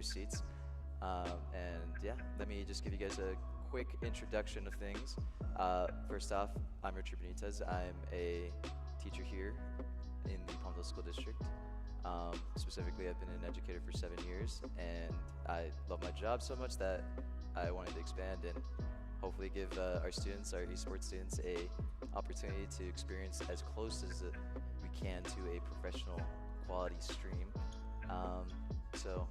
seats. And yeah, let me just give you guys a quick introduction of things. First off, I'm Richard Benitez. I'm a teacher here in the Palmdale School District. Specifically, I've been an educator for 7 years, and I love my job so much that I wanted to expand and hopefully give our students, our esports students, a opportunity to experience as close as we can to a professional quality stream. Um, so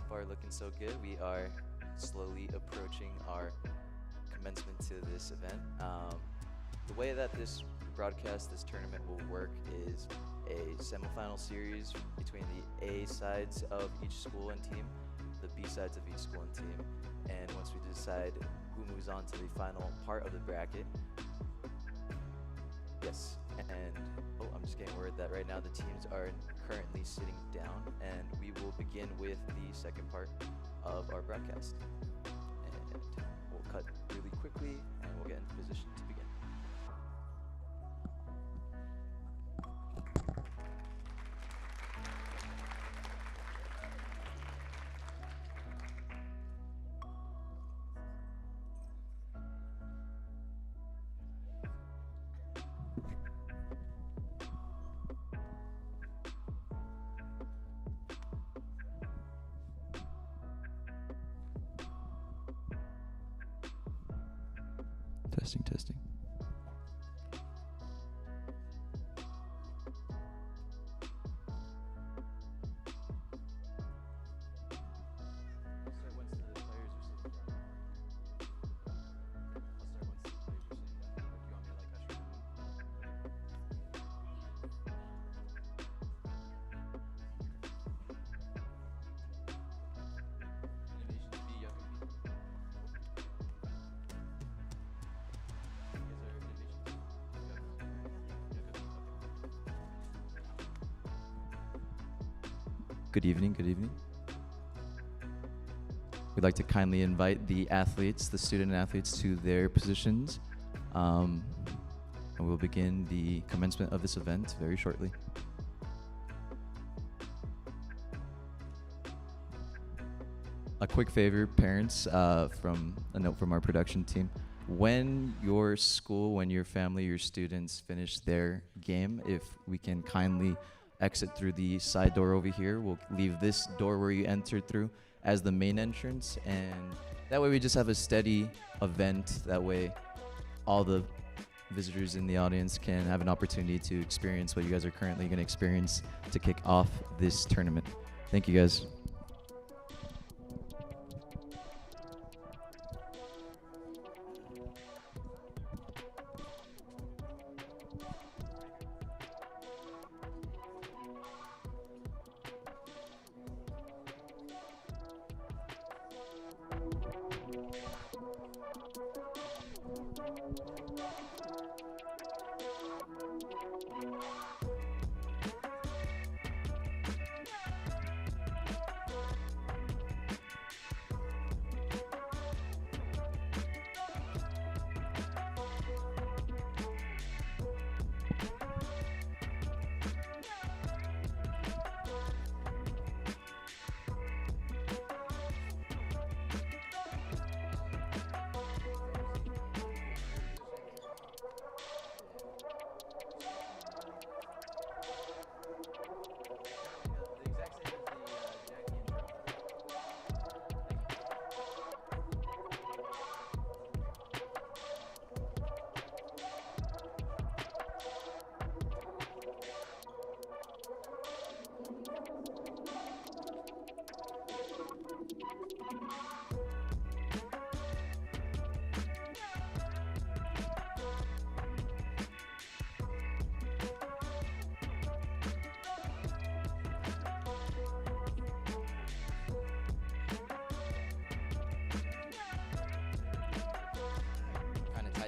far looking so good. We are slowly approaching our commencement to this event. The way that this broadcast, this tournament will work is a semifinal series between the A sides of each school and team, the B sides of each school and team, and once we decide who moves on to the final part of the bracket. Yes, and oh, I'm just getting word that right now the teams are currently sitting down, and we will begin with the second part of our broadcast. And we'll cut really quickly, and we'll get into position to begin. Testing, testing. Good evening, good evening. We'd like to kindly invite the athletes, the student athletes, to their positions. And we'll begin the commencement of this event very shortly. A quick favor, parents, from a note from our production team. When your school, when your family, your students finish their game, if we can kindly exit through the side door over here. We'll leave this door where you entered through as the main entrance, and that way we just have a steady event. That way all the visitors in the audience can have an opportunity to experience what you guys are currently going to experience to kick off this tournament. Thank you guys.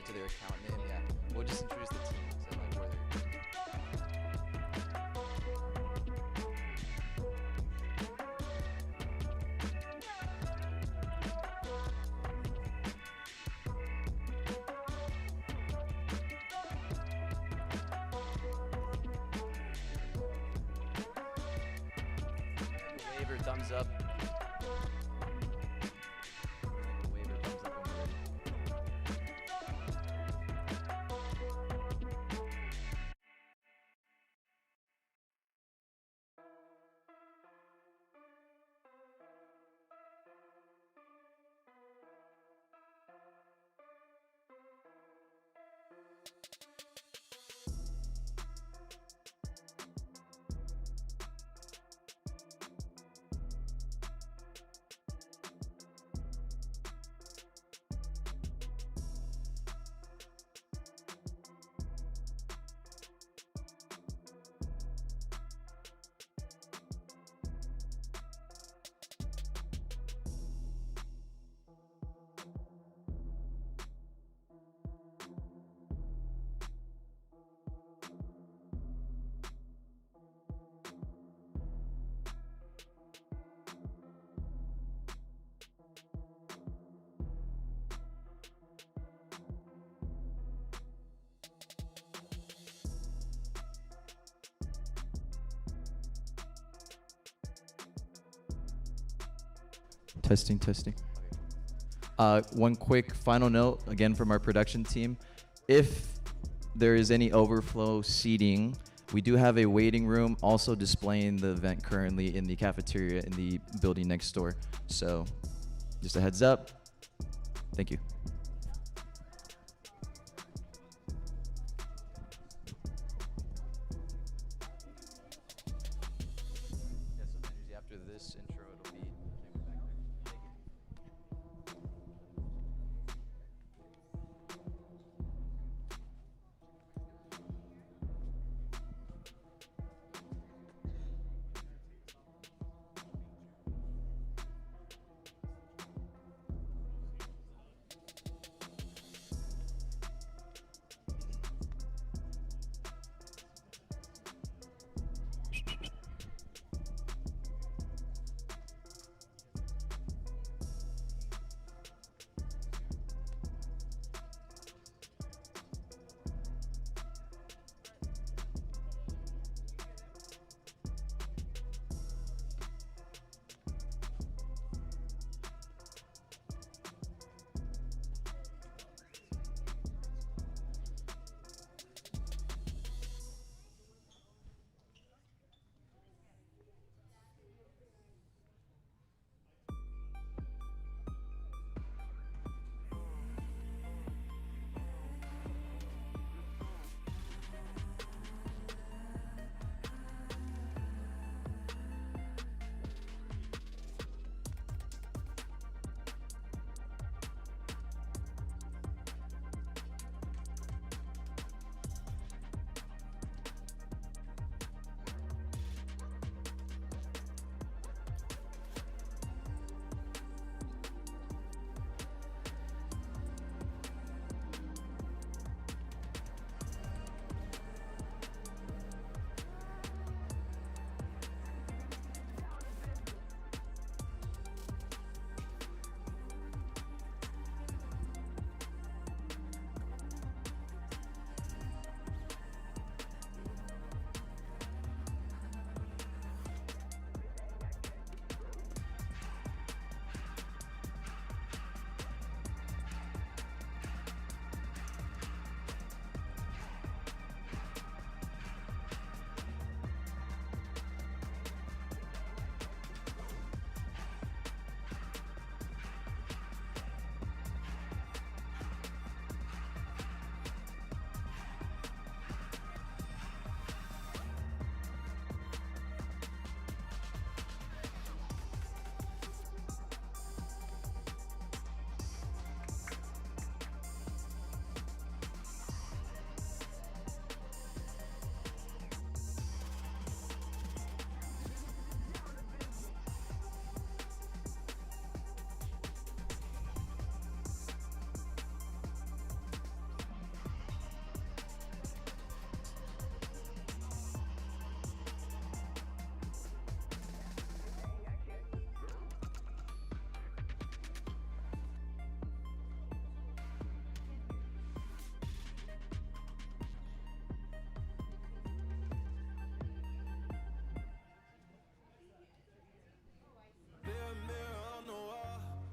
To their account name, yeah. We'll just introduce the teams and like where they're. Wave or thumbs up. Testing, testing. Okay. One quick final note, again from our production team. If there is any overflow seating, we do have a waiting room also displaying the event currently in the cafeteria in the building next door. So just a heads up. Thank you. Yeah, so Andrews, after this intro, it'll be. Thank you.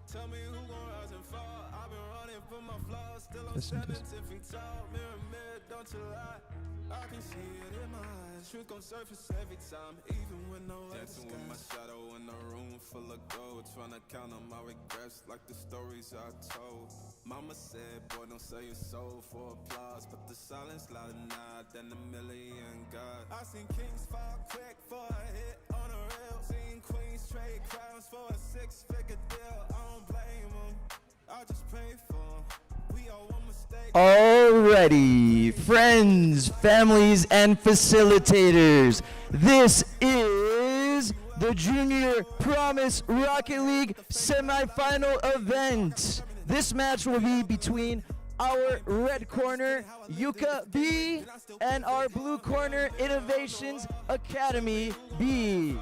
Tell me who gon' rise and fall. I've been running from my flaws, still I'm Testing, standing testing. 10 feet tall. Mirror, mirror, don't you lie. I can see it in my eyes. Truth gon' surface every time, even when no one's dancing with my shadow in a room full of gold. Tryna count on my regrets like the stories I told. Mama said, boy, don't sell your soul for applause, but the silence louder now than a million gods. I seen kings fall quick for a hit on a reel. Seen queens trade crowns for a six-figure deal. I don't blame them, I just pray for them. We all one mistake. Alrighty, friends, families, and facilitators, this is the Junior Promise Rocket League semifinal event. This match will be between our red corner, Yuka B, and our blue corner, Innovations Academy B.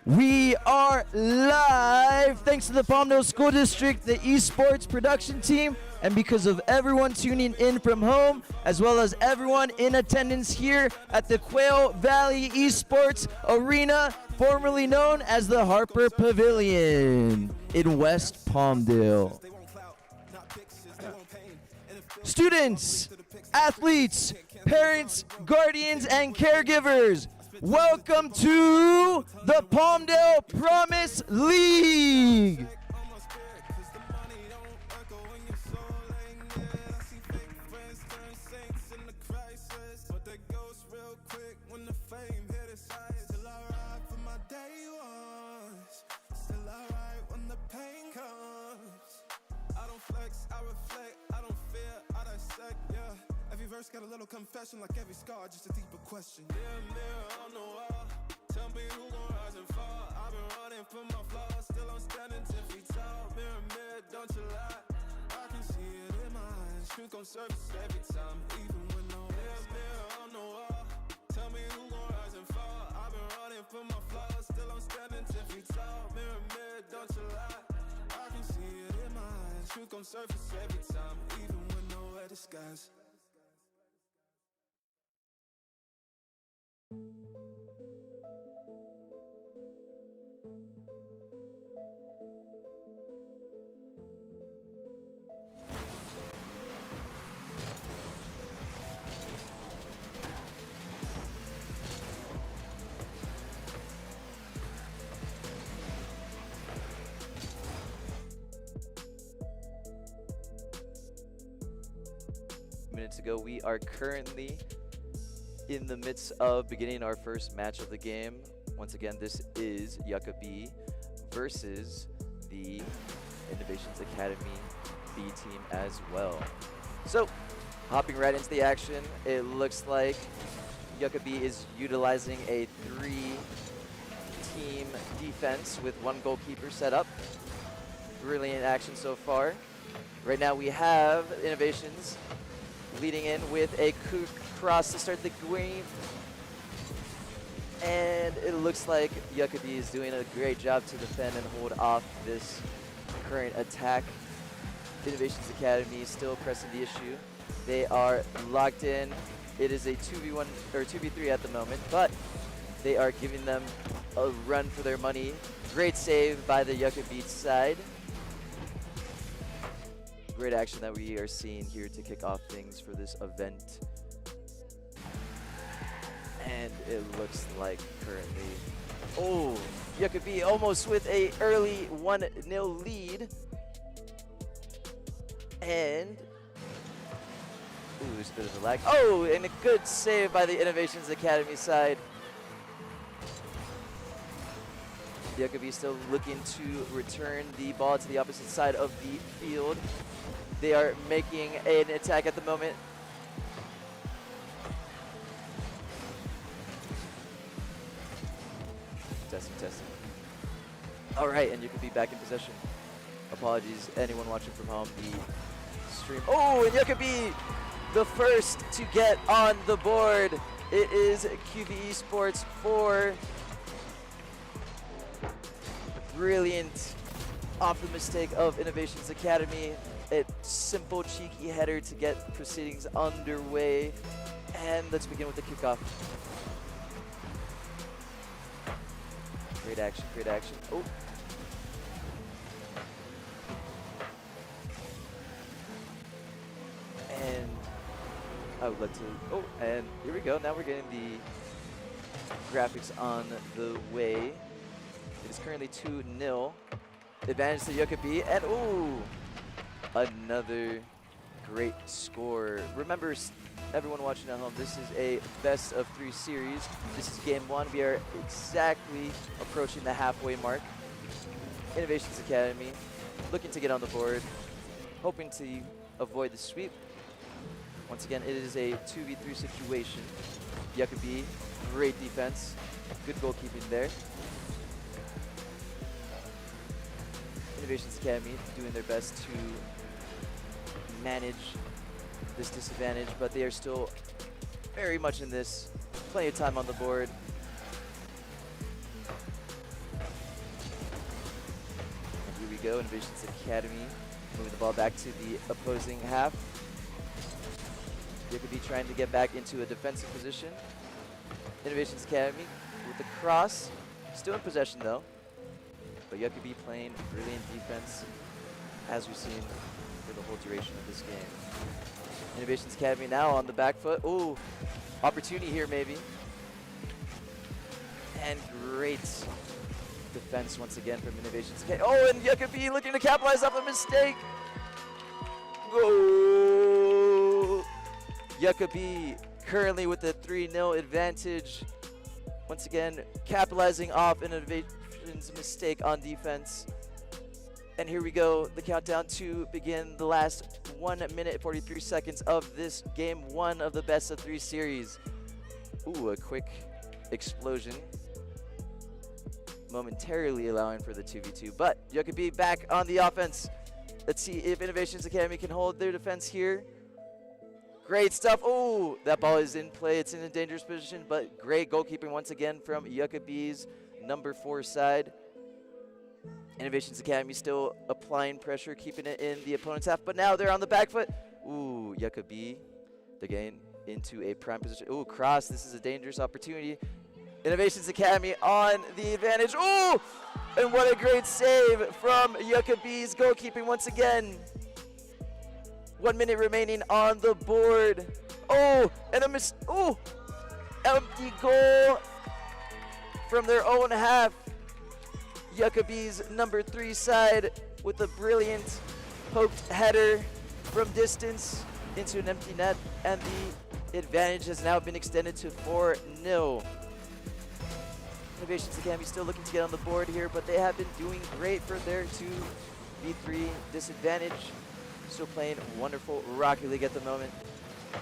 We are live thanks to the Palmdale School District, the esports production team, and because of everyone tuning in from home, as well as everyone in attendance here at the Quail Valley Esports Arena, formerly known as the Harper Pavilion in West Palmdale. Students, athletes, parents, guardians, and caregivers, welcome to the Palmdale Promise League. Got a little confession, like every scar, just a deeper question. Mirror, mirror on the wall, tell me who gon' rise and fall. I've been running from my flaws, still I'm standing 10 feet tall. Mirror, mirror, don't you lie, I can see it in my eyes. Truth gon' surface every time, even when no mirror, mirror on the wall, tell me who gon' rise and fall. I've been running from my flaws, still I'm standing 10 feet tall. Mirror, mirror, don't you lie, I can see it in my eyes. Truth gon' surface every time, even when nowhere disguise. Minutes ago, we are currently in the midst of beginning our first match of the game. Once again, this is Yucca B versus the Innovations Academy B team as well. So, hopping right into the action, it looks like Yucca B is utilizing a 3-team defense with 1 goalkeeper set up. Brilliant action so far. Right now we have Innovations leading in with a cross to start the game. And it looks like Yucca B is doing a great job to defend and hold off this current attack. Innovations Academy still pressing the issue. They are locked in. It is a 2v1 or 2v3 at the moment, but they are giving them a run for their money. Great save by the Yucca B side. Great action that we are seeing here to kick off things for this event. And it looks like currently, oh, Yucca B almost with a early 1-0 lead. And, ooh, there's a bit of a lag. Oh, and a good save by the Innovations Academy side. Yucca B still looking to return the ball to the opposite side of the field. They are making an attack at the moment. Testing, testing. All right, and Yucca B back in possession. Apologies, anyone watching from home. The stream. Oh, and Yucca B, the first to get on the board. It is QV Esports 4. Brilliant off the mistake of Innovations Academy. A simple, cheeky header to get proceedings underway. And let's begin with the kickoff. Great action, great action. Oh. And I would like to, oh, and here we go. Now we're getting the graphics on the way. It is currently 2-0. Advantage to Yucca B, and ooh, another great score. Remember, everyone watching at home, this is a best of 3 series. This is game 1. We are exactly approaching the halfway mark. Innovations Academy looking to get on the board, hoping to avoid the sweep. Once again, it is a 2v3 situation. Yucca B, great defense, good goalkeeping there. Innovations Academy doing their best to manage this disadvantage, but they are still very much in this. Plenty of time on the board. And here we go, Innovations Academy Moving the ball back to the opposing half. They could be trying to get back into a defensive position. Innovations Academy with the cross. Still in possession though. But Yucca-B playing brilliant defense as we've seen for the whole duration of this game. Innovations Academy now on the back foot. Ooh, opportunity here maybe. And great defense once again from Innovations Academy. Oh, and Yucca-B looking to capitalize off a mistake. Goal! Yucca-B currently with a 3-0 advantage. Once again, capitalizing off Innovations' mistake on defense. And here we go, the countdown to begin the last 1 minute 43 seconds of this game 1 of the best of 3 series. Ooh, a quick explosion. Momentarily allowing for the 2v2, but Yucca-B back on the offense. Let's see if Innovations Academy can hold their defense here. Great stuff. Oh, that ball is in play. It's in a dangerous position, but great goalkeeping once again from Yucca-B's number 4 side. Innovations Academy still applying pressure, keeping it in the opponent's half, but now they're on the back foot. Ooh, Yucca-B, they're getting into a prime position. Ooh, cross. This is a dangerous opportunity. Innovations Academy on the advantage. Ooh, and what a great save from Yucca-B's goalkeeping once again. 1 minute remaining on the board. Oh, and a empty goal from their own half. Yucca-B's number 3 side with a brilliant poked header from distance into an empty net, and the advantage has now been extended to 4-0. Innovations Academy still looking to get on the board here, but they have been doing great for their 2v3 disadvantage. Still playing wonderful Rocket League at the moment.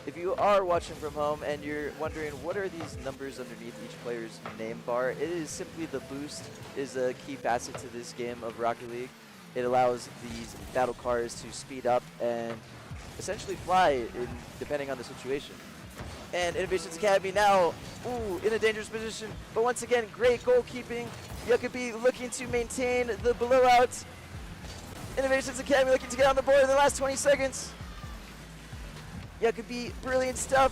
If you are watching from home and you're wondering what are these numbers underneath each player's name bar, it is simply the boost is a key facet to this game of Rocket League. It allows these battle cars to speed up and essentially fly depending on the situation. And Innovations Academy now, ooh, in a dangerous position, but once again, great goalkeeping. Yucca-B looking to maintain the blowout. Innovations Academy looking to get on the board in the last 20 seconds. Yucca-B, brilliant stuff.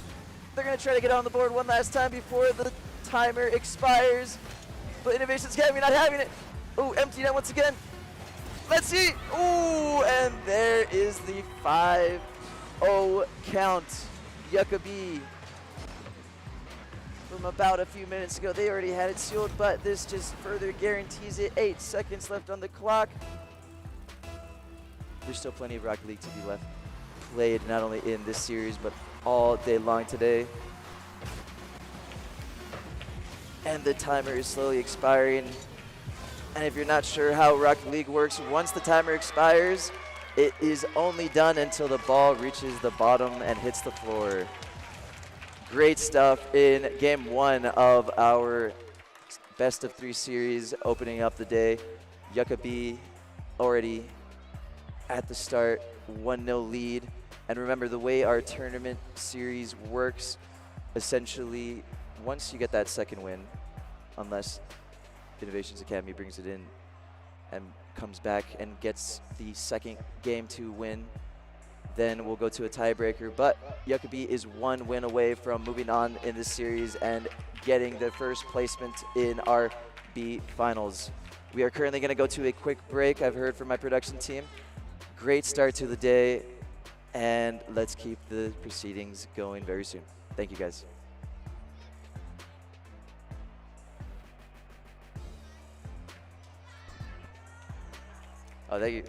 They're going to try to get on the board one last time before the timer expires. But Innovations Academy not having it. Ooh, empty net once again. Let's see. Ooh, and there is the 5-0 count. Yucca-B. From about a few minutes ago, they already had it sealed, but this just further guarantees it. 8 seconds left on the clock. There's still plenty of Rocket League to be left played, not only in this series, but all day long today. And the timer is slowly expiring. And if you're not sure how Rocket League works, once the timer expires, it is only done until the ball reaches the bottom and hits the floor. Great stuff in game 1 of our best of 3 series, opening up the day. Yucca-B already at the start, 1-0 lead. And remember, the way our tournament series works, essentially, once you get that second win, unless Innovations Academy brings it in and comes back and gets the second game to win, then we'll go to a tiebreaker. But Yucca-B is 1 win away from moving on in this series and getting the first placement in our B finals. We are currently going to go to a quick break. I've heard from my production team. Great start to the day, and let's keep the proceedings going very soon. Thank you, guys. Oh, thank you.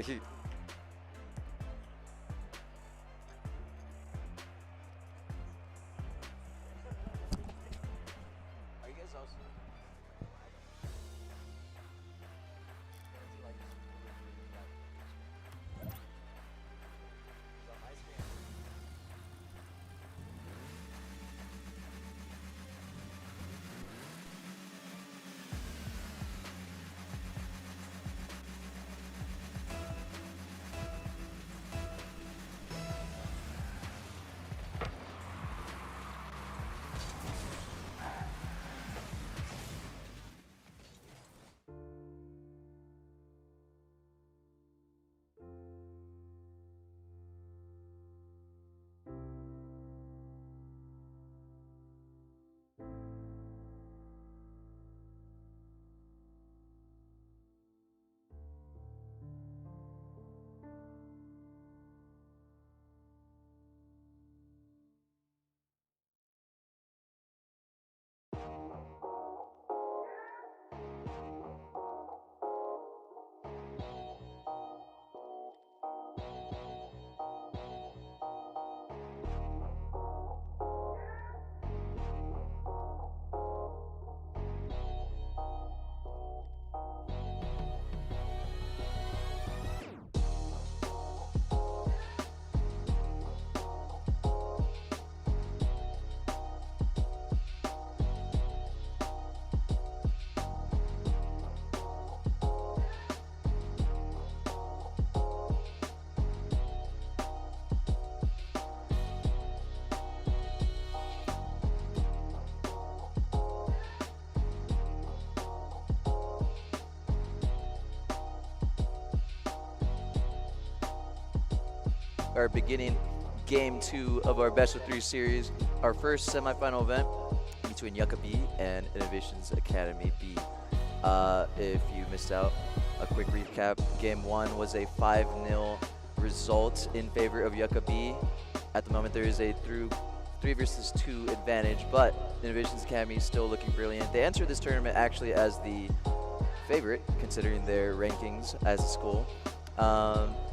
Are you guys also? are beginning game 2 of our best of 3 series, our first semifinal event between Yucca B and Innovations Academy B. If you missed out, a quick recap. Game 1 was a 5-0 result in favor of Yucca B. At the moment, there is a 3 versus 2 advantage, but Innovations Academy is still looking brilliant. They entered this tournament actually as the favorite, considering their rankings as a school.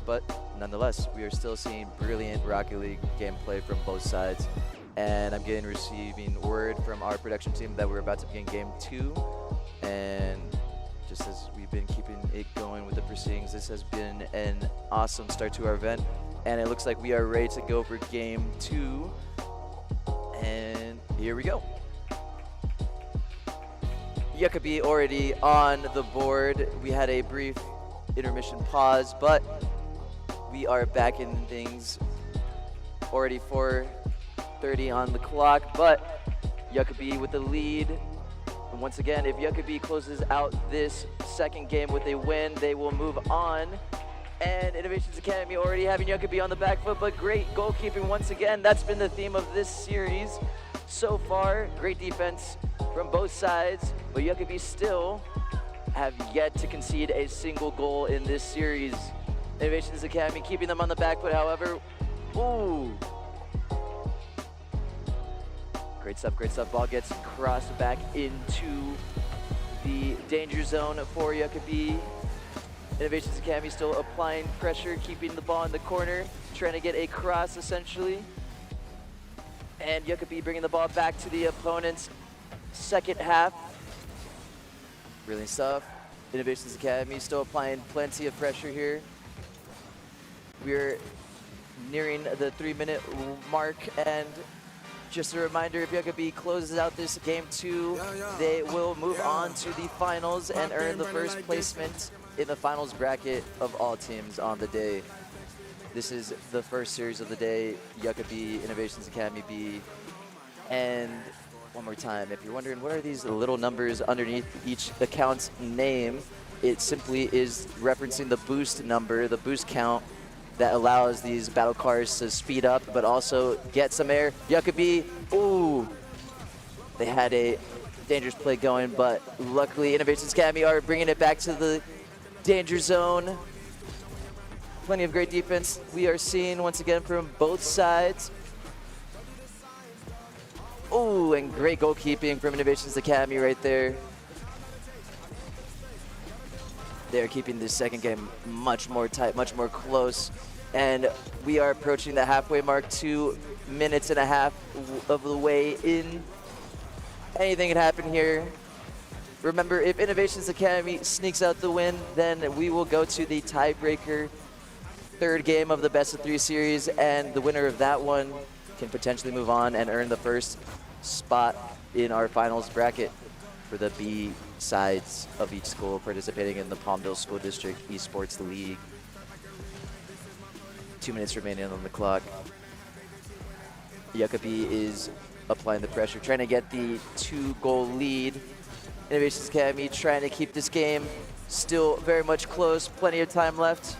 But nonetheless, we are still seeing brilliant Rocket League gameplay from both sides. And I'm receiving word from our production team that we're about to begin game 2. And just as we've been keeping it going with the proceedings, this has been an awesome start to our event. And it looks like we are ready to go for game 2. And here we go. Yucca B already on the board. We had a brief intermission pause, but we are back in things. Already 4:30 on the clock, but Yucca B with the lead. And once again, if Yucca B closes out this second game with a win, they will move on. And Innovations Academy already having Yucca B on the back foot, but great goalkeeping once again. That's been the theme of this series so far. Great defense from both sides, but Yucca B still have yet to concede a single goal in this series. Innovations Academy keeping them on the back foot, however. Ooh. Great stuff, great stuff. Ball gets crossed back into the danger zone for Yucca B. Innovations Academy still applying pressure, keeping the ball in the corner, trying to get a cross essentially. And Yucca B bringing the ball back to the opponent's second half. Brilliant stuff. Innovations Academy still applying plenty of pressure here. We're nearing the 3-minute mark, and just a reminder, if Yucca B closes out this game 2, they will move on to the finals and earn the first placement in the finals bracket of all teams on the day. This is the first series of the day, Yucca B, Innovations Academy B. And one more time, if you're wondering what are these little numbers underneath each account's name, it simply is referencing the boost number, the boost count that allows these battle cars to speed up, but also get some air. Yucca B, ooh, they had a dangerous play going, but luckily Innovations Academy are bringing it back to the danger zone. Plenty of great defense we are seeing once again from both sides. Oh, and great goalkeeping from Innovations Academy right there. They're keeping this second game much more tight, much more close. And we are approaching the halfway mark, 2 minutes and a half of the way in. Anything can happen here. Remember, if Innovations Academy sneaks out the win, then we will go to the tiebreaker 3rd game of the best of 3 series, and the winner of that one can potentially move on and earn the first spot in our finals bracket for the B sides of each school participating in the Palmdale School District Esports League. 2 minutes remaining on the clock. Yucca B is applying the pressure, trying to get the 2-goal lead. Innovations Academy trying to keep this game still very much close, plenty of time left.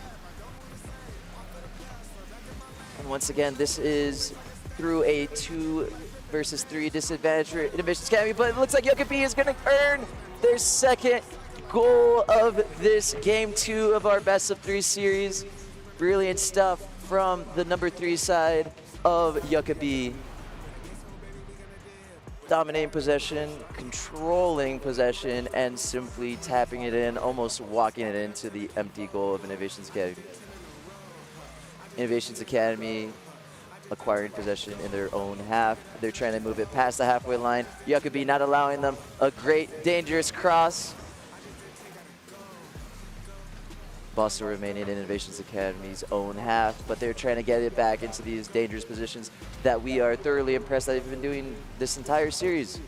And once again, this is through a 2 versus 3 disadvantage for Innovations Academy, but it looks like Yucca B is going to earn their second goal of this game 2 of our best of 3 series. Brilliant stuff from the number 3 side of Yucca B. Dominating possession, controlling possession, and simply tapping it in, almost walking it into the empty goal of Innovations Academy. Innovations Academy acquiring possession in their own half. They're trying to move it past the halfway line. Yucca B not allowing them. A great, dangerous cross. Ball still remaining in Innovations Academy's own half, but they're trying to get it back into these dangerous positions that we are thoroughly impressed that they've been doing this entire series.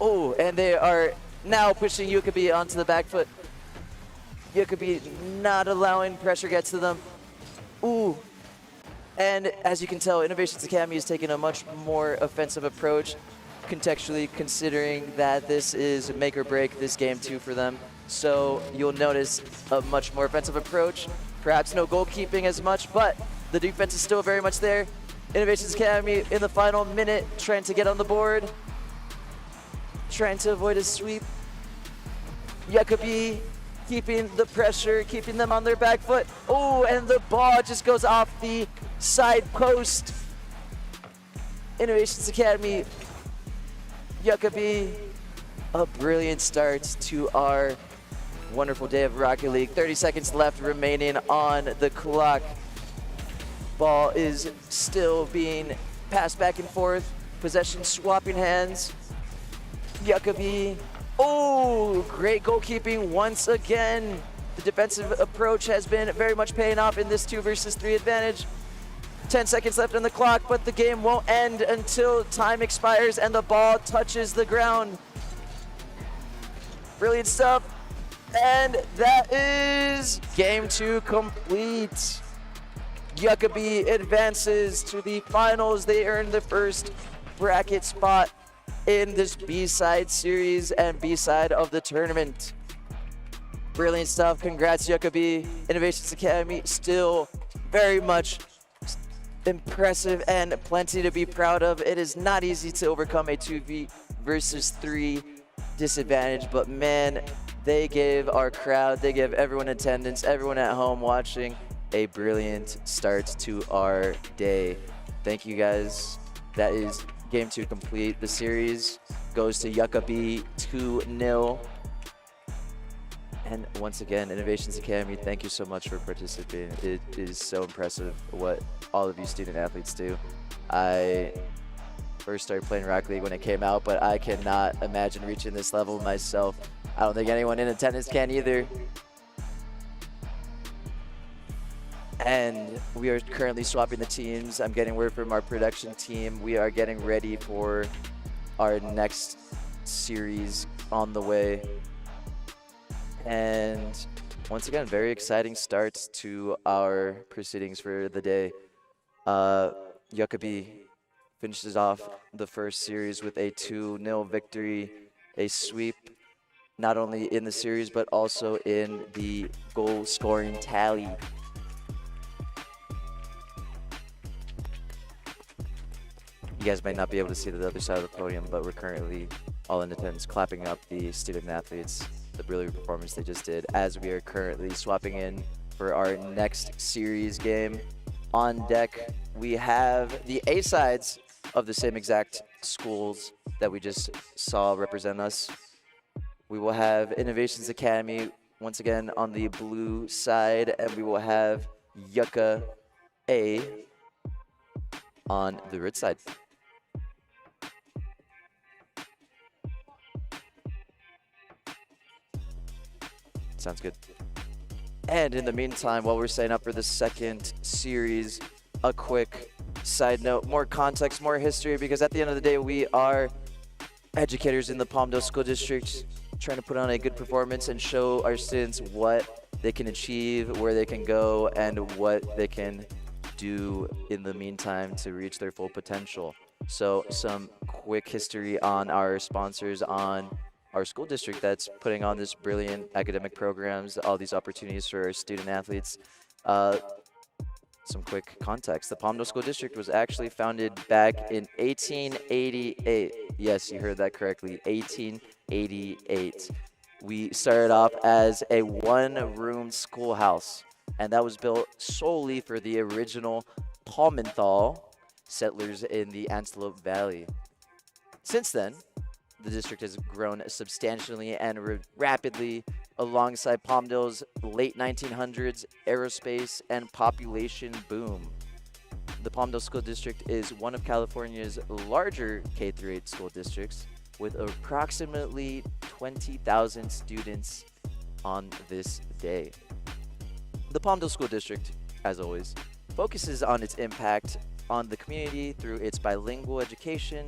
Oh, and they are now pushing Yucca B onto the back foot. Yucca B not allowing pressure gets to them. Ooh. And as you can tell, Innovations Academy is taking a much more offensive approach, contextually considering that this is make or break this game 2 for them. So you'll notice a much more offensive approach. Perhaps no goalkeeping as much, but The defense is still very much there. Innovations Academy in the final minute, trying to get on the board, trying to avoid a sweep. Jacobi keeping the pressure, keeping them on their back foot. Oh, and the ball just goes off the side post. Innovations Academy, Jacobi, a brilliant start to our wonderful day of Rocket League. 30 seconds left remaining on the clock. Ball is still being passed back and forth. Possession swapping hands. Jacobi. Oh, great goalkeeping once again. The defensive approach has been very much paying off in this 2 versus 3 advantage. 10 seconds left on the clock, but the game won't end until time expires and the ball touches the ground. Brilliant stuff. And that is game 2 complete. Jacobi advances to the finals. They earned the first bracket spot in this B-side series and B-side of the tournament. Brilliant stuff. Congrats, Jacobi. Innovations Academy still very much impressive and plenty to be proud of. It is not easy to overcome a 2v versus 3 disadvantage, but man, they gave our crowd, they gave everyone in attendance, everyone at home watching, a brilliant start to our day. Thank you guys. That is game 2 complete. The series goes to Jacobi 2-0. And once again, Innovations Academy, thank you so much for participating. It is so impressive what all of you student athletes do. I first started playing Rocket League when it came out, but I cannot imagine reaching this level myself. I don't think anyone in attendance can either. And we are currently swapping the teams. I'm getting word from our production team. We are getting ready for our next series on the way. And once again, very exciting start to our proceedings for the day. Jacobi finishes off the first series with a 2-0 victory, a sweep, not only in the series, but also in the goal scoring tally. You guys might not be able to see the other side of the podium, but we're currently all in attendance clapping up the student athletes, the brilliant performance they just did, as we are currently swapping in for our next series game. On deck, we have the A-sides of the same exact schools that we just saw represent us. We will have Innovations Academy once again on the blue side, and we will have Yucca A on the red side. Sounds good. And in the meantime, while we're setting up for the second series, a quick side note, more context, more history, because at the end of the day, we are educators in the Palmdale School District trying to put on a good performance and show our students what they can achieve, where they can go, and what they can do in the meantime to reach their full potential. So some quick history on our sponsors, on our school district that's putting on this brilliant academic programs, all these opportunities for our student athletes. Some quick context. The Palmdale School District was actually founded back in 1888. Yes, you heard that correctly, 1888. We started off as a one-room schoolhouse, and that was built solely for the original Palmdale settlers in the Antelope Valley. Since then, the district has grown substantially and rapidly alongside Palmdale's late 1900s aerospace and population boom. The Palmdale School District is one of California's larger K-8 school districts with approximately 20,000 students on this day. The Palmdale School District, as always, focuses on its impact on the community through its bilingual education,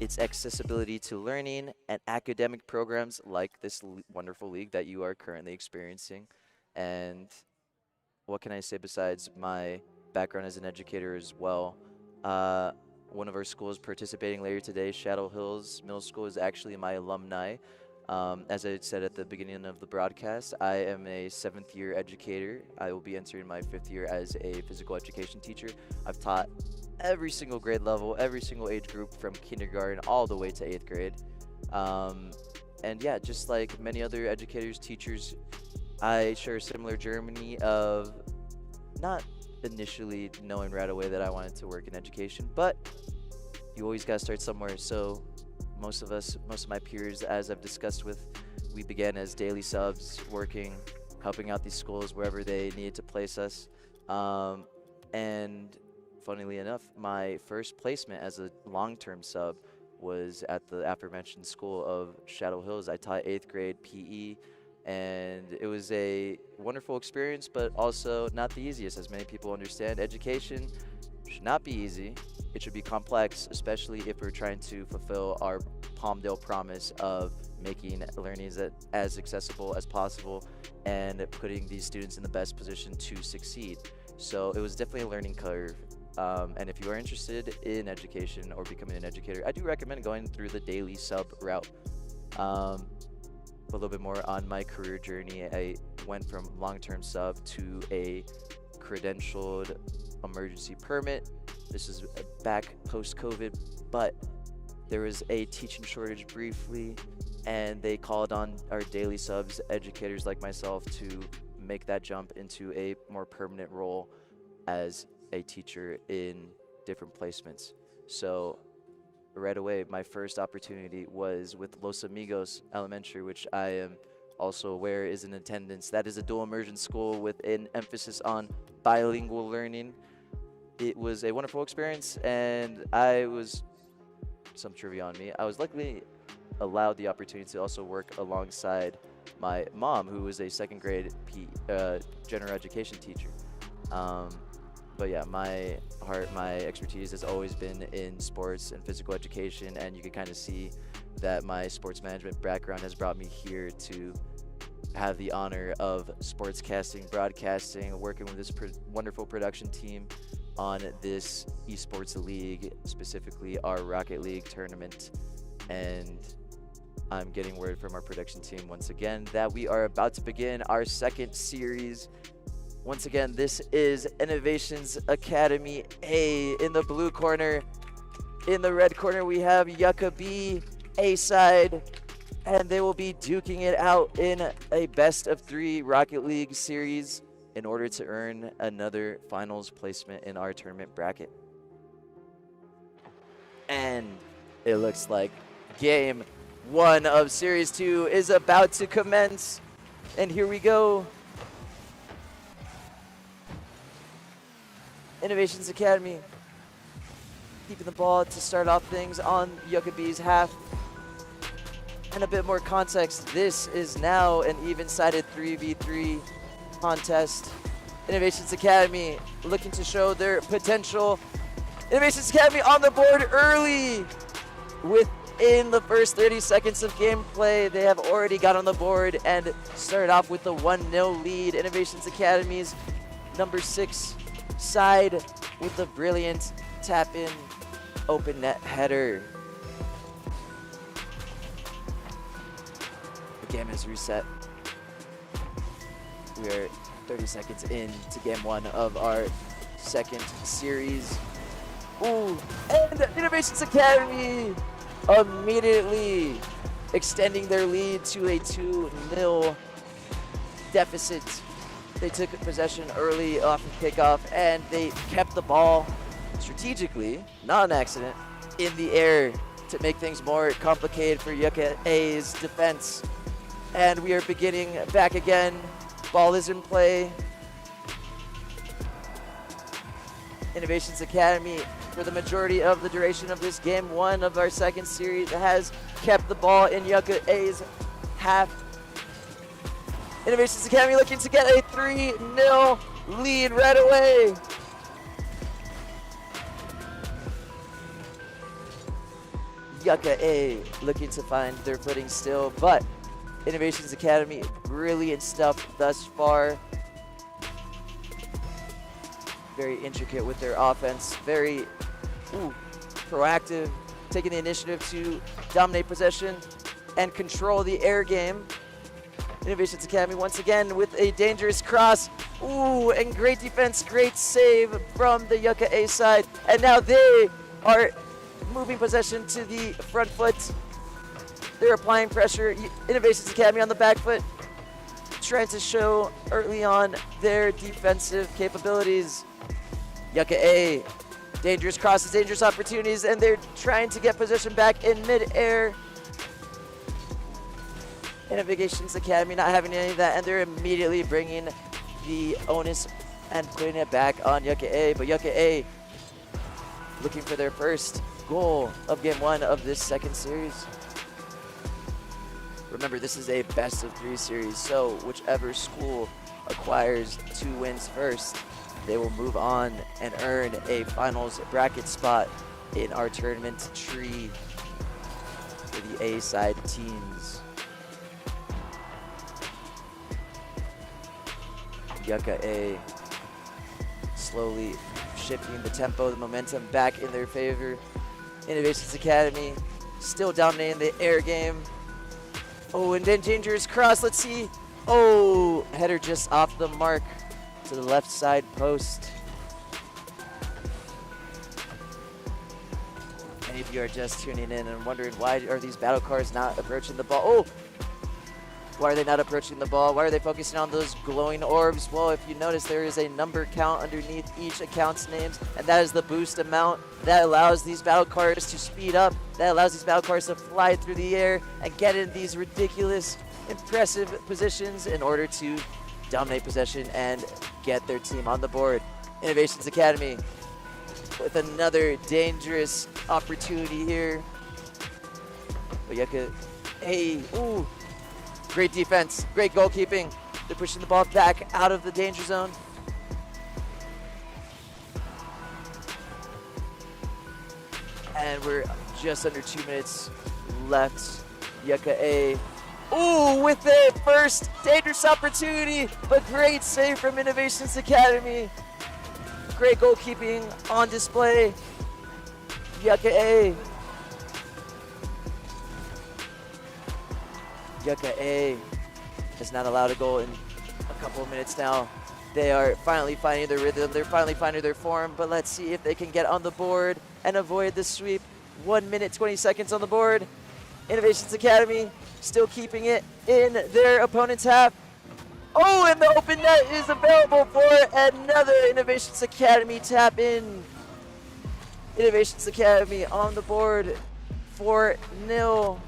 its accessibility to learning, and academic programs like this wonderful league that you are currently experiencing. And what can I say besides my background as an educator as well? One of our schools participating later today, Shadow Hills Middle School, is actually my alumni. As I said at the beginning of the broadcast, I am a 7th-year educator. I will be entering my 5th year as a physical education teacher. I've taught every single grade level, every single age group from kindergarten all the way to 8th grade. And yeah, just like many other educators, teachers, I share a similar journey of not initially knowing right away that I wanted to work in education, but you always got to start somewhere. So most of my peers, as I've discussed with, we began as daily subs, working, helping out these schools wherever they needed to place us. And funnily enough, my first placement as a long-term sub was at the aforementioned school of Shadow Hills. I taught 8th grade PE, and it was a wonderful experience, but also not the easiest. As many people understand, education should not be easy. It should be complex, especially if we're trying to fulfill our Palmdale promise of making learning as accessible as possible and putting these students in the best position to succeed. So it was definitely a learning curve. And if you are interested in education or becoming an educator, I do recommend going through the daily sub route. A little bit more on my career journey. I went from long-term sub to a credentialed emergency permit. This is back post-COVID, but there was a teaching shortage briefly, and they called on our daily subs, educators like myself, to make that jump into a more permanent role as a teacher in different placements. So right away, my first opportunity was with Los Amigos Elementary, which I am also aware is in attendance. That is a dual immersion school with an emphasis on bilingual learning. It was a wonderful experience, and some trivia on me, I was luckily allowed the opportunity to also work alongside my mom, who was a 2nd grade general education teacher. But yeah, my expertise has always been in sports and physical education, and you can kind of see that my sports management background has brought me here to have the honor of sportscasting, broadcasting, working with this wonderful production team on this esports league, specifically our Rocket League tournament. And I'm getting word from our production team once again that we are about to begin our 2nd series. Once again, this is Innovations Academy A in the blue corner. In the red corner, we have Yucca B, A side, and they will be duking it out in a best of 3 Rocket League series in order to earn another finals placement in our tournament bracket. And it looks like game 1 of series 2 is about to commence. And here we go. Innovations Academy keeping the ball to start off things on Yucca B's half. And a bit more context, this is now an even-sided 3v3 contest. Innovations Academy looking to show their potential. Innovations Academy on the board early. Within the first 30 seconds of gameplay, they have already got on the board and started off with a 1-0 lead. Innovations Academy's number 6 side with a brilliant tap-in open net header. The game is reset. We are 30 seconds into game 1 of our 2nd series. Ooh, and Innovations Academy immediately extending their lead to a 2-0 deficit. They took possession early off of kickoff, and they kept the ball strategically, not an accident, in the air to make things more complicated for Yucca A's defense. And we are beginning back again. Ball is in play. Innovations Academy, for the majority of the duration of this game 1 of our 2nd series, has kept the ball in Yucca A's half. Innovations Academy looking to get a 3-0 lead right away. Yucca A looking to find their footing still, but Innovations Academy, brilliant stuff thus far. Very intricate with their offense, very proactive, taking the initiative to dominate possession. and control the air game. Innovations Academy once again with a dangerous cross. Ooh, and great defense, great save from the Yucca A side. And now they are moving possession to the front foot. They're applying pressure. Innovations Academy on the back foot, trying to show early on their defensive capabilities. Yucca A, dangerous crosses, dangerous opportunities, and they're trying to get possession back in mid-air. Innovations Academy not having any of that, and they're immediately bringing the onus and putting it back on Yucca A. But Yucca A looking for their first goal of game 1 of this second series. Remember, this is a best of 3 series, so whichever school acquires 2 wins first, they will move on and earn a finals bracket spot in our tournament tree for the A side teams. Yucca A slowly shifting the tempo, the momentum back in their favor. Innovations Academy still dominating the air game. Oh, and then dangerous cross. Let's see. Oh, header just off the mark to the left side post. Many of you are just tuning in and wondering, why are these battle cars not approaching the ball? Oh, why are they not approaching the ball? Why are they focusing on those glowing orbs? Well, if you notice, there is a number count underneath each account's names, and that is the boost amount that allows these battle cars to speed up, that allows these battle cars to fly through the air and get in these ridiculous, impressive positions in order to dominate possession and get their team on the board. Innovations Academy with another dangerous opportunity here. But Yucca, hey, ooh. Great defense, great goalkeeping. They're pushing the ball back out of the danger zone. And we're just under 2 minutes left. Yucca A, ooh, with a first dangerous opportunity, but great save from Innovations Academy. Great goalkeeping on display. Yucca A. Yucca A has not allowed a goal in a couple of minutes now. They are finally finding their rhythm. They're finally finding their form, but let's see if they can get on the board and avoid the sweep. 1 minute, 20 seconds on the board. Innovations Academy still keeping it in their opponent's half. Oh, and the open net is available for another Innovations Academy tap in. Innovations Academy on the board, 4-0.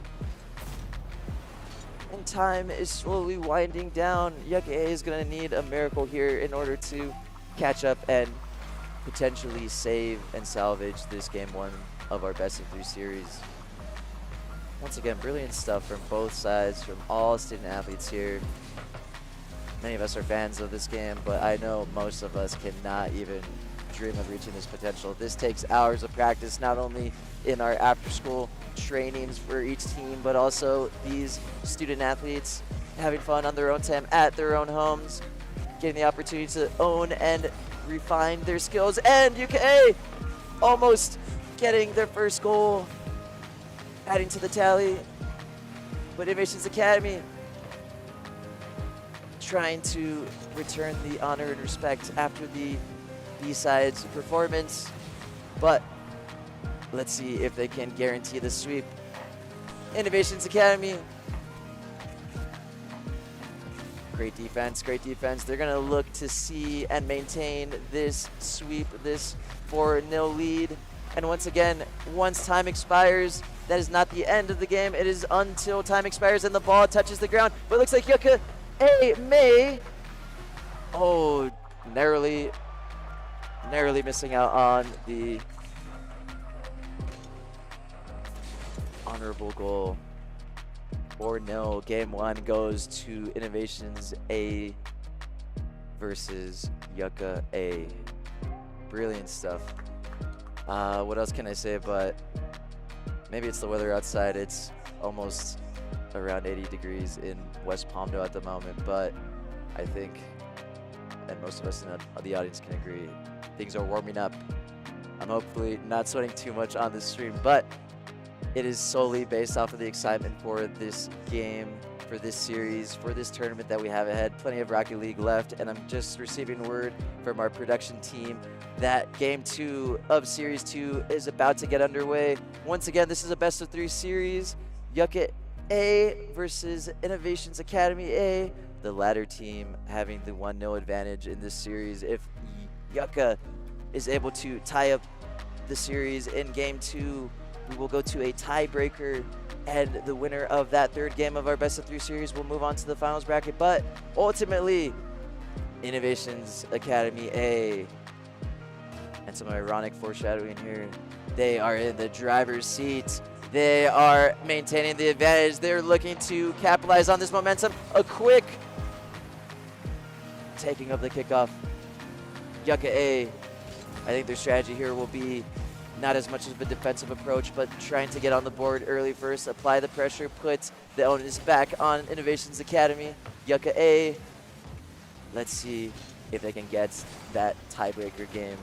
And time is slowly winding down. Yucca A is going to need a miracle here in order to catch up and potentially save and salvage this game 1 of our best of 3 series. Once again, brilliant stuff from both sides, from all student athletes here. Many of us are fans of this game, but I know most of us cannot even dream of reaching this potential. This takes hours of practice, not only in our after-school trainings for each team, but also these student athletes having fun on their own time at their own homes, getting the opportunity to own and refine their skills. And UKA almost getting their first goal, adding to the tally. But Innovations Academy trying to return the honor and respect after the B-sides performance, but let's see if they can guarantee the sweep. Innovations Academy, great defense, great defense. They're gonna look to see and maintain this sweep, this 4-0 lead. And once again, once time expires, that is not the end of the game. It is until time expires and the ball touches the ground. But it looks like Yucca A may, oh, narrowly missing out on the honorable goal. 4-0. Game 1 goes to Innovations A versus Yucca A. Brilliant stuff. What else can I say? But maybe it's the weather outside. It's almost around 80 degrees in West Palmdale at the moment, but I think, and most of us in the audience can agree, things are warming up. I'm hopefully not sweating too much on this stream, but It is solely based off of the excitement for this game, for this series, for this tournament that we have ahead. Plenty of Rocket League left, and I'm just receiving word from our production team that Game 2 of Series 2 is about to get underway. Once again, this is a best-of-3 series. Yucca A versus Innovations Academy A. The latter team having the 1-0 advantage in this series. If Yucca is able to tie up the series in Game 2, we will go to a tiebreaker, and the winner of that third game of our best-of-3 series will move on to the finals bracket. But ultimately, Innovations Academy A, and some ironic foreshadowing here, they are in the driver's seat. They are maintaining the advantage. They're looking to capitalize on this momentum. A quick taking of the kickoff. Yucca A, I think their strategy here will be not as much of a defensive approach, but trying to get on the board early first, apply the pressure, put the onus back on Innovations Academy. Yucca A, let's see if they can get that tiebreaker game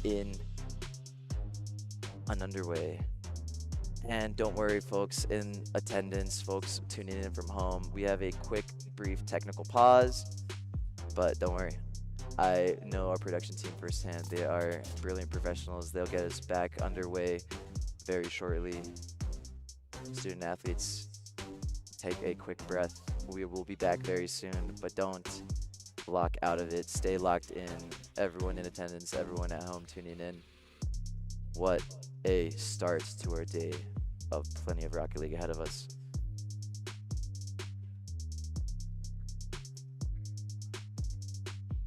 in and underway. And don't worry, folks in attendance, folks tuning in from home, we have a quick, brief technical pause, but don't worry. I know our production team firsthand. They are brilliant professionals. They'll get us back underway very shortly. Student athletes, take a quick breath. We will be back very soon, but don't lock out of it. Stay locked in. Everyone in attendance, everyone at home tuning in. What a start to our day of plenty of Rocket League ahead of us.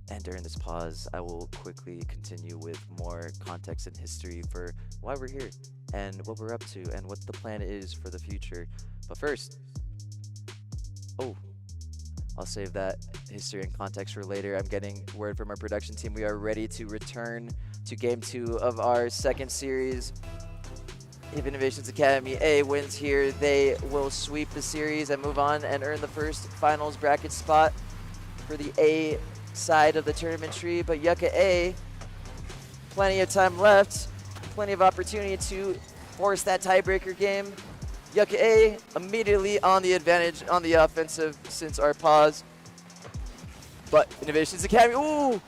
And during this pause, I will quickly continue with more context and history for why we're here and what we're up to and what the plan is for the future. But first, I'll save that history and context for later. I'm getting word from our production team. We are ready to return to Game 2 of our second series. If Innovations Academy A wins here, they will sweep the series and move on and earn the first finals bracket spot for the A side of the tournament tree. But Yucca A, plenty of time left, plenty of opportunity to force that tiebreaker game. Yucca A immediately on the advantage on the offensive since our pause. But Innovations Academy, ooh,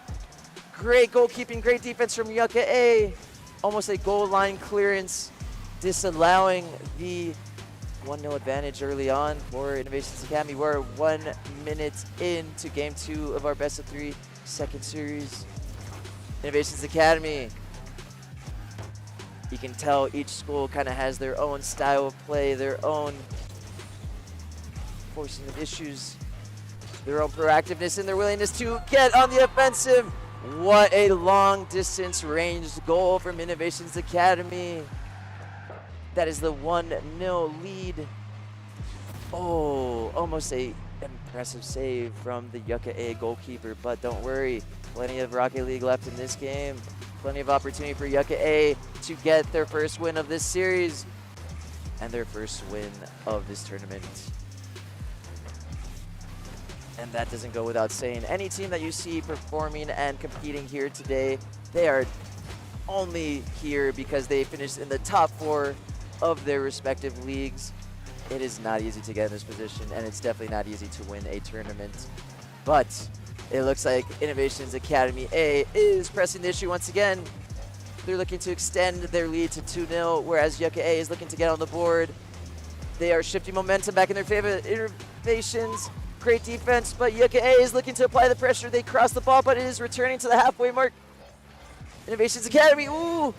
great goalkeeping, great defense from Yucca A. Almost a goal line clearance, disallowing the 1-0 advantage early on for Innovations Academy. We're 1 minute into Game 2 of our best-of-3 second series. Innovations Academy, you can tell each school kind of has their own style of play, their own forcing of issues, their own proactiveness, and their willingness to get on the offensive. What a long-distance ranged goal from Innovations Academy. That is the 1-0 lead. Oh, almost a impressive save from the Yucca A goalkeeper, but don't worry, plenty of Rocket League left in this game. Plenty of opportunity for Yucca A to get their first win of this series and their first win of this tournament. And that doesn't go without saying. Any team that you see performing and competing here today, they are only here because they finished in the top 4 of their respective leagues. It is not easy to get in this position, and it's definitely not easy to win a tournament. But it looks like Innovations Academy A is pressing the issue once again. They're looking to extend their lead to 2-0, whereas Yucca A is looking to get on the board. They are shifting momentum back in their favor. Innovations, great defense, but Yucca A is looking to apply the pressure. They cross the ball, but it is returning to the halfway mark. Innovations Academy, ooh!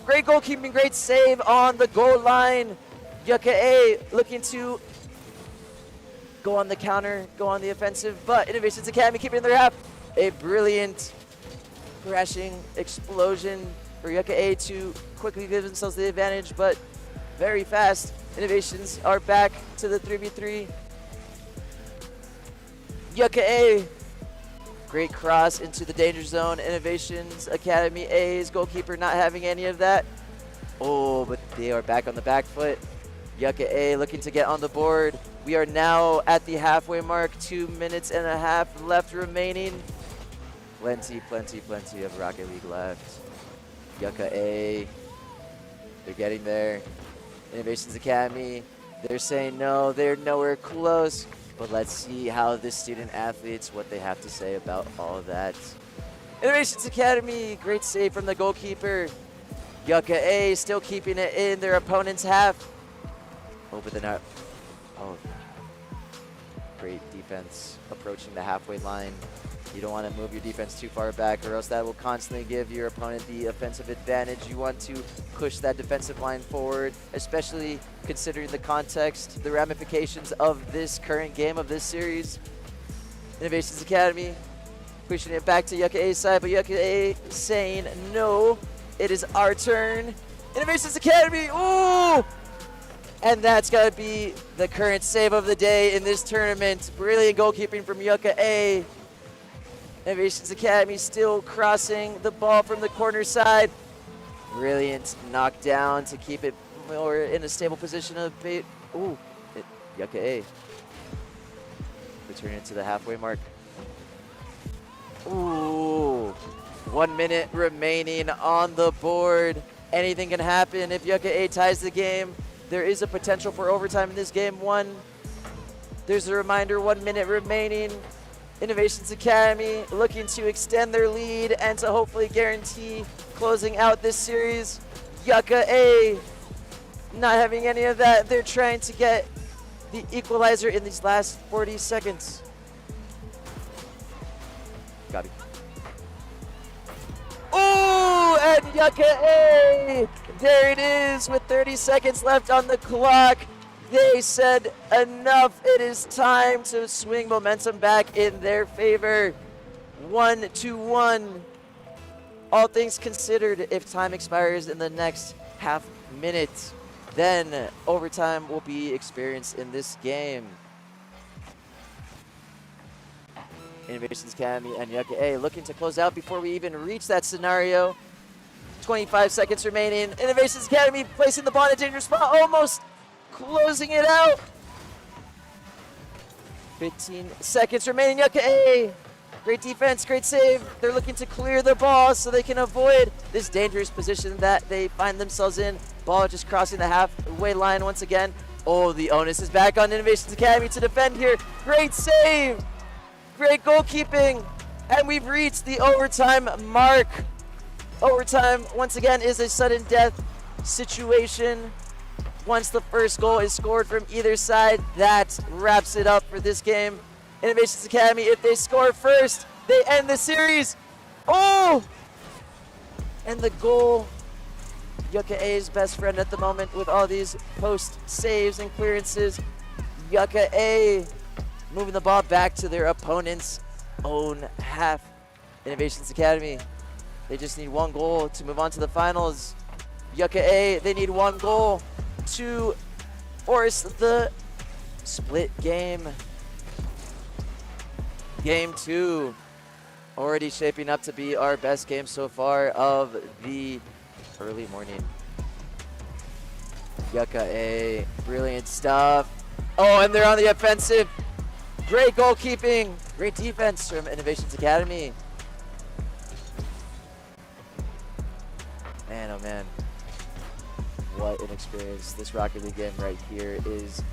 Great goalkeeping, great save on the goal line. Yucca A looking to go on the counter, go on the offensive, but Innovations Academy keeping in their half. A brilliant crashing explosion for Yucca A to quickly give themselves the advantage, but very fast. Innovations are back to the 3v3. Yucca A, great cross into the danger zone. Innovations Academy A's goalkeeper not having any of that. Oh, but they are back on the back foot. Yucca A looking to get on the board. We are now at the halfway mark, 2 minutes and a half left remaining. Plenty of Rocket League left. Yucca A, they're getting there. Innovations Academy, they're saying no, they're nowhere close. But let's see how the student athletes, what they have to say about all of that. Innovations Academy, great save from the goalkeeper. Yucca A still keeping it in their opponent's half. Over the net. Oh, great defense approaching the halfway line. You don't want to move your defense too far back, or else that will constantly give your opponent the offensive advantage. You want to push that defensive line forward, especially considering the context, the ramifications of this current game, of this series. Innovations Academy pushing it back to Yucca A's side, but Yucca A saying no, it is our turn. Innovations Academy, ooh! And that's got to be the current save of the day in this tournament. Brilliant goalkeeping from Yucca A. Innovations Academy still crossing the ball from the corner side. Brilliant knockdown to keep it more in a stable position. Yucca A. Returning it to the halfway mark. Ooh, 1 minute remaining on the board. Anything can happen if Yucca A ties the game. There is a potential for overtime in this game. There's a reminder, 1 minute remaining. Innovations Academy looking to extend their lead and to hopefully guarantee closing out this series. Yucca A not having any of that. They're trying to get the equalizer in these last 40 seconds. Got it. Ooh, and Yucca A, there it is with 30 seconds left on the clock. They said enough. It is time to swing momentum back in their favor. 1-1. All things considered, if time expires in the next half minute, then overtime will be experienced in this game. Innovations Academy and Yucca A looking to close out before we even reach that scenario. 25 seconds remaining. Innovations Academy placing the ball in a dangerous spot, almost closing it out. 15 seconds remaining. Yucca A, great defense, great save. They're looking to clear the ball so they can avoid this dangerous position that they find themselves in. Ball just crossing the halfway line once again. Oh, the onus is back on Innovations Academy to defend here. Great save, great goalkeeping, and we've reached the overtime mark. Overtime, once again, is a sudden death situation. Once the first goal is scored from either side, that wraps it up for this game. Innovations Academy, if they score first, they end the series. Oh! And the goal, Yucca A's best friend at the moment with all these post saves and clearances. Yucca A moving the ball back to their opponent's own half. Innovations Academy, they just need one goal to move on to the finals. Yucca A, they need one goal to force the split game. Game 2 already shaping up to be our best game so far of the early morning. Yucca A, brilliant stuff. Oh, and they're on the offensive. Great goalkeeping, great defense from Innovations Academy. Man, oh man. What an experience. This Rocket League game right here is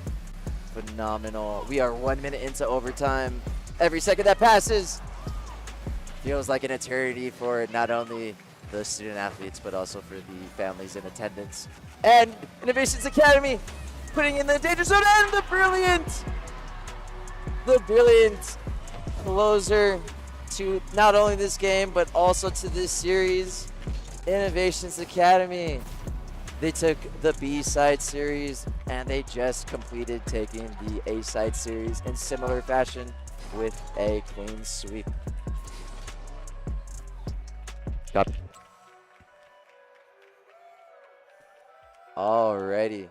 phenomenal. We are 1 minute into overtime. Every second that passes feels like an eternity for not only the student athletes, but also for the families in attendance. And Innovations Academy putting in the danger zone, and the brilliant closer to not only this game, but also to this series. Innovations Academy. They took the B-side series and they just completed taking the A-side series in similar fashion with a clean sweep. Got it. Alrighty.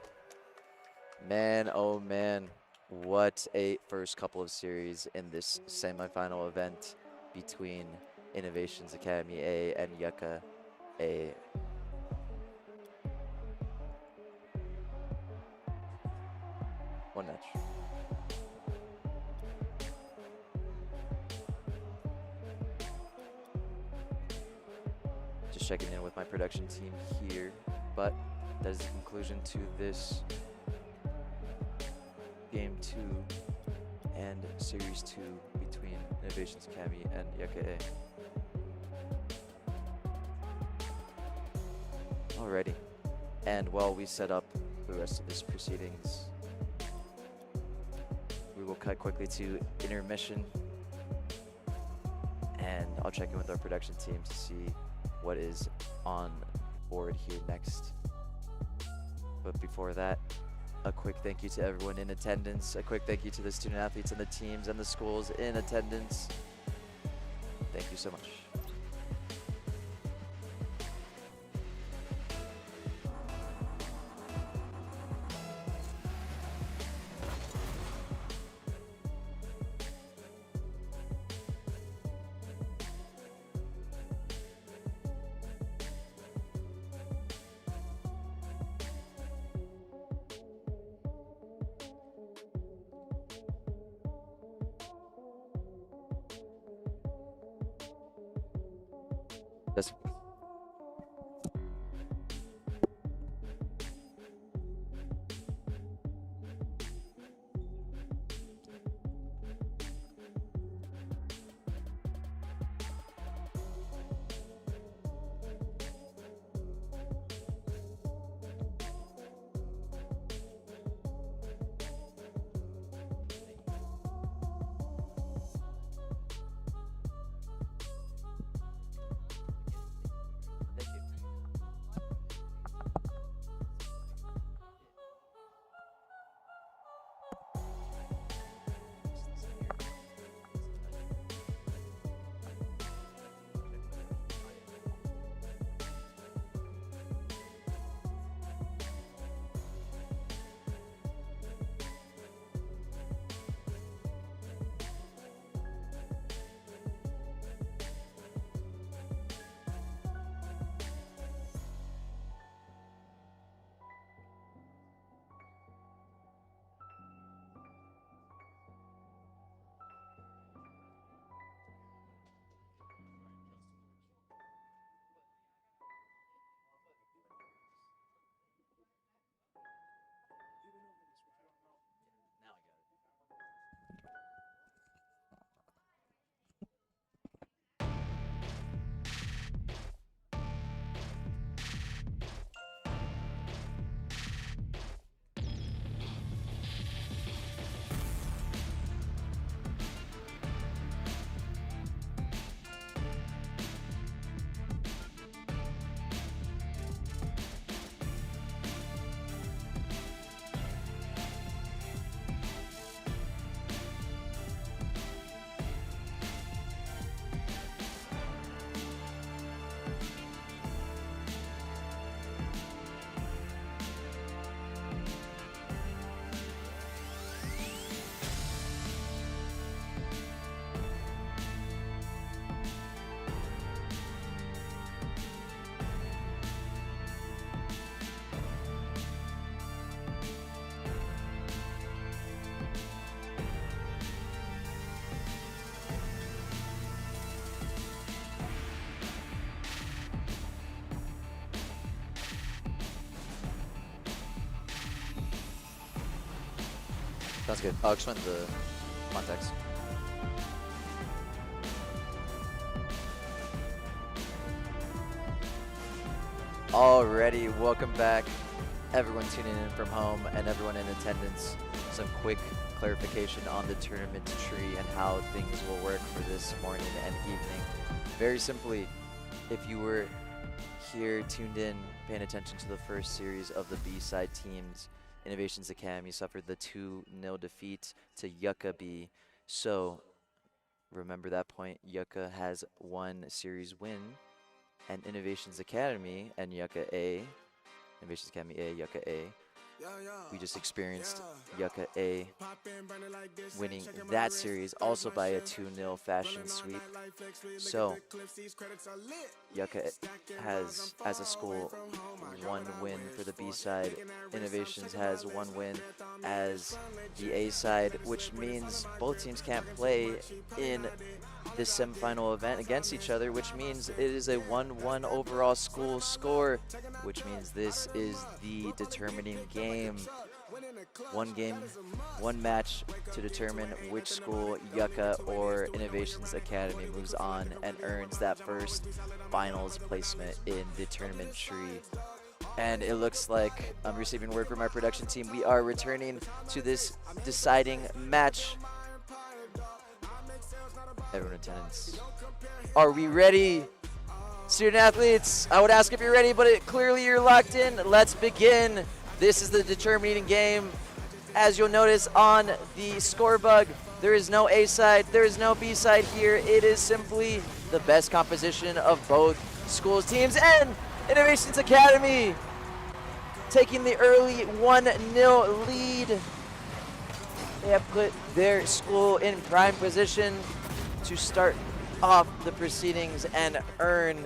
Man, oh man, what a first couple of series in this semifinal event between Innovations Academy A and Yucca A. One match. Just checking in with my production team here, but that is the conclusion to this Game 2 and Series 2 between Innovations Academy and Yucca A. Alrighty. And while we set up the rest of this proceedings, we will cut quickly to intermission, and I'll check in with our production team to see what is on board here next. But before that, a quick thank you to everyone in attendance, a quick thank you to the student athletes and the teams and the schools in attendance. Thank you so much. That's sounds good. I'll explain the context. Alrighty, welcome back. Everyone tuning in from home and everyone in attendance. Some quick clarification on the tournament tree and how things will work for this morning and evening. Very simply, if you were here tuned in, paying attention to the first series of the B-side teams, Innovations Academy suffered the 2-0 defeat to Yucca B. So remember that point, Yucca has one series win, and Innovations Academy and Yucca A, Innovations Academy A, Yucca A, we just experienced Yucca A winning that series also by a 2-0 fashion sweep. So Yucca has, as a school, 1 win for the B side. Innovations has 1 win as the A side, which means both teams can't play in this semifinal event against each other, which means it is a 1-1 overall school score, which means this is the determining game. 1 game, 1 match to determine which school, Yucca or Innovations Academy, moves on and earns that first finals placement in the tournament tree. And it looks like I'm receiving word from our production team. We are returning to this deciding match. Everyone in attendance, are we ready? Student athletes, I would ask if you're ready, but clearly you're locked in. Let's begin. This is the determining game. As you'll notice on the score bug, there is no A side, there is no B side here. It is simply the best composition of both schools' teams, and Innovations Academy taking the early 1-0 lead. They have put their school in prime position to start off the proceedings and earn,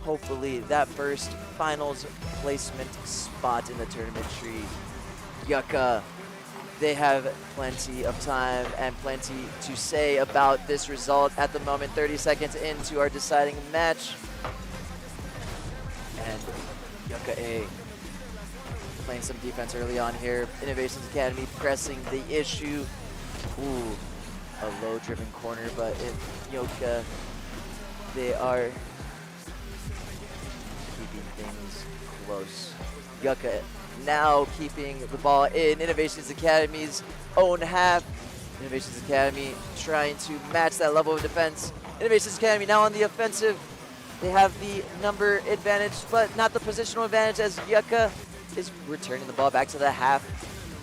hopefully, that first finals placement spot in the tournament tree. Yucca, they have plenty of time and plenty to say about this result at the moment. 30 seconds into our deciding match. And Yucca A playing some defense early on here. Innovations Academy pressing the issue. Ooh, a low-driven corner, but in Yucca, they are keeping things close. Yucca now keeping the ball in Innovations Academy's own half. Innovations Academy trying to match that level of defense. Innovations Academy now on the offensive. They have the number advantage, but not the positional advantage, as Yucca is returning the ball back to the half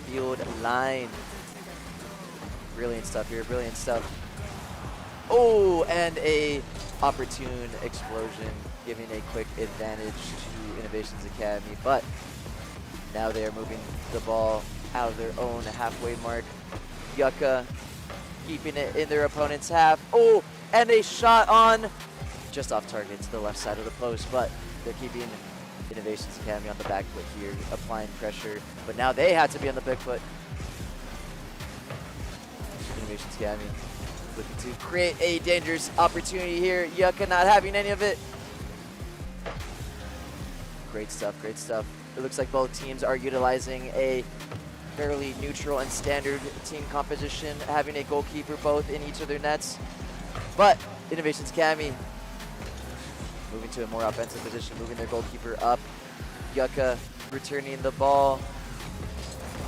field line. Brilliant stuff here, brilliant stuff. Oh, and a opportune explosion, giving a quick advantage to Innovations Academy, but now they are moving the ball out of their own halfway mark. Yucca keeping it in their opponent's half. Oh, and a shot on, just off target to the left side of the post, but they're keeping Innovations Academy on the back foot here, applying pressure, but now they have to be on the back foot. Innovations Academy looking to create a dangerous opportunity here. Yucca not having any of it. Great stuff, great stuff. It looks like both teams are utilizing a fairly neutral and standard team composition, having a goalkeeper both in each of their nets. But Innovations Academy moving to a more offensive position, moving their goalkeeper up. Yucca returning the ball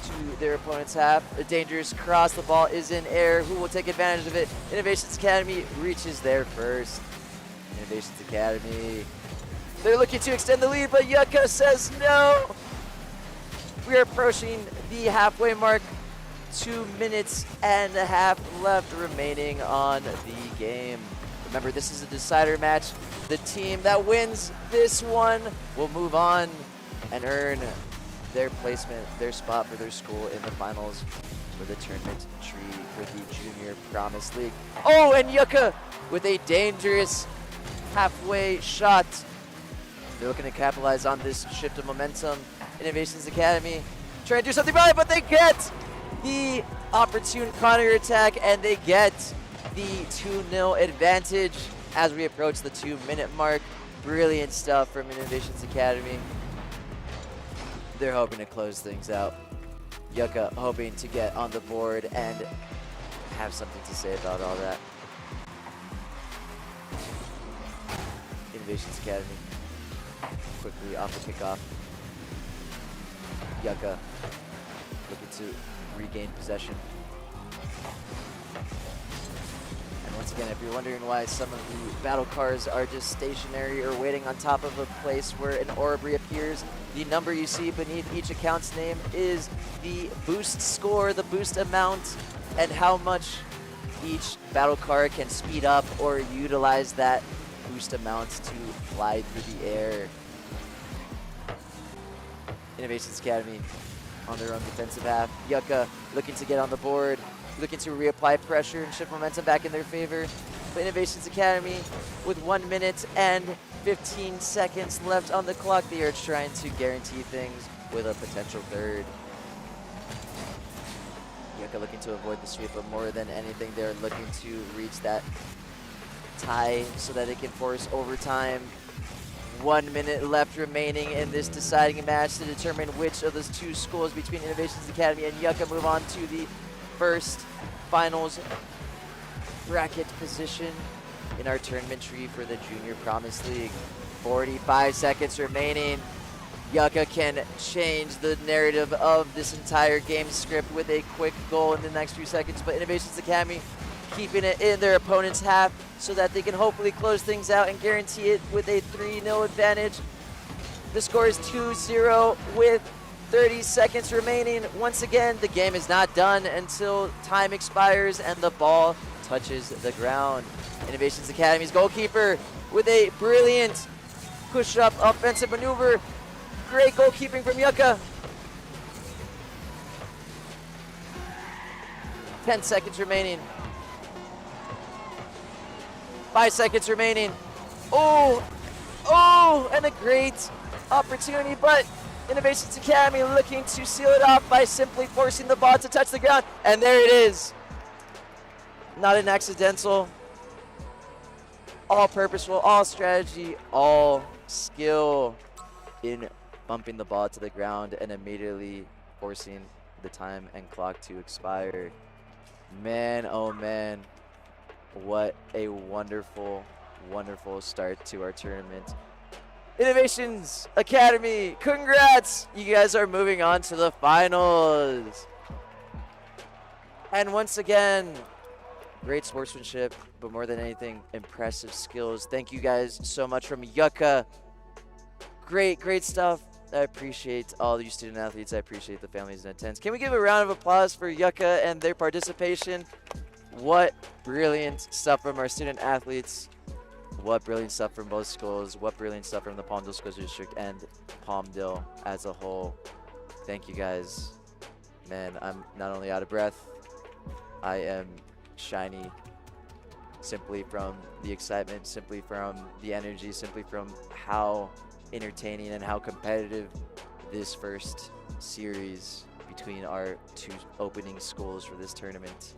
to their opponent's half. A dangerous cross, the ball is in air. Who will take advantage of it? Innovations Academy reaches there first. Innovations Academy, they're looking to extend the lead, but Yucca says no. We are approaching the halfway mark. 2 minutes and a half left remaining on the game. Remember, this is a decider match. The team that wins this one will move on and earn their placement, their spot for their school in the finals for the tournament tree for the Junior Promise League. Oh, and Yucca with a dangerous halfway shot. They're looking to capitalize on this shift of momentum. Innovations Academy trying to do something about it, but they get the opportune counter attack and they get the 2-0 advantage as we approach the 2-minute mark. Brilliant stuff from Innovations Academy. They're hoping to close things out. Yucca hoping to get on the board and have something to say about all that. Innovations Academy quickly off the kickoff. Yucca looking to regain possession. And once again, if you're wondering why some of the battle cars are just stationary or waiting on top of a place where an orb reappears, the number you see beneath each account's name is the boost score, the boost amount, and how much each battle car can speed up or utilize that boost amount to fly through the air. Innovations Academy on their own defensive half. Yucca looking to get on the board, looking to reapply pressure and shift momentum back in their favor. But Innovations Academy, with 1 minute and 15 seconds left on the clock, they are trying to guarantee things with a potential third. Yucca looking to avoid the sweep, but more than anything, they're looking to reach that tie so that it can force overtime. 1 minute left remaining in this deciding match to determine which of those two schools between Innovations Academy and Yucca move on to the first finals bracket position in our tournament tree for the Junior Promise League. 45 seconds remaining. Yucca can change the narrative of this entire game script with a quick goal in the next few seconds, but Innovations Academy keeping it in their opponent's half so that they can hopefully close things out and guarantee it with a 3-0 advantage. The score is 2-0 with 30 seconds remaining. Once again, the game is not done until time expires and the ball touches the ground. Innovations Academy's goalkeeper with a brilliant push-up offensive maneuver. Great goalkeeping from Yucca. 10 seconds remaining. 5 seconds remaining. Oh, and a great opportunity, but Innovations Academy looking to seal it off by simply forcing the ball to touch the ground, and there it is. Not an accidental, all purposeful, all strategy, all skill in bumping the ball to the ground and immediately forcing the time and clock to expire. Man, oh man. What a wonderful, wonderful start to our tournament. Innovations Academy, congrats! You guys are moving on to the finals. And once again, great sportsmanship, but more than anything, impressive skills. Thank you guys so much from Yucca. Great stuff. I appreciate all you student athletes. I appreciate the families in attendance. Can we give a round of applause for Yucca and their participation? What brilliant stuff from our student athletes. What brilliant stuff from both schools. What brilliant stuff from the Palmdale School District and Palmdale as a whole. Thank you guys. Man, I'm not only out of breath, I am shiny simply from the excitement, simply from the energy, simply from how entertaining and how competitive this first series between our two opening schools for this tournament.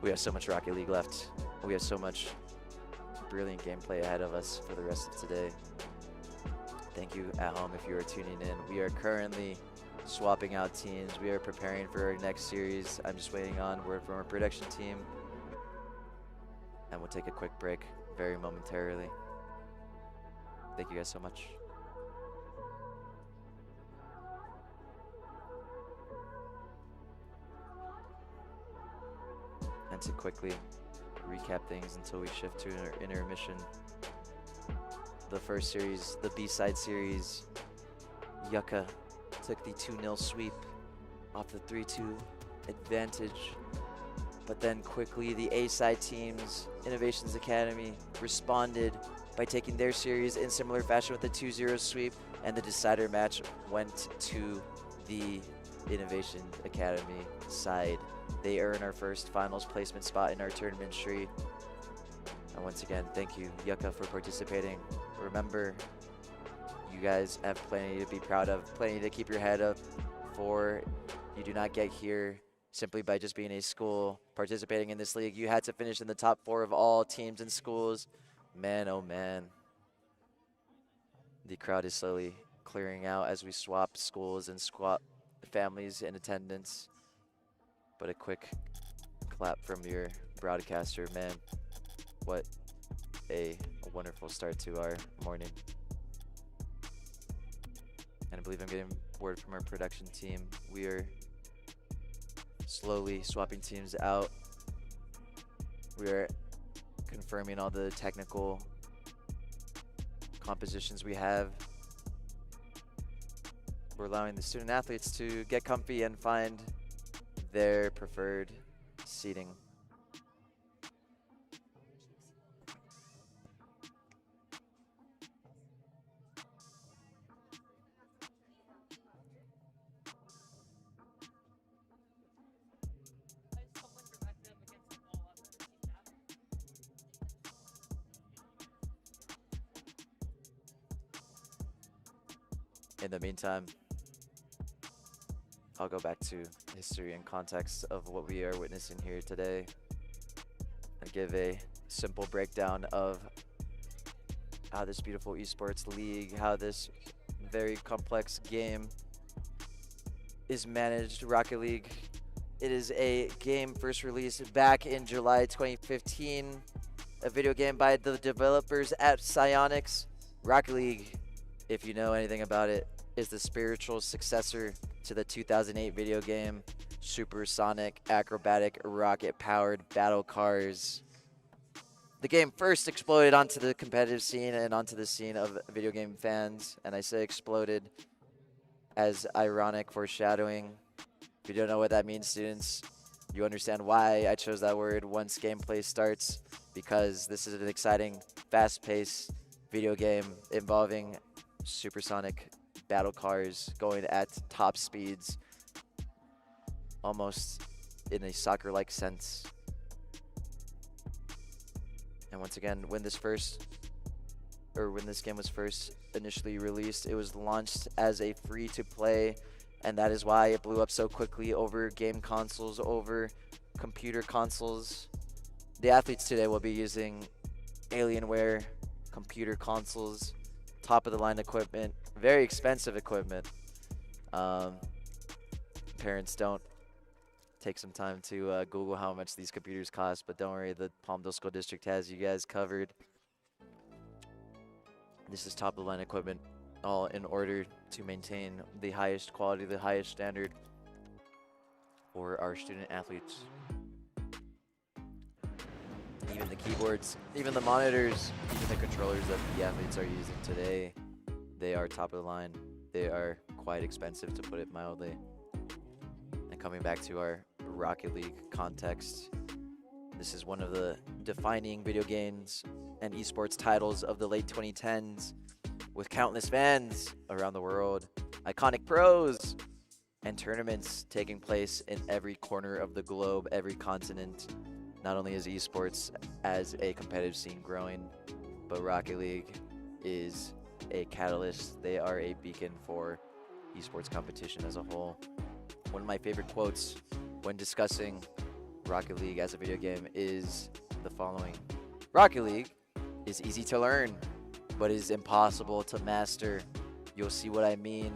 We have so much Rocket League left. We have so much brilliant gameplay ahead of us for the rest of today. Thank you at home if you are tuning in. We are currently swapping out teams. We are preparing for our next series. I'm just waiting on word from our production team. And we'll take a quick break very momentarily. Thank you guys so much. And to quickly recap things until we shift to an intermission. The first series, the B-side series, Yucca took the 2-0 sweep off the 3-2 advantage. But then quickly the A-side teams, Innovations Academy, responded by taking their series in similar fashion with a 2-0 sweep, and the decider match went to the Innovation Academy side. They earn our first finals placement spot in our tournament tree. And once again, thank you, Yucca, for participating. Remember, you guys have plenty to be proud of, plenty to keep your head up for. You do not get here simply by just being a school participating in this league. You had to finish in the top 4 of all teams and schools. Man, oh man. The crowd is slowly clearing out as we swap schools and swap families in attendance. But a quick clap from your broadcaster. Man, what a wonderful start to our morning. And I believe I'm getting word from our production team. We are slowly swapping teams out. We are confirming all the technical compositions we have. We're allowing the student athletes to get comfy and find their preferred seating. In the meantime, I'll go back to history and context of what we are witnessing here today and give a simple breakdown of how this beautiful esports league, how this very complex game is managed. Rocket League, it is a game first released back in July 2015, a video game by the developers at Psyonix. Rocket League, if you know anything about it, is the spiritual successor to the 2008 video game supersonic, acrobatic, rocket-powered battle cars. The game first exploded onto the competitive scene and onto the scene of video game fans, and I say exploded as ironic foreshadowing. If you don't know what that means, students, you understand why I chose that word once gameplay starts, because this is an exciting, fast-paced video game involving supersonic battle cars going at top speeds, almost in a soccer-like sense. And once again, when this game was first initially released, it was launched as a free-to-play, and that is why it blew up so quickly over game consoles, over computer consoles. The athletes today will be using Alienware computer consoles, top-of-the-line equipment, very expensive equipment. Parents, don't take some time to Google how much these computers cost, but don't worry, the Palmdale School District has you guys covered. This is top-of-the-line equipment, all in order to maintain the highest quality, the highest standard for our student athletes. Even the keyboards, even the monitors, even the controllers that the athletes are using today, they are top of the line. They are quite expensive, to put it mildly. And coming back to our Rocket League context, this is one of the defining video games and esports titles of the late 2010s, with countless fans around the world, iconic pros, and tournaments taking place in every corner of the globe, every continent. Not only is esports as a competitive scene growing, but Rocket League is a catalyst. They are a beacon for esports competition as a whole. One of my favorite quotes when discussing Rocket League as a video game is the following: Rocket League is easy to learn, but is impossible to master. You'll see what I mean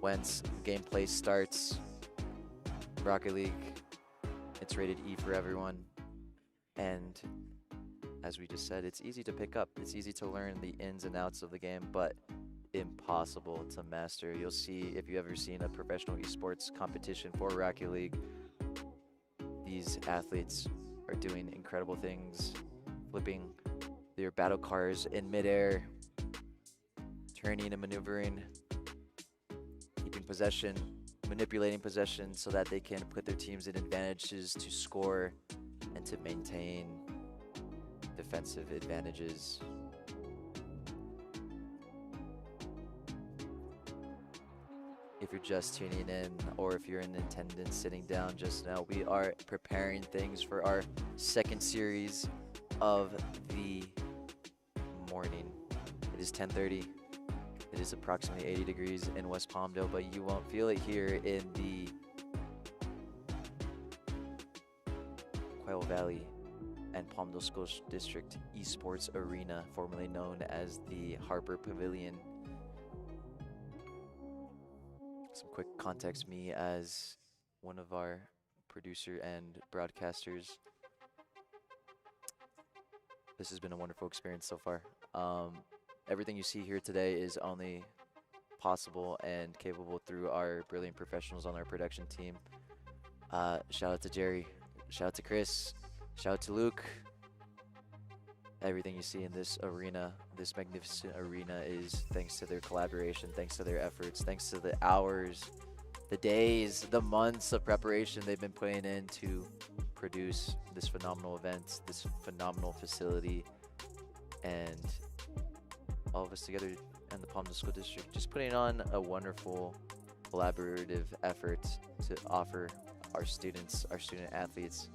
once gameplay starts. Rocket League, it's rated E for everyone. And as we just said, it's easy to pick up. It's easy to learn the ins and outs of the game, but impossible to master. You'll see, if you've ever seen a professional esports competition for Rocket League, these athletes are doing incredible things, flipping their battle cars in midair, turning and maneuvering, keeping possession, manipulating possession so that they can put their teams in advantages to score and to maintain defensive advantages. If you're just tuning in, or if you're in attendance sitting down just now, we are preparing things for our second series of the morning. It is 10:30. It is approximately 80 degrees in West Palmdale, but you won't feel it here in the Quail Valley and Palmdale School District Esports Arena, formerly known as the Harper Pavilion. Some quick context, me as one of our producer and broadcasters. This has been a wonderful experience so far. Everything you see here today is only possible and capable through our brilliant professionals on our production team. Shout out to Jerry, shout out to Chris, shout out to Luke. Everything you see in this arena, this magnificent arena, is thanks to their collaboration, thanks to their efforts, thanks to the hours, the days, the months of preparation they've been putting in to produce this phenomenal event, this phenomenal facility, and all of us together in the Palmdale School District just putting on a wonderful collaborative effort to offer our students, our student athletes,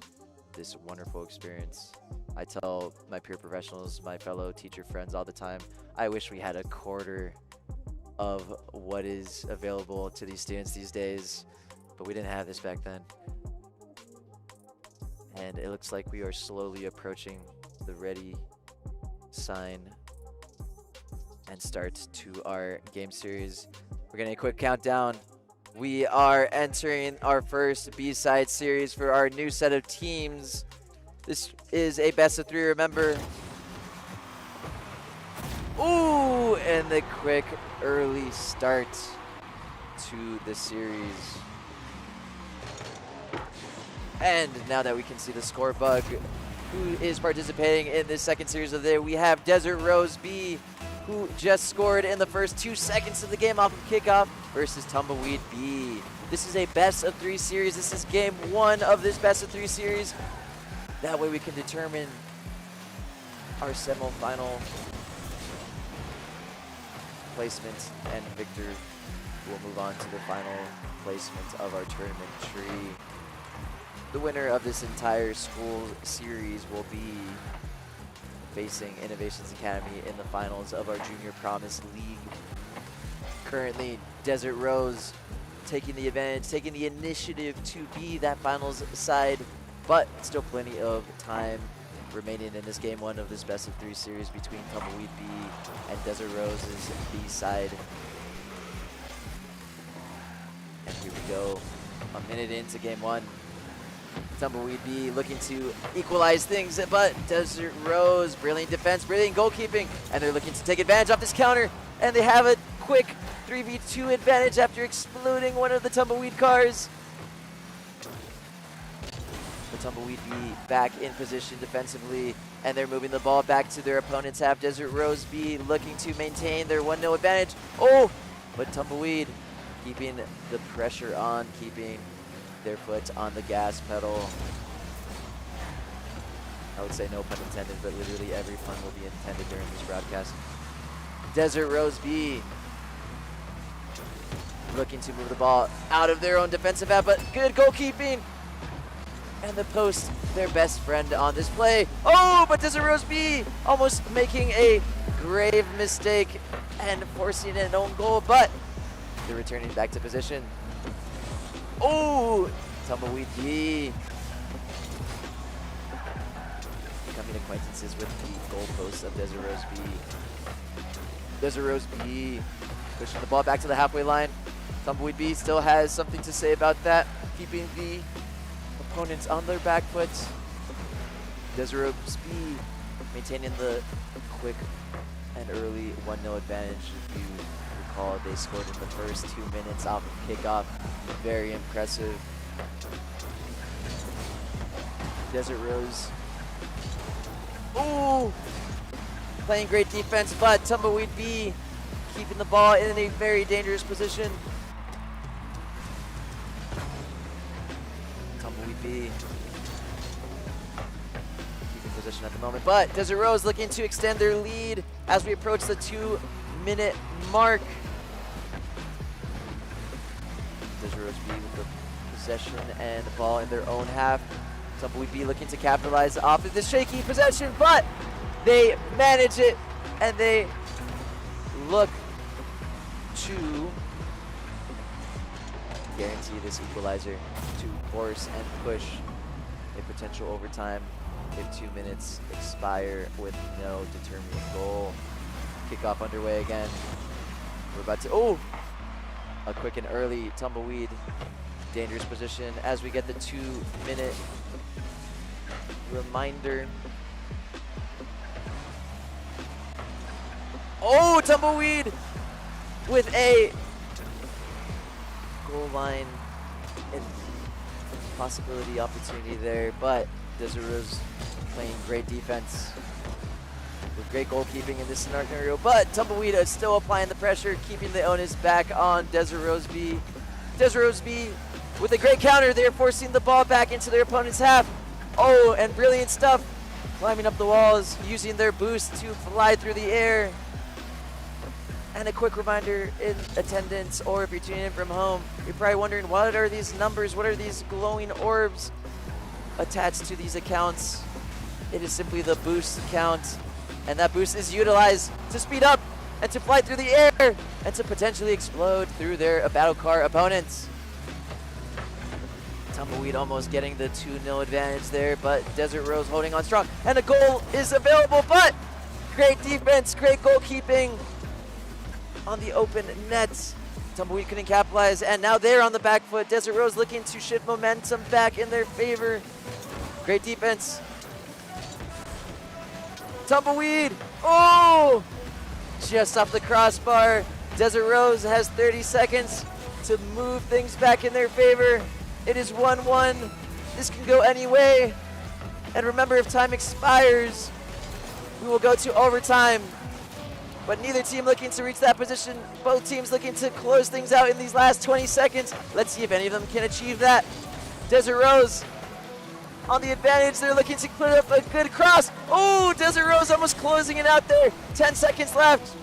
this wonderful experience. I tell my peer professionals, my fellow teacher friends all the time, I wish we had a quarter of what is available to these students these days, but we didn't have this back then. And it looks like we are slowly approaching the ready sign and start to our game series. We're getting a quick countdown. We are entering our first B-side series for our new set of teams. This is a best of 3, remember. Ooh, and the quick early start to the series. And now that we can see the score bug, who is participating in this second series of the day, we have Desert Rose B, who just scored in the first 2 seconds of the game off of kickoff versus Tumbleweed B. This is a best of 3 series. This is game 1 of this best of 3 series. That way we can determine our semifinal placement, and victor will move on to the final placement of our tournament tree. The winner of this entire school series will be facing Innovations Academy in the finals of our Junior Promise League. Currently, Desert Rose taking the advantage, taking the initiative to be that finals side, but still plenty of time remaining in this game 1 of this best of 3 series between Tumbleweed B and Desert Rose's B side. And here we go, a minute into game 1. Tumbleweed B looking to equalize things, but Desert Rose, brilliant defense, brilliant goalkeeping, and they're looking to take advantage of this counter, and they have a quick 3v2 advantage after exploding one of the Tumbleweed cars. The Tumbleweed B back in position defensively, and they're moving the ball back to their opponent's half. Desert Rose B looking to maintain their 1-0 advantage. Oh, but Tumbleweed keeping the pressure on, keeping their foot on the gas pedal. I would say no pun intended, but literally every pun will be intended during this broadcast. Desert Rose B looking to move the ball out of their own defensive half, but good goalkeeping. And the post, their best friend on this play. Oh, but Desert Rose B almost making a grave mistake and forcing an own goal, but they're returning back to position. Oh, Tumbleweed B becoming acquaintances with the goalposts of Desert Rose B. Desert Rose B pushing the ball back to the halfway line. Tumbleweed B still has something to say about that, keeping the opponents on their back foot. Desert Rose B maintaining the quick and early 1-0 advantage. If you recall, they scored in the first 2 minutes off of kickoff. Very impressive. Desert Rose. Ooh! Playing great defense, but Tumbleweed B keeping the ball in a very dangerous position. Tumbleweed B keeping position at the moment, but Desert Rose looking to extend their lead as we approach the 2-minute mark. Desert Rose B with the possession and the ball in their own half. Tumbleweed B looking to capitalize off of this shaky possession, but they manage it and they look to guarantee this equalizer to force and push a potential overtime if 2 minutes expire with no determining goal. Kickoff underway again. We're about to, oh! A quick and early Tumbleweed. Dangerous position as we get the 2-minute reminder. Oh, Tumbleweed with a goal line and possibility opportunity there, but Desert Rose playing great defense with great goalkeeping in this scenario, but Tumbleweed is still applying the pressure, keeping the onus back on Desert Rose B. Desert Rose B with a great counter. They're forcing the ball back into their opponent's half. Oh, and brilliant stuff. Climbing up the walls, using their boost to fly through the air. And a quick reminder in attendance, or if you're tuning in from home, you're probably wondering, what are these numbers? What are these glowing orbs attached to these accounts? It is simply the boost count, and that boost is utilized to speed up and to fly through the air and to potentially explode through their battle car opponents. Tumbleweed almost getting the 2-0 advantage there, but Desert Rose holding on strong. And a goal is available, but great defense, great goalkeeping on the open net. Tumbleweed couldn't capitalize, and now they're on the back foot. Desert Rose looking to shift momentum back in their favor. Great defense. Tumbleweed, oh! Just off the crossbar. Desert Rose has 30 seconds to move things back in their favor. It is 1-1. This can go any way. And remember, if time expires, we will go to overtime. But neither team looking to reach that position. Both teams looking to close things out in these last 20 seconds. Let's see if any of them can achieve that. Desert Rose on the advantage. They're looking to clear up a good cross. Oh, Desert Rose almost closing it out there. 10 seconds left.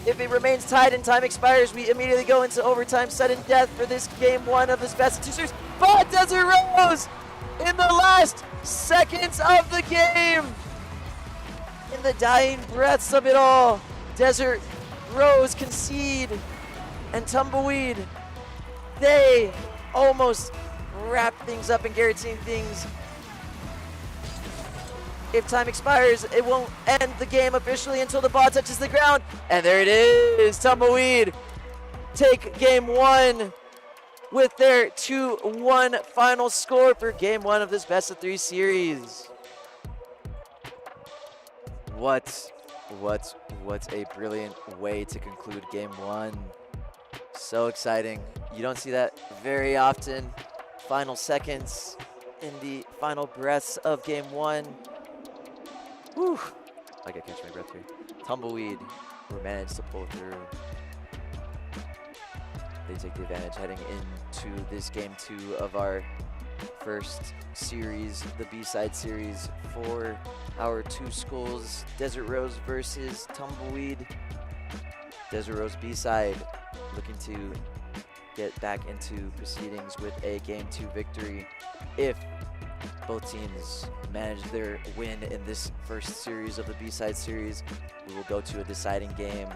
If it remains tied and time expires, we immediately go into overtime, sudden death for this game 1 of this best of 2 series. But Desert Rose in the last seconds of the game, in the dying breaths of it all, Desert Rose concede, and Tumbleweed, they almost wrap things up and guarantee things. If time expires, it won't end the game officially until the ball touches the ground. And there it is. Tumbleweed take game 1 with their 2-1 final score for game 1 of this best of 3 series. What a brilliant way to conclude game 1. So exciting. You don't see that very often. Final seconds in the final breaths of game 1. Whew. I gotta catch my breath here. Tumbleweed who managed to pull through. They take the advantage heading into this game 2 of our first series, the B-side series for our 2 schools, Desert Rose versus Tumbleweed. Desert Rose B-side looking to get back into proceedings with a game 2 victory. If both teams manage their win in this first series of the B-side series, we will go to a deciding game,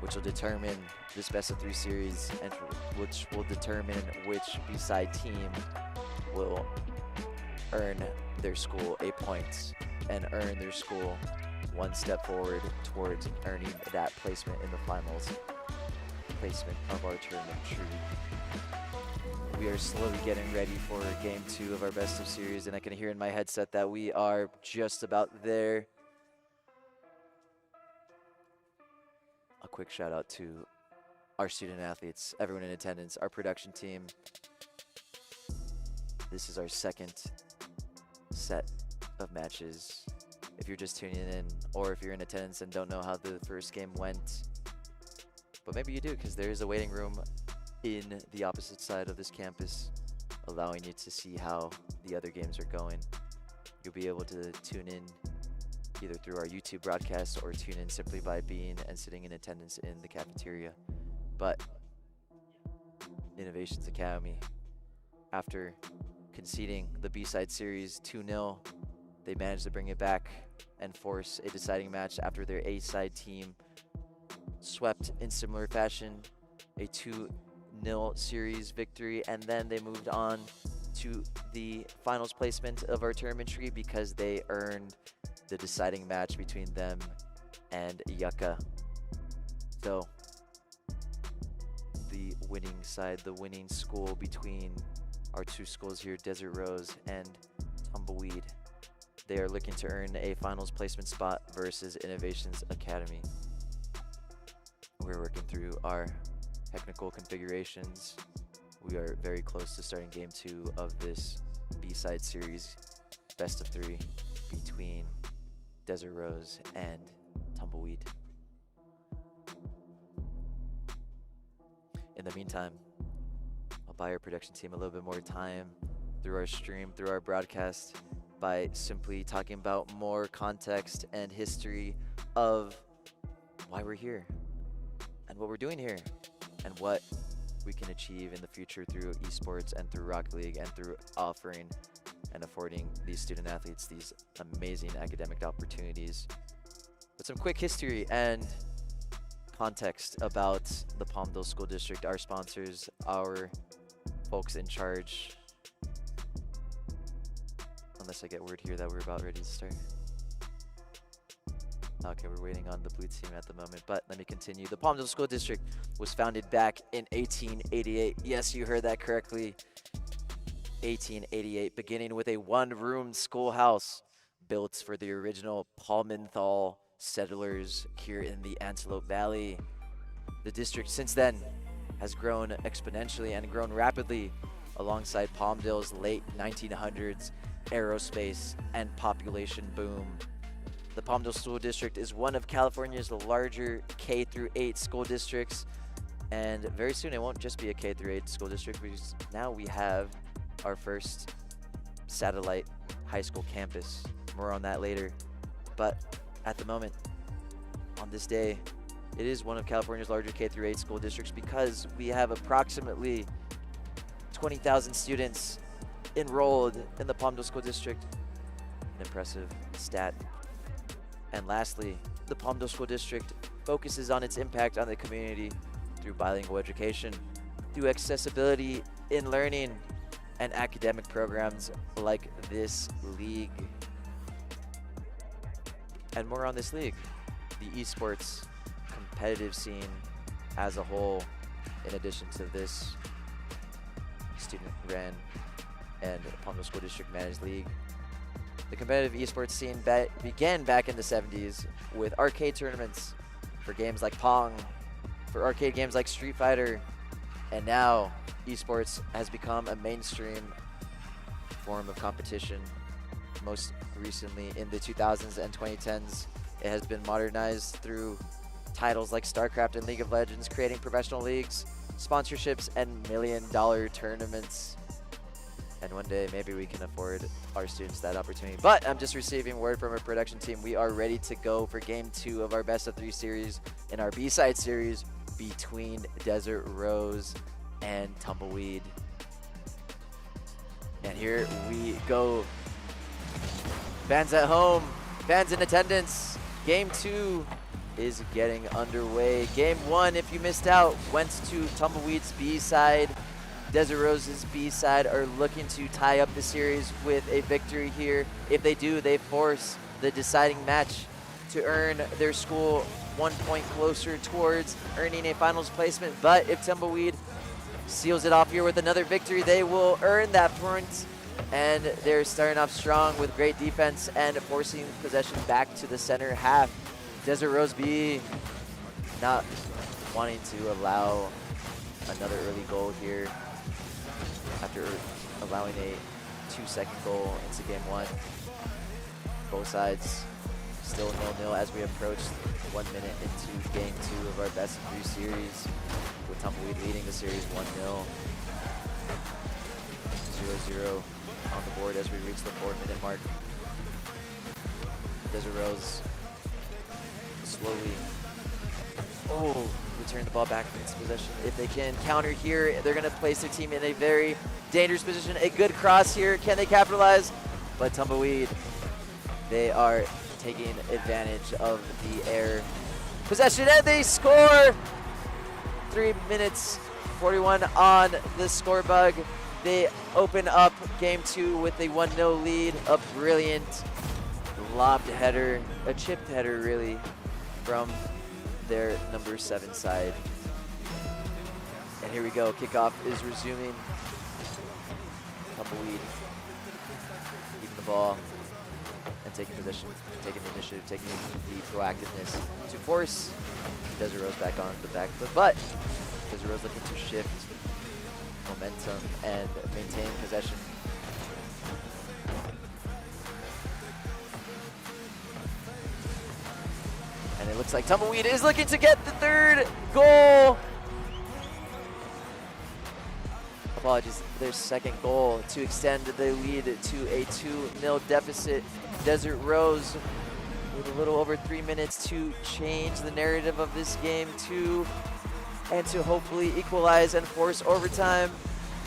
which will determine this best of 3 series, and which will determine which B-side team will earn their school a point and earn their school 1 step forward towards earning that placement in the finals, placement of our tournament tree. We are slowly getting ready for game 2 of our best of series, and I can hear in my headset that we are just about there. A quick shout out to our student athletes, everyone in attendance, our production team. This is our second set of matches. If you're just tuning in, or if you're in attendance and don't know how the first game went, but maybe you do, because there is a waiting room in the opposite side of this campus, allowing you to see how the other games are going. You'll be able to tune in either through our YouTube broadcast or tune in simply by being and sitting in attendance in the cafeteria. But Innovations Academy, after conceding the B-side series 2-0, they managed to bring it back and force a deciding match after their A-side team swept in similar fashion, a 2-0 series victory, and then they moved on to the finals placement of our tournament tree because they earned the deciding match between them and Yucca. So the winning side, the winning school between our 2 schools here, Desert Rose and Tumbleweed, they are looking to earn a finals placement spot versus Innovations Academy. We're working through our technical configurations. We are very close to starting game 2 of this B-side series, best of 3 between Desert Rose and Tumbleweed. In the meantime, I'll buy our production team a little bit more time through our stream, through our broadcast, by simply talking about more context and history of why we're here and what we're doing here and what we can achieve in the future through esports and through Rocket League and through offering and affording these student athletes these amazing academic opportunities. But some quick history, and context about the Palmdale School District, our sponsors, our folks in charge. Unless I get word here that we're about ready to start. Okay, we're waiting on the blue team at the moment, but let me continue. The Palmdale School District was founded back in 1888. Yes, you heard that correctly. 1888, beginning with a one-room schoolhouse built for the original Palmdale settlers here in the Antelope Valley. The district since then has grown exponentially and grown rapidly alongside Palmdale's late 1900s aerospace and population boom. The Palmdale School District is one of California's larger K-8 school districts, and very soon it won't just be a K-8 school district, because now we have our first satellite high school campus. More on that later. But at the moment, on this day, it is one of California's larger K-8 school districts because we have approximately 20,000 students enrolled in the Palmdale School District. An impressive stat. And lastly, the Palmdale School District focuses on its impact on the community through bilingual education, through accessibility in learning, and academic programs like this league. And more on this league. The esports competitive scene as a whole, in addition to this student-ran and Palmdale School District managed league. The competitive esports scene began back in the 70s with arcade tournaments for games like Pong, for arcade games like Street Fighter, and now esports has become a mainstream form of competition. Most recently in the 2000s and 2010s, it has been modernized through titles like StarCraft and League of Legends, creating professional leagues, sponsorships, and million-dollar tournaments. And one day, maybe we can afford our students that opportunity. But I'm just receiving word from our production team. We are ready to go for Game 2 of our Best of 3 series in our B-side series between Desert Rose and Tumbleweed. And here we go. Fans at home, fans in attendance. Game 2 is getting underway. Game 1, if you missed out, went to Tumbleweed's B-side. Desert Rose's B-side are looking to tie up the series with a victory here. If they do, they force the deciding match to earn their school 1 point closer towards earning a finals placement. But if Tumbleweed seals it off here with another victory, they will earn that point. And they're starting off strong with great defense and forcing possession back to the center half. Desert Rose B not wanting to allow another early goal here after allowing a 2-second goal into Game 1. Both sides still 0-0 as we approach 1 minute into Game 2 of our Best of 3 series, with Tumbleweed leading the series 1-0. 0-0 on the board as we reach the 4-minute mark. Desert Rose slowly return the ball back into possession. If they can counter here, they're going to place their team in a very dangerous position. A good cross here. Can they capitalize? But Tumbleweed, they are taking advantage of the air possession, and they score! 3 minutes 41 on the score bug. They open up Game 2 with a 1-0 lead. A brilliant lobbed header, a chipped header really, from their number 7 side. And here we go, kickoff is resuming. Tumbleweed keeping the ball and taking possession, taking the initiative, taking the proactiveness to force Desert Rose back on the back foot. But Desert Rose looking to shift momentum and maintain possession. And it looks like Tumbleweed is looking to get the 3rd goal. Apologies, their 2nd goal to extend the lead to a 2-0 deficit. Desert Rose with a little over 3 minutes to change the narrative of this game too, and to hopefully equalize and force overtime.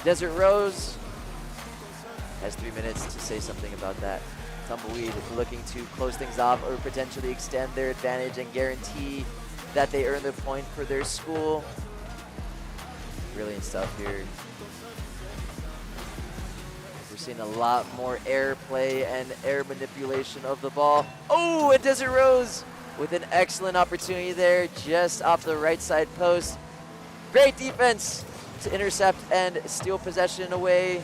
Desert Rose has 3 minutes to say something about that. Tumbleweed looking to close things off or potentially extend their advantage and guarantee that they earn the point for their school. Brilliant stuff here. We're seeing a lot more air play and air manipulation of the ball. Oh, and Desert Rose with an excellent opportunity there just off the right side post. Great defense to intercept and steal possession away.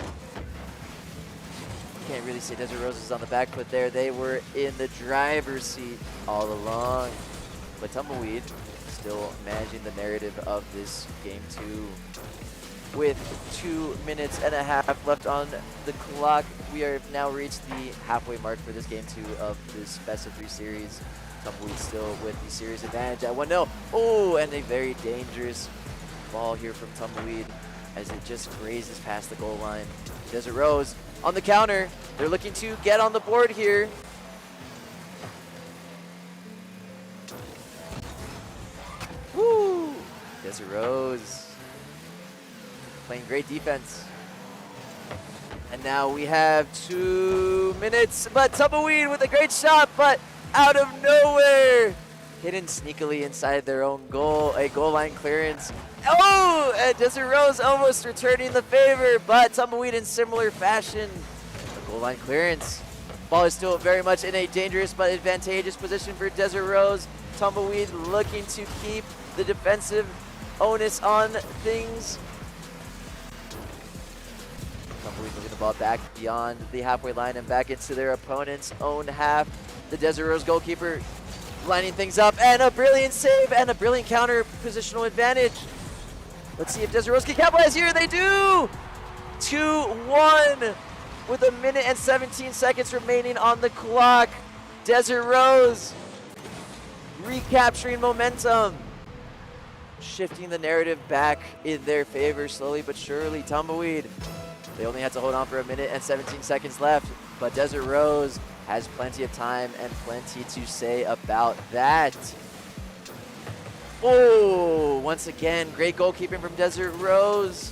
Can't really say Desert Rose is on the back foot there. They were in the driver's seat all along. But Tumbleweed still managing the narrative of this game 2. With 2 minutes and a half left on the clock, we have now reached the halfway mark for this game 2 of this best of 3 series. Tumbleweed still with the series advantage at 1-0. Oh, and a very dangerous ball here from Tumbleweed as it just grazes past the goal line. Desert Rose on the counter. They're looking to get on the board here. Woo! Desert Rose playing great defense. And now we have 2 minutes, but Tumbleweed with a great shot, but out of nowhere. Hidden sneakily inside their own goal, a goal line clearance. Oh, and Desert Rose almost returning the favor, but Tumbleweed in similar fashion. A goal line clearance. Ball is still very much in a dangerous but advantageous position for Desert Rose. Tumbleweed looking to keep the defensive onus on things. Tumbleweed moving the ball back beyond the halfway line and back into their opponent's own half. The Desert Rose goalkeeper lining things up, and a brilliant save and a brilliant counter positional advantage. Let's see if Desert Rose can capitalize here. They do! 2-1 with 1 minute and 17 seconds remaining on the clock. Desert Rose recapturing momentum, shifting the narrative back in their favor slowly but surely. Tumbleweed, they only had to hold on for 1 minute and 17 seconds left, but Desert Rose has plenty of time and plenty to say about that. Oh, once again, great goalkeeping from Desert Rose.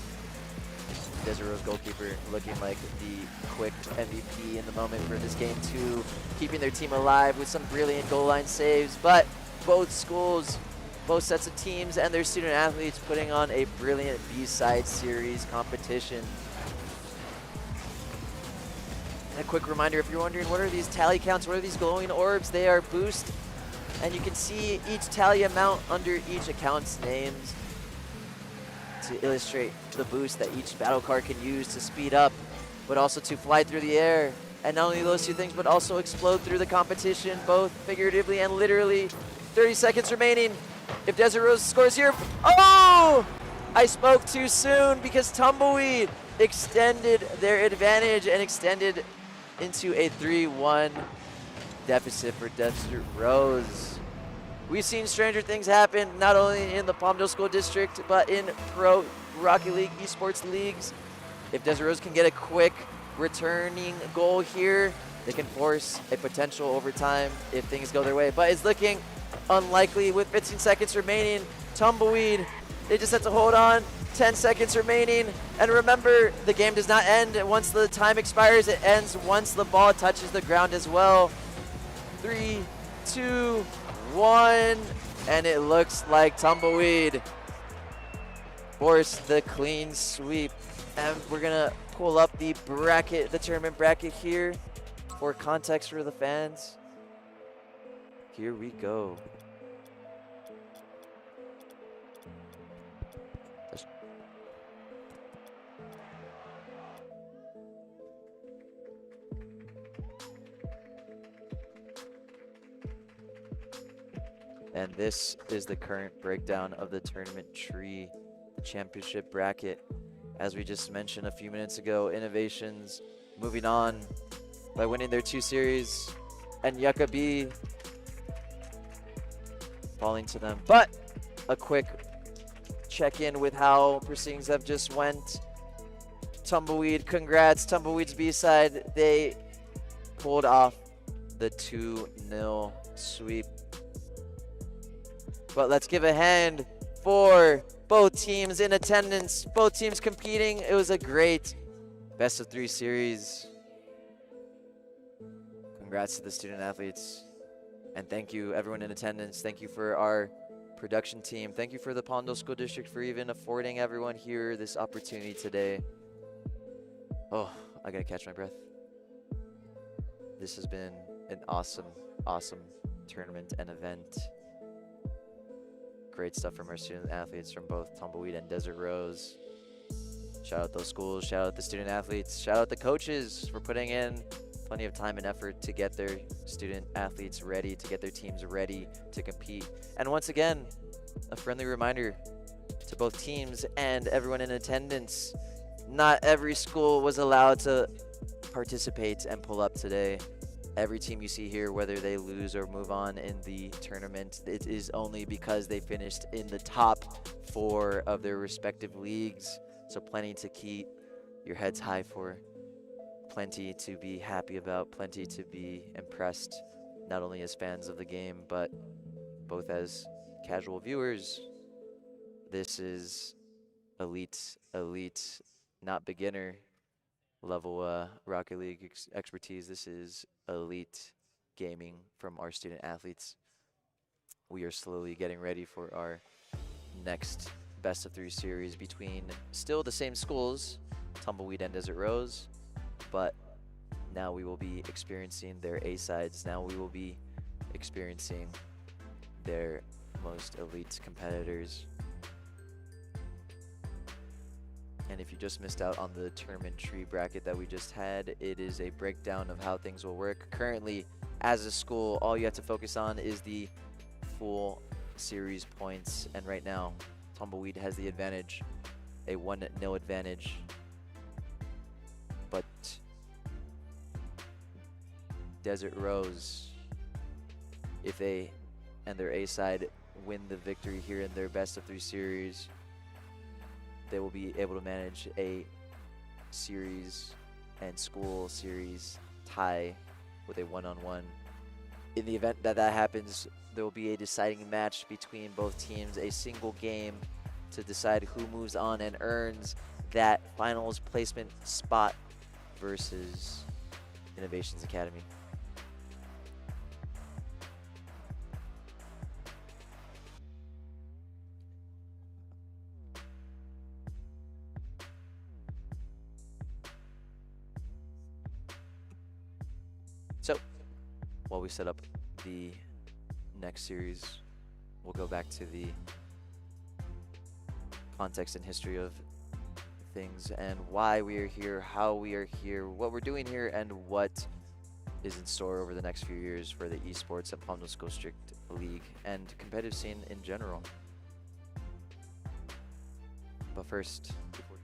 Desert Rose goalkeeper looking like the quick MVP in the moment for this game 2, keeping their team alive with some brilliant goal line saves. But both schools, both sets of teams and their student athletes putting on a brilliant B-side series competition. And a quick reminder, if you're wondering what are these tally counts, what are these glowing orbs, they are boost. And you can see each tally amount under each account's names to illustrate the boost that each battle card can use to speed up, but also to fly through the air. And not only those two things, but also explode through the competition, both figuratively and literally. 30 seconds remaining. If Desert Rose scores here, oh! I spoke too soon because Tumbleweed extended their advantage and extended into a 3-1 deficit for Desert Rose. We've seen stranger things happen, not only in the Palmdale School District, but in pro Rocket League esports leagues. If Desert Rose can get a quick returning goal here, they can force a potential overtime if things go their way. But it's looking unlikely with 15 seconds remaining. Tumbleweed, they just have to hold on. 10 seconds remaining. And remember, the game does not end once the time expires. It ends once the ball touches the ground as well. 3, 2, 1. And it looks like Tumbleweed forced the clean sweep. And we're going to pull up the bracket, the tournament bracket here for context for the fans. Here we go. And this is the current breakdown of the tournament tree, the championship bracket. As we just mentioned a few minutes ago, Innovations moving on by winning their 2 series, and Yucca B falling to them. But a quick check-in with how proceedings have just went. Tumbleweed, congrats. Tumbleweed's B-side, they pulled off the 2-0 sweep. But let's give a hand for both teams in attendance, both teams competing. It was a great best of 3 series. Congrats to the student athletes. And thank you everyone in attendance. Thank you for our production team. Thank you for the Palmdale School District for even affording everyone here this opportunity today. Oh, I gotta catch my breath. This has been an awesome, awesome tournament and event. Great stuff from our student athletes from both Tumbleweed and Desert Rose. Shout out those schools, shout out the student athletes, shout out the coaches for putting in plenty of time and effort to get their student athletes ready, to get their teams ready to compete. And once again, a friendly reminder to both teams and everyone in attendance, not every school was allowed to participate and pull up today. Every team you see here, whether they lose or move on in the tournament, it is only because they finished in the top 4 of their respective leagues. So plenty to keep your heads high for, plenty to be happy about, plenty to be impressed, not only as fans of the game, but both as casual viewers. This is elite, not beginner level Rocket League expertise. This is elite gaming from our student athletes. We are slowly getting ready for our next best of 3 series between still the same schools, Tumbleweed and Desert Rose, but now we will be experiencing their A sides. Now we will be experiencing their most elite competitors. And if you just missed out on the tournament tree bracket that we just had, it is a breakdown of how things will work. Currently, as a school, all you have to focus on is the full series points. And right now, Tumbleweed has the advantage, a 1-0 advantage. But Desert Rose, if they and their A side win the victory here in their best of 3 series, they will be able to manage a series and school series tie with a 1-on-1. In the event that that happens, there will be a deciding match between both teams, a single game to decide who moves on and earns that finals placement spot versus Innovations Academy. So, while we set up the next series, we'll go back to the context and history of things and why we are here, how we are here, what we're doing here, and what is in store over the next few years for the esports and Palmdale School District League and competitive scene in general. But first, before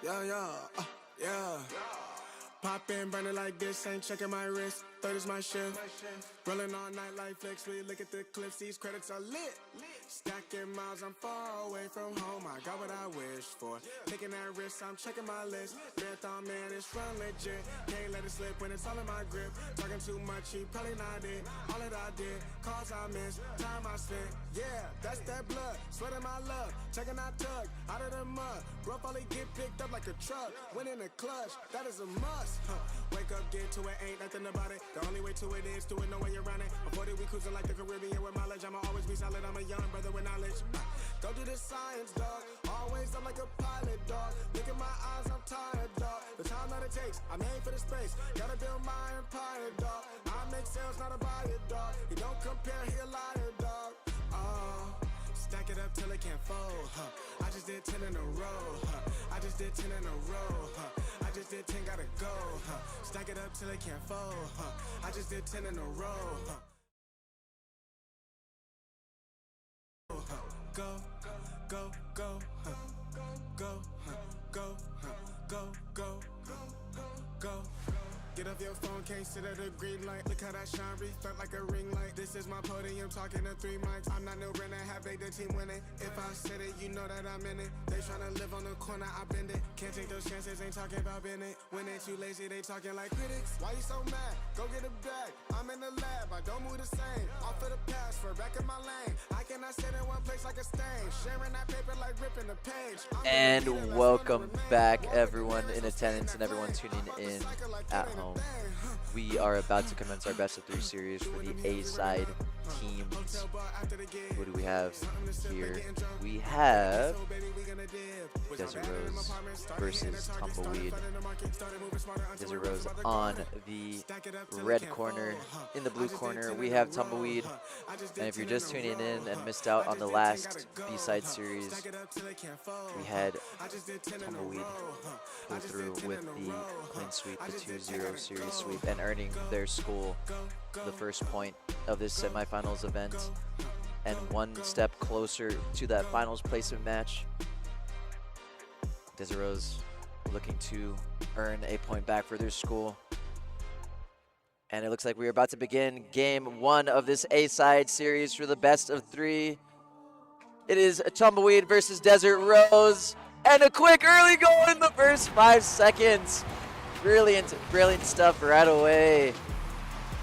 Yeah. Pop in, burning like this, ain't checking my wrist. Third is my shift. Rolling all night like flex. We look at the clips, these credits are lit. Stacking miles, I'm far away from home. I got what I wish for. Taking that risk, I'm checking my list. Marathon man, it's run legit. Can't let it slip when it's all in my grip. Talking too much, he probably not it. All that I did, calls I missed, time I spent. Yeah, that's that blood, sweating my love. Checking that tug, out of the mud. Rough only get picked up like a truck. Win in the clutch, that is a must. Wake up, get to it, ain't nothing about it. The only way to it is do it, no way around it. Before that, we cruising like the Caribbean with mileage. I'ma always be solid, I'm a young brother with knowledge. Go do the science, dog. Always I'm like a pilot, dog. Look at my eyes, I'm tired, dog. The time that it takes, I made for the space. Gotta build my empire, dog. I make sales, not a buyer, dog. He don't compare, he a liar, dog. Stack it up till it can't fold, I just did 10 in a row, I just did 10 in a row, I just did 10, gotta go, Stack it up till it can't fold, I just did 10 in a row, Go, go, go, go, go, go, go, go. Get off your phone, can't sit at a green light. Look how that shine reflect like a ring light. This is my podium, talking to 3 mics. I'm not no Brenner, have they the team winning. If I said it, you know that I'm in it. They tryna live on the corner, I bend it. Can't take those chances, ain't talking about Bennett. When they too lazy, they talking like critics. Why you so mad? Go get a bag. I'm in the lab, I don't move the same. Off of the pass, for back in my lane. I cannot sit in one place like a stain. Sharing that paper like ripping the page. And welcome back, everyone in attendance and everyone tuning in at home. We are about to commence our best of 3 series for the A-side teams. What do we have here? We have Desert Rose versus Tumbleweed. Desert Rose on the red corner. In the blue corner, we have Tumbleweed. And if you're just tuning in and missed out on the last B-side series, we had Tumbleweed pull through with the clean sweep, the 2-0 series sweep, and earning their school the first point of this semifinals event, and one step closer to that finals placement match. Desert Rose looking to earn a point back for their school. And it looks like we are about to begin game 1 of this A-side series for the best of 3. It is Tumbleweed versus Desert Rose, and a quick early goal in the first 5 seconds. Brilliant stuff right away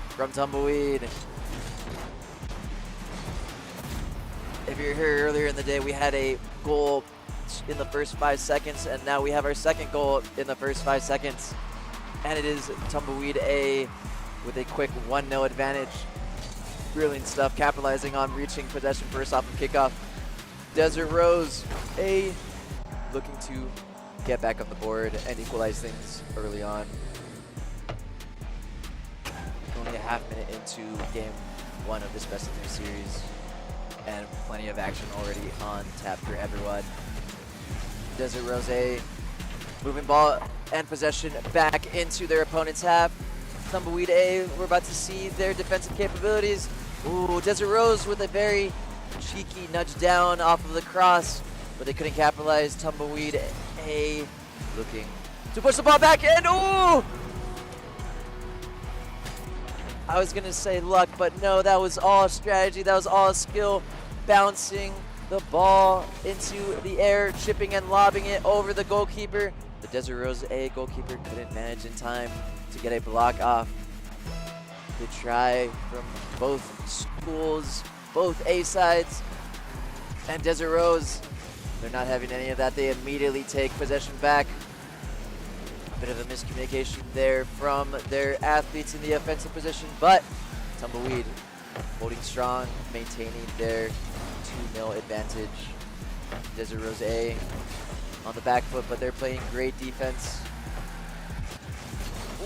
from Tumbleweed. If you're here earlier in the day, we had a goal in the first 5 seconds, and now we have our second goal in the first 5 seconds. And it is Tumbleweed A with a quick 1-0 advantage. Brilliant stuff, capitalizing on reaching possession first off of kickoff. Desert Rose A looking to get back on the board and equalize things early on. Only a half minute into game 1 of this best of 3 series, and plenty of action already on tap for everyone. Desert Rose A moving ball and possession back into their opponent's half. Tumbleweed A, we're about to see their defensive capabilities. Ooh, Desert Rose with a very cheeky nudge down off of the cross, but they couldn't capitalize. Tumbleweed A looking to push the ball back in. Ooh! I was gonna say luck, but no, that was all strategy. That was all skill. Bouncing the ball into the air, chipping and lobbing it over the goalkeeper. The Desert Rose A goalkeeper couldn't manage in time to get a block off. Good try from both schools, both A sides. And Desert Rose, they're not having any of that. They immediately take possession back. Bit of a miscommunication there from their athletes in the offensive position, but Tumbleweed holding strong, maintaining their 2-0 advantage. Desert Rose A on the back foot, but they're playing great defense.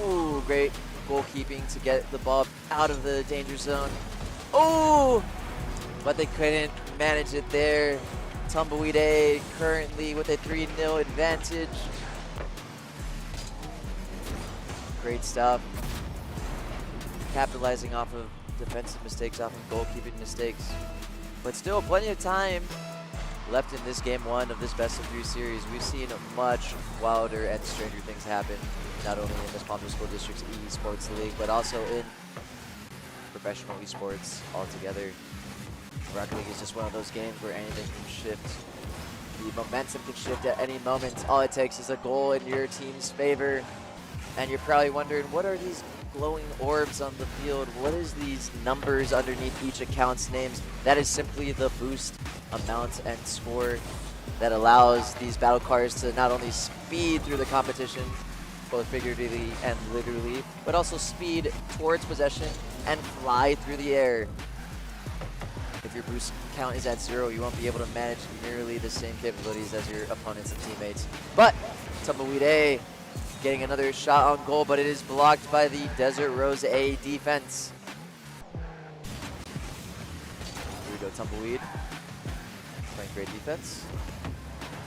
Ooh, great goalkeeping to get the ball out of the danger zone. Ooh, but they couldn't manage it there. Tumbleweed A currently with a 3-0 advantage. Great stuff. Capitalizing off of defensive mistakes, off of goalkeeping mistakes. But still plenty of time left in this game one of this best of 3 series, we've seen much wilder and stranger things happen, not only in this Palmdale School District's eSports League, but also in professional esports altogether. Rocket League is just one of those games where anything can shift. The momentum can shift at any moment. All it takes is a goal in your team's favor. And you're probably wondering, what are these glowing orbs on the field? What is these numbers underneath each account's names? That is simply the boost amount and score that allows these battle cars to not only speed through the competition, both figuratively and literally, but also speed towards possession and fly through the air. If your boost count is at 0, you won't be able to manage nearly the same capabilities as your opponents and teammates. But Tumbleweed A getting another shot on goal, but it is blocked by the Desert Rose A defense. Here we go, Tumbleweed. Playing great defense.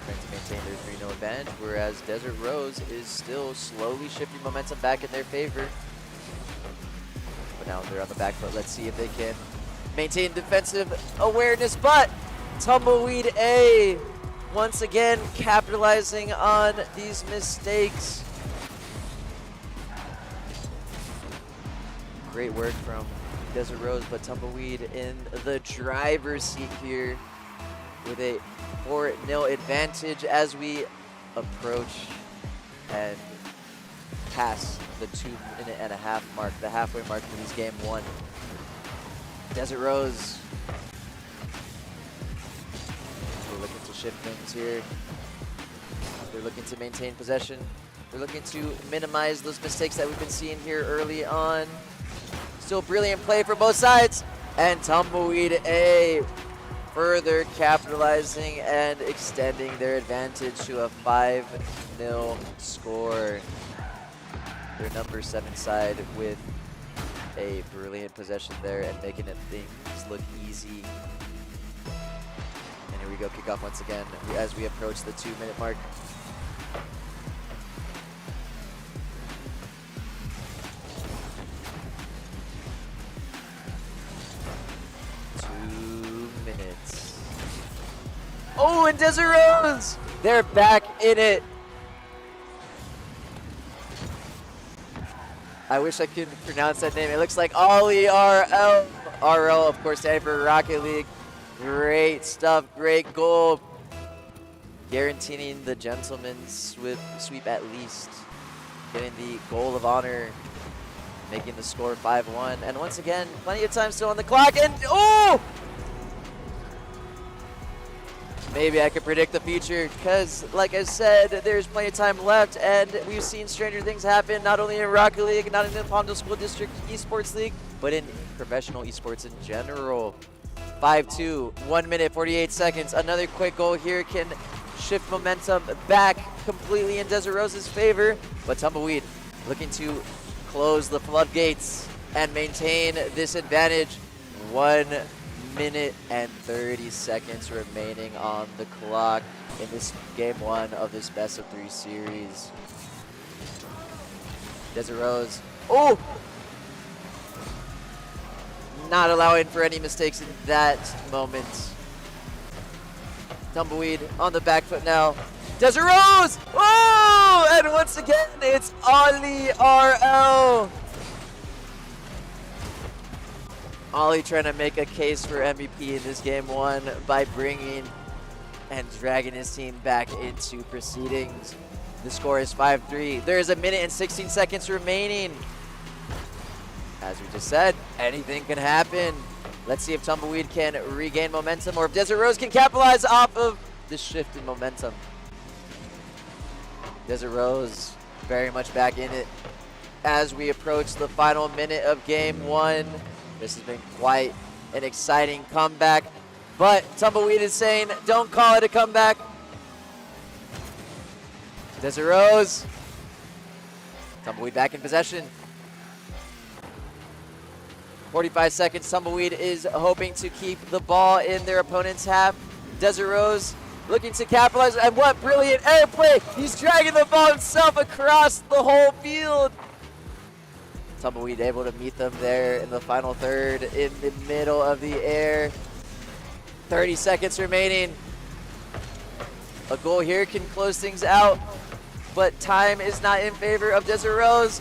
Trying to maintain their 3-0 advantage, whereas Desert Rose is still slowly shifting momentum back in their favor. But now they're on the back foot. Let's see if they can maintain defensive awareness, but Tumbleweed A once again capitalizing on these mistakes. Great work from Desert Rose, but Tumbleweed in the driver's seat here with a 4-0 advantage as we approach and pass the 2.5-minute mark, the halfway mark for this game one. Desert Rose, we're looking to shift things here. They're looking to maintain possession. They're looking to minimize those mistakes that we've been seeing here early on. Still brilliant play for both sides. And Tumbleweed A further capitalizing and extending their advantage to a 5-0 score. Their number 7 side with a brilliant possession there and making things look easy. And here we go, kickoff once again as we approach the 2-minute mark. Oh, and Desert Rose! They're back in it. I wish I could pronounce that name. It looks like Ollie RL. RL, of course, standing for Rocket League. Great stuff, great goal. Guaranteeing the gentleman's sweep at least. Getting the goal of honor. Making the score 5-1. And once again, plenty of time still on the clock. And, oh! Maybe I could predict the future because, like I said, there's plenty of time left, and we've seen stranger things happen, not only in Rocket League, not in the Palmdale School District Esports League, but in professional esports in general. 5-2, 1 minute, 48 seconds. Another quick goal here can shift momentum back completely in Desert Rose's favor, but Tumbleweed looking to close the floodgates and maintain this advantage. 1 minute and 30 seconds remaining on the clock in this game one of this best of 3 series. Desert Rose, oh! Not allowing for any mistakes in that moment. Tumbleweed on the back foot now. Desert Rose, oh! And once again, it's Ollie RL. Ollie trying to make a case for MVP in this game one by bringing and dragging his team back into proceedings. The score is 5-3. There is 1 minute and 16 seconds remaining. As we just said, anything can happen. Let's see if Tumbleweed can regain momentum or if Desert Rose can capitalize off of this shift in momentum. Desert Rose very much back in it as we approach the final minute of game one. This has been quite an exciting comeback, but Tumbleweed is saying, don't call it a comeback. Desert Rose, Tumbleweed back in possession. 45 seconds, Tumbleweed is hoping to keep the ball in their opponent's half. Desert Rose looking to capitalize, and what brilliant airplay! He's dragging the ball himself across the whole field. Tumbleweed able to meet them there in the final third in the middle of the air. 30 seconds remaining. A goal here can close things out, but time is not in favor of Desert Rose.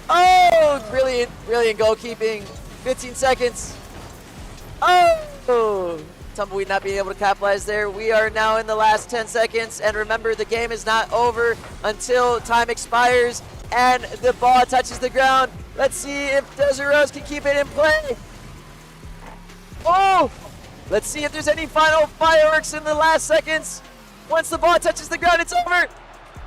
Oh, brilliant goalkeeping. 15 seconds. Oh, Tumbleweed not being able to capitalize there. We are now in the last 10 seconds, and remember, the game is not over until time expires and the ball touches the ground. Let's see if Desert Rose can keep it in play. Oh, let's see if there's any final fireworks in the last seconds. Once the ball touches the ground, it's over.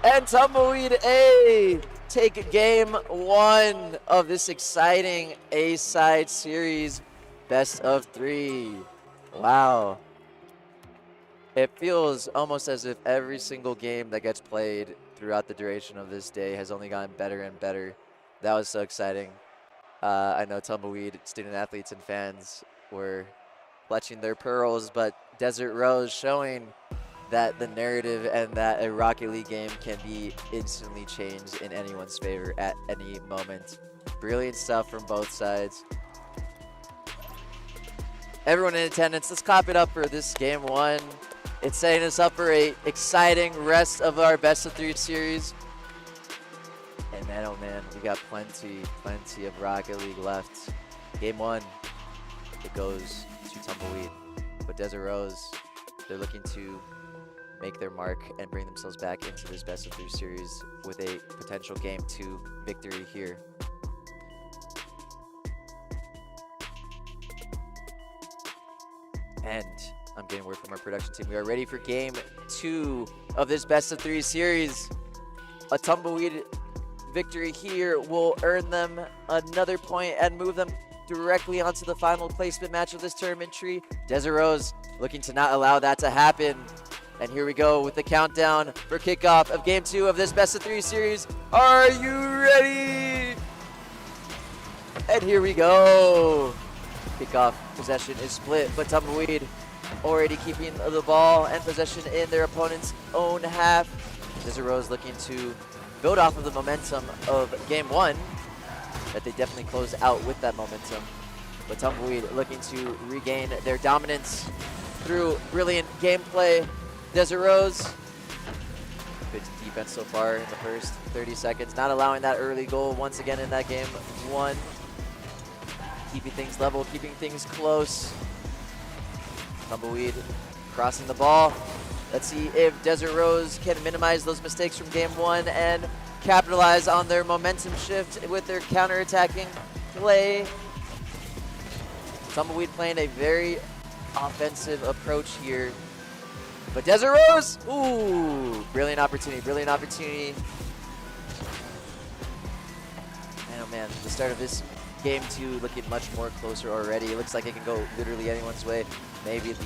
And Tumbleweed A take game 1 of this exciting A-side series, best of 3. Wow. It feels almost as if every single game that gets played throughout the duration of this day has only gotten better and better. That was so exciting. I know Tumbleweed student athletes and fans were clutching their pearls, but Desert Rose showing that the narrative and that a Rocket League game can be instantly changed in anyone's favor at any moment. Brilliant stuff from both sides. Everyone in attendance, let's clap it up for this game 1. It's setting us up for a exciting rest of our best of 3 series. And man, oh man, we got plenty of Rocket League left. Game 1, it goes to Tumbleweed. But Desert Rose, they're looking to make their mark and bring themselves back into this best of 3 series with a potential game 2 victory here. And I'm getting word from our production team. We are ready for game 2 of this best of 3 series. A Tumbleweed victory here will earn them another point and move them directly onto the final placement match of this tournament tree. Desert Rose looking to not allow that to happen. And here we go with the countdown for kickoff of game 2 of this best of 3 series. Are you ready? And here we go. Kickoff possession is split, but Tumbleweed already keeping the ball and possession in their opponent's own half. Desert Rose looking to build off of the momentum of game 1, that they definitely closed out with that momentum. But Tumbleweed looking to regain their dominance through brilliant gameplay. Desert Rose, good defense so far in the first 30 seconds, not allowing that early goal once again in that game 1. Keeping things level, keeping things close. Tumbleweed crossing the ball. Let's see if Desert Rose can minimize those mistakes from game 1 and capitalize on their momentum shift with their counter-attacking play. Tumbleweed playing a very offensive approach here. But Desert Rose, ooh, brilliant opportunity. And oh man, the start of this game 2 looking much more closer already. It looks like it can go literally anyone's way. Maybe the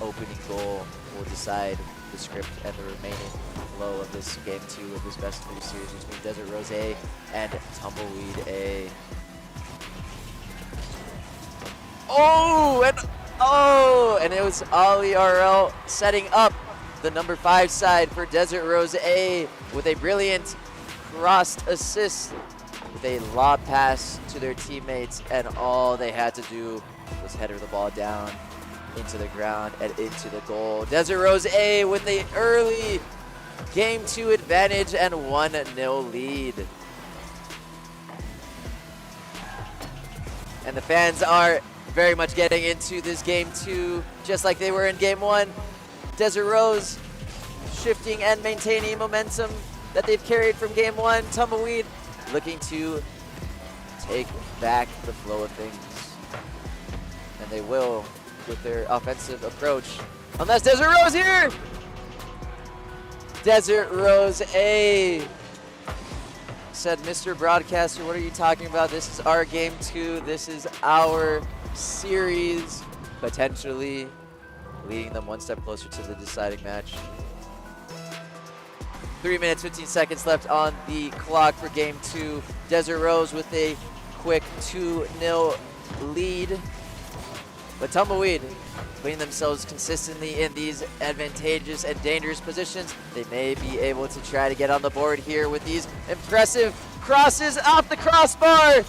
opening goal will decide the script and the remaining flow of this game 2 of this best of 3 series between Desert Rose A and Tumbleweed A. And it was Ali RL setting up the number 5 side for Desert Rose A with a brilliant crossed assist with a lob pass to their teammates, and all they had to do was header the ball down into the ground and into the goal. Desert Rose A with a early game 2 advantage and 1-0 lead. And the fans are very much getting into this game 2 just like they were in game 1. Desert Rose shifting and maintaining momentum that they've carried from game 1. Tumbleweed looking to take back the flow of things. And they will with their offensive approach. Unless Desert Rose here! Desert Rose A. Said, Mr. Broadcaster, what are you talking about? This is our game 2. This is our series. Potentially leading them one step closer to the deciding match. 3 minutes, 15 seconds left on the clock for game 2. Desert Rose with a quick 2-0 lead. But Tumbleweed putting themselves consistently in these advantageous and dangerous positions. They may be able to try to get on the board here with these impressive crosses off the crossbar.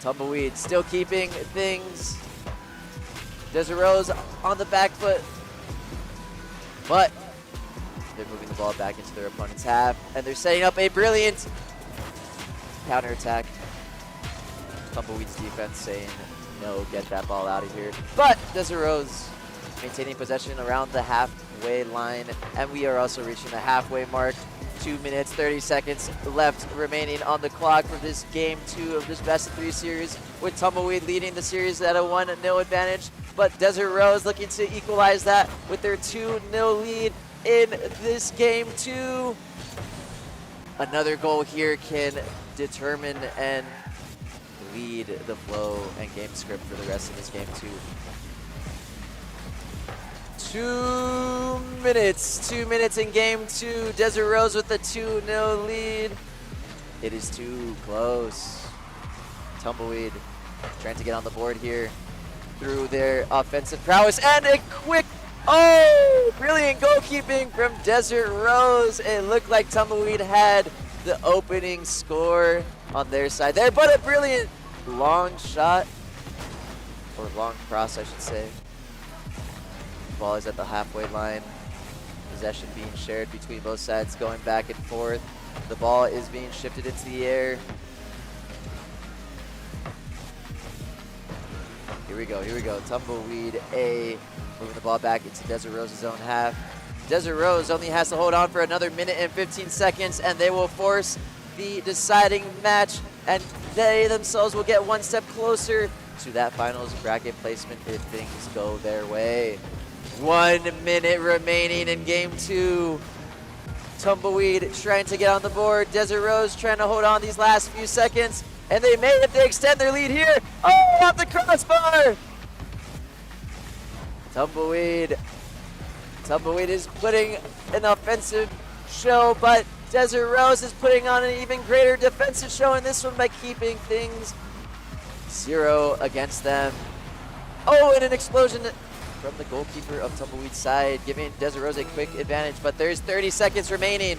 Tumbleweed still keeping things Desert Rose on the back foot, but they're moving the ball back into their opponent's half, and they're setting up a brilliant counterattack. Tumbleweed's defense saying, no, get that ball out of here. But Desert Rose maintaining possession around the halfway line, and we are also reaching the halfway mark. 2 minutes, 30 seconds left remaining on the clock for this game 2 of this best of 3 series, with Tumbleweed leading the series at a 1-0 advantage, but Desert Rose looking to equalize that with their 2-0 lead in this game 2. Another goal here can determine and lead the flow and game script for the rest of this game 2. 2 minutes in game 2. Desert Rose with the 2-0 lead. It is too close. Tumbleweed trying to get on the board here through their offensive prowess, and a quick, brilliant goalkeeping from Desert Rose. It looked like Tumbleweed had the opening score on their side there, but a brilliant long shot, or long cross I should say. Ball is at the halfway line. Possession being shared between both sides, going back and forth. The ball is being shifted into the air. Here we go. Tumbleweed A moving the ball back into Desert Rose's own half. Desert Rose only has to hold on for another minute and 15 seconds, and they will force the deciding match, and they themselves will get one step closer to that finals bracket placement if things go their way. 1 minute remaining in game 2. Tumbleweed trying to get on the board. Desert Rose trying to hold on these last few seconds, and they may if they extend their lead here. Oh, off the crossbar! Tumbleweed is putting an offensive show, but Desert Rose is putting on an even greater defensive show in this one by keeping things 0 against them. Oh, and an explosion from the goalkeeper of Tumbleweed's side, giving Desert Rose a quick advantage, but there's 30 seconds remaining.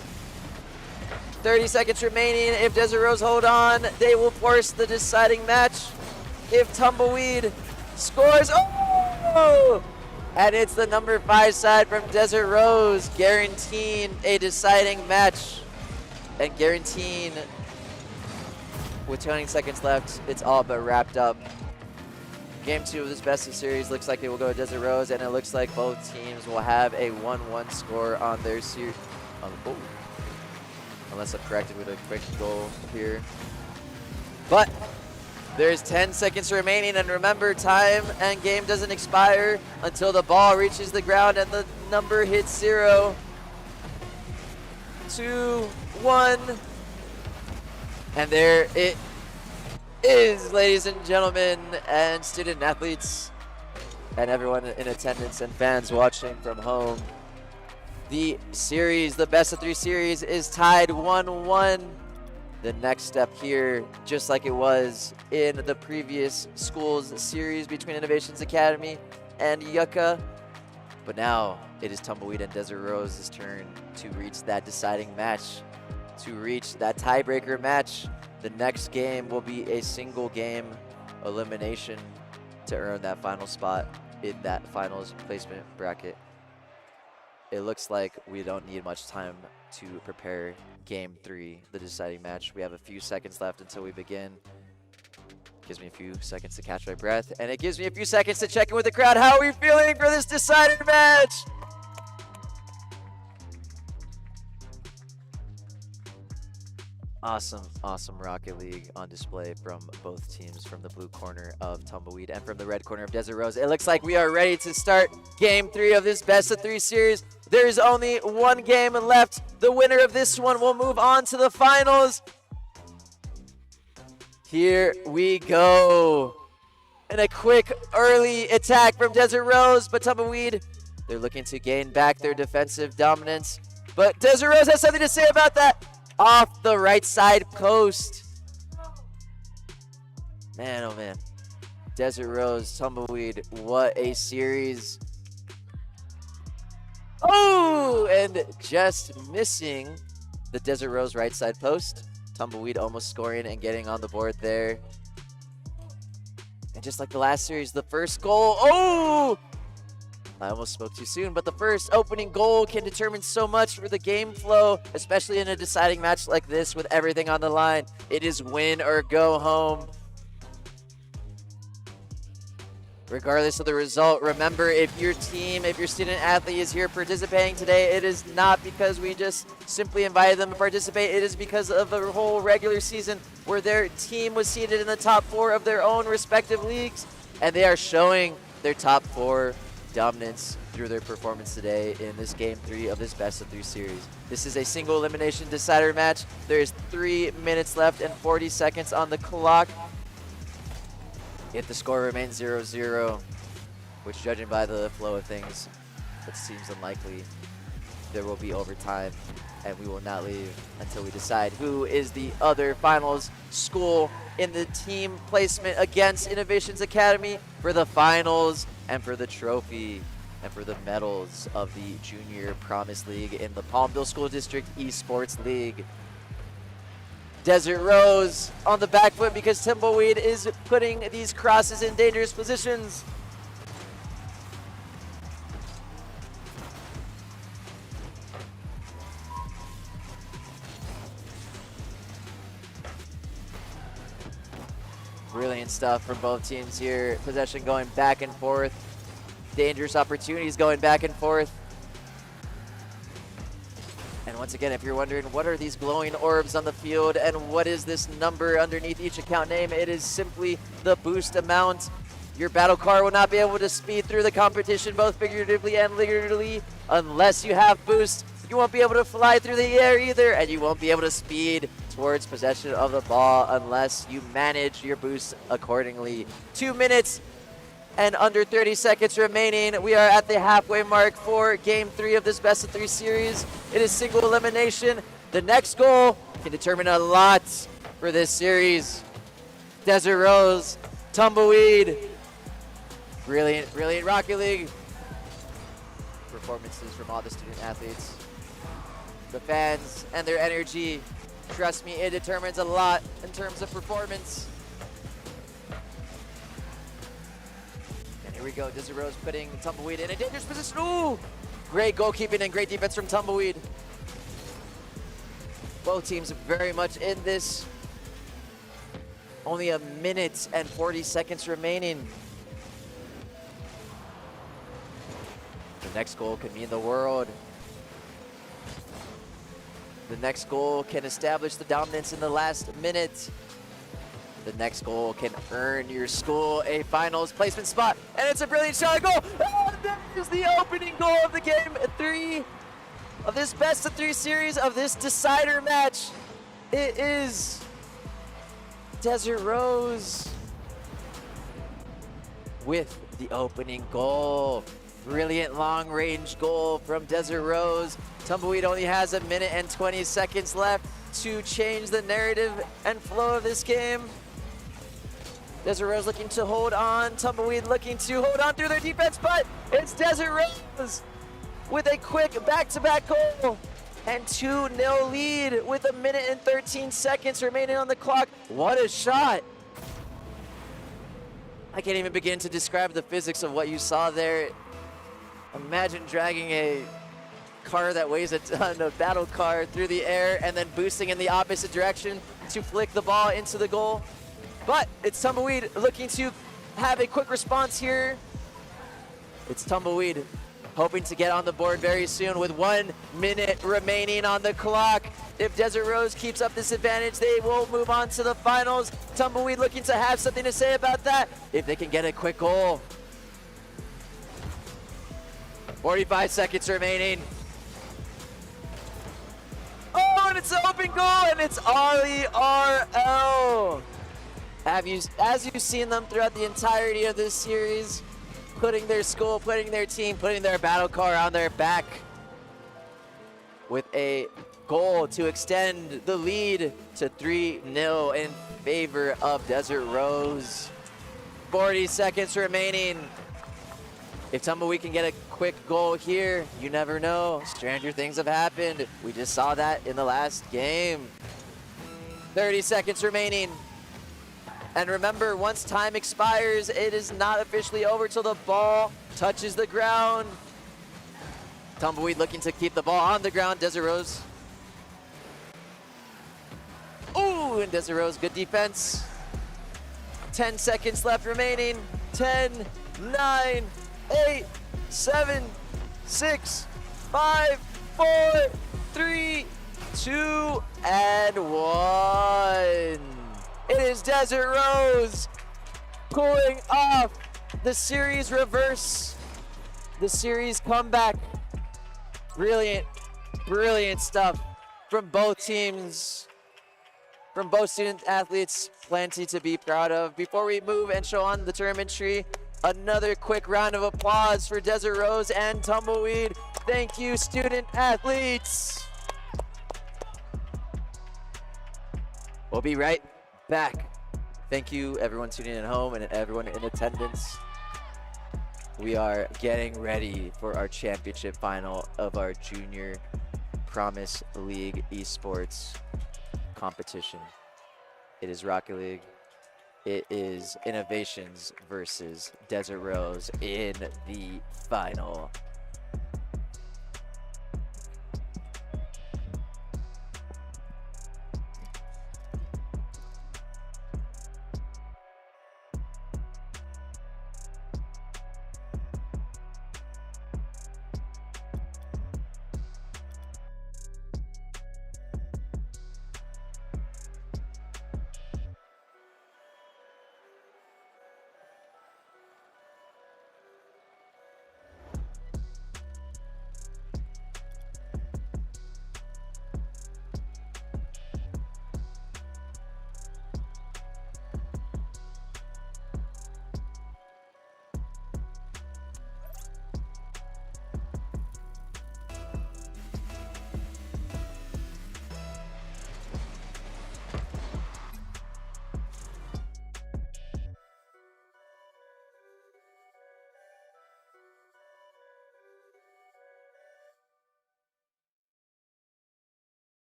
30 seconds remaining. If Desert Rose hold on, they will force the deciding match. If Tumbleweed scores, and it's the number 5 side from Desert Rose, guaranteeing a deciding match, and guaranteeing, with 20 seconds left, it's all but wrapped up. Game 2 of this best of series looks like it will go to Desert Rose, and it looks like both teams will have a 1-1 score on their series. Unless I'm corrected with a quick goal here. But there's 10 seconds remaining, and remember, time and game doesn't expire until the ball reaches the ground and the number hits 0. 2, 1, and there it is, ladies and gentlemen, and student athletes, and everyone in attendance and fans watching from home. The series, the best of 3 series, is tied 1-1. The next step here, just like it was in the previous schools series between Innovations Academy and Yucca, but now it is Tumbleweed and Desert Rose's turn to reach that deciding match, to reach that tiebreaker match. The next game will be a single game elimination to earn that final spot in that finals placement bracket. It looks like we don't need much time to prepare game 3, the deciding match. We have a few seconds left until we begin. Gives me a few seconds to catch my breath, and it gives me a few seconds to check in with the crowd. How are we feeling for this deciding match? Awesome Rocket League on display from both teams, from the blue corner of Tumbleweed and from the red corner of Desert Rose. It looks like we are ready to start game 3 of this best of 3 series. There's only one game left. The winner of this one will move on to the finals. Here we go. And a quick early attack from Desert Rose, but Tumbleweed, they're looking to gain back their defensive dominance. But Desert Rose has something to say about that. Off the right side post. Man, oh man. Desert Rose, Tumbleweed, what a series. Oh, and just missing the Desert Rose right side post. Tumbleweed almost scoring and getting on the board there. And just like the last series, the first goal. Oh! I almost spoke too soon, but the first opening goal can determine so much for the game flow, especially in a deciding match like this with everything on the line. It is win or go home. Regardless of the result, remember, if your team, if your student athlete is here participating today, it is not because we just simply invited them to participate. It is because of the whole regular season where their team was seated in the top 4 of their own respective leagues, and they are showing their top 4 dominance through their performance today in this game 3 of this best of 3 series. This is a single elimination decider match. There's 3 minutes left and 40 seconds on the clock. If the score remains 0-0, which judging by the flow of things, it seems unlikely, there will be overtime, and we will not leave until we decide who is the other finals school in the team placement against Innovations Academy for the finals and for the trophy and for the medals of the Junior Promise League in the Palmdale School District Esports League. Desert Rose on the back foot because Tumbleweed is putting these crosses in dangerous positions. Brilliant stuff from both teams here. Possession going back and forth. Dangerous opportunities going back and forth. And once again, if you're wondering what are these glowing orbs on the field and what is this number underneath each account name, it is simply the boost amount. Your battle car will not be able to speed through the competition, both figuratively and literally, unless you have boost. You won't be able to fly through the air either, and you won't be able to speed towards possession of the ball unless you manage your boost accordingly. 2 minutes and under 30 seconds remaining. We are at the halfway mark for game 3 of this best of 3 series. It is single elimination. The next goal can determine a lot for this series. Desert Rose, Tumbleweed, brilliant Rocket League performances from all the student athletes. The fans and their energy, trust me, it determines a lot in terms of performance. Here we go, Desert Rose putting Tumbleweed in a dangerous position. Ooh! Great goalkeeping and great defense from Tumbleweed. Both teams very much in this. Only 1 minute and 40 seconds remaining. The next goal could mean the world. The next goal can establish the dominance in the last minute. The next goal can earn your school a finals placement spot, and it's a brilliant shot goal. Oh, that is the opening goal of the game 3 of this best of 3 series of this decider match. It is Desert Rose with the opening goal. Brilliant long range goal from Desert Rose. Tumbleweed only has 1 minute and 20 seconds left to change the narrative and flow of this game. Desert Rose looking to hold on. Tumbleweed looking to hold on through their defense, but it's Desert Rose with a quick back-to-back goal and 2-0 lead with 1 minute and 13 seconds remaining on the clock. What a shot. I can't even begin to describe the physics of what you saw there. Imagine dragging a car that weighs a ton, a battle car, through the air and then boosting in the opposite direction to flick the ball into the goal. But it's Tumbleweed looking to have a quick response here. It's Tumbleweed hoping to get on the board very soon with 1 minute remaining on the clock. If Desert Rose keeps up this advantage, they will move on to the finals. Tumbleweed looking to have something to say about that if they can get a quick goal. 45 seconds remaining. Oh, and it's an open goal, and it's Ollie RL. As you've seen them throughout the entirety of this series, putting their school, putting their team, putting their battle car on their back with a goal to extend the lead to 3-0 in favor of Desert Rose. 40 seconds remaining. If Tumbleweed can get a quick goal here, you never know. Stranger things have happened. We just saw that in the last game. 30 seconds remaining. And remember, once time expires, it is not officially over till the ball touches the ground. Tumbleweed looking to keep the ball on the ground. Desert Rose. Ooh, and Desert Rose, good defense. 10 seconds left remaining. 10, 9, 8, 7, 6, 5, 4, 3, 2, and 1. It is Desert Rose pulling off the series reverse, the series comeback. Brilliant, brilliant stuff from both teams, from both student athletes. Plenty to be proud of. Before we move and show on the tournament tree, another quick round of applause for Desert Rose and Tumbleweed. Thank you, student athletes. We'll be right back. Thank you, everyone tuning in at home and everyone in attendance. We are getting ready for our championship final of our Junior Promise League esports competition. It is Rocket League. It is Innovations versus Desert Rose in the final.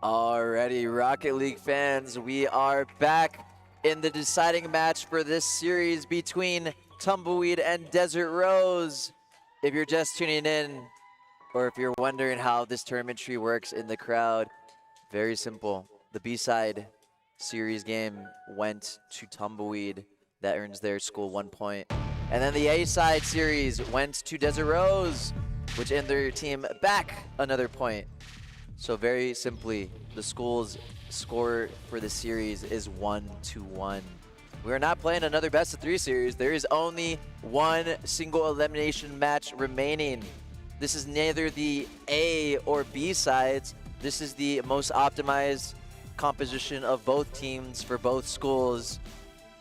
Alrighty, Rocket League fans, we are back in the deciding match for this series between Tumbleweed and Desert Rose. If you're just tuning in, or if you're wondering how this tournament tree works in the crowd, very simple. The B-side series game went to Tumbleweed. That earns their school 1 point. And then the A-side series went to Desert Rose, which earned their team back another point. So very simply, the school's score for the series is 1-1. We're not playing another best of 3 series. There is only one single elimination match remaining. This is neither the A or B sides. This is the most optimized composition of both teams for both schools.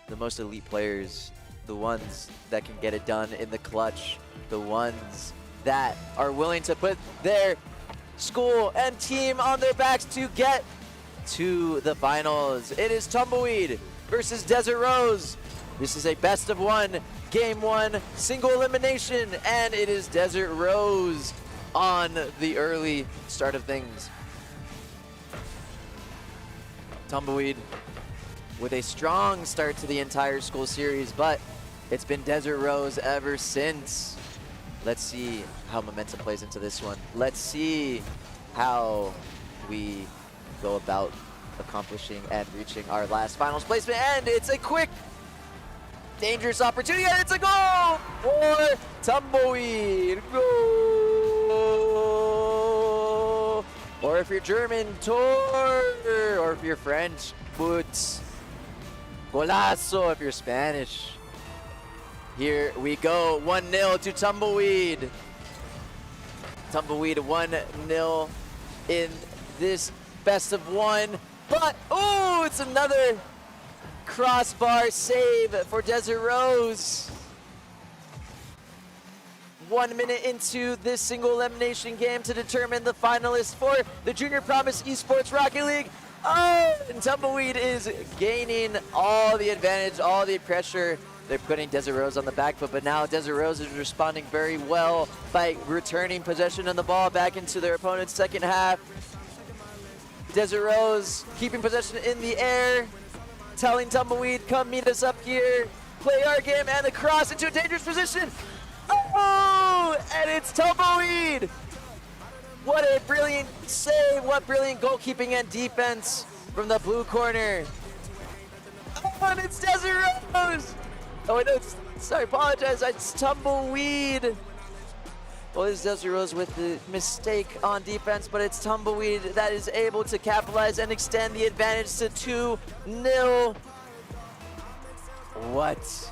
The most elite players, the ones that can get it done in the clutch, the ones that are willing to put their school and team on their backs to get to the finals. It is Tumbleweed versus Desert Rose. This is a best of 1, game 1, single elimination, and it is Desert Rose on the early start of things. Tumbleweed with a strong start to the entire school series, but it's been Desert Rose ever since. Let's see how momentum plays into this one. Let's see how we go about accomplishing and reaching our last finals placement. And it's a quick, dangerous opportunity, and it's a goal for Tumbleweed. Goal! Or if you're German, Tor! Or if you're French, Boots. Golazo if you're Spanish. Here we go, 1-0 to Tumbleweed. Tumbleweed 1-0 in this best of 1. But, oh, it's another crossbar save for Desert Rose. 1 minute into this single elimination game to determine the finalists for the Junior Promise Esports Rocket League. Oh, and Tumbleweed is gaining all the advantage, all the pressure. They're putting Desert Rose on the back foot, but now Desert Rose is responding very well by returning possession of the ball back into their opponent's second half. Desert Rose keeping possession in the air, telling Tumbleweed, come meet us up here, play our game, and the cross into a dangerous position. Oh, and it's Tumbleweed. What a brilliant save, what brilliant goalkeeping and defense from the blue corner. Oh, and it's Desert Rose. Oh, no, sorry, apologize, it's Tumbleweed. Well, it's Desert Rose with the mistake on defense, but it's Tumbleweed that is able to capitalize and extend the advantage to 2-0. What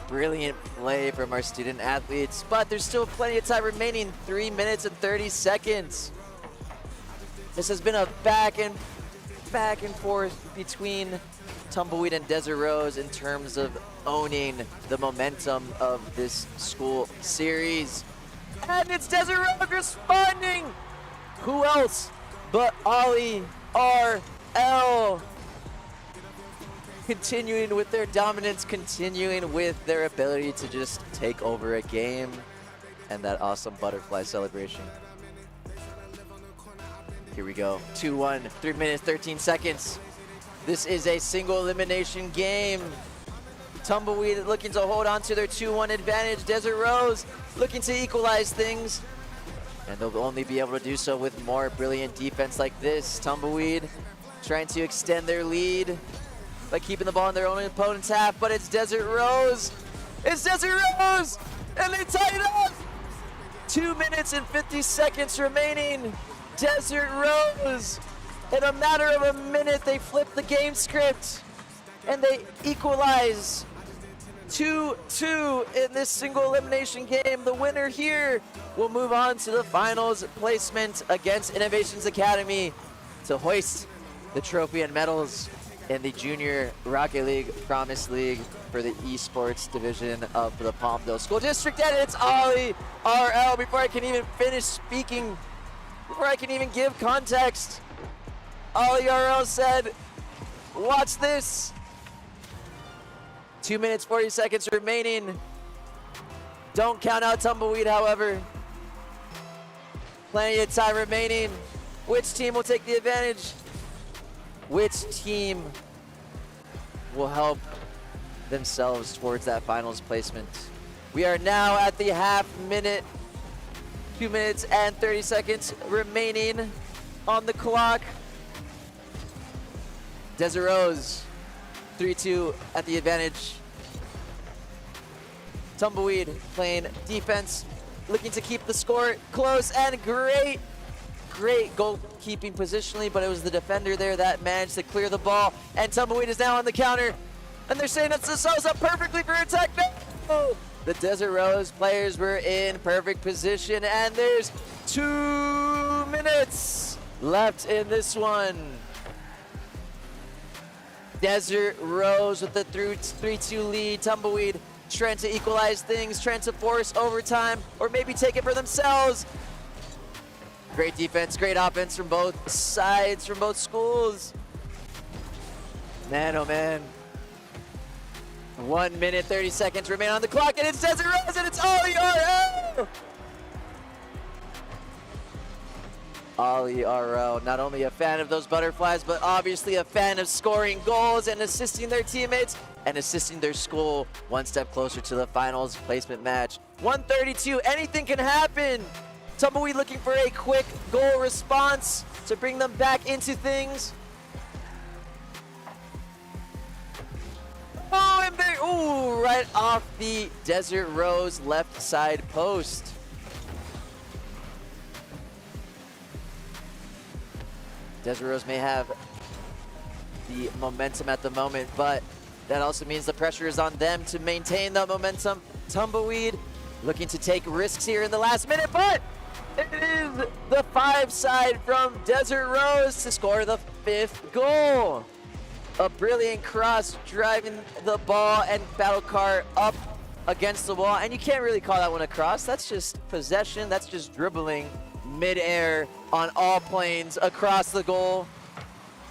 brilliant play from our student athletes, but there's still plenty of time remaining, 3 minutes and 30 seconds. This has been a back and forth between Tumbleweed and Desert Rose in terms of owning the momentum of this school series. And it's Desert Rose responding. Who else but Ollie RL? Continuing with their dominance, continuing with their ability to just take over a game, and that awesome butterfly celebration. Here we go, 2-1, 3 minutes, 13 seconds. This is a single elimination game. Tumbleweed looking to hold on to their 2-1 advantage. Desert Rose looking to equalize things, and they'll only be able to do so with more brilliant defense like this. Tumbleweed trying to extend their lead by keeping the ball in their own opponent's half, but it's Desert Rose. It's Desert Rose, and they tie it up. 2 minutes and 50 seconds remaining. Desert Rose, in a matter of a minute, they flip the game script, and they equalize 2-2 in this single elimination game. The winner here will move on to the finals placement against Innovations Academy to hoist the trophy and medals in the Junior Rocket League Promise League for the esports division of the Palmdale School District. And it's Ollie RL. Before I can even finish speaking, before I can even give context, Ollie RL said, watch this. 2 minutes, 40 seconds remaining. Don't count out Tumbleweed, however. Plenty of time remaining. Which team will take the advantage? which team will help themselves towards that finals placement. We are now at the half minute, 2 minutes and 30 seconds remaining on the clock. Desert Rose, 3-2 at the advantage. Tumbleweed playing defense, looking to keep the score close, and great goalkeeping positionally, but it was the defender there that managed to clear the ball, and Tumbleweed is now on the counter, and they're saying that's the up perfectly for attack. No! The Desert Rose players were in perfect position, and there's 2 minutes left in this one. Desert Rose with the 3-2 lead. Tumbleweed trying to equalize things, trying to force overtime, or maybe take it for themselves. Great defense, great offense from both sides, from both schools. Man, oh man. 1 minute, 30 seconds remain on the clock, and it's Desert Rose, and it's Ollie Ollie RO, not only a fan of those butterflies, but obviously a fan of scoring goals and assisting their teammates and assisting their school one step closer to the finals placement match. 132, anything can happen. Tumbleweed looking for a quick goal response to bring them back into things. Oh, and they, ooh, right off the Desert Rose left side post. Desert Rose may have the momentum at the moment, but that also means the pressure is on them to maintain the momentum. Tumbleweed looking to take risks here in the last minute, but it is the 5 side from Desert Rose to score the 5th goal. A brilliant cross driving the ball and battle car up against the wall, and you can't really call that one a cross. That's just possession, that's just dribbling mid-air on all planes across the goal,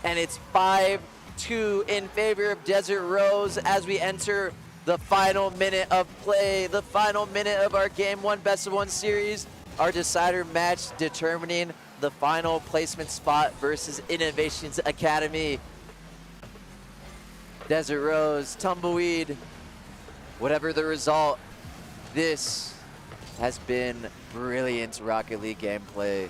and it's 5-2 in favor of Desert Rose as we enter the final minute of play, the final minute of our Game 1 Best of 1 series, our decider match determining the final placement spot versus Innovations Academy. Desert Rose, Tumbleweed, whatever the result, this has been brilliant Rocket League gameplay.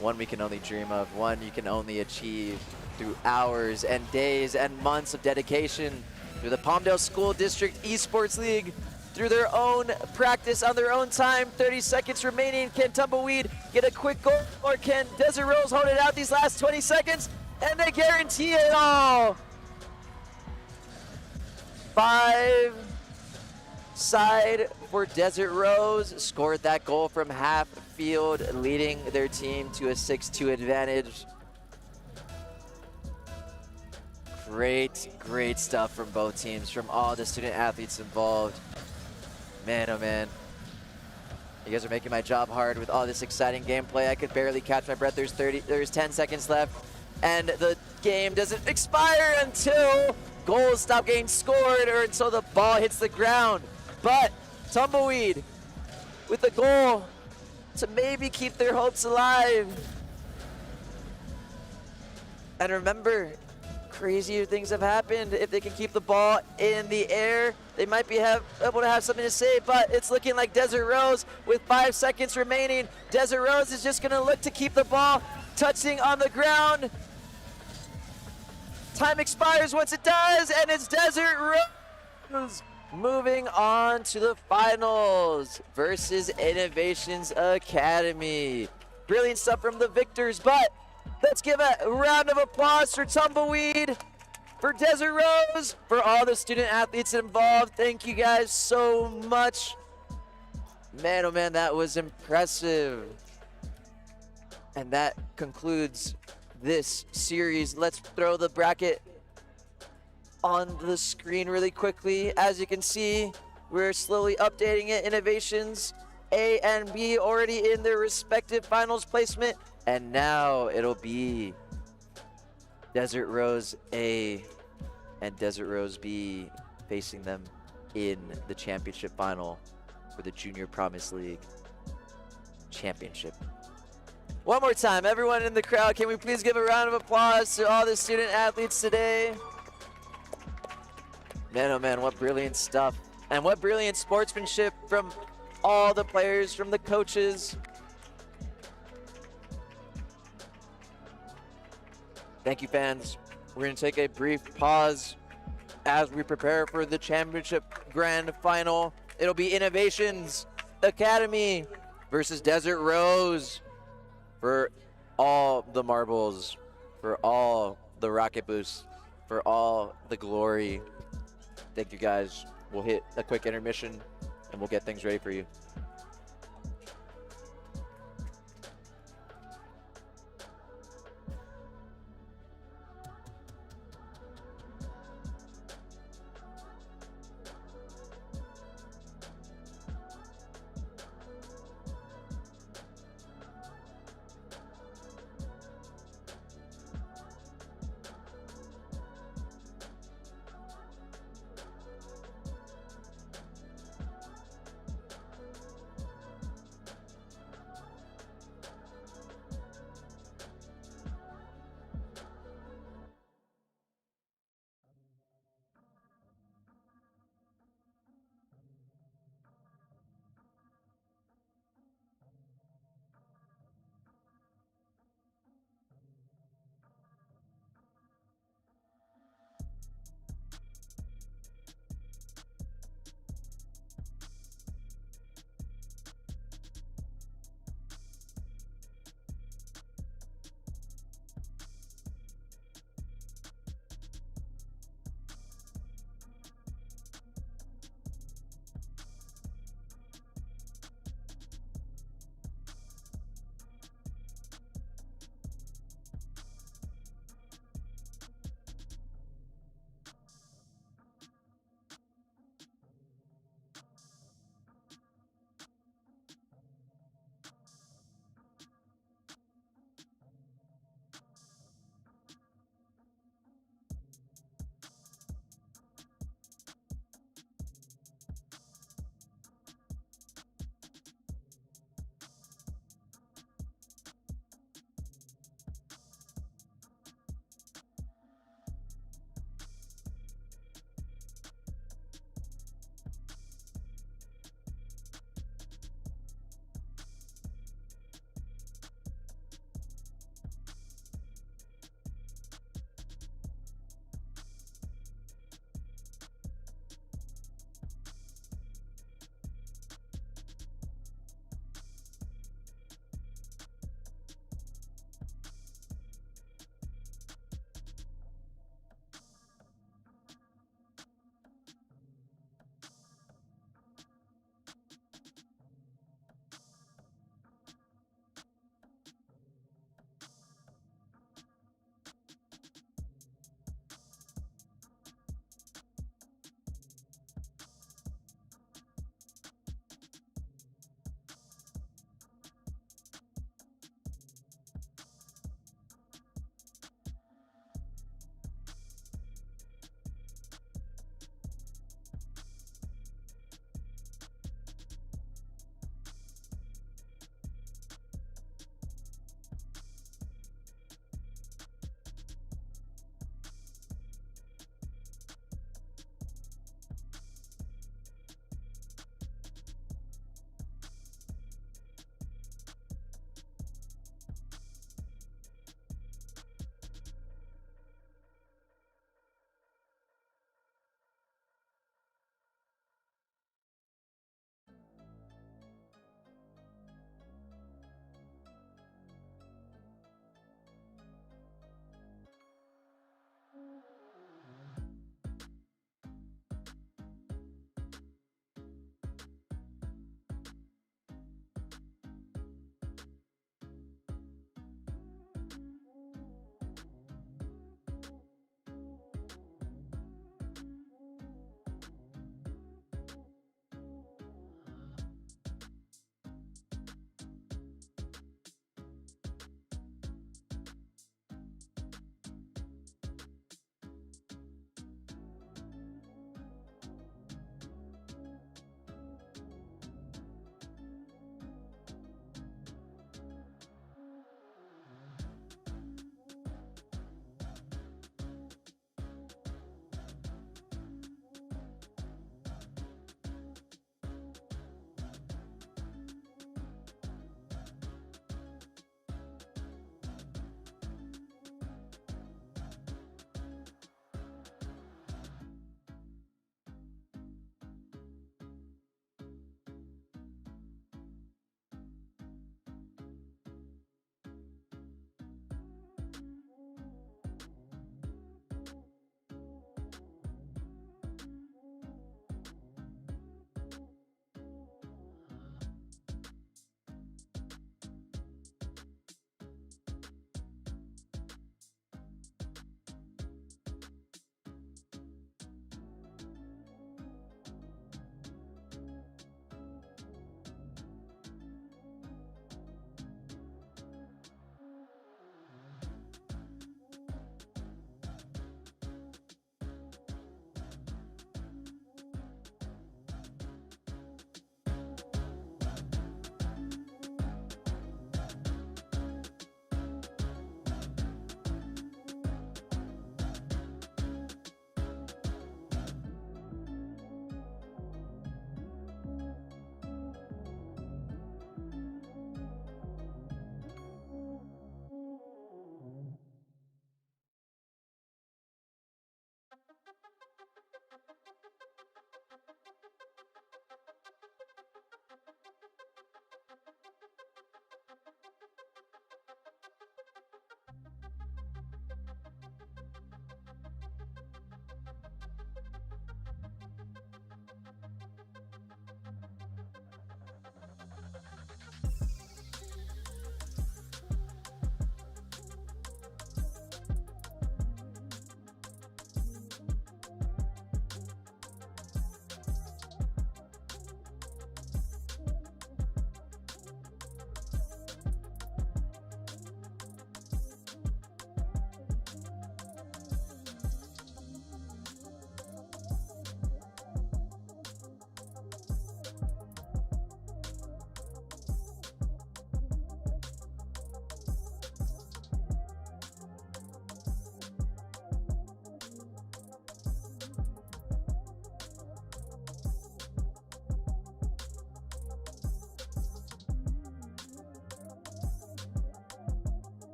One we can only dream of, one you can only achieve through hours and days and months of dedication through the Palmdale School District Esports League, through their own practice on their own time. 30 seconds remaining. Can Tumbleweed get a quick goal, or can Desert Rose hold it out these last 20 seconds? And they guarantee it all. 5 side for Desert Rose scored that goal from half field, leading their team to a 6-2 advantage. Great stuff from both teams, from all the student athletes involved. Man, oh man. You guys are making my job hard with all this exciting gameplay. I could barely catch my breath. There's 10 seconds left, and the game doesn't expire until goals stop getting scored or until the ball hits the ground. But Tumbleweed with the goal to maybe keep their hopes alive. And remember, crazier things have happened. If they can keep the ball in the air, they might be able to have something to say, but it's looking like Desert Rose with 5 seconds remaining. Desert Rose is just gonna look to keep the ball touching on the ground. Time expires once it does, and it's Desert Rose moving on to the finals versus Innovations Academy. Brilliant stuff from the victors, but let's give a round of applause for Tumbleweed, for Desert Rose, for all the student athletes involved. Thank you guys so much. Man, oh man, that was impressive. And that concludes this series. Let's throw the bracket on the screen really quickly. As you can see, we're slowly updating it. Innovations A and B already in their respective finals placement, and now it'll be Desert Rose A and Desert Rose B facing them in the championship final for the Junior Promise League Championship. One more time, everyone in the crowd, can we please give a round of applause to all the student athletes today? Man, oh man, what brilliant stuff. And what brilliant sportsmanship from all the players, from the coaches. Thank you, fans. We're going to take a brief pause as we prepare for the championship grand final. It'll be Innovations Academy versus Desert Rose for all the marbles, for all the rocket boosts, for all the glory. Thank you, guys. We'll hit a quick intermission and we'll get things ready for you.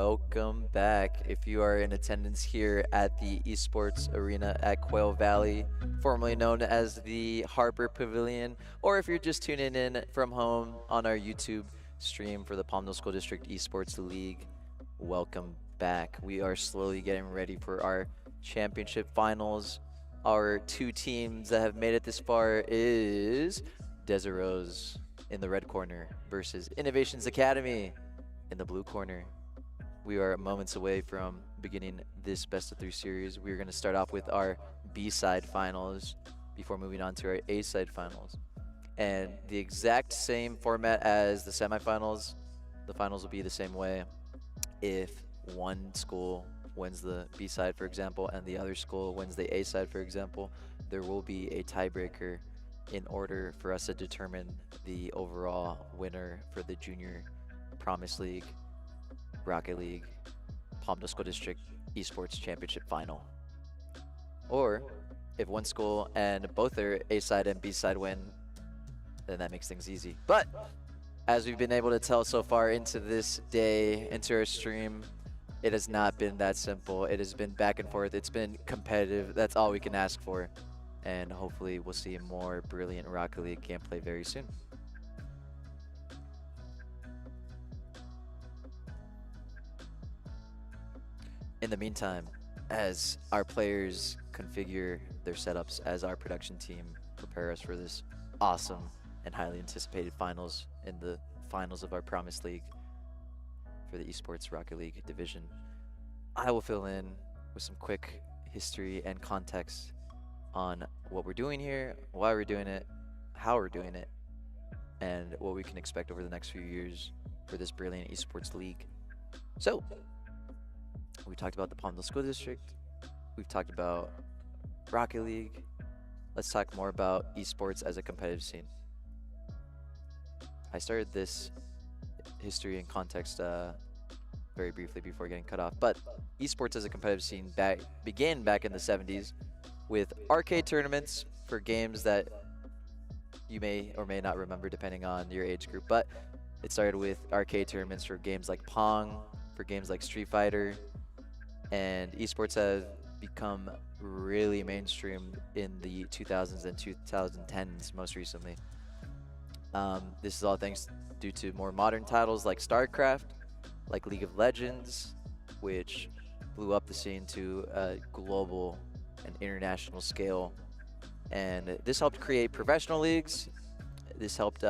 welcome back. If you are in attendance here at the Esports Arena at Quail Valley, formerly known as the Harper Pavilion, or if you're just tuning in from home on our YouTube stream for the Palmdale School District Esports League, welcome back. We are slowly getting ready for our championship finals. Our two teams that have made it this far is Desiro's in the red corner versus Innovations Academy in the blue corner. We are moments away from beginning this best of 3 series. We're going to start off with our B-side finals before moving on to our A-side finals. And the exact same format as the semifinals. The finals will be the same way. If one school wins the B-side, for example, and the other school wins the A-side, for example, there will be a tiebreaker in order for us to determine the overall winner for the Junior Promise League, Rocket League, Palmdale School District Esports Championship Final. Or if one school and both their A-side and B-side win, then that makes things easy. But as we've been able to tell so far into this day, into our stream, it has not been that simple. It has been back and forth. It's been competitive. That's all we can ask for. And hopefully we'll see more brilliant Rocket League gameplay very soon. In the meantime, as our players configure their setups, as our production team prepare us for this awesome and highly anticipated finals in the finals of our Promise League for the Esports Rocket League division, I will fill in with some quick history and context on what we're doing here, why we're doing it, how we're doing it, and what we can expect over the next few years for this brilliant Esports League. So, we talked about the Palmdale School District. We've talked about Rocket League. Let's talk more about esports as a competitive scene. I started this history and context very briefly before getting cut off, but esports as a competitive scene began back in the 70s with arcade tournaments for games that you may or may not remember depending on your age group, but it started with arcade tournaments for games like Pong, for games like Street Fighter, and esports have become really mainstream in the 2000s and 2010s most recently. This is all thanks due to more modern titles like StarCraft, like League of Legends, which blew up the scene to a global and international scale. And this helped create professional leagues. This helped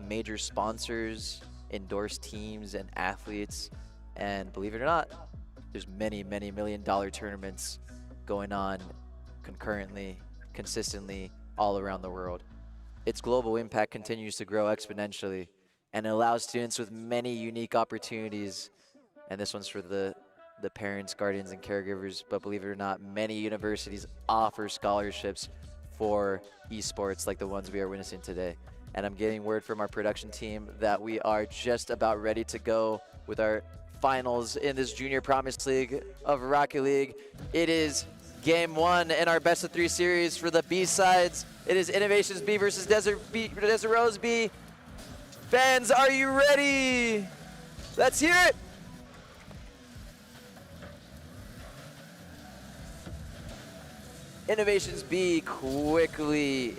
major sponsors endorse teams and athletes. And believe it or not, there's many, many million-dollar tournaments going on concurrently, consistently, all around the world. Its global impact continues to grow exponentially, and it allows students with many unique opportunities. And this one's for the parents, guardians, and caregivers, but believe it or not, many universities offer scholarships for esports like the ones we are witnessing today. And I'm getting word from our production team that we are just about ready to go with our finals in this Junior Promise League of Rocket League. It is game 1 in our best of 3 series for the B-sides. It is Innovations B versus Desiro's B. Fans, are you ready? Let's hear it. Innovations B quickly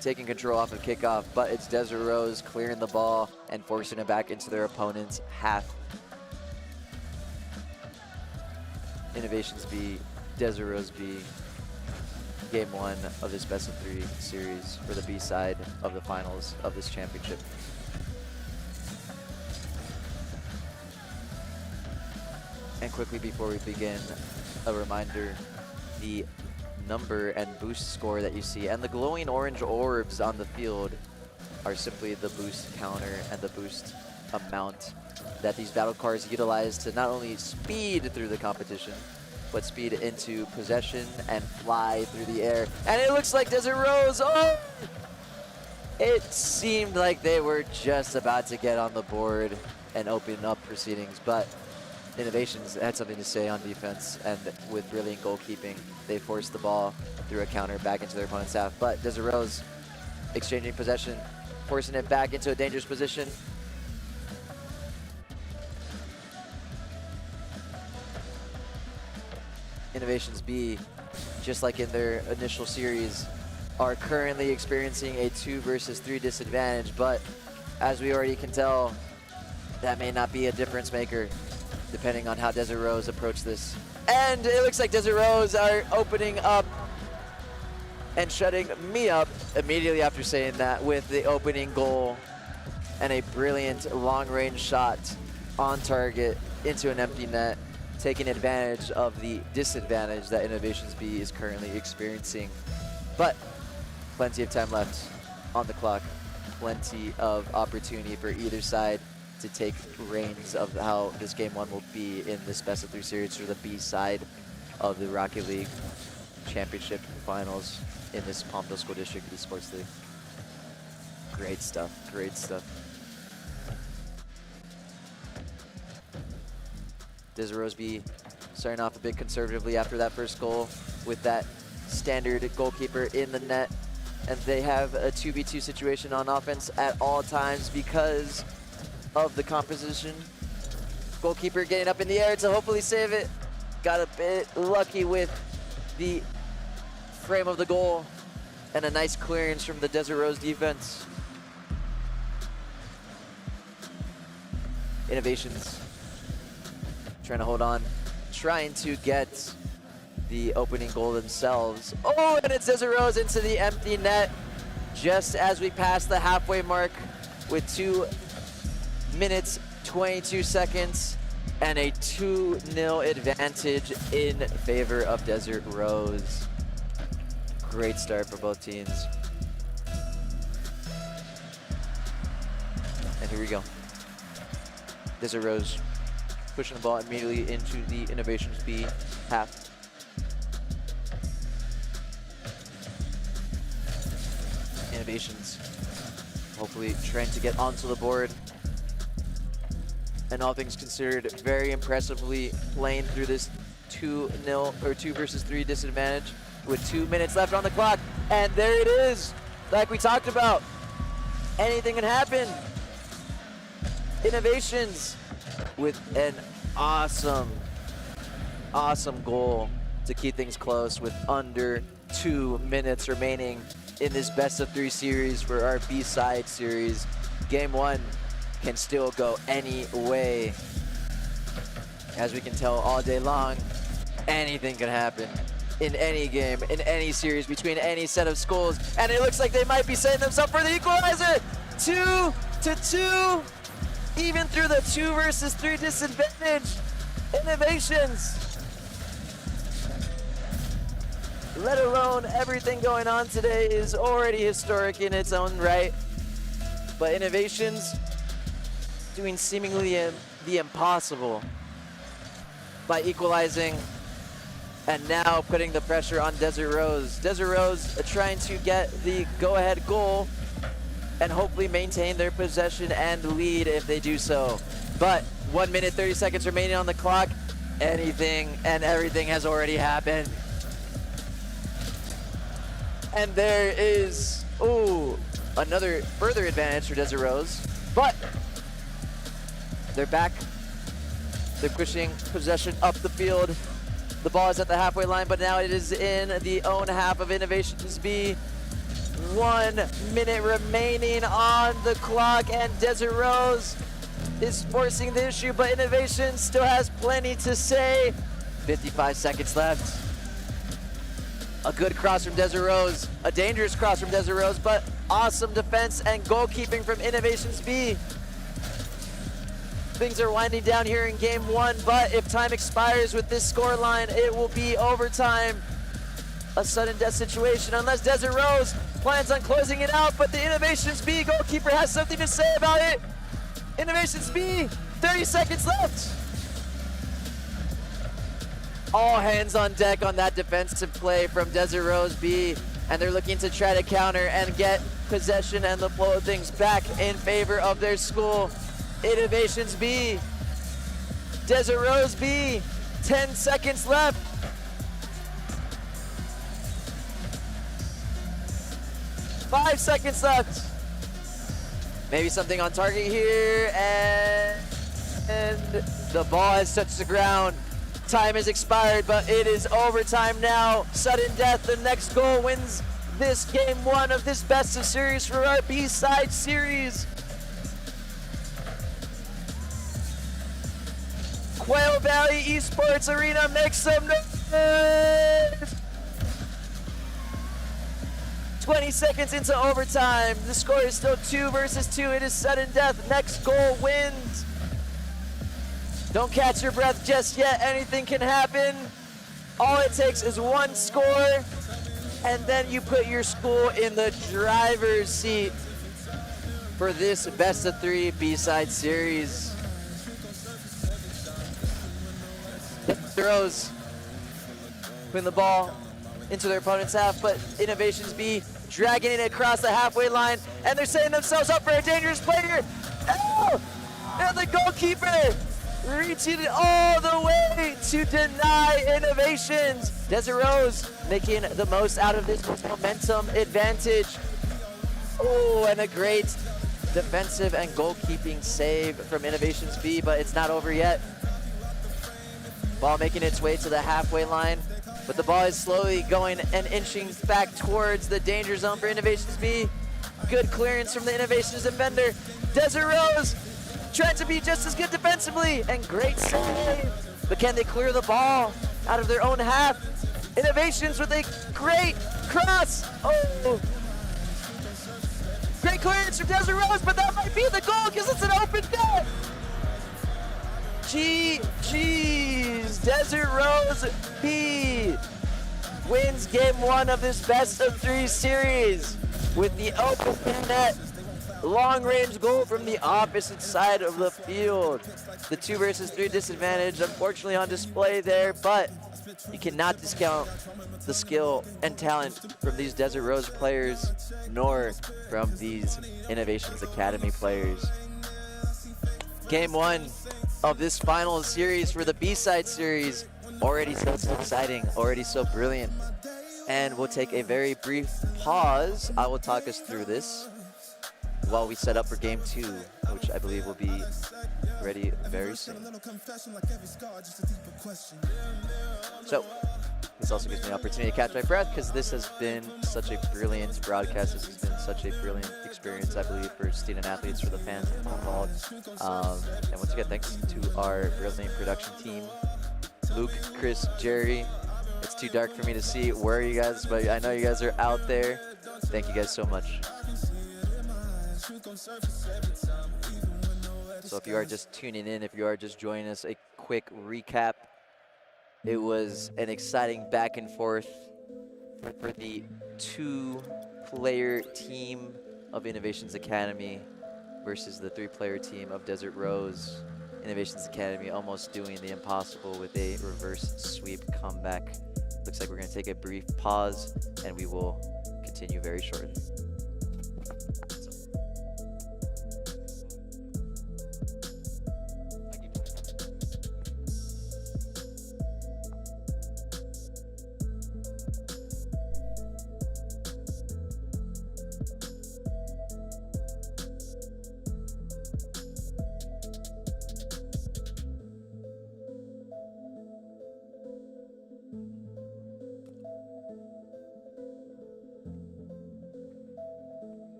taking control off of kickoff, but it's Desiro's clearing the ball and forcing it back into their opponent's half. Innovations B, Desiro's B, game 1 of this best of 3 series for the B side of the finals of this championship. And quickly before we begin, a reminder, the number and boost score that you see and the glowing orange orbs on the field are simply the boost counter and the boost amount that these battle cards utilize to not only speed through the competition, but speed into possession and fly through the air. And it looks like Desiro's, oh! It seemed like they were just about to get on the board and open up proceedings, but Innovations had something to say on defense, and with brilliant goalkeeping, they forced the ball through a counter back into their opponent's half. But Desiro's exchanging possession, forcing it back into a dangerous position. Innovations B, just like in their initial series, are currently experiencing a 2 versus 3 disadvantage, but as we already can tell, that may not be a difference maker depending on how Desert Rose approach this. And it looks like Desert Rose are opening up and shutting me up immediately after saying that with the opening goal and a brilliant long-range shot on target into an empty net, taking advantage of the disadvantage that Innovations B is currently experiencing. But plenty of time left on the clock, plenty of opportunity for either side to take reins of how this game one will be in this best of 3 series for the B side of the Rocket League Championship Finals in this Palmdale School District Esports League. Great stuff, great stuff. Desert Rose B starting off a bit conservatively after that first goal with that standard goalkeeper in the net. And they have a 2v2 situation on offense at all times because of the composition. Goalkeeper getting up in the air to hopefully save it. Got a bit lucky with the frame of the goal and a nice clearance from the Desert Rose defense. Innovations trying to hold on, trying to get the opening goal themselves. Oh, and it's Desert Rose into the empty net just as we pass the halfway mark with 2 minutes, 22 seconds, and a 2-0 advantage in favor of Desert Rose. Great start for both teams. And here we go. Desert Rose pushing the ball immediately into the Innovations B half. Innovations hopefully trying to get onto the board. And all things considered, very impressively playing through this 2-0 or 2 versus 3 disadvantage with 2 minutes left on the clock. And there it is, like we talked about. Anything can happen. Innovations with an awesome goal to keep things close with under 2 minutes remaining in this best of 3 series for our B-side series. Game 1 can still go any way. As we can tell all day long, anything can happen in any game, in any series, between any set of schools. And it looks like they might be setting themselves for the equalizer. 2-2, even through the 2 versus 3 disadvantage. Innovations, let alone everything going on today, is already historic in its own right. But Innovations doing seemingly the impossible by equalizing and now putting the pressure on Desert Rose. Desert Rose trying to get the go-ahead goal and hopefully maintain their possession and lead if they do so. But 1 minute, 30 seconds remaining on the clock. Anything and everything has already happened. And there is, another further advantage for Desert Rose. But they're back. They're pushing possession up the field. The ball is at the halfway line, but now it is in the own half of Innovations B. 1 minute remaining on the clock, and Desert Rose is forcing the issue, but Innovations still has plenty to say. 55 seconds left. A good cross from Desert Rose, a dangerous cross from Desert Rose, but awesome defense and goalkeeping from Innovations B. Things are winding down here in game 1, but if time expires with this scoreline, it will be overtime. A sudden death situation, unless Desert Rose plans on closing it out, but the Innovations B goalkeeper has something to say about it. Innovations B, 30 seconds left. All hands on deck on that defensive play from Desert Rose B, and they're looking to try to counter and get possession and the flow of things back in favor of their school. Innovations B, Desert Rose B, 10 seconds left. Five seconds left. Maybe something on target here, and the ball has touched the ground. Time has expired, but it is overtime now. Sudden death, the next goal wins this game one of this best of series for our B-side series. Quail Valley Esports Arena, make some noise! 20 seconds into overtime. The score is still 2 versus 2. It is sudden death. Next goal wins. Don't catch your breath just yet. Anything can happen. All it takes is one score, and then you put your school in the driver's seat for this best of 3 B-side series. Throws, putting the ball into their opponent's half, but Innovations B dragging it across the halfway line, and they're setting themselves up for a dangerous play here. Oh! And the goalkeeper reaching it all the way to deny Innovations. Desert Rose making the most out of this momentum advantage. Oh, and a great defensive and goalkeeping save from Innovations B, but it's not over yet. Ball making its way to the halfway line, but the ball is slowly going and inching back towards the danger zone for Innovations B. Good clearance from the Innovations defender. Desert Rose trying to be just as good defensively, and great save. But can they clear the ball out of their own half? Innovations with a great cross. Oh, great clearance from Desert Rose, but that might be the goal because it's an open net. GG's. Desert Rose B wins game one of this best of 3 series with the open net long-range goal from the opposite side of the field. The 2 versus 3 disadvantage unfortunately on display there, but you cannot discount the skill and talent from these Desert Rose players, nor from these Innovations Academy players. Game 1 of this final series for the B-side series, already so exciting, already so brilliant. And we'll take a very brief pause. I will talk us through this while we set up for game 2, which I believe will be ready very soon. So, this also gives me an opportunity to catch my breath because this has been such a brilliant broadcast. This has been such a brilliant experience, I believe, for student athletes, for the fans involved. And once again, thanks to our brilliant production team, Luke, Chris, Jerry. It's too dark for me to see where you guys, but I know you guys are out there. Thank you guys so much. So if you are just tuning in, if you are just joining us, a quick recap. It was an exciting back and forth for the 2-player team of Innovations Academy versus the 3-player team of Desert Rose. Innovations Academy almost doing the impossible with a reverse sweep comeback. Looks like we're going to take a brief pause, and we will continue very shortly.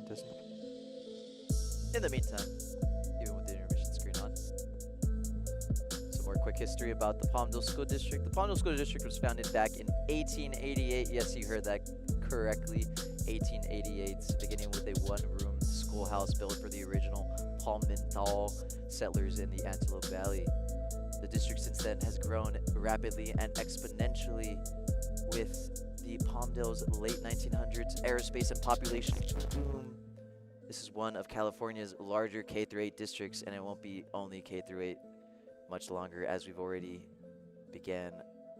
Testing. In the meantime, even with the intermission screen on, some more quick history about the Palmdale School District. The Palmdale School District was founded back in 1888. Yes, you heard that correctly. 1888, beginning with a one-room schoolhouse built for the original Palmdale settlers in the Antelope Valley. The district since then has grown rapidly and exponentially with the Palmdale's late 1900s aerospace and population boom. This is one of California's larger K-8 districts, and it won't be only K-8 much longer, as we've already began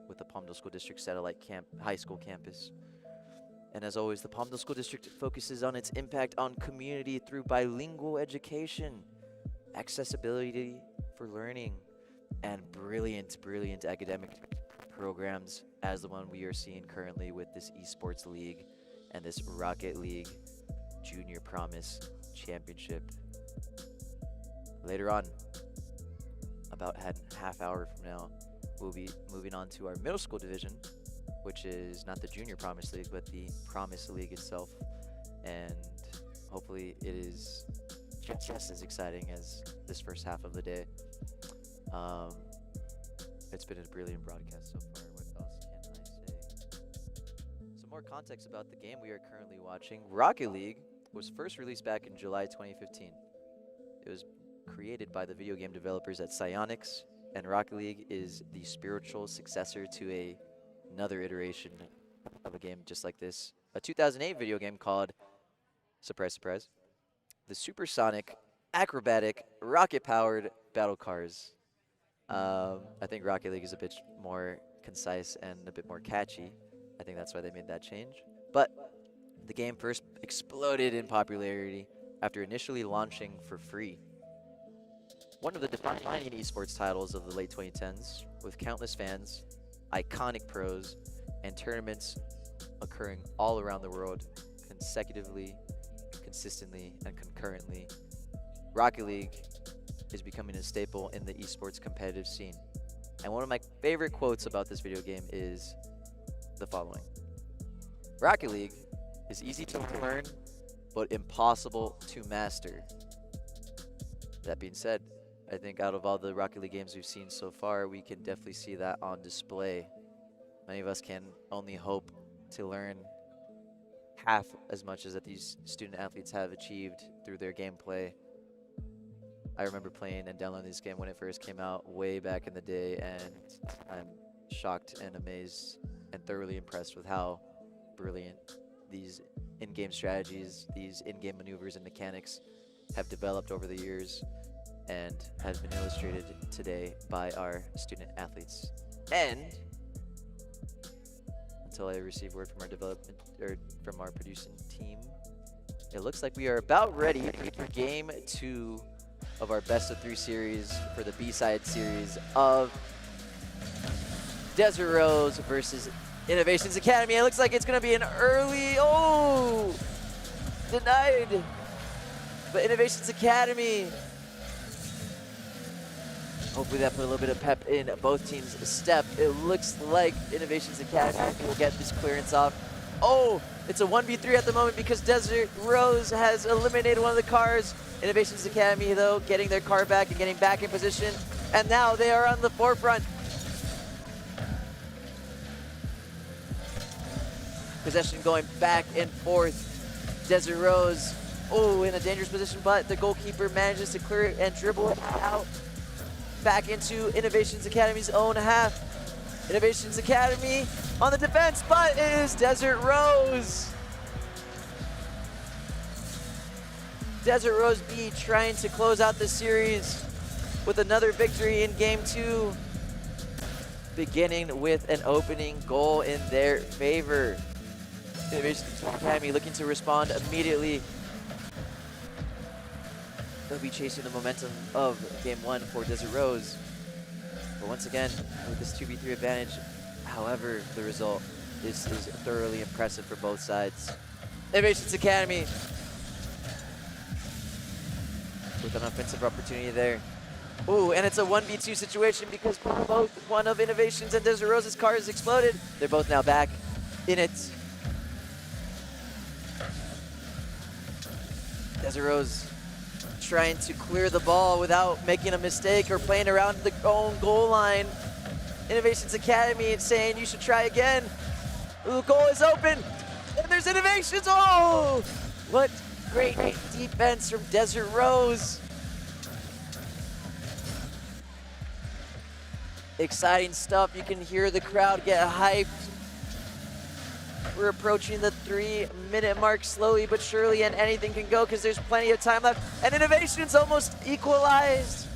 with the Palmdale School District Satellite High School campus. And as always, the Palmdale School District focuses on its impact on community through bilingual education, accessibility for learning and brilliant, brilliant academic programs as the one we are seeing currently with this esports league and this Rocket League Junior Promise Championship. Later on, about half hour from now, we'll be moving on to our middle school division, which is not the Junior Promise League, but the Promise League itself. And hopefully it is just as exciting as this first half of the day. It's been a brilliant broadcast so far. What else can I say? Some more context about the game we are currently watching. Rocket League was first released back in July 2015. It was created by the video game developers at Psyonix, and Rocket League is the spiritual successor to another iteration of a game just like this. A 2008 video game called, surprise, surprise, the supersonic, acrobatic, rocket-powered battle cars. I think Rocket League is a bit more concise and a bit more catchy. I think that's why they made that change. But the game first exploded in popularity after initially launching for free. One of the defining esports titles of the late 2010s, with countless fans, iconic pros, and tournaments occurring all around the world consecutively, consistently, and concurrently. Rocket League is becoming a staple in the esports competitive scene. And one of my favorite quotes about this video game is the following: Rocket League is easy to learn, but impossible to master. That being said, I think out of all the Rocket League games we've seen so far, we can definitely see that on display. Many of us can only hope to learn half as much as that these student athletes have achieved through their gameplay. I remember playing and downloading this game when it first came out way back in the day, and I'm shocked and amazed and thoroughly impressed with how brilliant these in-game strategies, these in-game maneuvers and mechanics have developed over the years and has been illustrated today by our student athletes. And until I receive word from our development or from our producing team, it looks like we are about ready for game 2 of our best of 3 series for the B-side series of Desert Rose versus Innovations Academy. It looks like it's going to be an early, denied. But Innovations Academy, hopefully that put a little bit of pep in both teams' step. It looks like Innovations Academy will get this clearance off. Oh, it's a 1v3 at the moment because Desert Rose has eliminated one of the cars. Innovations Academy, though, getting their car back and getting back in position. And now they are on the forefront. Possession going back and forth. Desert Rose, in a dangerous position, but the goalkeeper manages to clear it and dribble it out back into Innovations Academy's own half. Innovations Academy on the defense, but it is Desert Rose. Desert Rose B trying to close out the series with another victory in game 2, beginning with an opening goal in their favor. Innovations Academy looking to respond immediately. They'll be chasing the momentum of game 1 for Desert Rose. But once again, with this 2v3 advantage, however, the result is thoroughly impressive for both sides. Innovations Academy with an offensive opportunity there. And it's a 1v2 situation because both one of Innovations and Desert Rose's cars exploded. They're both now back in it. Desert Rose trying to clear the ball without making a mistake or playing around the own goal line. Innovations Academy saying you should try again. The goal is open, and there's Innovations. Oh, what great defense from Desert Rose. Exciting stuff. You can hear the crowd get hyped. We're approaching the 3-minute mark slowly but surely, and anything can go because there's plenty of time left. And Innovations almost equalized.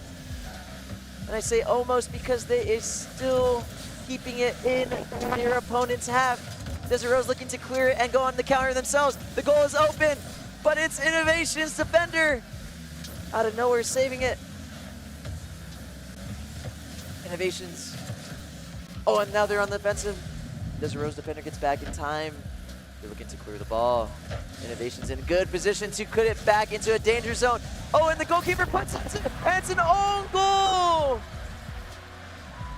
And I say almost because they is still keeping it in their opponent's half. Desert Rose looking to clear it and go on the counter themselves. The goal is open, but it's Innovations defender out of nowhere saving it. Innovations. Oh, and now they're on the offensive. Desiro's defender gets back in time. They're looking to clear the ball. Innovations in good position to put it back into a danger zone. Oh, and the goalkeeper puts it, and it's an own goal!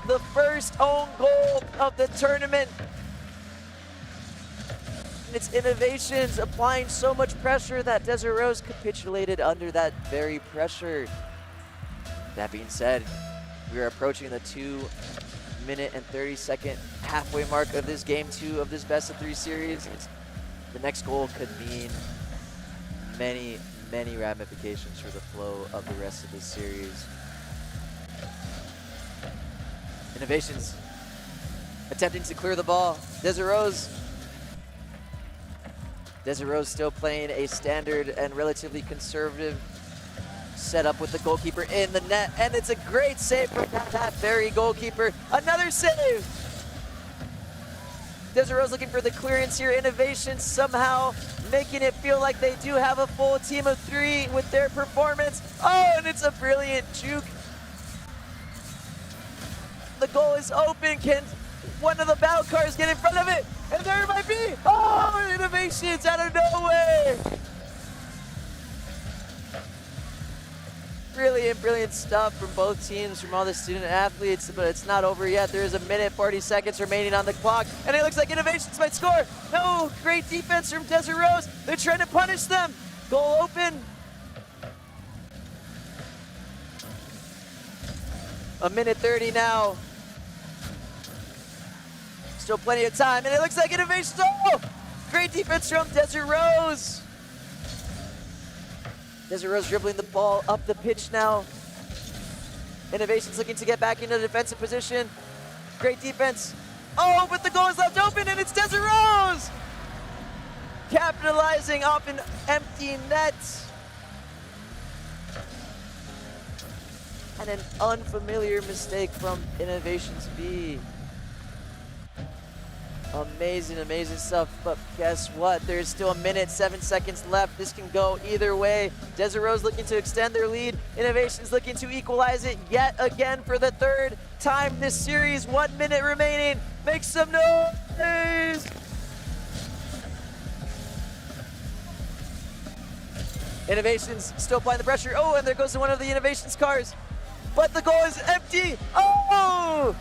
The first own goal of the tournament. And it's Innovations applying so much pressure that Desiro's capitulated under that very pressure. That being said, we are approaching the 2-minute and 30-second halfway mark of this game 2 of this best of 3 series. The next goal could mean many, many ramifications for the flow of the rest of this series. Innovations attempting to clear the ball. Desiro's still playing a standard and relatively conservative setup with the goalkeeper in the net, and it's a great save from that very goalkeeper. Another save! Desiro's looking for the clearance here. Innovations somehow making it feel like they do have a full team of 3 with their performance. Oh, and it's a brilliant juke. The goal is open. Can one of the battle cars get in front of it? And there it might be. Oh, Innovations out of nowhere. Brilliant stuff from both teams, from all the student athletes, but it's not over yet. There is 1 minute 40 seconds remaining on the clock, and it looks like Innovations might score. No, great defense from Desiro's. They're trying to punish them. Goal open. 1 minute 30 now. Still plenty of time, and it looks like Innovations. Oh, great defense from Desiro's. Desiro's dribbling the ball up the pitch now. Innovations looking to get back into the defensive position. Great defense. Oh, but the goal is left open, and it's Desiro's! Capitalizing off an empty net. And an unfamiliar mistake from Innovations B. Amazing stuff, but guess what? There's still 1 minute 7 seconds left. This can go either way. Desiro's looking to extend their lead. Innovations looking to equalize it yet again for the 3rd time this series. 1 minute remaining. Make some noise! Innovations still applying the pressure. Oh, and there goes one of the Innovations cars. But the goal is empty. Oh!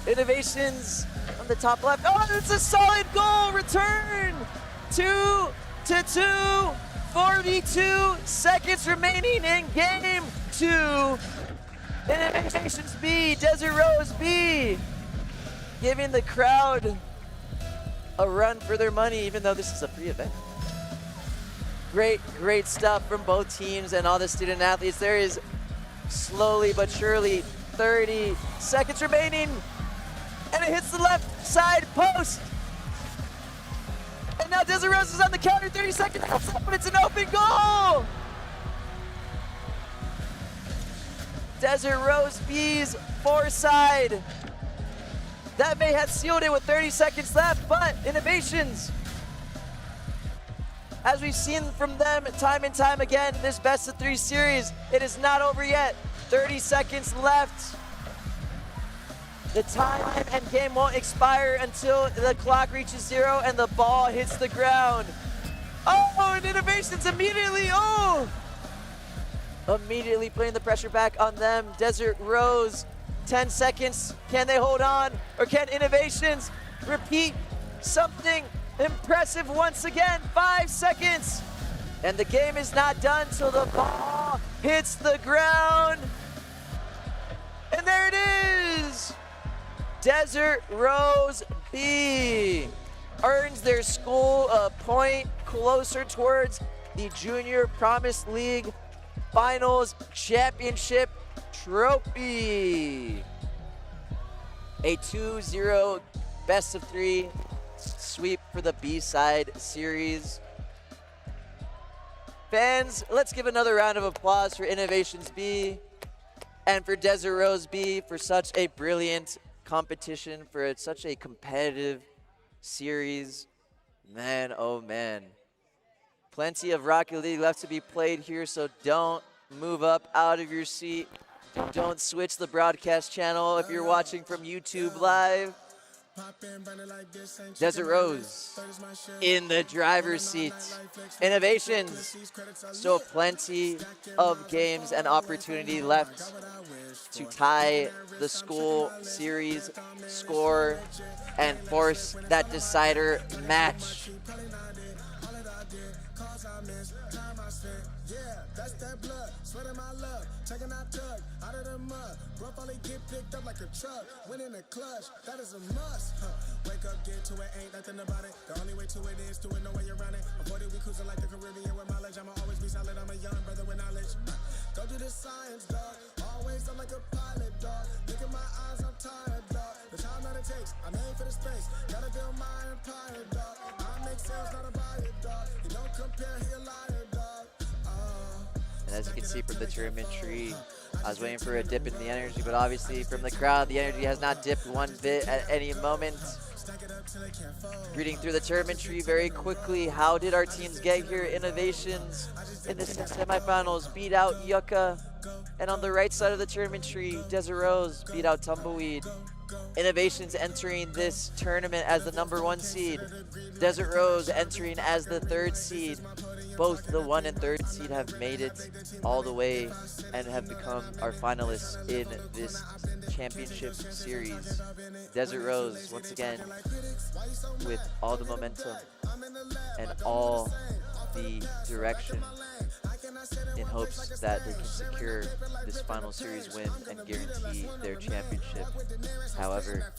Innovations on the top left. Oh, it's a solid goal return. 2-2. 42 seconds remaining in game 2. Innovations B, Desiro's B, giving the crowd a run for their money, even though this is a free event. Great stuff from both teams and all the student athletes. There is slowly but surely 30 seconds remaining, and it hits the left side post. And now Desiro's is on the counter, 30 seconds left, but it's an open goal! Desiro's B's foreside. That may have sealed it with 30 seconds left, but Innovations, as we've seen from them time and time again in this best of 3 series, it is not over yet. 30 seconds left. The time and game won't expire until the clock reaches 0 and the ball hits the ground. Oh, and Innovations immediately putting the pressure back on them. Desiro's 10 seconds. Can they hold on? Or can Innovations repeat something impressive once again? 5 seconds. And the game is not done till the ball hits the ground. And there it is. Desiro's B earns their school a point closer towards the Junior Promise League Finals Championship trophy. A 2-0 best of 3 sweep for the B-side series. Fans, let's give another round of applause for Innovations B and for Desiro's B for such a brilliant competition, for such a competitive series. Man, oh man. Plenty of Rocket League left to be played here, so don't move up out of your seat. Don't switch the broadcast channel if you're watching from YouTube Live. Desert Rose in the driver's seat. Innovations. Still plenty of games and opportunity left to tie the school series score and force that decider match. That's that blood, sweat in my love, checking out tug, out of the mud, rough only get picked up like a truck, winning the clutch, that is a must, wake up, get to it, ain't nothing about it, the only way to it is to it, no way around it, avoid it, we cruising like the Caribbean with mileage, I'ma always be solid, I'm a young brother with knowledge, go do the science, dog, always I'm like a pilot, dog, look at my eyes, I'm tired, dog, the time that it takes, I'm aiming for the space, gotta build my empire, dog, I make sales, not a buyer, dog, you don't compare, he a liar, dog. And as you can see from the tournament tree, I was waiting for a dip in the energy, but obviously from the crowd, the energy has not dipped one bit at any moment. Reading through the tournament tree very quickly, how did our teams get here? Innovations in the semifinals beat out Yucca. And on the right side of the tournament tree, Desert Rose beat out Tumbleweed. Innovations entering this tournament as the #1 seed. Desert Rose entering as the 3rd seed. Both the 1 and 3rd seed have made it all the way and have become our finalists in this championship series. Desert Rose, once again, with all the momentum and all the direction in hopes that they can secure this final series win and guarantee their championship. However,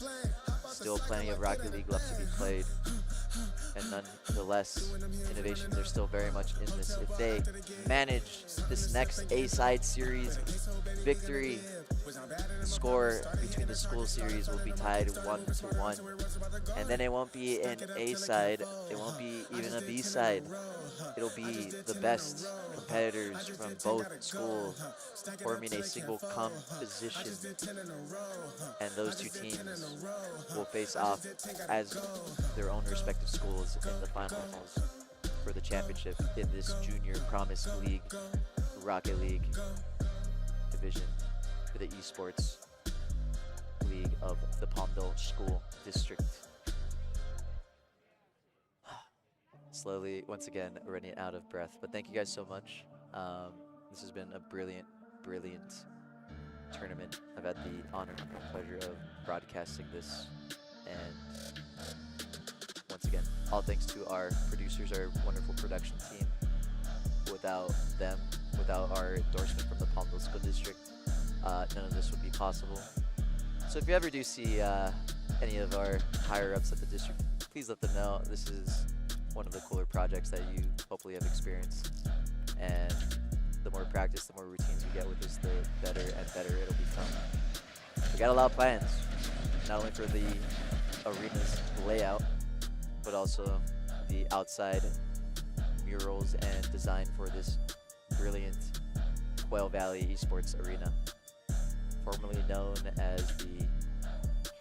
still plenty of Rocket League left to be played. And nonetheless, Innovations are still very much in this. If they manage this next A-side series victory, the score between the school series will be tied 1-1. And then it won't be an A-side, it won't be even a B-side. It'll be the best competitors from both schools forming a single composition. And those two teams will face off as their own respective schools in the finals for the championship in this Junior Promise League, Rocket League division for the esports league of the Palmdale School District. Slowly, once again, running out of breath, but thank you guys so much. This has been a brilliant, brilliant tournament. I've had the honor and pleasure of broadcasting this, and once again, all thanks to our producers, our wonderful production team. Without them, without our endorsement from the Palmdale School District, none of this would be possible. So if you ever do see any of our higher-ups at the district, please let them know this is one of the cooler projects that you hopefully have experienced. And the more practice, the more routines you get with this, the better and better it'll become. We got a lot of plans, not only for the arena's layout, but also the outside murals and design for this brilliant Quail Valley Esports Arena, formerly known as the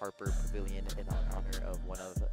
Harper Pavilion, in honor of one of the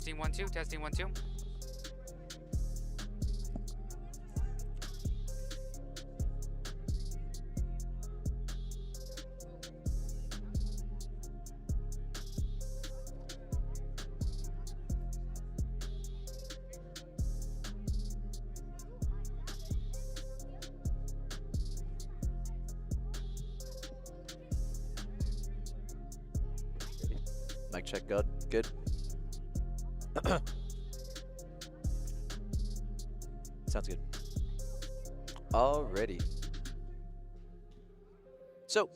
Testing 1 2. Testing 1 2. Mic check, good. Good. Sounds good. Alrighty. So,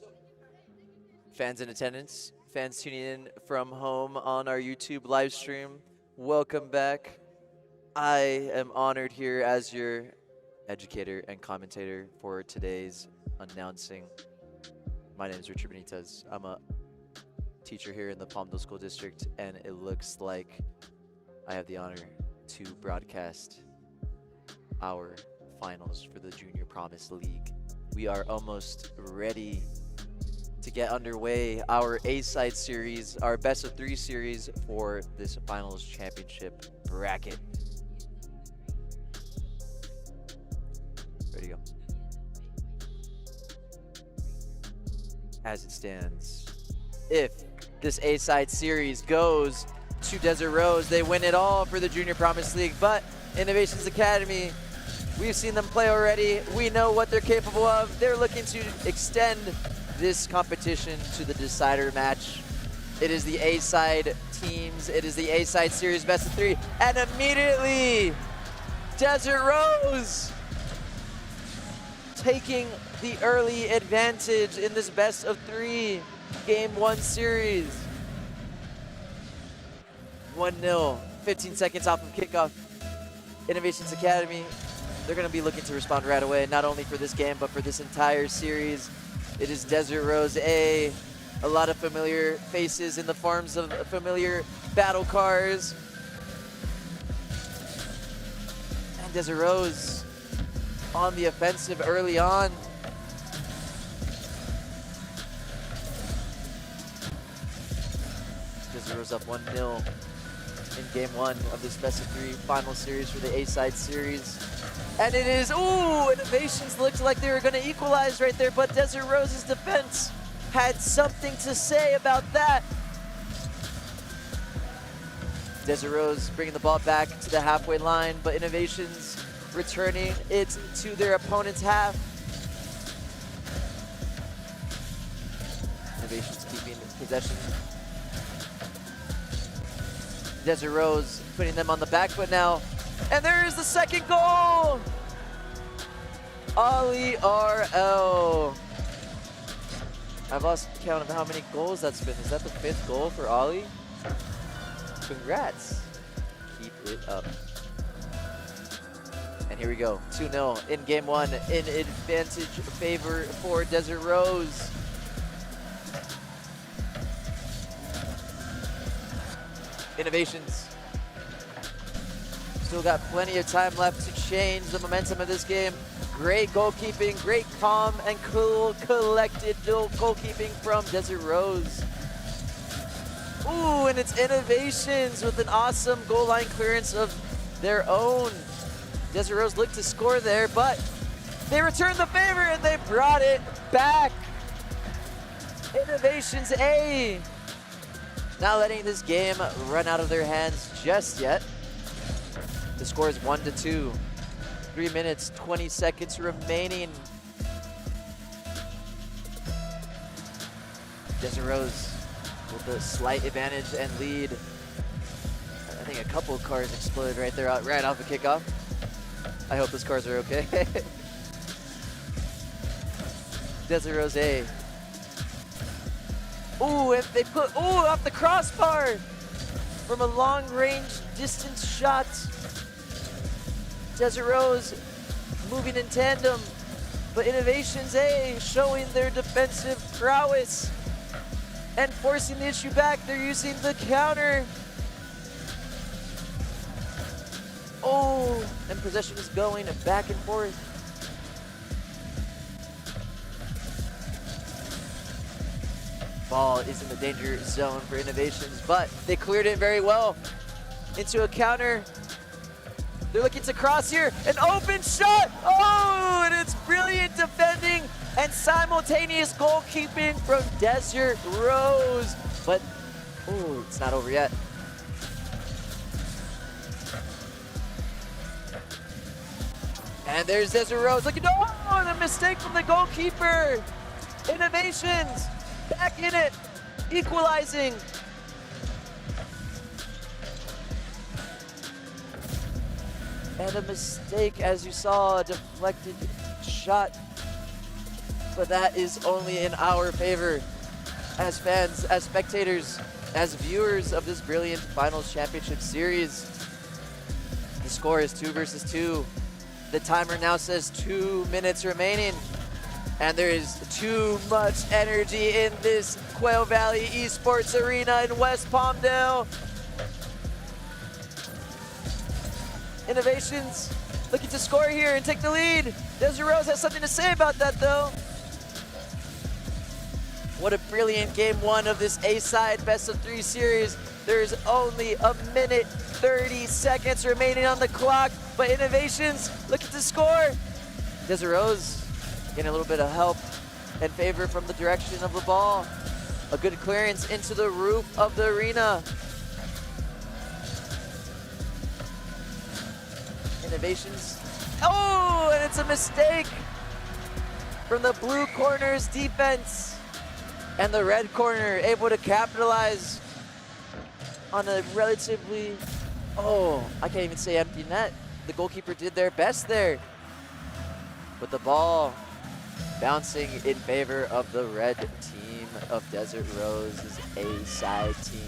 fans in attendance, fans tuning in from home on our YouTube live stream, welcome back. I am honored here as your educator and commentator for today's announcing. My name is Richard Benitez. I'm a teacher here in the Palmdale School District, and it looks like I have the honor to broadcast our finals for the Junior Promise League. We are almost ready to get underway. Our A-side series, our best of 3 series for this finals championship bracket. Ready to go. As it stands, if this A-side series goes to Desert Rose, they win it all for the Junior Promise League. But Innovations Academy, we've seen them play already. We know what they're capable of. They're looking to extend this competition to the decider match. It is the A-side teams. It is the A-side series best of 3. And immediately, Desert Rose taking the early advantage in this best of 3 Game 1 series. 1-0, 15 seconds off of kickoff. Innovations Academy, they're going to be looking to respond right away, not only for this game, but for this entire series. It is Desert Rose A. A lot of familiar faces in the forms of familiar battle cars. And Desert Rose on the offensive early on. Desert Rose up 1-0 in Game 1 of this best of 3 final series for the A-side series. And it is, ooh, Innovations looked like they were going to equalize right there, but Desert Rose's defense had something to say about that. Desert Rose bringing the ball back to the halfway line, but Innovations returning it to their opponent's half. Innovations keeping possession. Desert Rose putting them on the back foot now. And there is the second goal! Ollie RL. I've lost count of how many goals that's been. Is that the 5th goal for Ollie? Congrats. Keep it up. And here we go, 2-0 in Game 1 in advantage favor for Desert Rose. Innovations. Still got plenty of time left to change the momentum of this game. Great goalkeeping, great calm and cool, collected goalkeeping from Desert Rose. Ooh, and it's Innovations with an awesome goal line clearance of their own. Desert Rose looked to score there, but they returned the favor and they brought it back. Innovations A. Not letting this game run out of their hands just yet. The score is 1-2. 3 minutes, 20 seconds remaining. Desert Rose with a slight advantage and lead. I think a couple of cars exploded right there, right off the kickoff. I hope those cars are okay. Desert Rose A. Ooh, if they put, ooh, off the crossbar from a long range distance shot. Desert Rose moving in tandem, but Innovations A showing their defensive prowess and forcing the issue back. They're using the counter. Oh, and possession is going back and forth. Ball is in the danger zone for Innovations, but they cleared it very well. into a counter. They're looking to cross here. An open shot. Oh, and it's brilliant defending and simultaneous goalkeeping from Desert Rose. But, oh, it's not over yet. And there's Desert Rose looking, oh, the mistake from the goalkeeper. Innovations, back in it, equalizing. And a mistake, as you saw, a deflected shot. But that is only in our favor as fans, as spectators, as viewers of this brilliant Finals Championship Series. The score is 2 versus 2. The timer now says 2 minutes remaining. And there is too much energy in this Quail Valley Esports Arena in West Palmdale. Innovations looking to score here and take the lead. Desert Rose has something to say about that though. What a brilliant game one of this A-side best of 3 series. There's only a minute 30 seconds remaining on the clock, but Innovations looking to score. Desert Rose getting a little bit of help and favor from the direction of the ball. A good clearance into the roof of the arena. Innovations. Oh, and it's a mistake from the blue corner's defense. And the red corner able to capitalize on a relatively, oh, I can't even say empty net. The goalkeeper did their best there. But the ball bouncing in favor of the red team of Desert Rose's A-side team.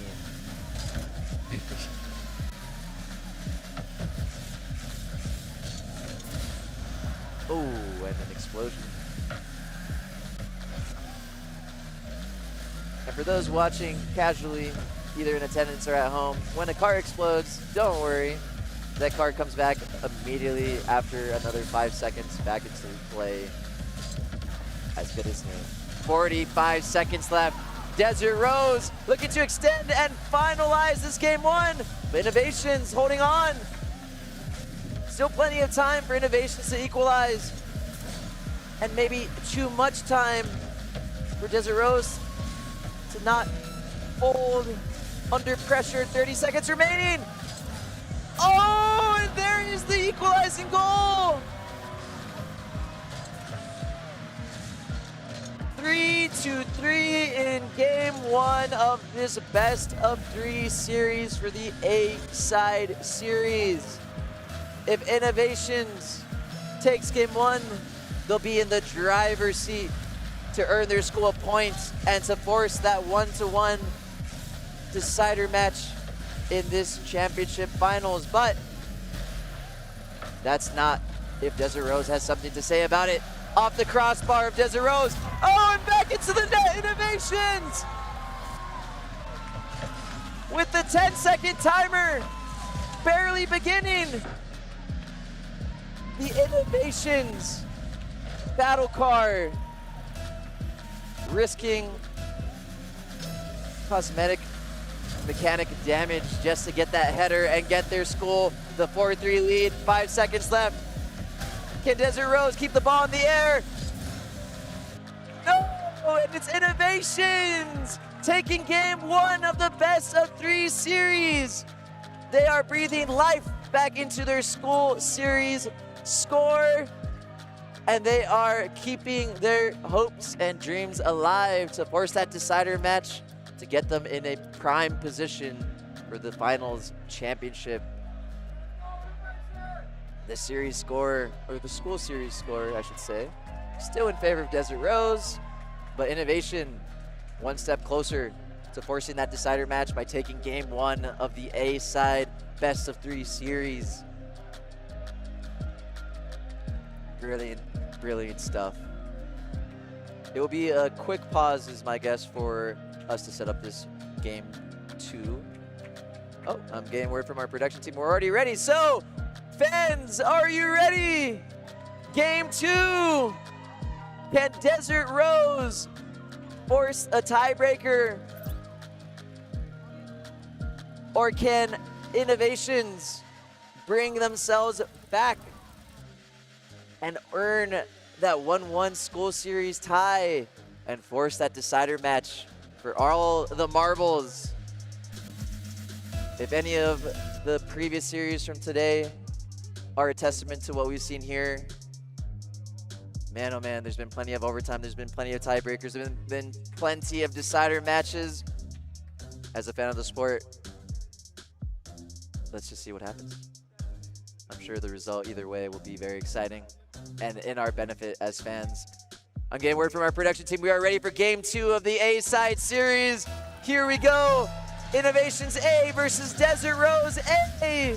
Oh, and an explosion. And for those watching casually, either in attendance or at home, when a car explodes, don't worry. That car comes back immediately after another 5 seconds back into play. As good as new. 45 seconds left. Desert Rose looking to extend and finalize this game one. But Innovations holding on. Still plenty of time for Innovations to equalize. And maybe too much time for Desert Rose to not fold under pressure. 30 seconds remaining. Oh, and there is the equalizing goal. 3-3 in game one of this best of 3 series for the A-side series. If Innovations takes game one, they'll be in the driver's seat to earn their school points and to force that 1-1 decider match in this championship finals. But that's not if Desert Rose has something to say about it. Off the crossbar of Desert Rose. Oh, and back into the net. Innovations with the 10-second timer barely beginning. The Innovations battle car risking cosmetic mechanic damage just to get that header and get their school the 4-3 lead. 5 seconds left. Can Desert Rose keep the ball in the air? No, and it's Innovations taking game one of the best of 3 series. They are breathing life back into their school series score, and they are keeping their hopes and dreams alive to force that decider match to get them in a prime position for the finals championship. The series score, or the school series score, I should say, still in favor of Desert Rose, but Innovation one step closer to forcing that decider match by taking game one of the A-side best of 3 series. Brilliant, brilliant stuff. It will be a quick pause, is my guess, for us to set up this game 2. Oh, I'm getting word from our production team. We're already ready. So, fans, are you ready? Game 2. Can Desert Rose force a tiebreaker? Or can Innovations bring themselves back and earn that 1-1 school series tie and force that decider match for all the marbles. If any of the previous series from today are a testament to what we've seen here, man, oh man, there's been plenty of overtime. There's been plenty of tiebreakers. There's been plenty of decider matches. As a fan of the sport, let's just see what happens. I'm sure the result either way will be very exciting and in our benefit as fans. I'm getting word from our production team. We are ready for game 2 of the A-side series. Here we go. Innovations A versus Desert Rose A.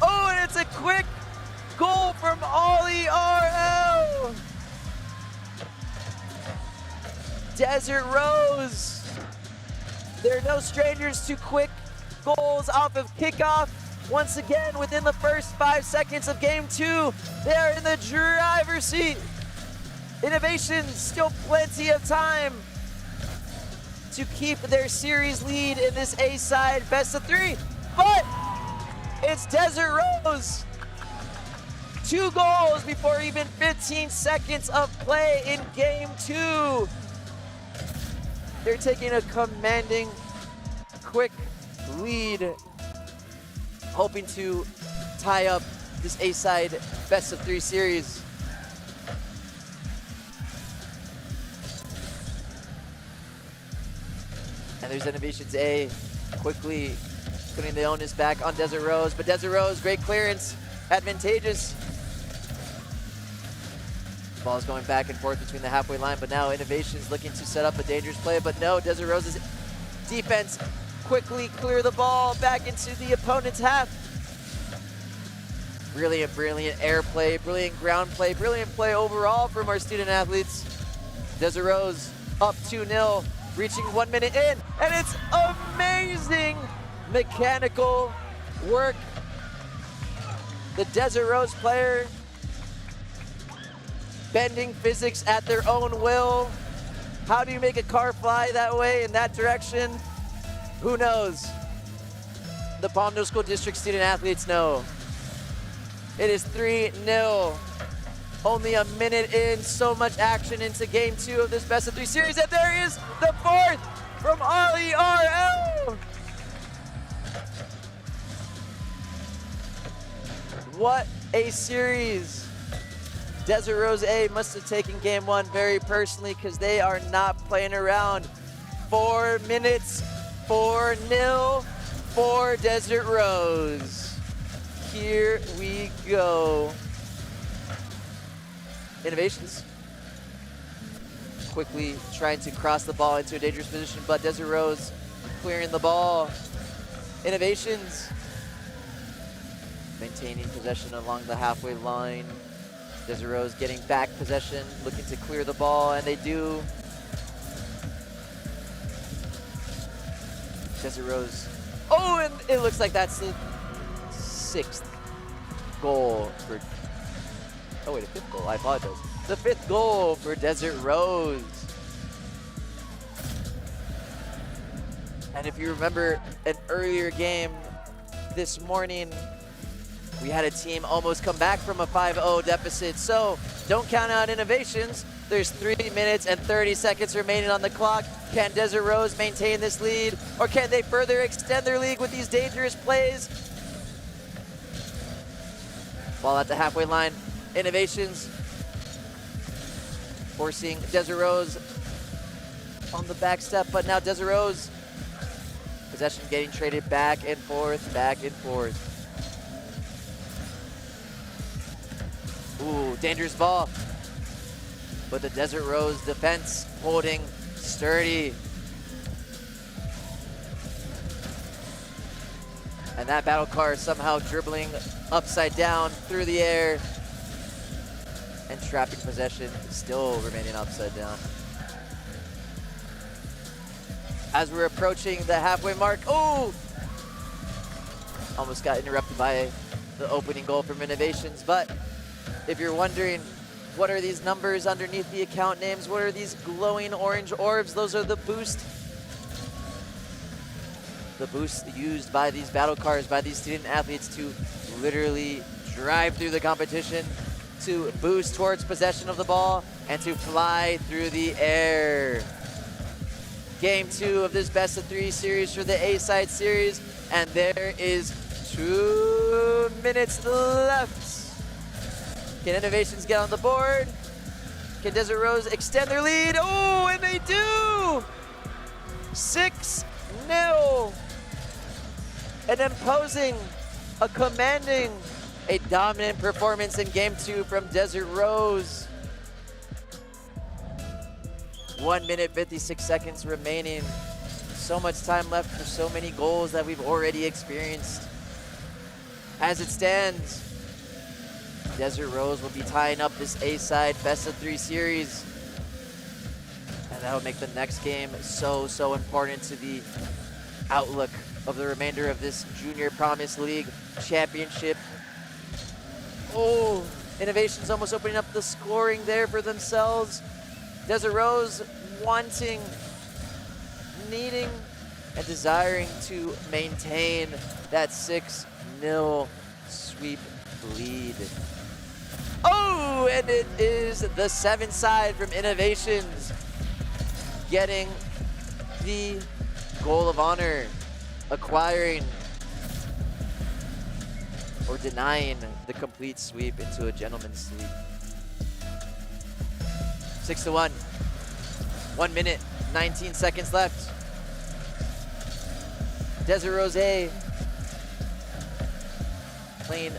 Oh, and it's a quick goal from Ollie RL. Desert Rose. They're no strangers to quick goals off of kickoff. Once again, within the first 5 seconds of game 2, they are in the driver's seat. Innovations, still plenty of time to keep their series lead in this A-side best of 3, but it's Desert Rose. 2 goals before even 15 seconds of play in game 2. They're taking a commanding, quick lead, hoping to tie up this A-side best of 3 series. And there's Innovations A, quickly putting the onus back on Desert Rose, but Desert Rose, great clearance, advantageous. Ball is going back and forth between the halfway line, but now Innovations looking to set up a dangerous play, but no, Desert Rose's defense quickly clear the ball back into the opponent's half. Brilliant air play, brilliant ground play, brilliant play overall from our student athletes. Desert Rose up 2-0, reaching 1 minute in, and it's amazing mechanical work. The Desert Rose player bending physics at their own will. How do you make a car fly that way in that direction? Who knows? The Palmdale School District student athletes know. It is 3-0. Only a minute in, so much action into game 2 of this best of 3 series, and there is the 4th from Ollie RL. What a series. Desert Rose A must have taken game 1 very personally because they are not playing around. 4 minutes, 4-0 for Desert Rose. Here we go. Innovations quickly trying to cross the ball into a dangerous position, but Desert Rose clearing the ball. Innovations maintaining possession along the halfway line. Desert Rose getting back possession, looking to clear the ball, and they do. Desert Rose. Oh, and it looks like that's the 6th goal for. Oh wait, a 5th goal. I apologize. The 5th goal for Desert Rose. And if you remember an earlier game this morning, we had a team almost come back from a 5-0 deficit. So don't count out Innovations. There's 3 minutes and 30 seconds remaining on the clock. Can Desert Rose maintain this lead, or can they further extend their lead with these dangerous plays? Ball at the halfway line. Innovations forcing Desert Rose on the back step, but now Desert Rose, possession getting traded back and forth, back and forth. Ooh, dangerous ball. But the Desert Rose defense holding sturdy. And that battle car somehow dribbling upside down through the air and trapping possession, still remaining upside down. As we're approaching the halfway mark, oh! Almost got interrupted by the opening goal from Innovations, but if you're wondering, what are these numbers underneath the account names? What are these glowing orange orbs? Those are the boost the boost used by these battle cars, by these student athletes to literally drive through the competition, to boost towards possession of the ball, and to fly through the air. Game 2 of this best of 3 series for the A-side series, and there is 2 minutes left. Can Innovations get on the board? Can Desert Rose extend their lead? Oh, and they do! 6-0. An imposing, a commanding, a dominant performance in Game 2 from Desert Rose. 1 minute, 56 seconds remaining. So much time left for so many goals that we've already experienced. As it stands, Desert Rose will be tying up this A-side best of 3 series. And that'll make the next game so important to the outlook of the remainder of this Junior Promise League Championship. Oh, Innovations almost opening up the scoring there for themselves. Desert Rose wanting, needing, and desiring to maintain that 6-0 sweep lead. Oh, and it is the 7 side from Innovations getting the goal of honor, acquiring or denying the complete sweep into a gentleman's sweep. 6-1. 1 minute, 19 seconds left. Desert Rose playing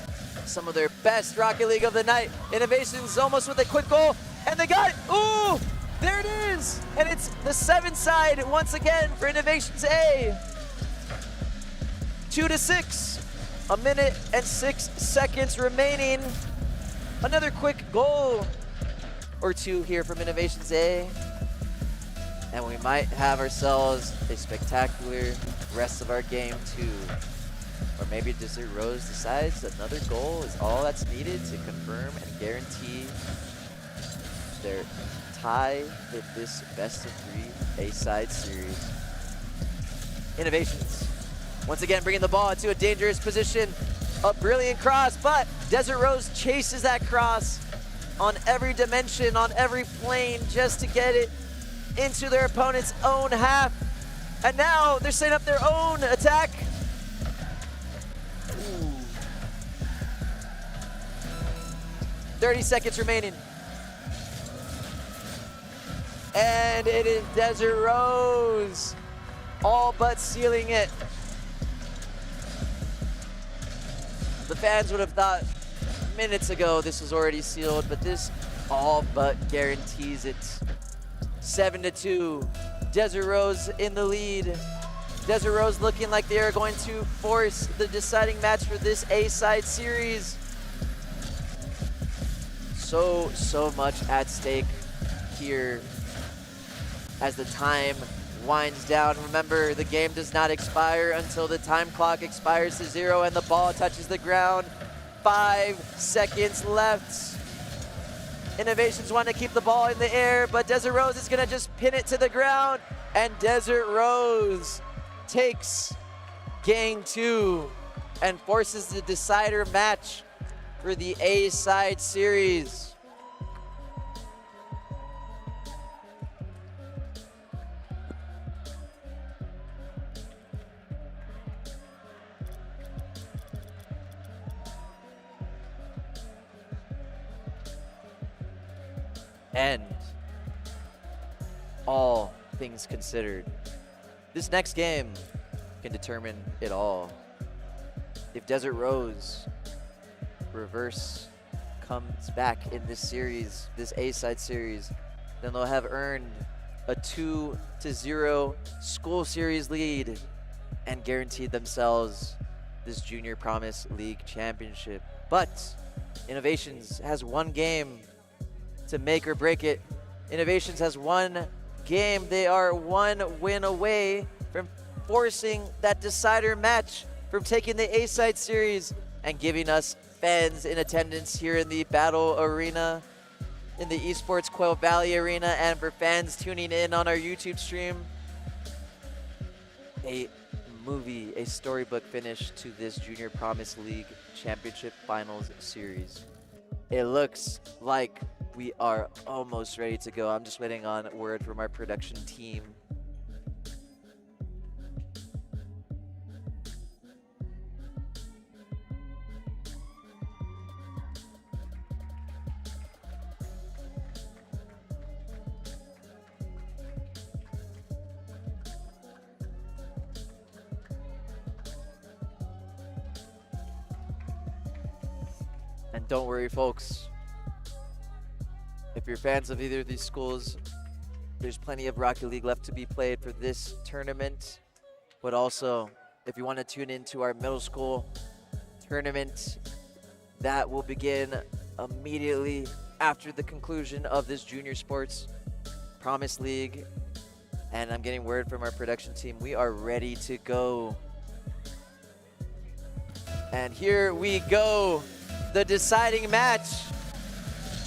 some of their best Rocket League of the night. Innovations almost with a quick goal, and they got it. Ooh, there it is. And it's the 7 side once again for Innovations A. 2-6. 1 minute and 6 seconds remaining. Another quick goal or 2 here from Innovations A. And we might have ourselves a spectacular rest of our game 2. Or maybe Desert Rose decides another goal is all that's needed to confirm and guarantee their tie in this best of 3 A-side series. Innovations once again bringing the ball into a dangerous position. A brilliant cross, but Desert Rose chases that cross on every dimension, on every plane, just to get it into their opponent's own half. And now they're setting up their own attack. Ooh. 30 seconds remaining. And it is Desert Rose all but sealing it. The fans would have thought minutes ago this was already sealed, but this all but guarantees it. 7-2, Desert Rose in the lead. Desert Rose looking like they are going to force the deciding match for this A-side series. So much at stake here as the time winds down. Remember, the game does not expire until the time clock expires to 0 and the ball touches the ground. 5 seconds left. Innovations want to keep the ball in the air, but Desert Rose is going to just pin it to the ground, and Desert Rose takes game 2 and forces the decider match for the A-side series. And all things considered, this next game can determine it all. If Desert Rose reverse comes back in this series, this A-side series, then they'll have earned a 2-0 school series lead and guaranteed themselves this Junior Promise League championship. But Innovations has one game to make or break it. Innovations has one game. They are one win away from forcing that decider match, from taking the A-side series and giving us fans in attendance here in the Battle Arena, in the Esports Quail Valley Arena, and for fans tuning in on our YouTube stream, a movie, a storybook finish to this Junior Promise League Championship Finals series. It looks like we are almost ready to go. I'm just waiting on word from our production team. And don't worry, folks. If you're fans of either of these schools, there's plenty of Rocket League left to be played for this tournament. But also, if you want to tune into our middle school tournament, that will begin immediately after the conclusion of this Junior Sports Promise League. And I'm getting word from our production team, we are ready to go. And here we go. The deciding match.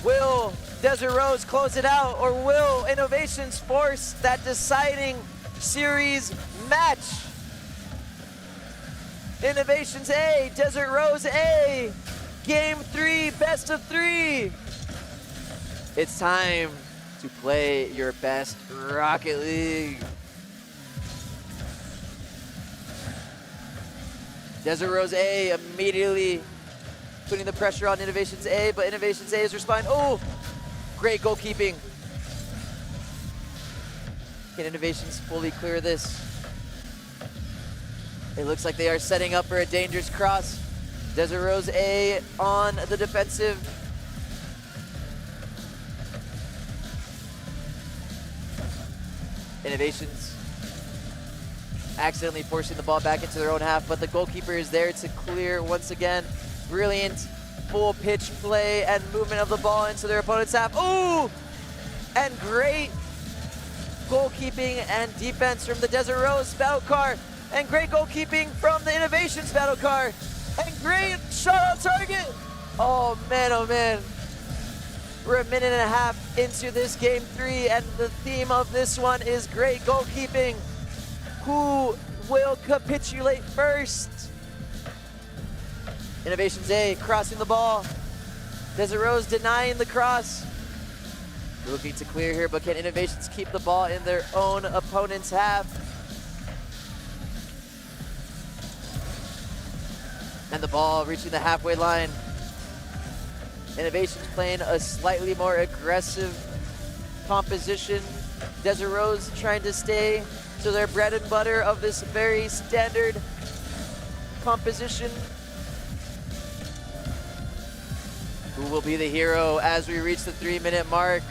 Will Desert Rose close it out, or will Innovations force that deciding series match? Innovations A, Desert Rose A. Game 3, best of 3. It's time to play your best Rocket League. Desert Rose A immediately putting the pressure on Innovations A, but Innovations A is responding. Oh, great goalkeeping. Can Innovations fully clear this? It looks like they are setting up for a dangerous cross. Desert Rose A on the defensive. Innovations accidentally forcing the ball back into their own half, but the goalkeeper is there to clear once again. Brilliant full pitch play and movement of the ball into their opponent's half. Ooh! And great goalkeeping and defense from the Desert Rose battle car. And great goalkeeping from the Innovations battle car. And great shot on target. Oh man, oh man. We're a minute and a half into this game 3, and the theme of this one is great goalkeeping. Who will capitulate first? Innovations A crossing the ball. Desert Rose denying the cross. Looking to clear here, but can Innovations keep the ball in their own opponent's half? And the ball reaching the halfway line. Innovations playing a slightly more aggressive composition. Desert Rose trying to stay to their bread and butter of this very standard composition. Who will be the hero as we reach the 3-minute mark?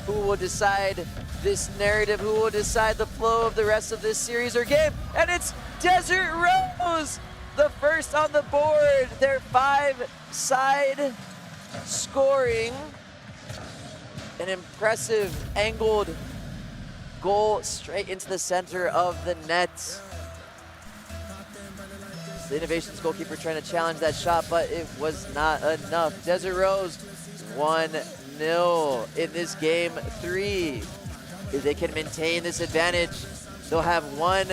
Who will decide this narrative? Who will decide the flow of the rest of this series or game? And it's Desert Rose, the first on the board. Their 5-side scoring. An impressive angled goal straight into the center of the net. The Innovations goalkeeper trying to challenge that shot, but it was not enough. Desert Rose 1-0 in this game 3. If they can maintain this advantage, they'll have won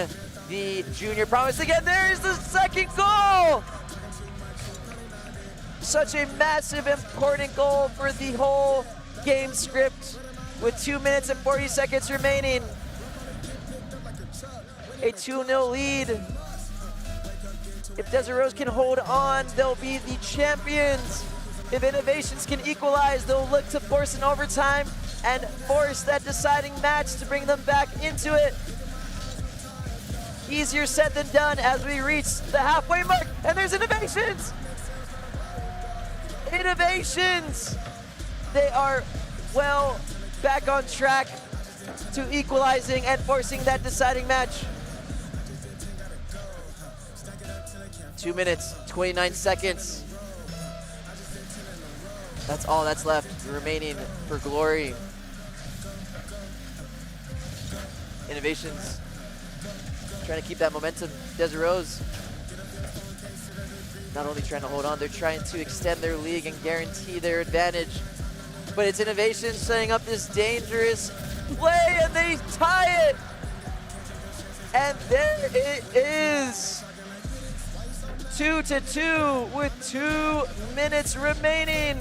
the Junior Promise again. There is the second goal. Such a massive, important goal for the whole game script with 2 minutes and 40 seconds remaining. A 2-0 lead. If Desert Rose can hold on, they'll be the champions. If Innovations can equalize, they'll look to force an overtime and force that deciding match to bring them back into it. Easier said than done as we reach the halfway mark, and there's Innovations. Innovations. They are well back on track to equalizing and forcing that deciding match. 2 minutes, 29 seconds. That's all that's left remaining for glory. Innovations trying to keep that momentum. Desert Rose not only trying to hold on, they're trying to extend their league and guarantee their advantage. But it's Innovations setting up this dangerous play, and they tie it. And there it is. 2-2 with 2 minutes remaining.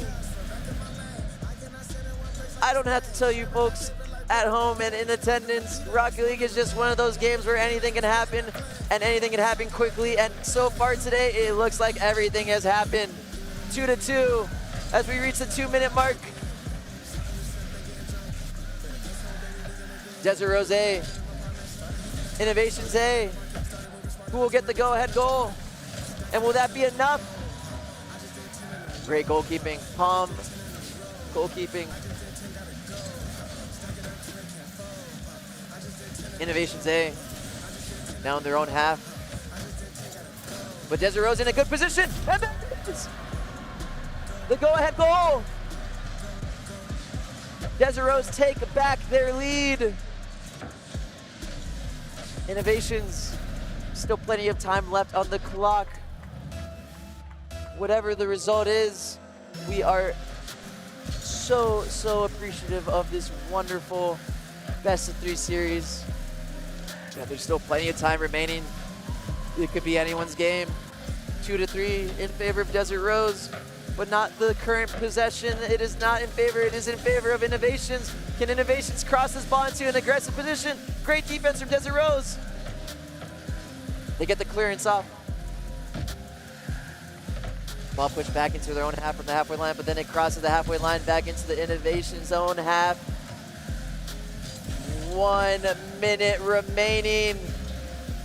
I don't have to tell you folks at home and in attendance, Rocket League is just one of those games where anything can happen and anything can happen quickly. And so far today, it looks like everything has happened. 2-2 as we reach the 2-minute mark. Desert Rose, Innovations A, who will get the go-ahead goal? And will that be enough? Great goalkeeping. Palm goalkeeping. Innovations A, now in their own half. But Desert Rose in a good position, and there it is! The go-ahead goal! Desert Rose take back their lead. Innovations, still plenty of time left on the clock. Whatever the result is, we are so appreciative of this wonderful best-of-3 series. Yeah, there's still plenty of time remaining. It could be anyone's game. 2-3 in favor of Desert Rose, but not the current possession. It is not in favor. It is in favor of Innovations. Can Innovations cross this ball into an aggressive position? Great defense from Desert Rose. They get the clearance off. Ball pushed back into their own half from the halfway line, but then it crosses the halfway line back into the Innovations' own half. 1 minute remaining.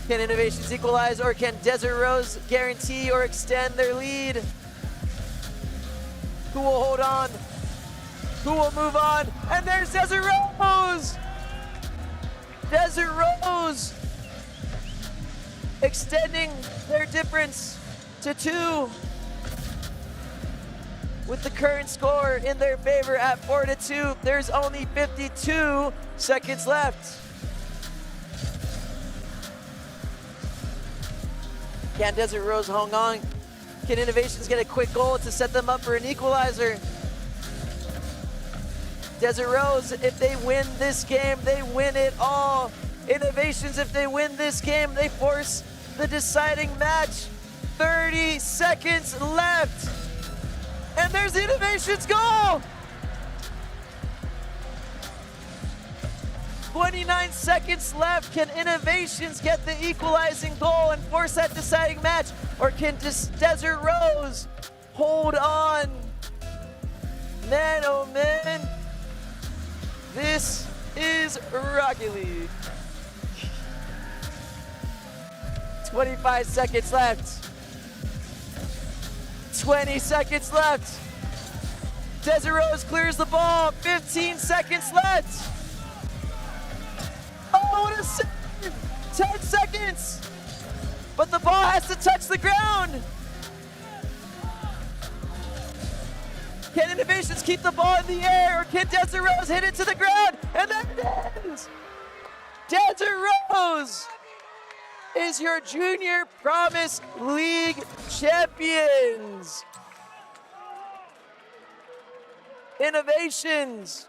Can Innovations equalize, or can Desert Rose guarantee or extend their lead? Who will hold on? Who will move on? And there's Desert Rose! Desert Rose extending their difference to 2. With the current score in their favor at 4-2, there's only 52 seconds left. Can Desert Rose hang on? Can Innovations get a quick goal to set them up for an equalizer? Desert Rose, if they win this game, they win it all. Innovations, if they win this game, they force the deciding match. 30 seconds left. And there's the Innovations goal! 29 seconds left. Can Innovations get the equalizing goal and force that deciding match? Or can Desert Rose hold on? Man, oh man. This is Rocket League. 25 seconds left. 20 seconds left. Desert Rose clears the ball. 15 seconds left. Oh, what a save! 10 seconds. But the ball has to touch the ground. Can Innovations keep the ball in the air, or can Desert Rose hit it to the ground? And there it is. Desert Rose is your Junior Promise League champions. Innovations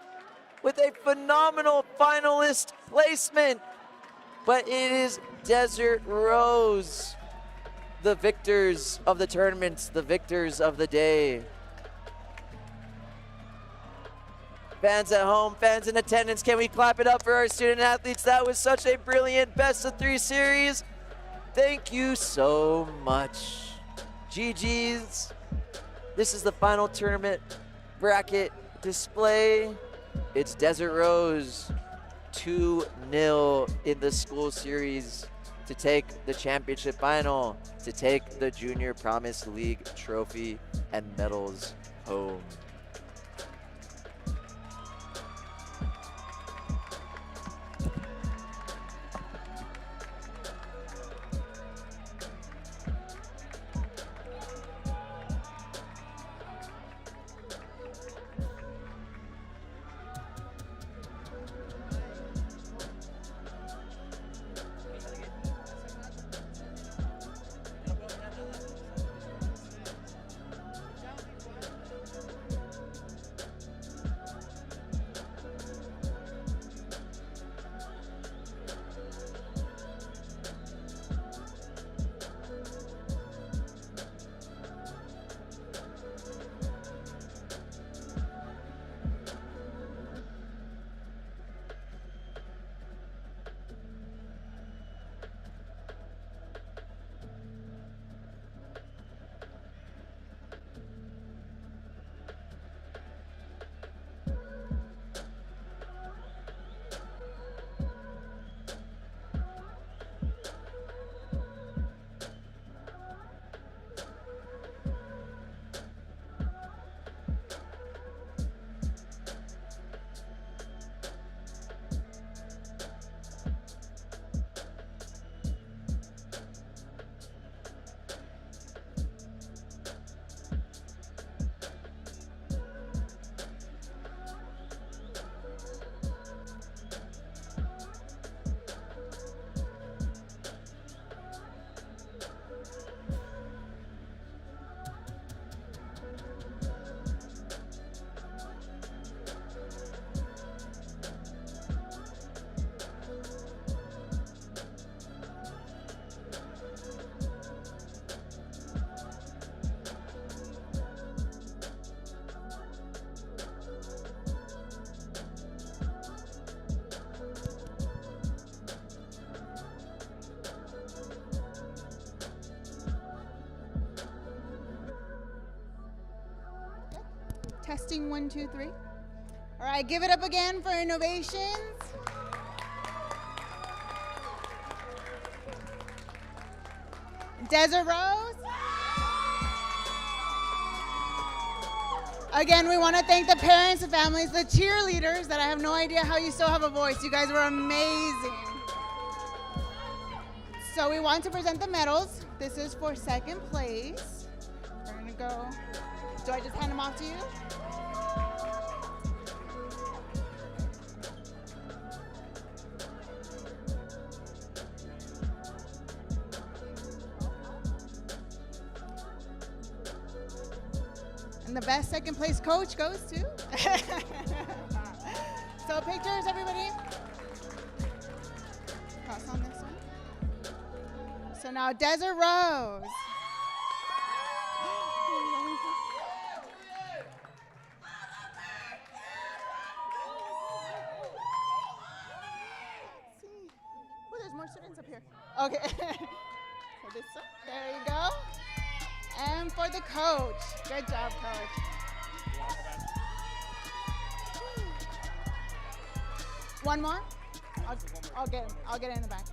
with a phenomenal finalist placement, but it is Desert Rose, the victors of the tournament, the victors of the day. Fans at home, fans in attendance, can we clap it up for our student athletes? That was such a brilliant best-of-3 series. Thank you so much. GG's. This is the final tournament bracket display. It's Desert Rose 2-0 in the school series to take the championship final, to take the Junior Promise League trophy and medals home. Testing 1, 2, 3. All right, give it up again for innovations. Desert Rose. Again, we want to thank the parents, the families, the cheerleaders that I have no idea how you still have a voice. You guys were amazing. So we want to present the medals. This is for second place. We're going to go. Do I just hand them off to you? And the best second place coach goes to. So pictures, everybody. Cross on this one. So now Desert Rose. Oh, there's more students up here. Okay. So this one. There you go. And for the coach. Good job, coach. One more? I'll get it in the back.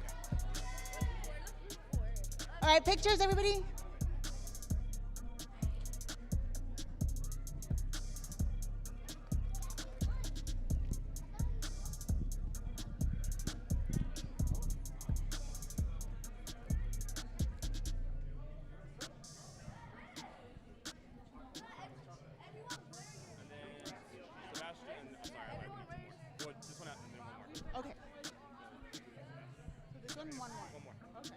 All right, pictures, everybody. Okay. So this one more. Okay.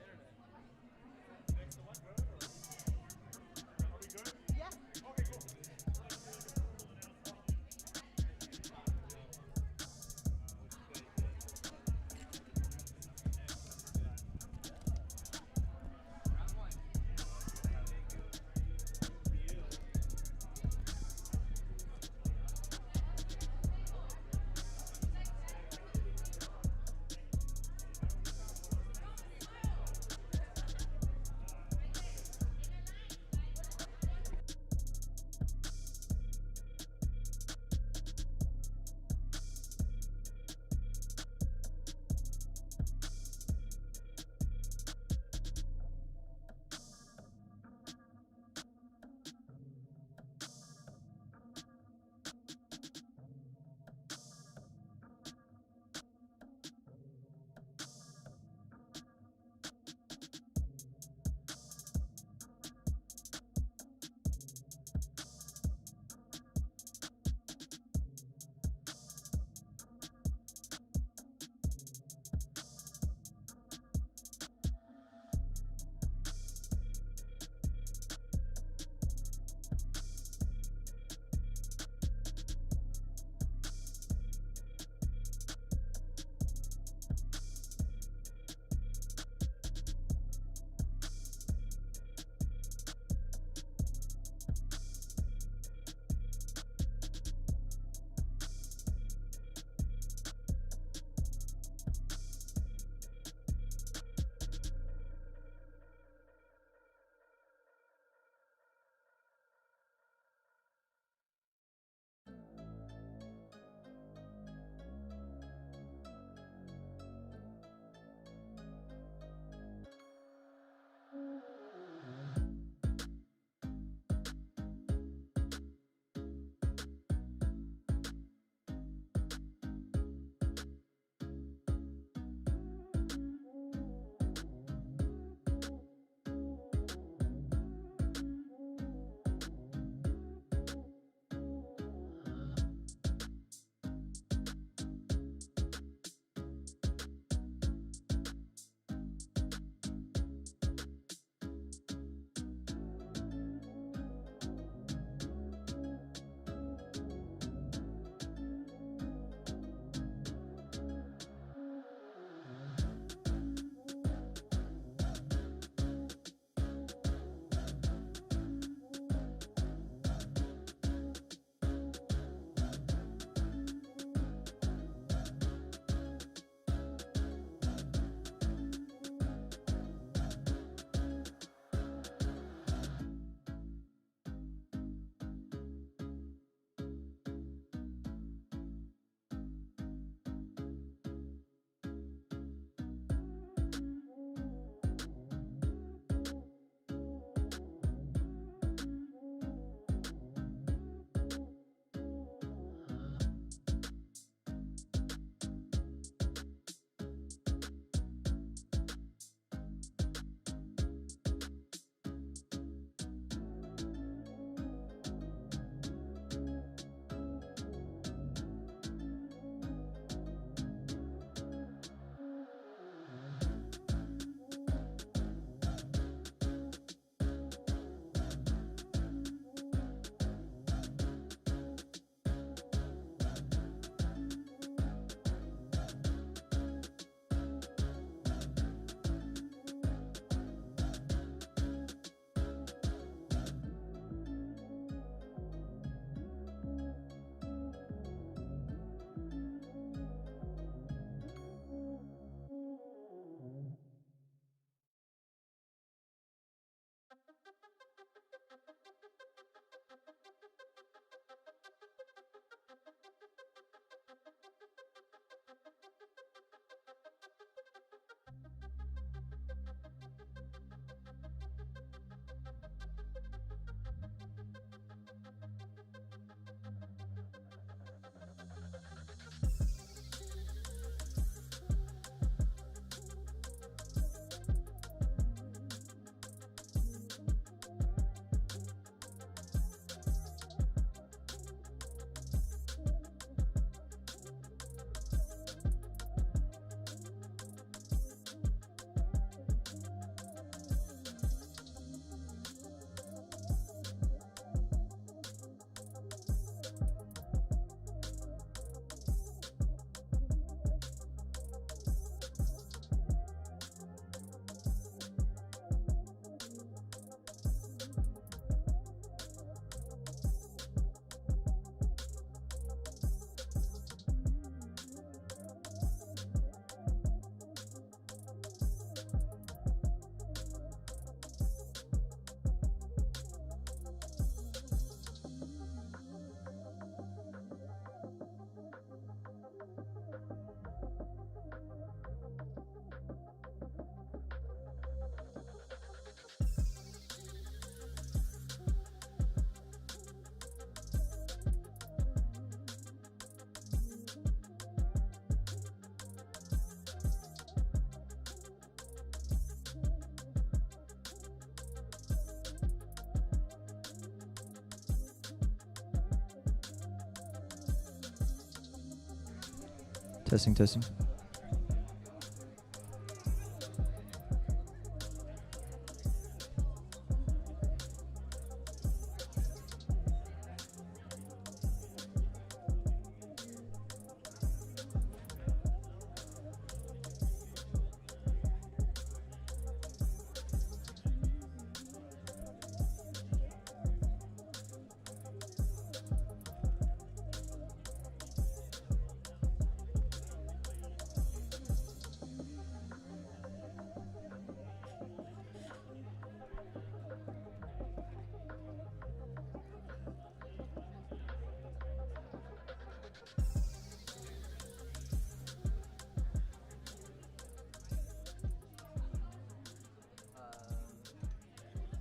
Testing, testing.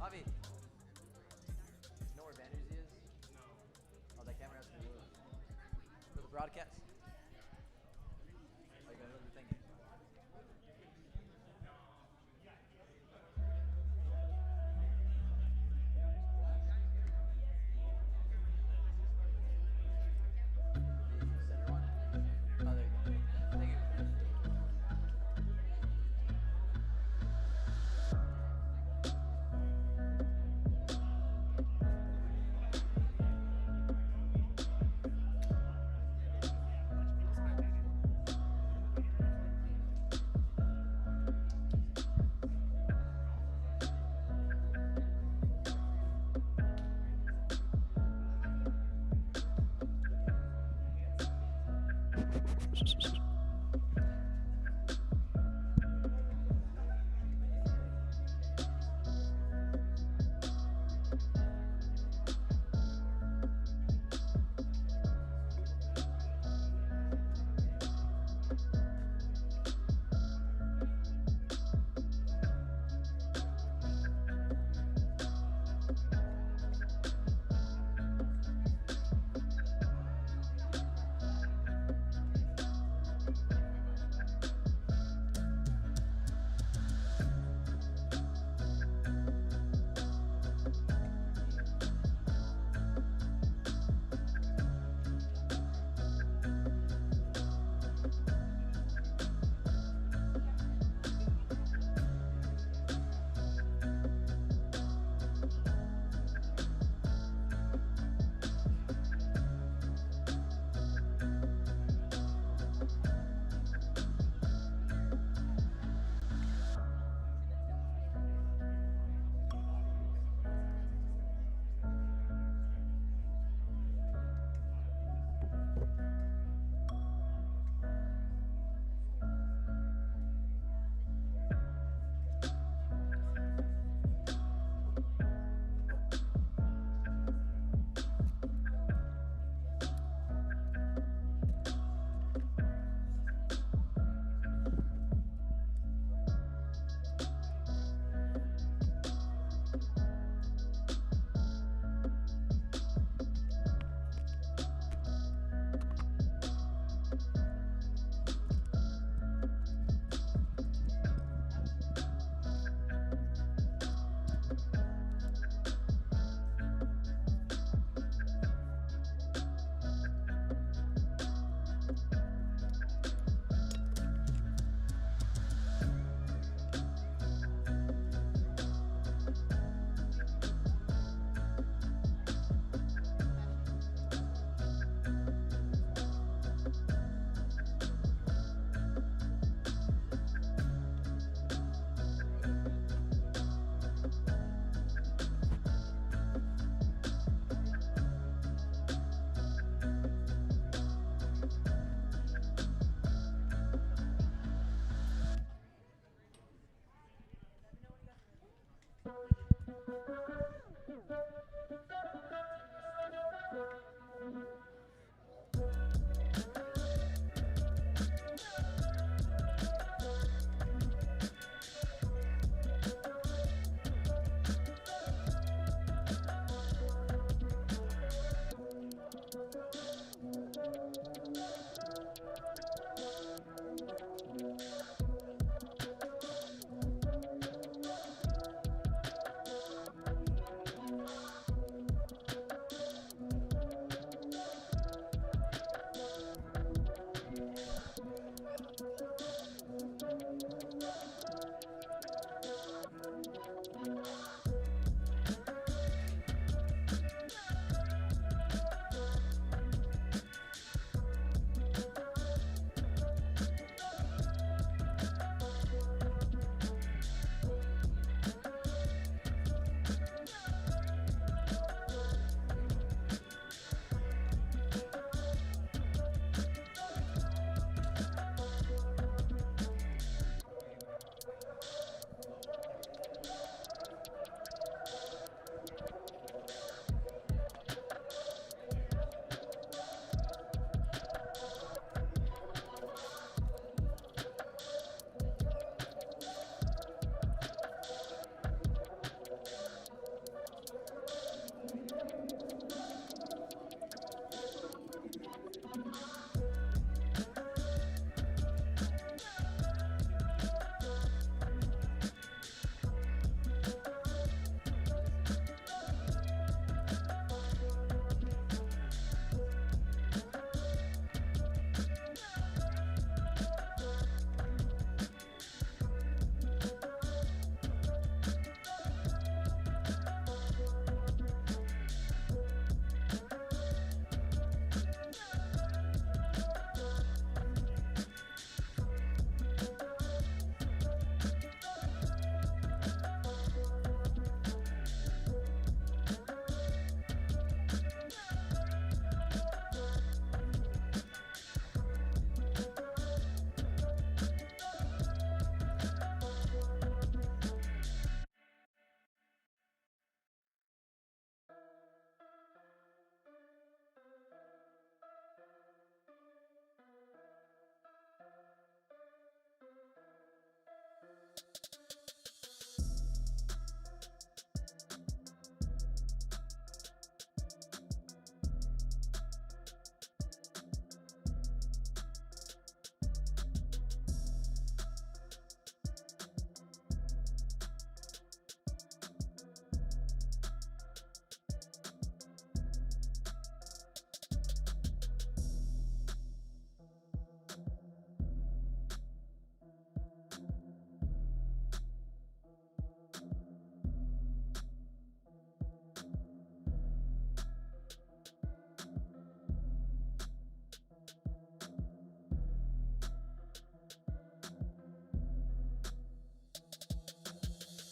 Avi, know where Bandersy is? No. Oh, that camera has to be moved. For the broadcast? Oh, you gotta move the thing. The center one? Oh, there you go. Thank you.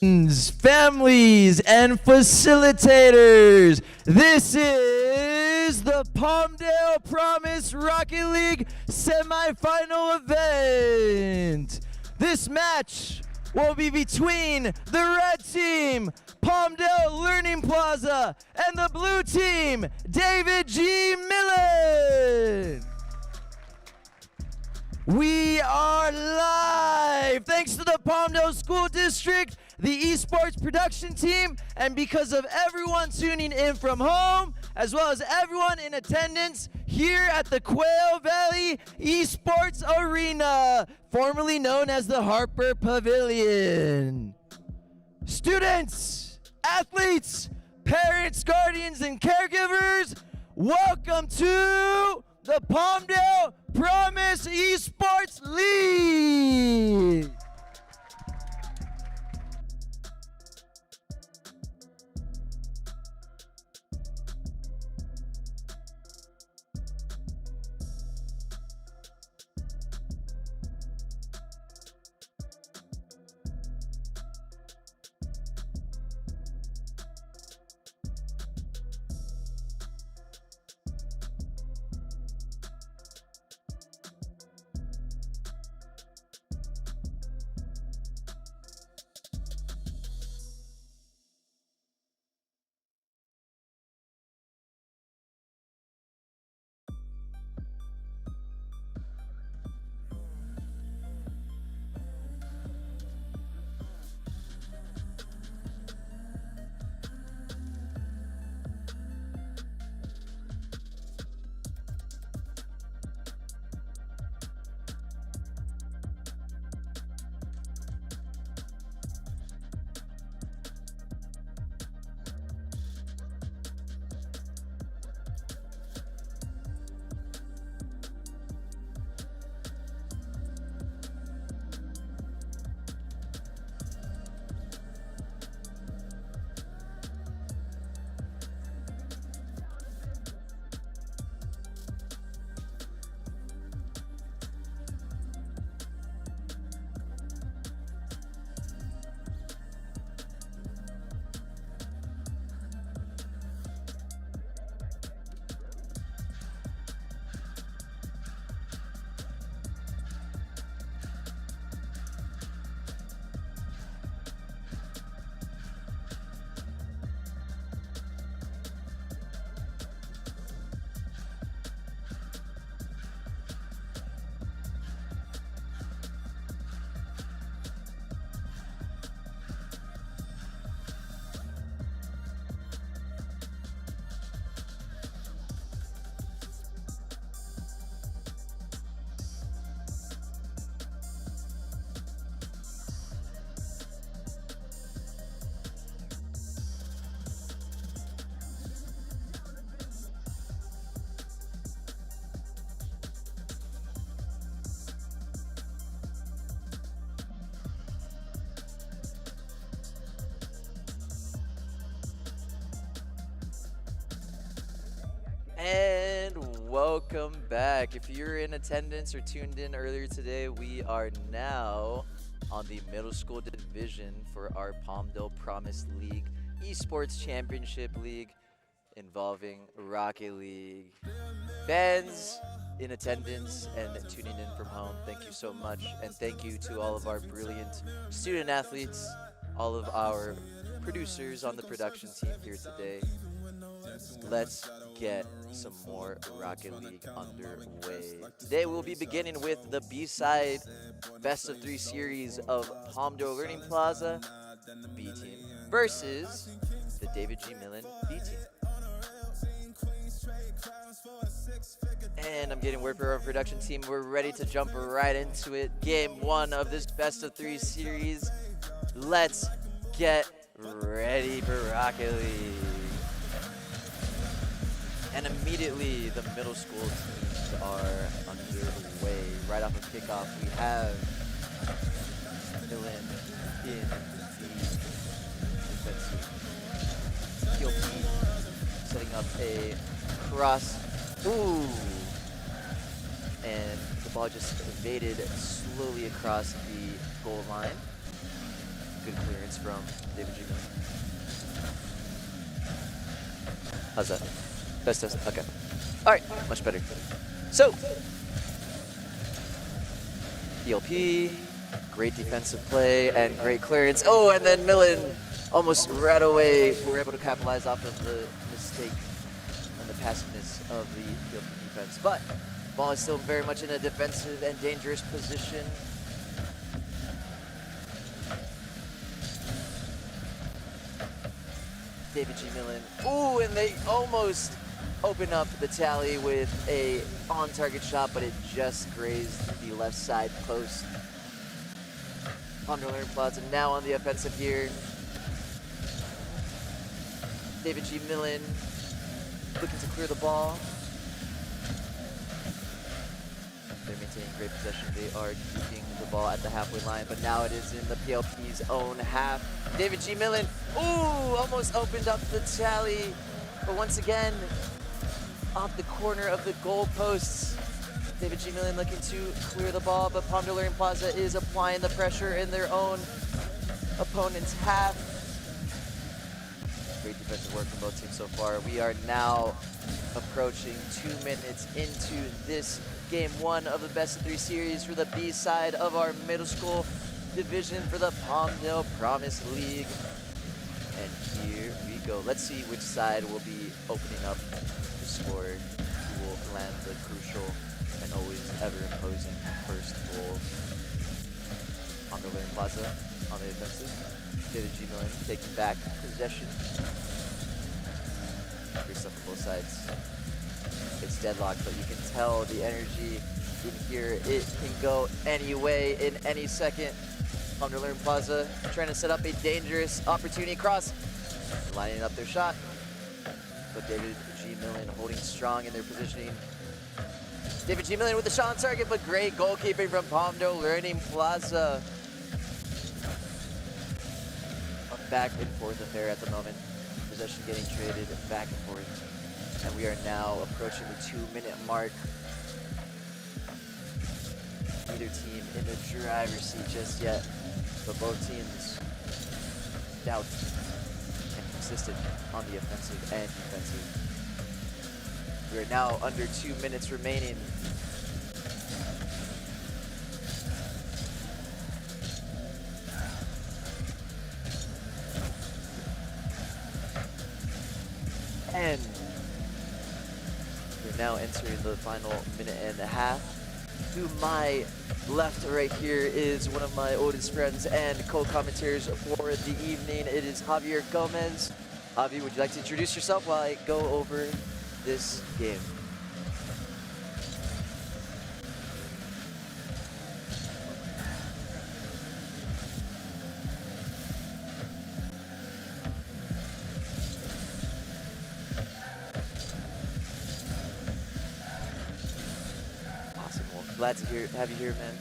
Families and facilitators, this is the Palmdale Promise Rocket League semifinal event. This match will be between the red team, Palmdale Learning Plaza, and the blue team, David G. Millen. We are live thanks to the Palmdale School District, the esports production team, and because of everyone tuning in from home, as well as everyone in attendance here at the Quail Valley Esports Arena, formerly known as the Harper Pavilion. Students, athletes, parents, guardians, and caregivers, welcome to the Palmdale Promise Esports League. And welcome back. If you're in attendance or tuned in earlier today, we are now on the middle school division for our Palmdale Promise League Esports Championship League involving Rocket League. Fans in attendance and tuning in from home, thank you so much. And thank you to all of our brilliant student athletes, all of our producers on the production team here today. Let's get some more Rocket League underway. Today we'll be beginning with the B-side best of 3 series of Palmdale Learning Plaza B team versus the David G. Millen B team. And I'm getting word for our production team. We're ready to jump right into it. Game 1 of this best of 3 series. Let's get ready for Rocket League. And immediately the middle school teams are underway. Right off of kickoff, we have Millen in the defensive heel team, setting up a cross. Ooh! And the ball just evaded slowly across the goal line. Good clearance from David G. Millen. How's that? Test. Okay. All right, much better. So, PLP, great defensive play and great clearance. Oh, and then Millen almost right away were able to capitalize off of the mistake and the passiveness of the PLP defense. But ball is still very much in a defensive and dangerous position. David G. Millen. Ooh, and they almost open up the tally with a on-target shot, but it just grazed the left side post. Palmdale Plaza now on the offensive here. David G. Millen looking to clear the ball. They're maintaining great possession. They are keeping the ball at the halfway line, but now it is in the PLP's own half. David G. Millen, ooh, almost opened up the tally, but once again, off the corner of the goalposts. David G. Millen looking to clear the ball, but Palmdale Plaza is applying the pressure in their own opponent's half. Great defensive work from both teams so far. We are now approaching 2 minutes into this game one of the best of three series for the B side of our middle school division for the Palmdale Promise League. And here we go. Let's see which side will be opening up the score, who will land the crucial and always ever imposing first goal. Palmdale Plaza on the offensive. David G. Millen taking back possession. Great stuff on both sides. It's deadlocked, but you can tell the energy in here. It can go any way in any second. Palmdale Plaza trying to set up a dangerous opportunity cross. Lining up their shot. But David G. Millen holding strong in their positioning. David G. Millen with the shot on target, but great goalkeeping from Palmdale Plaza. A back and forth affair at the moment. Possession getting traded back and forth. And we are now approaching the 2-minute mark. Neither team in the driver's seat just yet, but both teams stout and consistent on the offensive and defensive. We are now under 2 minutes remaining. And we're now entering the final minute and a half. To my left right here is one of my oldest friends and co-commentators for the evening. It is Javier Gomez. Javi, would you like to introduce yourself while I go over this game? Glad to have you here, man.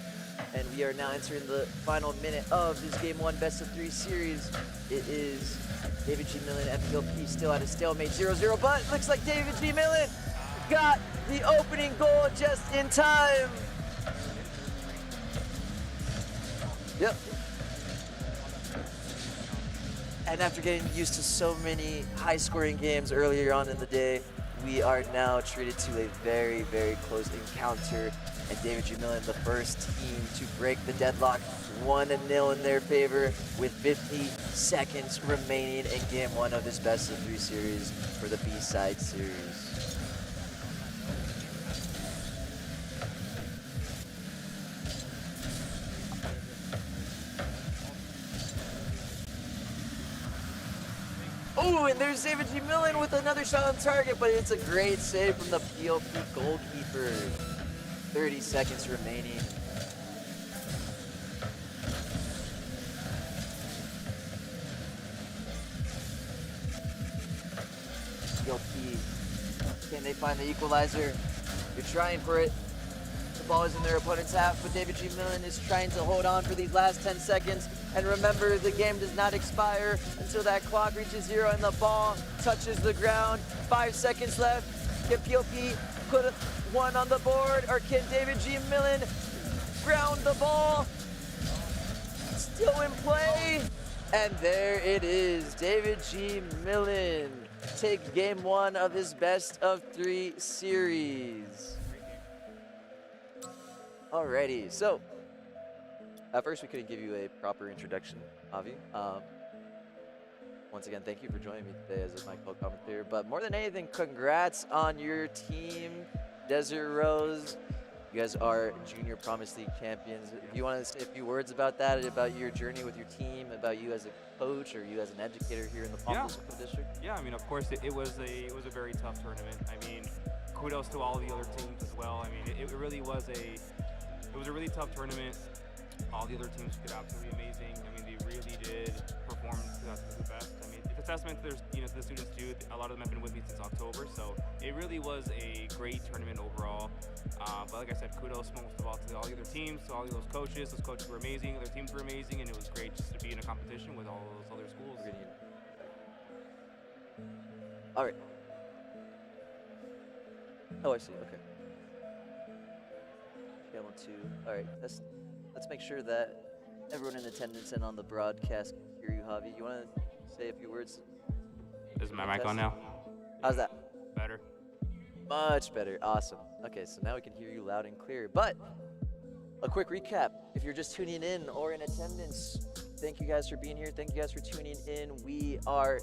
And we are now entering the final minute of this Game 1 Best of 3 series. It is David G. Millen and PLP still at a stalemate 0-0, but looks like David G. Millen got the opening goal just in time. Yep. And after getting used to so many high-scoring games earlier on in the day, we are now treated to a very, very close encounter. And David G. Millen, the first team to break the deadlock, 1-0 in their favor with 50 seconds remaining in Game 1 of this Best of 3 series for the B-side series. Oh, and there's David G. Millen with another shot on target, but it's a great save from the PLP goalkeeper. 30 seconds remaining. PLP, can they find the equalizer? They're trying for it. The ball is in their opponent's half, but David G. Millen is trying to hold on for these last 10 seconds. And remember, the game does not expire until that clock reaches 0 and the ball touches the ground. 5 seconds left. Can PLP put one on the board, or can David G. Millen ground the ball? Still in play. And there it is. David G. Millen takes game 1 of his best of 3 series. Alrighty, so at first we couldn't give you a proper introduction, Avi. Once again, thank you for joining me today as my co-commentator. But more than anything, congrats on your team, Desert Rose. You guys are Junior Promise League champions. If you want to say a few words about that, about your journey with your team, about you as a coach or you as an educator here in the Palmdale School District. Yeah, I mean, of course, it was a very tough tournament. I mean, kudos to all the other teams as well. I mean, it really was a really tough tournament. All the other teams did absolutely amazing. I mean, they really did perform to the best. I mean, it's a testament to to the students too. A lot of them have been with me since October, so it really was a great tournament overall. But like I said, kudos most of all to all the other teams, to all those coaches. Those coaches were amazing, their teams were amazing, and it was great just to be in a competition with all those other schools. All right. Oh, I see. Okay. Channel 2. All right. Let's make sure that everyone in attendance and on the broadcast can hear you, Javi. You want to say a few words? Is my mic on now? How's that? Better. Much better. Awesome. Okay, so now we can hear you loud and clear. But a quick recap. If you're just tuning in or in attendance, thank you guys for being here. Thank you guys for tuning in. We are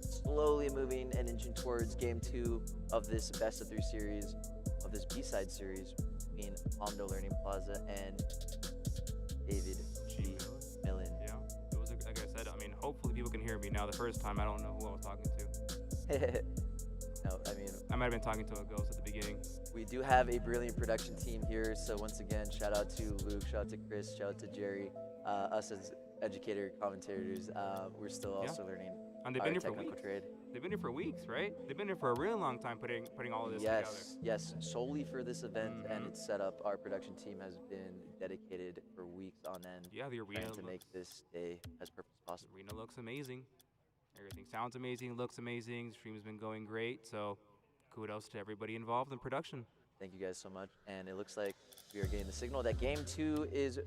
slowly moving and inching towards game 2 of this best of 3 series, of this B-side series between Palmdale Learning Plaza and David G. Millen. Yeah, it was like I said. I mean, hopefully people can hear me now. The first time, I don't know who I was talking to. No, I mean, I might have been talking to a ghost at the beginning. we do have a brilliant production team here. So once again, shout out to Luke, shout out to Chris, shout out to Jerry. Us as educator commentators, we're still also learning And they've our been here for technical weeks. trade. They've been here for weeks, right? They've been here for a really long time putting all of this together. Yes, solely for this event and its setup, our production team has been dedicated for weeks on end, Yeah, the arena trying to make this day as perfect as possible. arena looks amazing. Everything sounds amazing, looks amazing. Stream has been going great. So kudos to everybody involved in production. Thank you guys so much. And it looks like we are getting the signal that game 2 is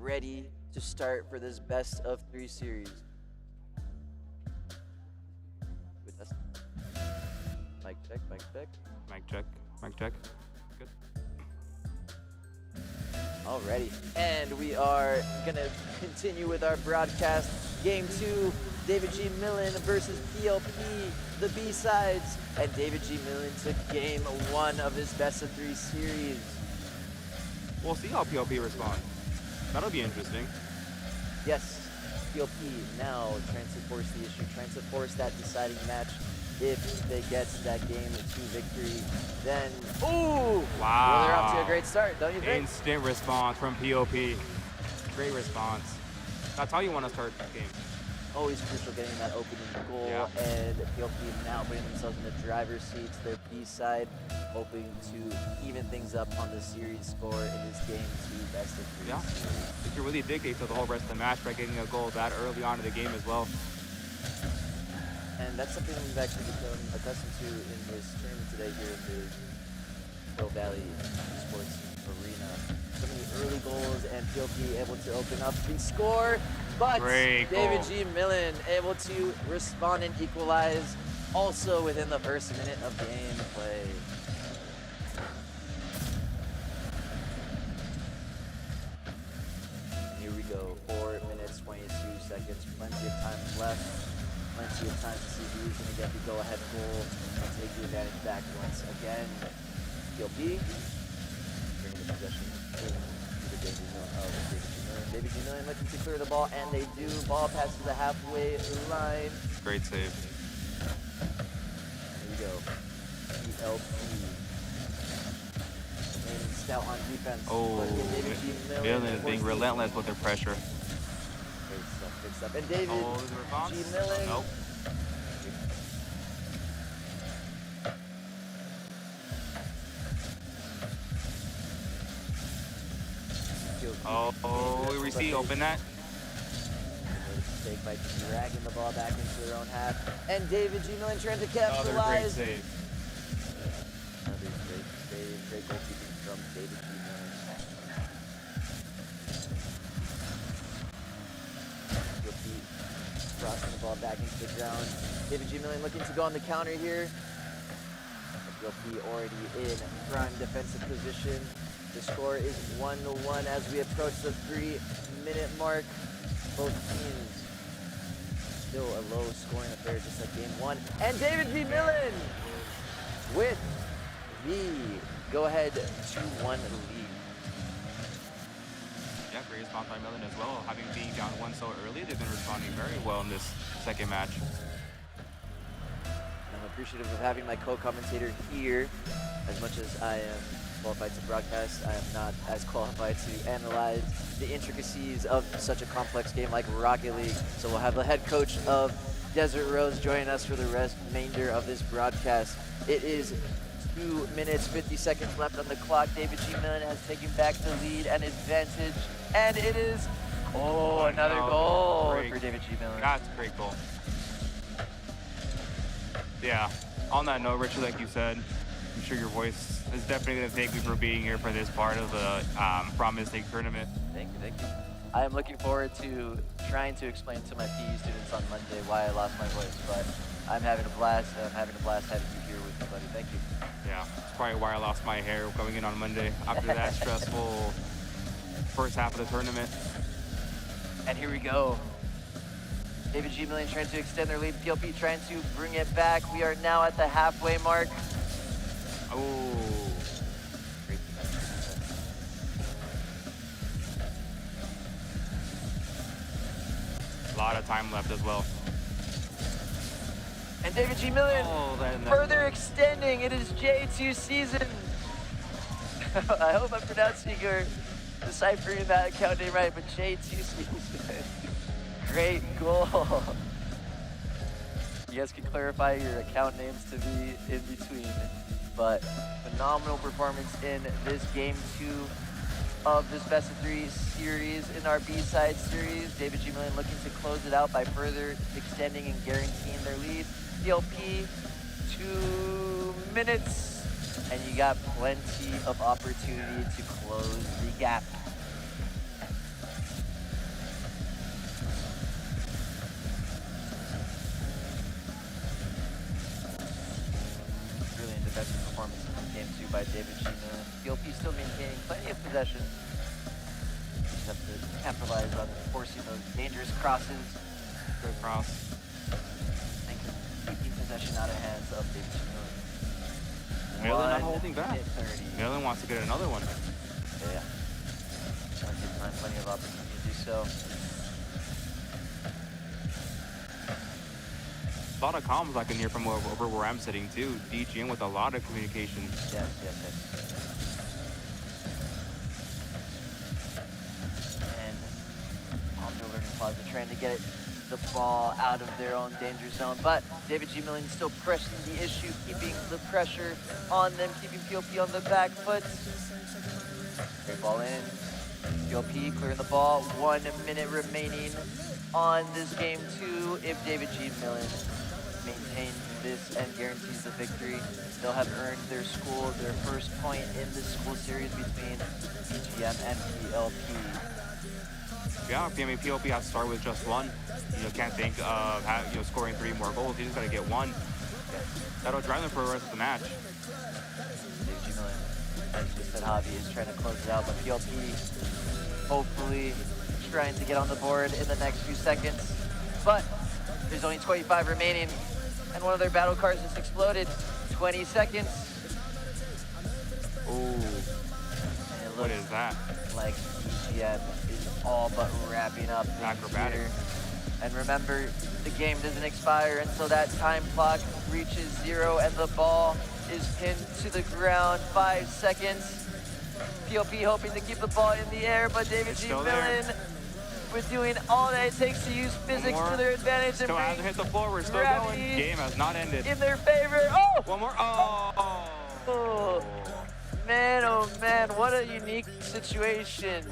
ready to start for this best of 3 series. Good test. Mic check, mic check. Mic check, mic check. Good. Alrighty, and we are gonna continue with our broadcast. Game 2, David G. Millen versus PLP, the B-sides. And David G. Millen took game 1 of this best of 3 series. We'll see how PLP responds. That'll be interesting. Yes, PLP now trying to force the issue, trying to force that deciding match. If they get that game 2 victory, then, ooh! Wow. Well, they're off to a great start, don't you think? Instant response from POP. Great response. That's how you want to start the game. Always crucial getting that opening goal, Yeah. and PLP now putting themselves in the driver's seat to their B side, hoping to even things up on the series score in this game 2 best of 3 Yeah. series. You can really dictate to the whole rest of the match by getting a goal that early on in the game as well. And that's something we've actually become accustomed to in this tournament today here in the Hill Valley Sports Arena. So many early goals, and PLP able to open up the score, but Great David goal. G. Millen able to respond and equalize also within the first minute of gameplay. And here we go, 4 minutes, 22 seconds, plenty of time left. Plenty of time to see who's going to get the go-ahead goal and take the advantage back once again. PLP bringing the possession into the danger zone of David G. Millen. David G. Millen looking to clear the ball, and they do. Ball passes the halfway line. Great save. Here we go. PLP. Remaining stout on defense. Oh, But David G. Millen Millen is being forcing- relentless with their pressure. Good stuff. And David Oh, the response? G. Millen. Nope. Oh, we see. Open that. Mistake by dragging the ball back into their own half. And David G. Millen trying to Another great capitalize. save. Another great save, great goalkeeping from David G. Millen. crossing the ball back into the ground. David G. Million looking to go on the counter here. FPLP already in prime defensive position. The score is 1-1 as we approach the 3-minute mark. Both teams still a low scoring affair just like game one. And David G. Million with the go-ahead 2-1 lead. Yeah, great response by Million as well. Having being down 1 so early, they've been responding very well in this second match. I'm appreciative of having my co-commentator here. As much as I am qualified to broadcast, I am not as qualified to analyze the intricacies of such a complex game like Rocket League. So we'll have the head coach of Desert Rose join us for the remainder of this broadcast. It is 2 minutes, 50 seconds left on the clock. David G. Million has taken back the lead and advantage. And it is, another goal for David G. Million. That's a great goal. Yeah, on that note, Richard, like you said, I'm sure your voice is definitely going to thank me for being here for this part of the Promise League tournament. Thank you. I am looking forward to trying to explain to my PE students on Monday why I lost my voice, but I'm having a blast, and I'm having a blast having you here with me, buddy. Thank you. Yeah, it's probably why I lost my hair going in on Monday after that stressful first half of the tournament. And here we go. David G. Million trying to extend their lead. PLP trying to bring it back. We are now at the halfway mark. Oh. Great defense. A lot of time left as well. And David G. Million further extending. It is J2 season. I hope I'm pronouncing or deciphering that account name right, but J2 season. Great goal. You guys can clarify your account names to be in between. But phenomenal performance in this game 2 of this best of 3 series in our B-side series. David G. Million looking to close it out by further extending and guaranteeing their lead. PLP, 2 minutes, and you got plenty of opportunity to close the gap. Brilliant defensive performance in game 2 by David G. Million. PLP still maintaining plenty of possession. Just have to capitalize on forcing those dangerous crosses. Good cross. Keeping possession out of hands of David G. Million. Million not holding back. 30. Million wants to get another one. Yeah. Plenty of time, plenty of opportunity to do so. A lot of comms I can hear from over where I'm sitting too. DGM with a lot of communication. Yes. And Palmdale Learning Plaza trying to get the ball out of their own danger zone, but David G. Million still pressing the issue, keeping the pressure on them, keeping PLP on the back foot. Great ball in. PLP clearing the ball. 1 minute remaining on this game 2. If David G. Million maintains this and guarantees the victory, they'll have earned their first point in this school series between BGM and PLP. Yeah, I mean, PLP has to start with just one. Can't think of scoring 3 more goals. You just got to get one. That'll drive them for the rest of the match. David G. Million, as just said, Javi is trying to close it out, but PLP hopefully trying to get on the board in the next few seconds. But there's only 25 remaining, and one of their battle cars just exploded. 20 seconds. Oh, what is that? Like BGM is all but wrapping up Acrobatic. here. And remember, the game doesn't expire until that time clock reaches 0 and the ball is pinned to the ground. 5 seconds. PLP hoping to keep the ball in the air, but David G. Million with doing all that it takes to use physics to their advantage and Still hasn't hit the floor. We're still going. Game has not ended. In their favor. Oh! One more. Oh, man, what a unique situation.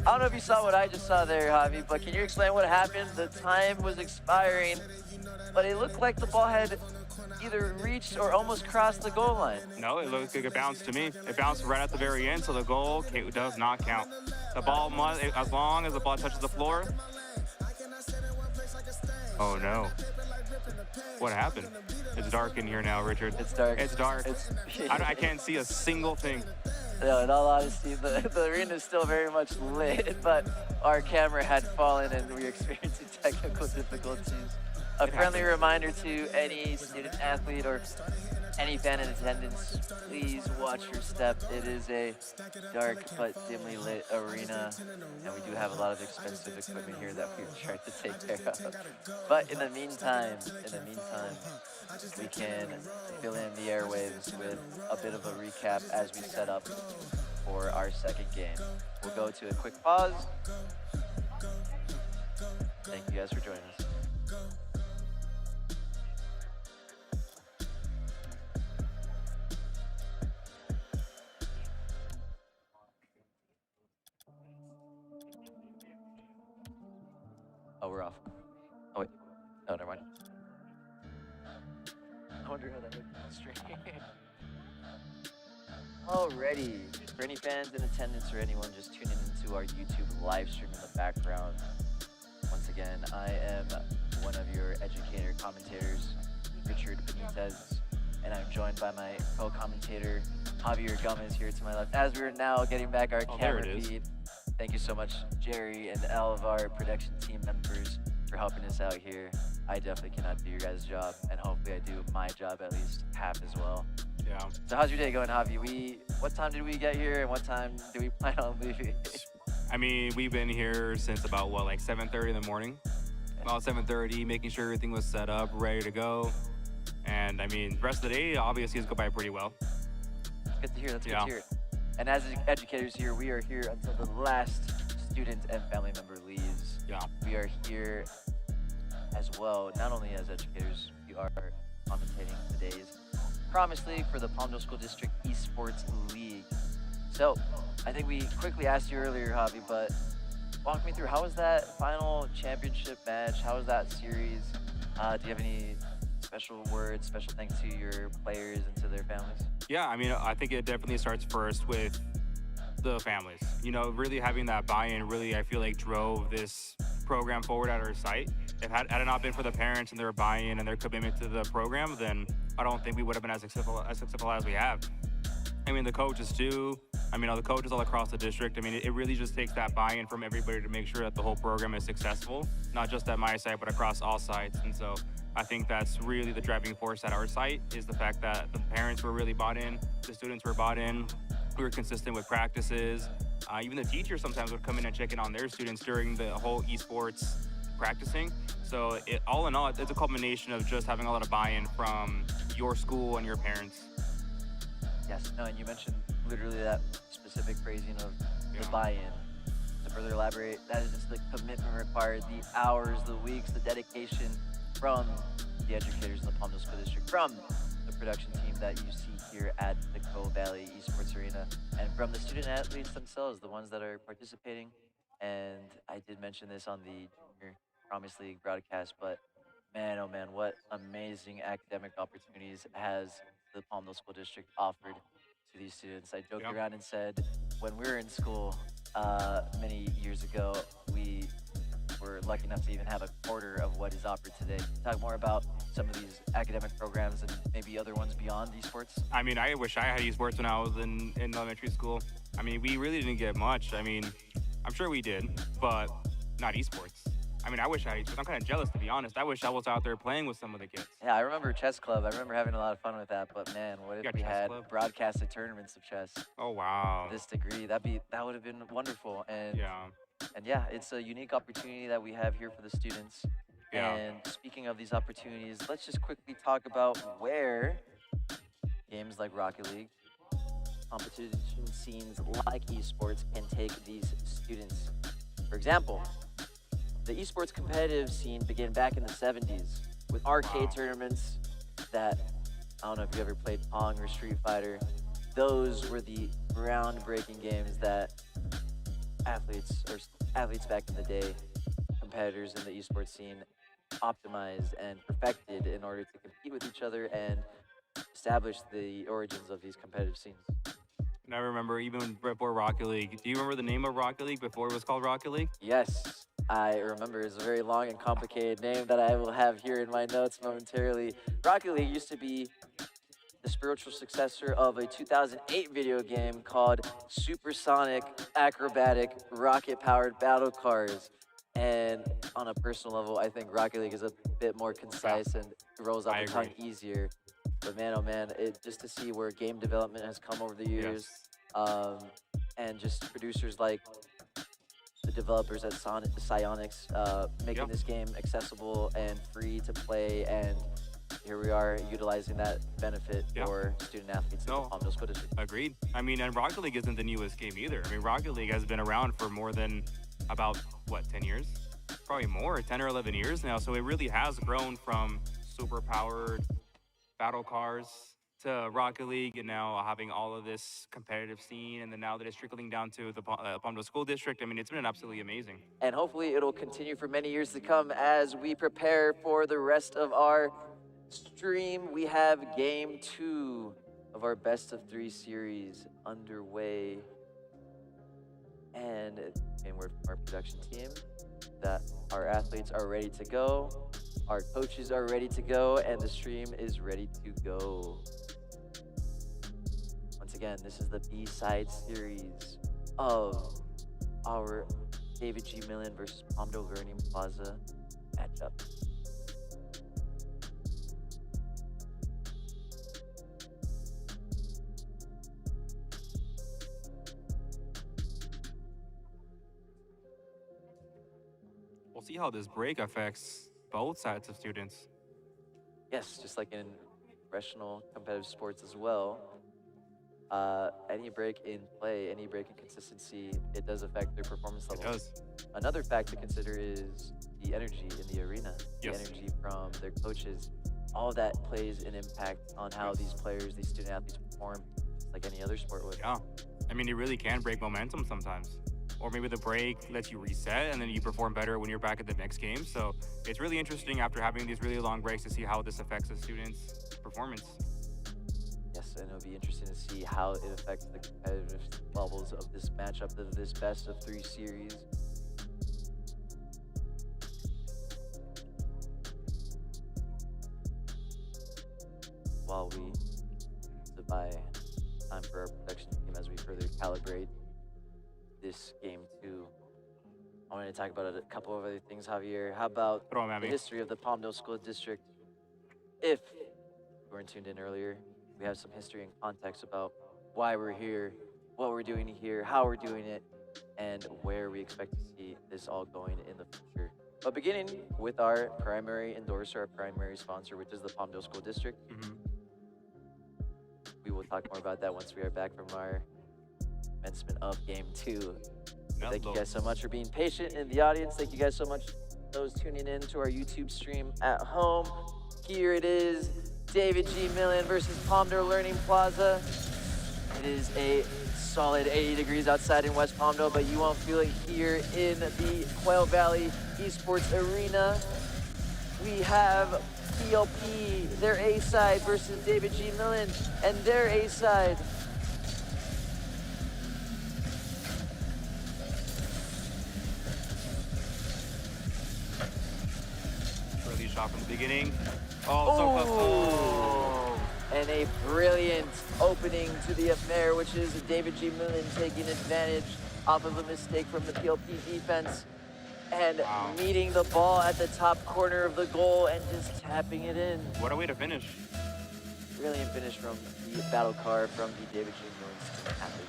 I don't know if you saw what I just saw there, Javi, but can you explain what happened? The time was expiring, but it looked like the ball had either reached or almost crossed the goal line. No, it looked like it bounced to me. It bounced right at the very end, so the goal does not count. The ball must, as long as the ball touches the floor, Oh no. What happened? It's dark in here now, Richard. It's dark. It's dark. It's, I can't see a single thing. No, in all honesty, the arena is still very much lit, but our camera had fallen and we were experiencing technical difficulties. A friendly reminder to any student athlete or any fan in attendance, please watch your step. It is a dark but dimly lit arena, and we do have a lot of expensive equipment here that we're trying to take care of. But in the meantime, we can fill in the airwaves with a bit of a recap as we set up for our second game. We'll go to a quick pause. Thank you guys for joining us. Oh, we're off. Oh, wait. Oh, never mind. I wonder how that looked on the stream. Alrighty. For any fans in attendance or anyone just tuning into our YouTube live stream in the background, once again, I am one of your educator commentators, Richard Benitez, and I'm joined by my co-commentator, Javier Gomez, here to my left. As we're now getting back our camera feed, thank you so much, Jerry, and all of our production team members for helping us out here. I definitely cannot do your guys' job, and hopefully I do my job at least half as well. Yeah. So how's your day going, Javi? What time did we get here, and what time do we plan on leaving? I mean, we've been here since about, what, like 7:30 in the morning? About 7:30, making sure everything was set up, ready to go. And, I mean, the rest of the day, obviously, has gone by pretty well. Good to hear. That's good to hear. And as educators here, we are here until the last student and family member leaves. Yeah. We are here as well, not only as educators, we are commentating today's Promise League for the Palmdale School District Esports League. So, I think we quickly asked you earlier, Javi, but walk me through, how was that final championship match? How was that series? Do you have any special words, special thanks to your players and to their families? Yeah, I mean, I think it definitely starts first with the families. You know, really having that buy-in really, I feel like, drove this program forward at our site. If had it not been for the parents and their buy-in and their commitment to the program, then I don't think we would have been as successful as we have. I mean, the coaches too. I mean, all the coaches all across the district. I mean, it really just takes that buy-in from everybody to make sure that the whole program is successful, not just at my site, but across all sites. And so I think that's really the driving force at our site, is the fact that the parents were really bought in, the students were bought in, we were consistent with practices. Even the teachers sometimes would come in and check in on their students during the whole esports practicing. So all in all, it's a culmination of just having a lot of buy-in from your school and your parents. Yes, no, and you mentioned literally that specific phrasing of the buy-in. To further elaborate, that is just the commitment required, the hours, the weeks, the dedication from the educators in the Palmdale School District, from the production team that you see here at the Coe Valley Esports Arena, and from the student athletes themselves, the ones that are participating. And I did mention this on the Junior Promise League broadcast, but man, oh man, what amazing academic opportunities has the Palmdale School District offered to these students. I joked around and said, when we were in school many years ago, we were lucky enough to even have a quarter of what is offered today. Talk more about some of these academic programs and maybe other ones beyond esports. I mean, I wish I had esports when I was in elementary school. I mean, we really didn't get much. I mean, I'm sure we did, but not esports. I mean, I wish I had esports. I'm kind of jealous, to be honest. I wish I was out there playing with some of the kids. Yeah, I remember chess club. I remember having a lot of fun with that, but man, what if we had broadcasted tournaments of chess? Oh, wow. To this degree, that would have been wonderful. And yeah, it's a unique opportunity that we have here for the students. Yeah. And speaking of these opportunities, let's just quickly talk about where games like Rocket League, competition scenes like esports can take these students. For example, the esports competitive scene began back in the 70s with arcade tournaments that, I don't know if you ever played Pong or Street Fighter, those were the groundbreaking games that athletes back in the day, competitors in the esports scene, optimized and perfected in order to compete with each other and establish the origins of these competitive scenes. And I remember even before Rocket League. Do you remember the name of Rocket League before it was called Rocket League? Yes. I remember is a very long and complicated name that I will have here in my notes momentarily. Rocket League used to be the spiritual successor of a 2008 video game called Supersonic Acrobatic Rocket Powered Battle Cars. And on a personal level, I think Rocket League is a bit more concise and rolls off I the tongue agree. easier. But man, oh man, just to see where game development has come over the years, and just producers like the developers at Psyonix making Yep. this game accessible and free to play, and here we are utilizing that benefit Yeah. for student athletes in No. the Palmdale School District. Agreed. I mean, and Rocket League isn't the newest game either. I mean, Rocket League has been around for more than about, what, 10 years? Probably more, 10 or 11 years now. So it really has grown from super powered battle cars to Rocket League, and now having all of this competitive scene, and then now that it's trickling down to the Palmdale School District, I mean, it's been absolutely amazing. And hopefully it'll continue for many years to come as we prepare for the rest of our stream. We have game 2 of our best of 3 series underway. And we're from our production team that our athletes are ready to go, our coaches are ready to go, and the stream is ready to go. Once again, this is the B-side series of our David G. Millen versus Palmdale Learning Plaza matchup. We'll see how this break affects both sides of students. Yes, just like in professional competitive sports as well. Any break in play, any break in consistency, it does affect their performance It levels. does. Another fact to consider is the energy in the arena, the Yes. energy from their coaches. All of that plays an impact on how these players, these student athletes perform, just like any other sport would. Yeah. I mean, it really can break momentum sometimes. Or maybe the break lets you reset and then you perform better when you're back at the next game. So it's really interesting after having these really long breaks to see how this affects the students' performance. Yes, and it'll be interesting to see how it affects the competitive levels of this matchup, of this best of 3 series. While we buy time for our production team as we further calibrate this game 2. I wanted to talk about a couple of other things, Javier. How about Throw 'em at the me. history of the Palmdale School District? If you weren't tuned in earlier, we have some history and context about why we're here, what we're doing here, how we're doing it, and where we expect to see this all going in the future. But beginning with our primary endorser, our primary sponsor, which is the Palmdale School District. We will talk more about that once we are back from our commencement of game 2. Thank you guys so much for being patient in the audience. Thank you guys so much, those tuning in to our YouTube stream at home. Here it is, David G. Millen versus Palmdale Learning Plaza. It is a solid 80 degrees outside in West Palmdale, but you won't feel it here in the Quail Valley Esports Arena. We have PLP, their A side, versus David G. Millen and their A side. Early shot from the beginning. Oh, so close. Oh. And a brilliant opening to the affair, which is David G. Millen taking advantage off of a mistake from the PLP defense and meeting the ball at the top corner of the goal and just tapping it in. What a way to finish. Brilliant finish from the battle car from the David G. Millen athlete.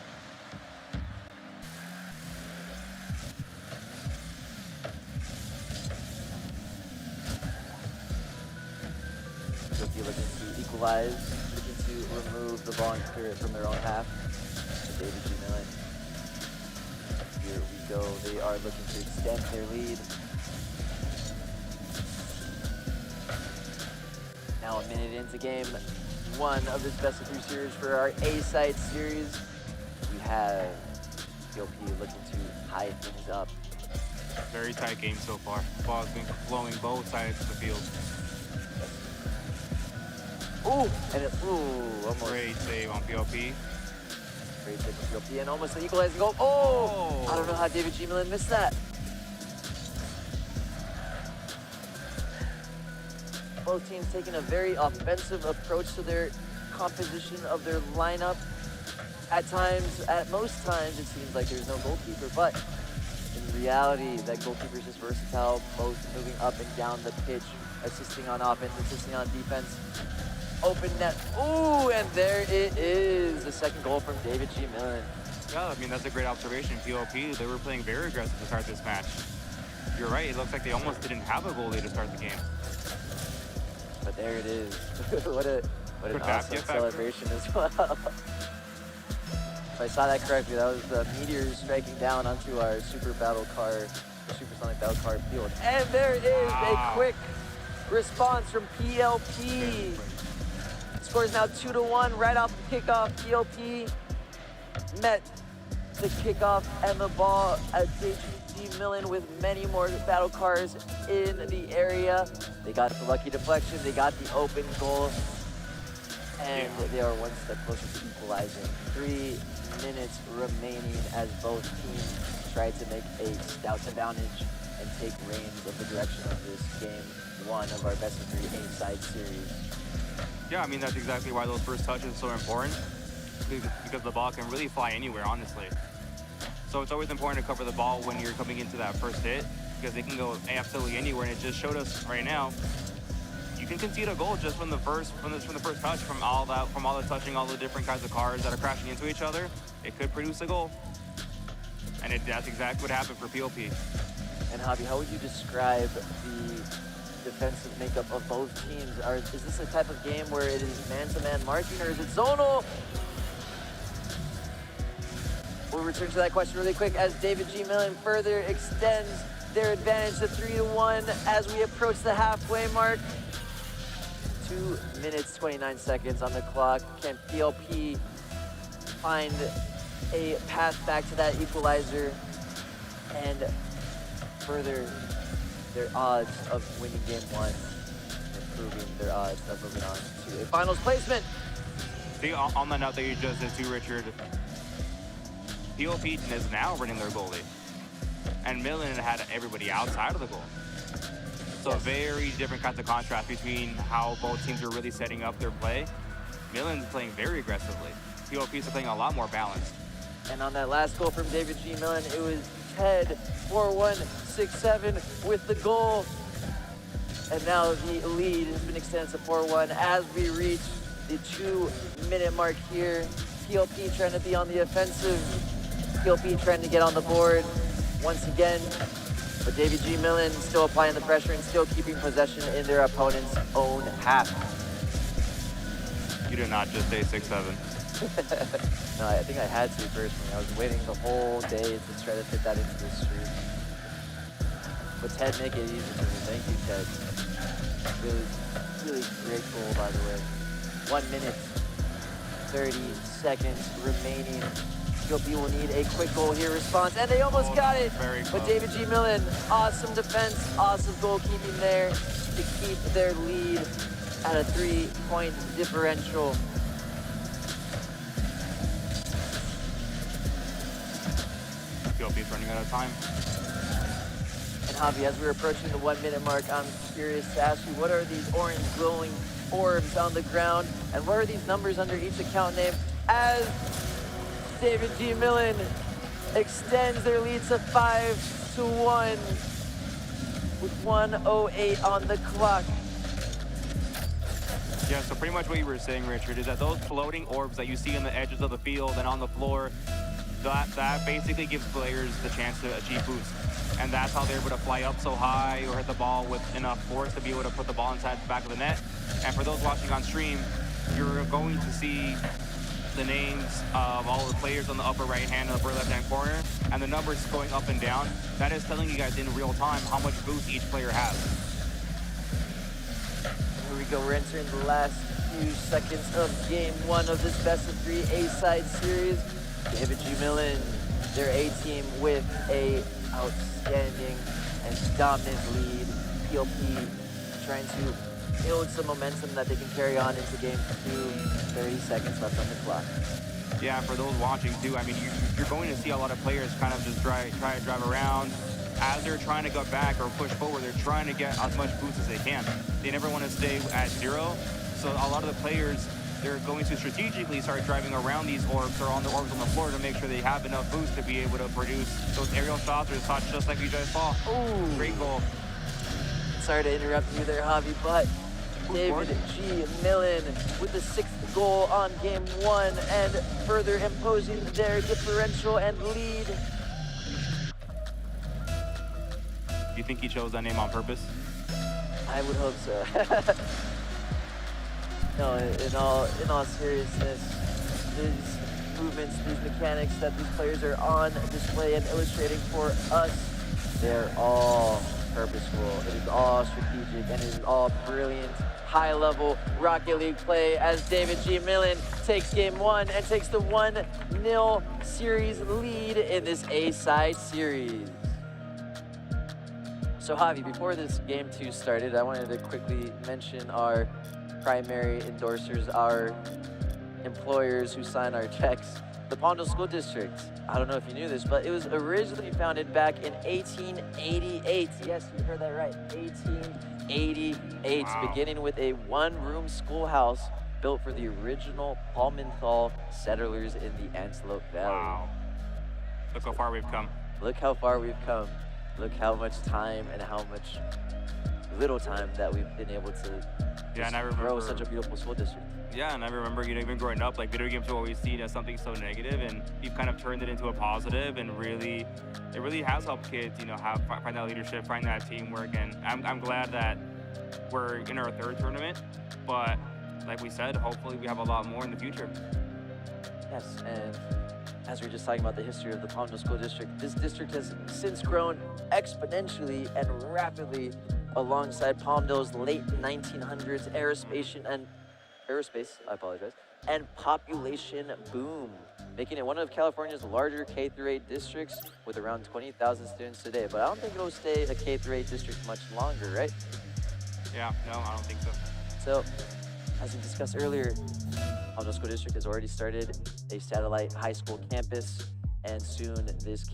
Rookie looking to equalize, looking to remove the ball and clear it from their own half. David G. Millen. Here we go. They are looking to extend their lead. Now a minute into game 1 of this best of 3 series for our A-side series. We have PLP looking to tie things up. Very tight game so far. Ball's been flowing both sides of the field. Ooh, and almost. Great save on PLP. Great save on PLP, and almost the equalizing goal. Oh, I don't know how David G. Millen missed that. both teams taking a very offensive approach to their composition of their lineup. At times, at most times, it seems like there's no goalkeeper, but in reality, that goalkeeper is just versatile, both moving up and down the pitch, assisting on offense, assisting on defense. Open net, ooh, and there it is, the second goal from David G. Millen. Yeah, I mean, that's a great observation. POP, they were playing very aggressive to start this match. You're right, it looks like they almost didn't have a goalie to start the game. But there it is. what an Good awesome basket celebration as well. If I saw that correctly, that was the meteors striking down onto our super battle car, the supersonic battle car field. And there it is, Wow. a quick response from PLP. Score is now 2-1 right off the kickoff. PLP met the kickoff and the ball at David G. Millen with many more battle cars in the area. They got the lucky deflection, they got the open goal, and they are one step closer to equalizing. 3 minutes remaining as both teams try to make a stout advantage and take reins of the direction of this game 1 of our best of 3 A-side series. Yeah, I mean, that's exactly why those first touches are so important, because the ball can really fly anywhere, honestly. So it's always important to cover the ball when you're coming into that first hit, because they can go absolutely anywhere, and it just showed us right now, you can concede a goal just from the first touch, from all the touching, all the different kinds of cars that are crashing into each other. It could produce a goal, and that's exactly what happened for POP. And Javi, how would you describe the defensive makeup of both teams? Is this a type of game where it is man-to-man marking, or is it zonal? We'll return to that question really quick as David G. Millen further extends their advantage to 3-1 as we approach the halfway mark. 2 minutes, 29 seconds on the clock. Can PLP find a path back to that equalizer and further their odds of winning game 1, improving their odds of moving on to a finals placement? See, on the note that you just did too, Richard, POP is now running their goalie, and Millen had everybody outside of the goal. So Yes. very different kinds of contrast between how both teams are really setting up their play. Millen's playing very aggressively. POP's are playing a lot more balanced. And on that last goal from David G. Millen, it was Ted 4-1-6-7 with the goal. And now the lead has been extended to 4-1 as we reach the 2-minute mark here. PLP trying to be on the offensive. PLP trying to get on the board once again. But David G. Millen still applying the pressure and still keeping possession in their opponent's own half. You did not just say 6-7. No, I think I had to personally. I was waiting the whole day to try to fit that into the stream. But Ted, make it easy for me. Thank you, Ted. Really great goal, by the way. 1 minute, 30 seconds remaining. PLP will need a quick goal here response, and they almost got it. Very But close. David G. Millen, awesome defense, awesome goalkeeping there to keep their lead at a 3-point differential. POP's running out of time. And Javi, as we're approaching the 1 minute mark, I'm curious to ask you, what are these orange glowing orbs on the ground? And what are these numbers under each account name? As David G. Millen extends their lead to 5-1 with 1:08 on the clock. Yeah, so pretty much what you were saying, Richard, is that those floating orbs that you see on the edges of the field and on the floor, that basically gives players the chance to achieve boost. And that's how they're able to fly up so high or hit the ball with enough force to be able to put the ball inside the back of the net. And for those watching on stream, you're going to see the names of all the players on the upper right hand and upper left hand corner, and the numbers going up and down. That is telling you guys in real time how much boost each player has. Here we go, we're entering the last few seconds of game 1 of this best of 3 A-side series. David G. Millen, their A-team with a outstanding and dominant lead. PLP trying to build some momentum that they can carry on into game 2. 30 seconds left on the clock. Yeah, for those watching too, I mean, you're going to see a lot of players kind of just try to drive around, as they're trying to go back or push forward, they're trying to get as much boost as they can. They never want to stay at 0. So a lot of the players, they're going to strategically start driving around these orbs or on the orbs on the floor to make sure they have enough boost to be able to produce those aerial shots or shots just like you just saw. Ooh. Great goal. Sorry to interrupt you there, Javi, but David G. Millen with the 6th goal on game 1 and further imposing their differential and lead. Do you think he chose that name on purpose? I would hope so. No, in all seriousness, these movements, these mechanics that these players are on display and illustrating for us, they're all purposeful. It is all strategic and it is all brilliant, high-level Rocket League play as David G. Millen takes game 1 and takes the 1-0 series lead in this A-side series. So Javi, before this game 2 started, I wanted to quickly mention our primary endorsers, our employers who sign our checks, the Palmdale School District. I don't know if you knew this, but it was originally founded back in 1888. Yes, you heard that right, 1888, Wow. beginning with a one-room schoolhouse built for the original Palmdale settlers in the Antelope Valley. Wow. Look how far we've come. Look how far we've come. Look how much time and how much little time that we've been able to Yeah, and I grow remember such a beautiful school district. Yeah, and I remember, even growing up, like video games were always seen as something so negative, and you've kind of turned it into a positive, and it really has helped kids, find that leadership, find that teamwork, and I'm glad that we're in our 3rd tournament, but like we said, hopefully we have a lot more in the future. Yes, and as we were just talking about the history of the Palmdale School District, this district has since grown exponentially and rapidly alongside Palmdale's late 1900s aerospace, and population boom, making it one of California's larger K-8 districts with around 20,000 students today. But I don't think it'll stay a K-8 district much longer, right? Yeah, no, I don't think so. So, as we discussed earlier, Palmdale School District has already started a satellite high school campus, and soon this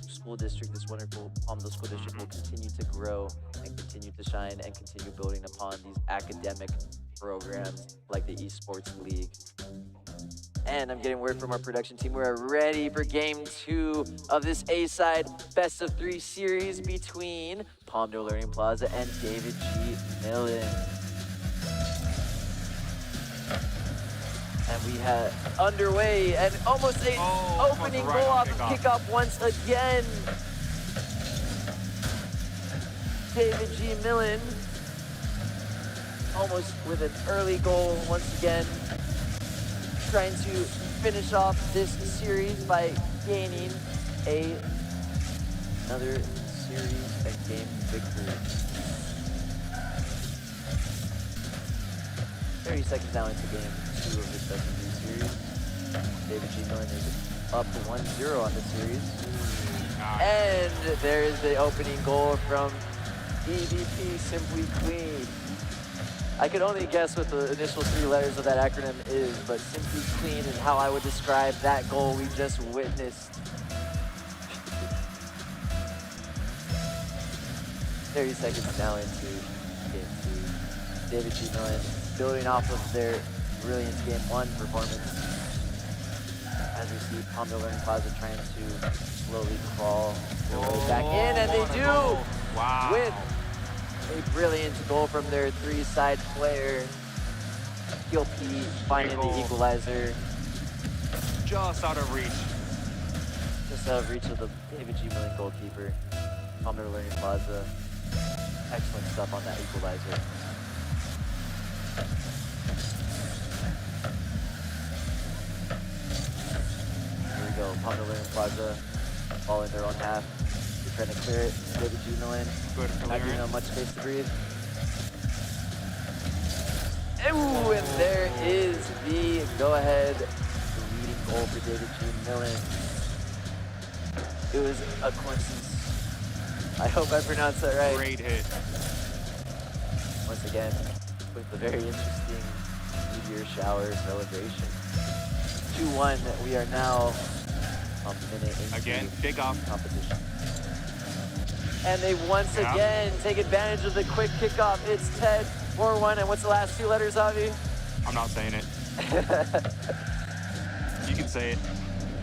school district, this wonderful Palmdale School District, will continue to grow and continue to shine and continue building upon these academic programs like the Esports League. And I'm getting word from our production team, we're ready for game 2 of this A-side best of 3 series between Palmdale Learning Plaza and David G. Millen. And we had underway and almost a opening right goal on off of kickoff once again. David G. Millen almost with an early goal once again, trying to finish off this series by gaining another series and game victory. 30 seconds now into game 2 of this best of 3 series. David G. Millen is up 1-0 on the series. And there is the opening goal from EVP Simply Clean. I could only guess what the initial 3 letters of that acronym is, but Simply Clean is how I would describe that goal we just witnessed. 30 seconds now into game 2. David G. Millen building off of their brilliant game 1 performance. As we see Palmdale Learning Plaza trying to slowly crawl their way back in, and they do! Wow. With a brilliant goal from their 3-side player. Gil P finding the equalizer. Just out of reach. Just out of reach of the David G. Millen goalkeeper. Palmdale Learning Plaza. Excellent stuff on that equalizer. Here we go, Palmdale Learning Plaza. Ball in their own half. They're trying to clear it. David G. Millen. Good Not giving clearance. them much space to breathe. Ooh, and there is the go-ahead leading goal for David G. Millen. It was a coincidence. I hope I pronounced that right. Great hit. Once again, with the very interesting meteor shower celebration. 2-1, we are now a minute into Again, big off. competition. And they once again take advantage of the quick kickoff. It's Ted 4-1. And what's the last 2 letters, Avi? I'm not saying it. You can say it.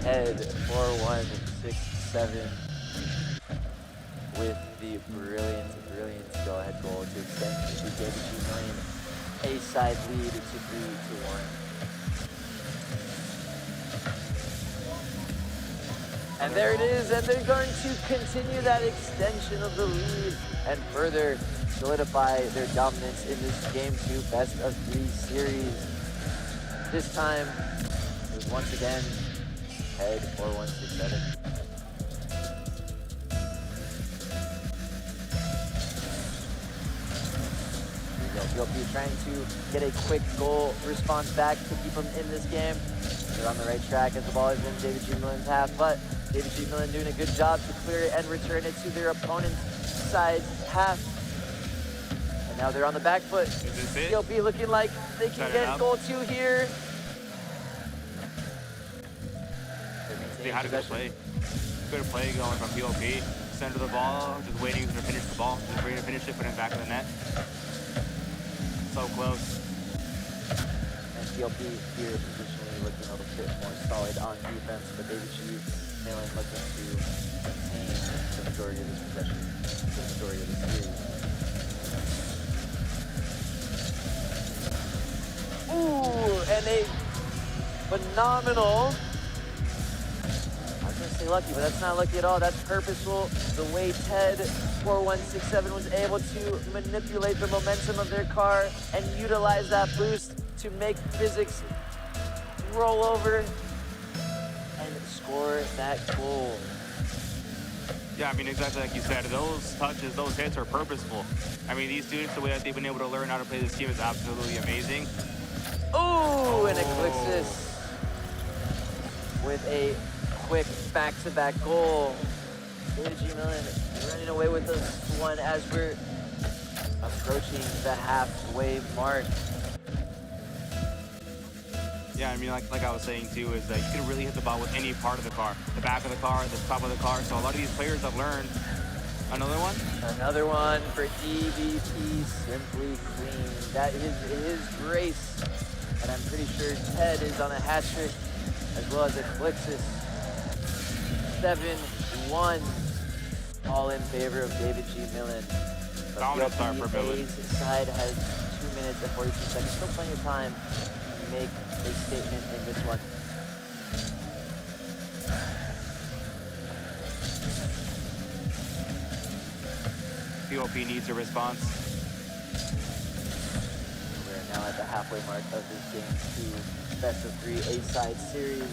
Ted 4-1-6-7 with the brilliant go-ahead goal to extend the David G. Million A-side lead to 3-1. And there it is, and they're going to continue that extension of the lead and further solidify their dominance in this Game 2 best-of-3 series. This time, it was once again Head 4-1-6-7. You'll be trying to get a quick goal response back to keep them in this game. They're on the right track as the ball is in David G. Millen's half, but David G. Millen doing a good job to clear it and return it to their opponent's side's half. And now they're on the back foot. Is this it? CLP looking like they can get goal 2 here. They had a good play. Good play going from POP. Center the ball, just waiting to finish the ball. Just ready to finish it, put it back in the net. So close. And PLP here positionally looking a little bit more solid on defense, but David G. Millen looking to maintain the majority of this possession, the majority of the series. Ooh, and a phenomenal, I was gonna say lucky, but that's not lucky at all. That's purposeful. The way Ted 4-1-6-7 was able to manipulate the momentum of their car and utilize that boost to make physics roll over and score that goal. Yeah, I mean, exactly like you said, those touches, those hits are purposeful. I mean, these students, the way that they've been able to learn how to play this game is absolutely amazing. Ooh, and Eclipsis with a quick back-to-back goal. David G. Millen running away with this one as we're approaching the halfway mark. Yeah, I mean, like I was saying too, is that you can really hit the ball with any part of the car. The back of the car, the top of the car. So a lot of these players have learned. Another one? Another one for EVP, Simply Clean. That is his grace. And I'm pretty sure Ted is on a hat trick, as well as Eclipsis. 7-1, all in favor of David G. Millen. Dominant start for Millen. A's side has 2 minutes and 42 seconds. Still plenty of time to make a statement in this one. POP needs a response. We're now at the halfway mark of this Game 2 best-of-3 A-side series.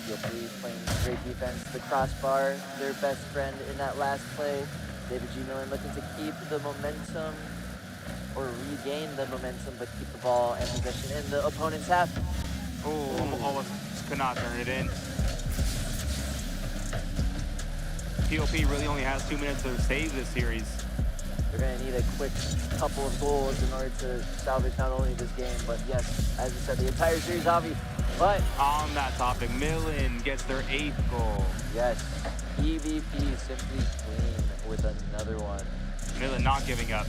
POP playing great defense. The crossbar, their best friend in that last play. David G. Millen looking to keep the momentum, or regain the momentum, but keep the ball and possession in the opponent's half. Oh, almost could not turn it in. POP really only has 2 minutes to save this series. They're going to need a quick couple of goals in order to salvage not only this game, but yes, as you said, the entire series, Avi. But on that topic, Millen gets their 8th goal. yes, EVP Simply Clean with another one. Millen not giving up.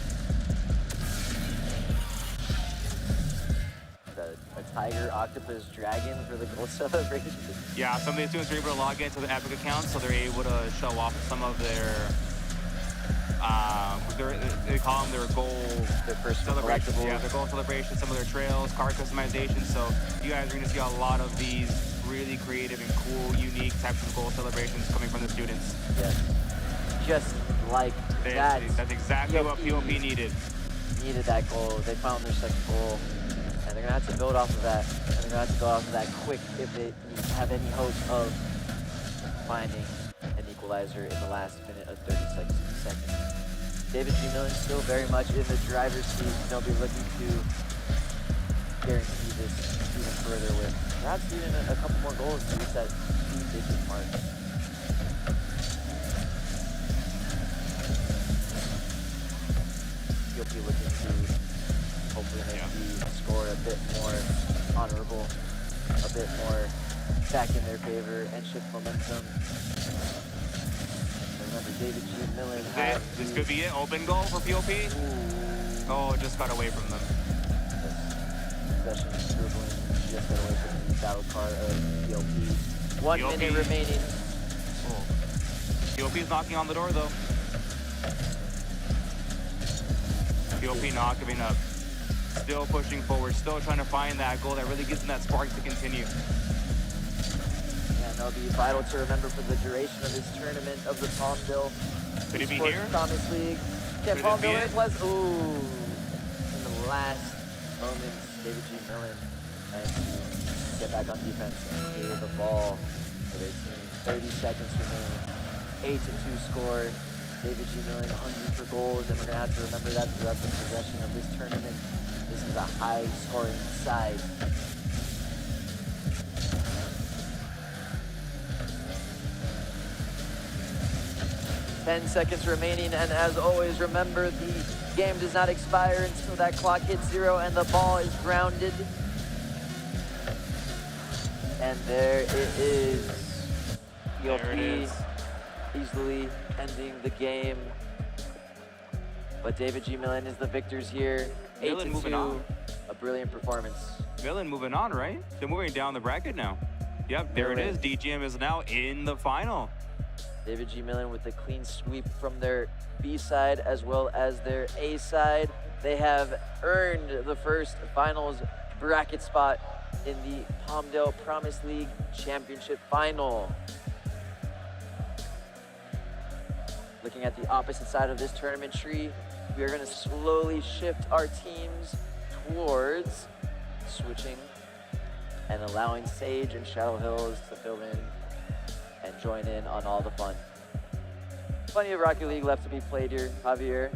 A tiger, octopus, dragon for the goal celebration. Yeah, some of these students are able to log into the Epic account, so they're able to show off some of their, they call them their goal Their personal celebrations. collectibles. Yeah, their goal celebrations, some of their trails, card customization. So you guys are going to see a lot of these really creative and cool, unique types of goal celebrations coming from the students. Yes. Just like that. That's exactly what POP needed. Needed that goal. They found their second goal. And they're going to have to build off of that. And they're going to have to go off of that quick if they have any hope of finding an equalizer in the last minute of 36 seconds. David G. Millen still very much in the driver's seat. They'll be looking to guarantee this even further with perhaps even a couple more goals to reach that 2-digit mark. You'll be looking to hopefully make the score a bit more honorable, a bit more back in their favor and shift momentum. Remember, David G. Millen has This could be it. Open goal for POP. Oh, just got away from them. Possession dribbling, just got away from the battle card of POP. 1 POP. minute remaining. Oh. POP is knocking on the door, though. POP not giving up. Still pushing forward, still trying to find that goal that really gives them that spark to continue. And that'll be vital to remember for the duration of this tournament of the Palmdale Could it be Sports here? Promise League. Can Could it Palmdale be it was in the last moments, David G. Millen and to get back on defense and clear the ball for their team. 30 seconds remaining. 8-2 score. David G. Millen hungry for goals, and we're gonna have to remember that throughout the progression of this tournament. This is a high-scoring side. Ten seconds remaining, and as always, remember the game does not expire until that clock hits 0 and the ball is grounded. And there it is. There it POP is. easily ending the game. But David G. Millen is the victors here. Millen moving 8-2. on. A brilliant performance. Millen moving on, right? They're moving down the bracket now. Yep, there it Millen. is. DGM is now in the final. David G. Millen with a clean sweep from their B side as well as their A side. They have earned the first finals bracket spot in the Palmdale Promise League Championship Final. Looking at the opposite side of this tournament tree, we are going to slowly shift our teams towards switching and allowing Sage and Shadow Hills to fill in and join in on all the fun. Plenty of Rocket League left to be played here. Javier,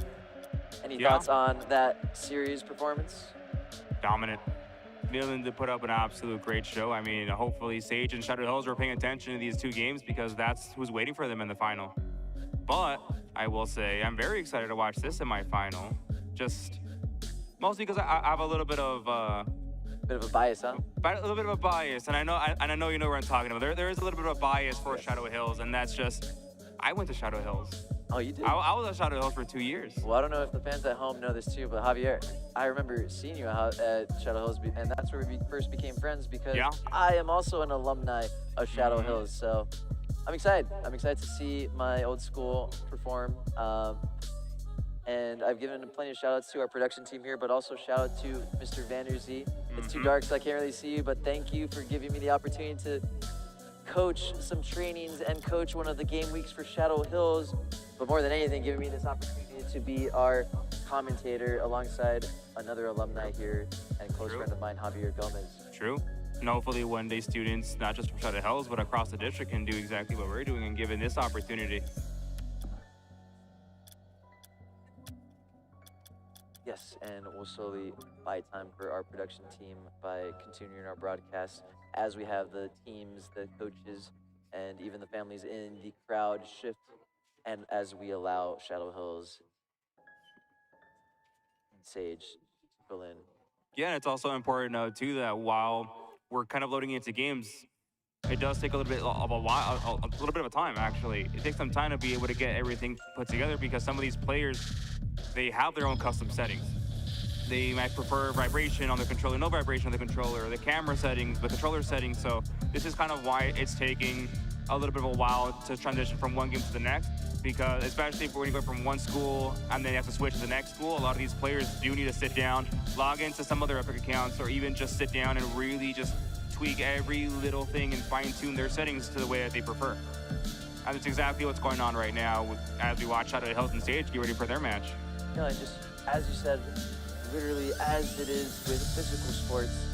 any Yeah. thoughts on that series performance? Dominant. Millen to put up an absolute great show. I mean, hopefully Sage and Shadow Hills were paying attention to these two games because that's who's waiting for them in the final. But I will say I'm very excited to watch this semifinal. Just mostly because I have a little bit of Bit of a bias, huh? a little bit of a bias, and I know you know what I'm talking about. There is a little bit of a bias for Shadow Hills, and that's just I went to Shadow Hills. Oh, you did? I was at Shadow Hills for 2 years. Well, I don't know if the fans at home know this too, but Javier, I remember seeing you out at Shadow Hills, and that's where we first became friends because Yeah. I am also an alumni of Shadow Hills. So I'm excited. I'm excited to see my old school perform. And I've given plenty of shout outs to our production team here, but also shout out to Mr. Vanderzee. It's too dark, so I can't really see you, but thank you for giving me the opportunity to coach some trainings and coach one of the game weeks for Shadow Hills. But more than anything, giving me this opportunity to be our commentator alongside another alumni here and close True. friend of mine, Javier Gomez. True. And hopefully one day students, not just from Shadow Hills, but across the district can do exactly what we're doing and given this opportunity. Yes, and we'll slowly buy time for our production team by continuing our broadcast as we have the teams, the coaches, and even the families in the crowd shift, and as we allow Shadow Hills and Sage to fill in. Yeah, and it's also important to note too that while we're kind of loading into games, it does take a little bit of a little bit of a time actually. It takes some time to be able to get everything put together because some of these players, they have their own custom settings. They might prefer vibration on the controller, no vibration on the controller, the camera settings, the controller settings. So this is kind of why it's taking a little bit of a while to transition from one game to the next, because especially if we're going to go from one school and then you have to switch to the next school, a lot of these players do need to sit down, log into some of their Epic accounts, or even just sit down and really just tweak every little thing and fine-tune their settings to the way that they prefer. And that's exactly what's going on right now as we watch Shadow Hills and Sage get ready for their match. You know, and just as you said, literally as it is with physical sports,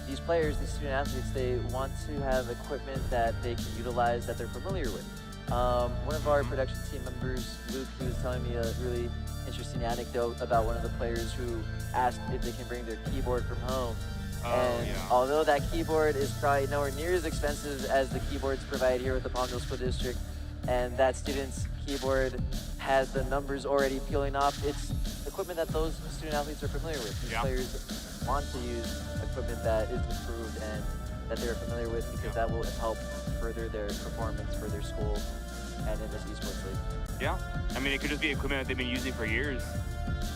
these players, these student athletes, they want to have equipment that they can utilize, that they're familiar with. One of our production team members, Luke, who was telling me a really interesting anecdote about one of the players who asked if they can bring their keyboard from home. And yeah. although that keyboard is probably nowhere near as expensive as the keyboards provided here with the Palmdale School District, and that student's keyboard has the numbers already peeling off, it's equipment that those student athletes are familiar with. These Yeah. players want to use equipment that is improved and that they're familiar with, because that will help further their performance for their school and in this esports league. Yeah, I mean, it could just be equipment that they've been using for years.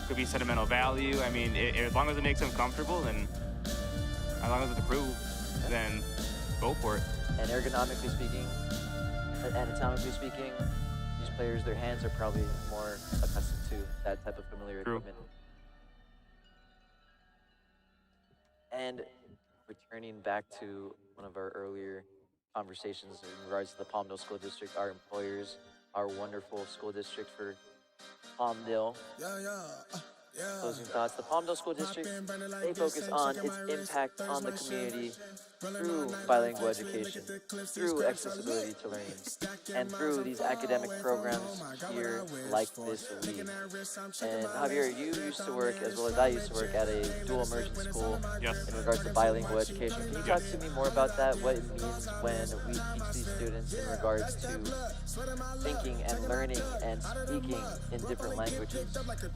Could be sentimental value. I mean, as long as it makes them comfortable, then as long as it's approved, then go for it. And ergonomically speaking, anatomically speaking, these players, their hands are probably more accustomed to that type of familiar True. equipment. And returning back to one of our earlier conversations in regards to the Palmdale School District, our employers, our wonderful school district for Palmdale. Closing thoughts. The Palmdale School District, they focus on its impact on the community through bilingual education, through accessibility to learning, and through these academic programs here like this league. And Javier, you used to work, as well as I used to work, at a dual immersion school Yes. in regards to bilingual education. Can you talk to me more about that? What it means when we teach these students in regards to thinking and learning and speaking in different languages?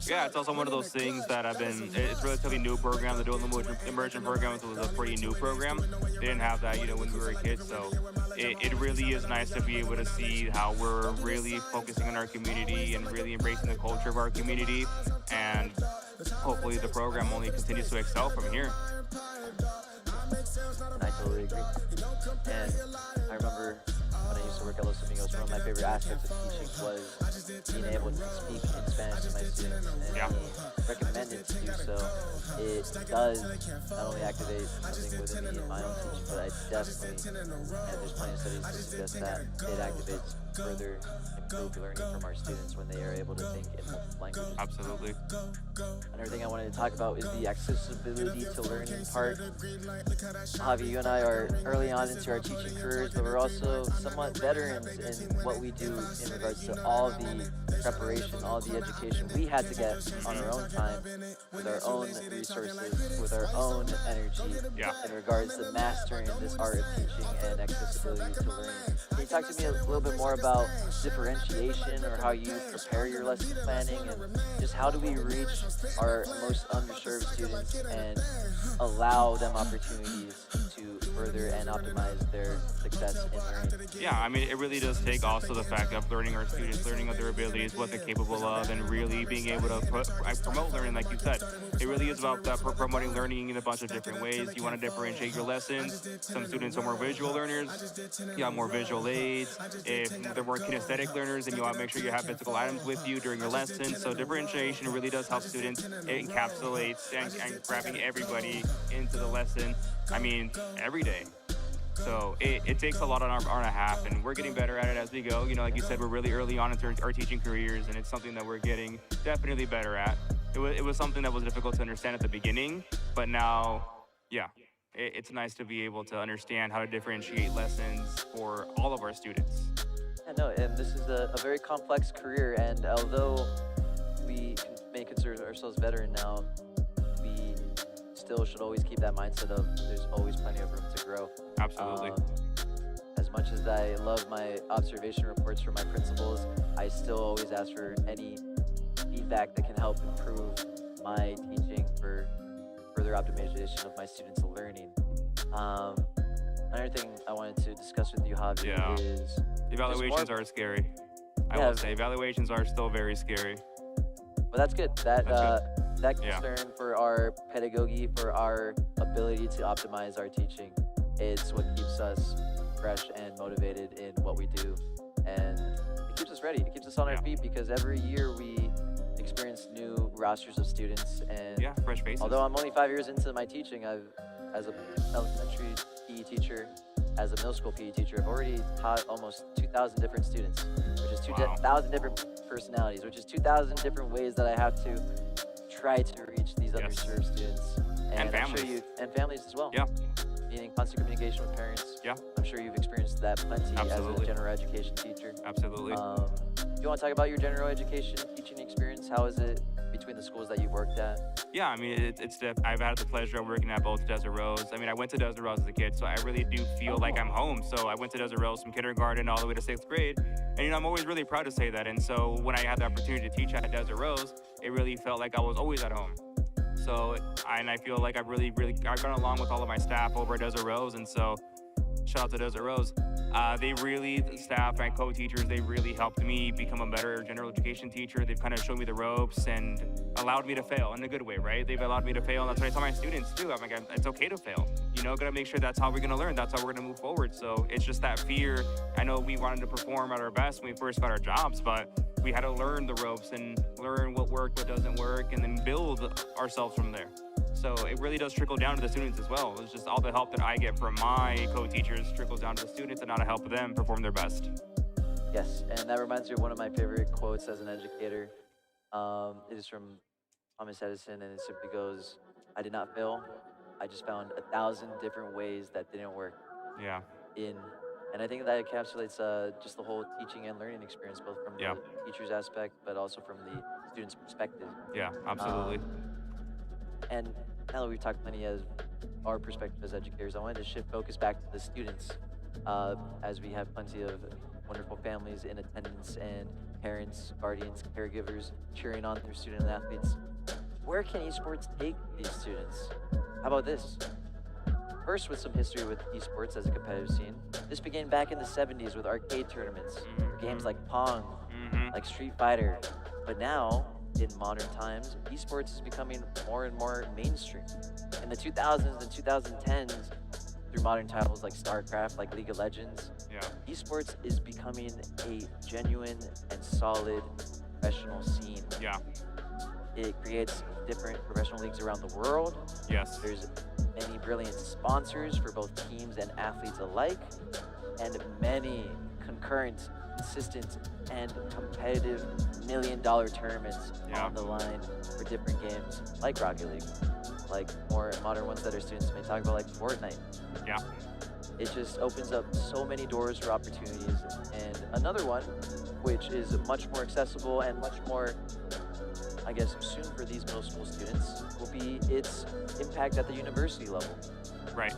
Yeah, it's also one of those things that it's a relatively new program. The dual immersion program was a pretty new program. They didn't have that, when we were kids, so it really is nice to be able to see how we're really focusing on our community and really embracing the culture of our community, and hopefully the program only continues to excel from here. And I totally agree. And I remember when I used to work at Los Amigos, one of my favorite aspects of teaching was being able to speak in Spanish to my students, and Yeah. being recommended to do so. It does not only activate something within me in my own teaching, but I definitely, and there's plenty of studies to suggest that it activates further improved learning from our students when they are able to think in multiple languages. Absolutely. Another thing I wanted to talk about is the accessibility to learning part. Javi, you and I are early on into our teaching careers, but we're also somewhat veterans in what we do in regards to all the preparation, all the education we had to get on our own time, with our own resources, with our own energy, Yeah. in regards to mastering this art of teaching and accessibility to learning. Can you talk to me a little bit more about differentiation, or how you prepare your lesson planning, and just how do we reach our most underserved students and allow them opportunities to further and optimize their success in learning? Yeah, I mean, it really does take also the fact of learning our students, learning of their abilities, what they're capable of, and really being able to promote learning, like you said. It really is about promoting learning in a bunch of different ways. You want to differentiate your lessons. Some students are more visual learners. You have more visual aids. If they're more kinesthetic learners, then you want to make sure you have physical items with you during your lesson. So differentiation really does help students. It encapsulates and grabbing everybody into the lesson, I mean, every day. So it takes a lot on our and a half, and we're getting better at it as we go. Like you said, we're really early on into our teaching careers, and it's something that we're getting definitely better at. It was something that was difficult to understand at the beginning, but now, yeah, it's nice to be able to understand how to differentiate lessons for all of our students. I know, and this is a very complex career, and although we may consider ourselves veteran now, we still should always keep that mindset of there's always plenty of room to grow. Absolutely. As much as I love my observation reports from my principals, I still always ask for any feedback that can help improve my teaching for further optimization of my students' learning. Another thing I wanted to discuss with you, Javi, Yeah. is Evaluations are scary. I Yeah. will say, evaluations are still very scary. But that's good. That Yeah. concern for our pedagogy, for our ability to optimize our teaching, it's what keeps us fresh and motivated in what we do, and it keeps us ready. It keeps us on our Yeah. feet, because every year we experience new rosters of students. And Yeah, fresh faces. although I'm only 5 years into my teaching, as an elementary PE teacher, as a middle school PE teacher, I've already taught almost 2,000 different students, which is Wow. 2,000 different personalities, which is 2,000 different ways that I have to try to reach these Yes. underserved students. And I'm sure families. and families as well. Yeah. Being in constant communication with parents. Yeah. I'm sure you've experienced that plenty as Absolutely. a general education teacher. Absolutely. Do you want to talk about your general education teaching experience? How is it between the schools that you've worked at? Yeah, I mean, I've had the pleasure of working at both Desert Rose. I mean, I went to Desert Rose as a kid, so I really do feel like I'm home. So I went to Desert Rose from kindergarten all the way to 6th grade. And, I'm always really proud to say that. And so when I had the opportunity to teach at Desert Rose, it really felt like I was always at home. So, and I feel like I've gone along with all of my staff over at Desert Rose, and so shout out to Desert Rose. The staff and co-teachers, they really helped me become a better general education teacher. They've kind of shown me the ropes and allowed me to fail in a good way, right? They've allowed me to fail, and that's what I tell my students too. I'm like, it's okay to fail. You know, gotta make sure that's how we're gonna learn. That's how we're gonna move forward. So it's just that fear. I know we wanted to perform at our best when we first got our jobs, but we had to learn the ropes and learn what worked, what doesn't work, and then build ourselves from there. So it really does trickle down to the students as well. It's just all the help that I get from my co-teachers trickles down to the students and how to help them perform their best. Yes, and that reminds me of one of my favorite quotes as an educator. It is from Thomas Edison, and it simply goes, "I did not fail. I just found 1,000 different ways that didn't work." Yeah. And I think that encapsulates just the whole teaching and learning experience, both from Yeah. the teacher's aspect, but also from the student's perspective. Yeah, absolutely. And now that we've talked plenty as our perspective as educators, I wanted to shift focus back to the students, as we have plenty of wonderful families in attendance and parents, guardians, caregivers cheering on their student athletes. Where can esports take these students? How about this? First, with some history with esports as a competitive scene. This began back in the 70s with arcade tournaments, for games like Pong, like Street Fighter. But now, in modern times, esports is becoming more and more mainstream. In the 2000s and 2010s, through modern titles like StarCraft, like League of Legends, esports is becoming a genuine and solid professional scene. Yeah. It creates different professional leagues around the world. Yes. There's many brilliant sponsors for both teams and athletes alike, and many concurrent, consistent, and competitive million-dollar tournaments on the line for different games like Rocket League, like more modern ones that our students may talk about, like Fortnite. Yeah. It just opens up so many doors for opportunities. And another one, which is much more accessible and much more, I guess, soon for these middle school students, will be its impact at the university level. Right.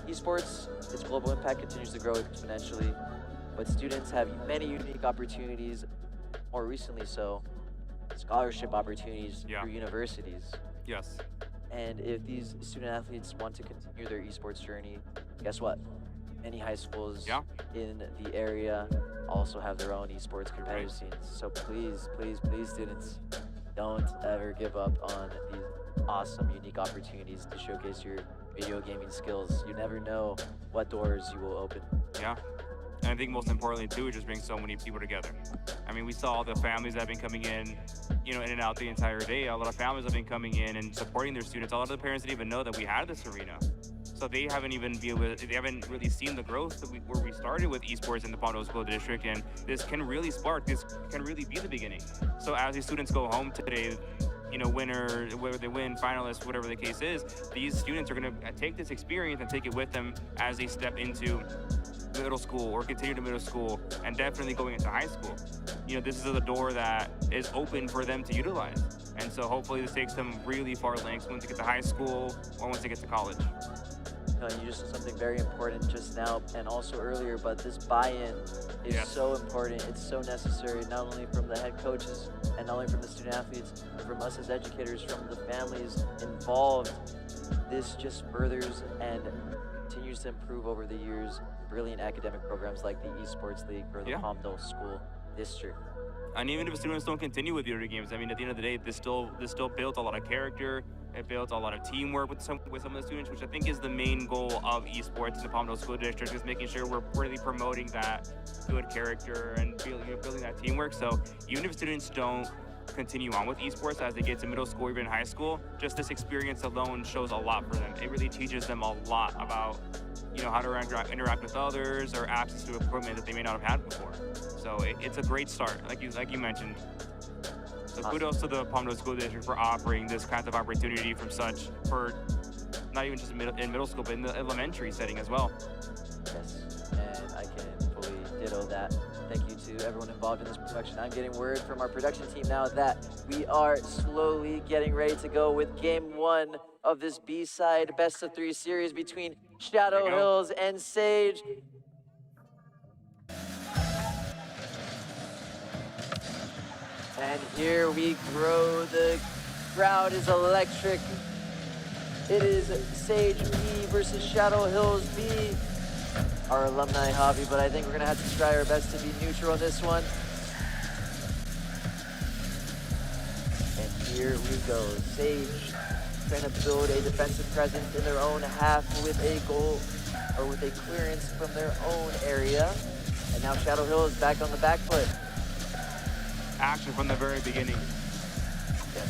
Esports, its global impact continues to grow exponentially, but students have many unique opportunities, more recently so, scholarship opportunities through universities. Yes. And if these student athletes want to continue their esports journey, guess what? Many high schools in the area also have their own esports competitive scenes. So please, please, please, students, don't ever give up on these awesome, unique opportunities to showcase your video gaming skills. You never know what doors you will open. Yeah. And I think most importantly too, it just brings so many people together. I mean, we saw all the families that have been coming in, you know, in and out the entire day. A lot of families have been coming in and supporting their students. A lot of the parents didn't even know that we had this arena. So they haven't really seen the growth that where we started with esports in the Palmdale School District, and this can really be the beginning. So as these students go home today, you know, winner, whether they win, finalists, whatever the case is, these students are gonna take this experience and take it with them as they step into middle school or continue to middle school and definitely going into high school. You know, this is a door that is open for them to utilize. And so hopefully this takes them really far lengths once they get to high school or once they get to college. You just said something very important just now and also earlier, but this buy-in is so important. It's so necessary, not only from the head coaches and not only from the student athletes, but from us as educators, from the families involved. This just furthers and continues to improve over the years brilliant academic programs like the Esports League or the Palmdale School District. And even if students don't continue with video games, I mean, at the end of the day, this still built a lot of character. It built a lot of teamwork with some of the students, which I think is the main goal of esports in the Palmdale School District, is making sure we're really promoting that good character and building that teamwork. So even if students don't continue on with esports as they get to middle school or even high school, just this experience alone shows a lot for them. It really teaches them a lot about, you know, how to interact with others or access to equipment that they may not have had before. So it's a great start, like you mentioned. So kudos to the Palmdale School District for offering this kind of opportunity for not even just in middle school, but in the elementary setting as well. Yes, and I can fully ditto that. Thank you to everyone involved in this production. I'm getting word from our production team now that we are slowly getting ready to go with game one of this B-side best of three series between Shadow Hills and Sage. And here we grow the crowd is electric. It is Sage B versus Shadow Hills B. Our alumni hobby, but I think we're gonna have to try our best to be neutral in this one. And here we go. Sage trying to build a defensive presence in their own half with a goal, or with a clearance from their own area. And now Shadow Hill is back on the back foot. Action from the very beginning. Yes.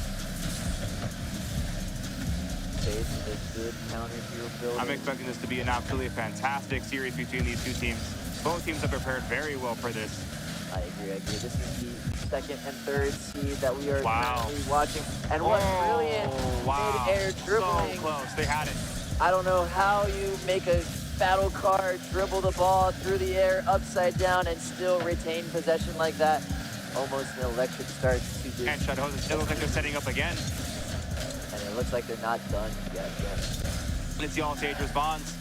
Sage with a good counter here building. I'm expecting this to be an absolutely fantastic series between these two teams. Both teams have prepared very well for this. I agree. This is the second and third seed that we are Wow. currently watching. And what brilliant wow. mid-air dribbling. So close, they had it. I don't know how you make a battle card dribble the ball through the air upside down and still retain possession like that. Almost an electric start to this. And Shadow Hills, it looks like they're setting up again. And it looks like they're not done yet. Let's see all Sage responds.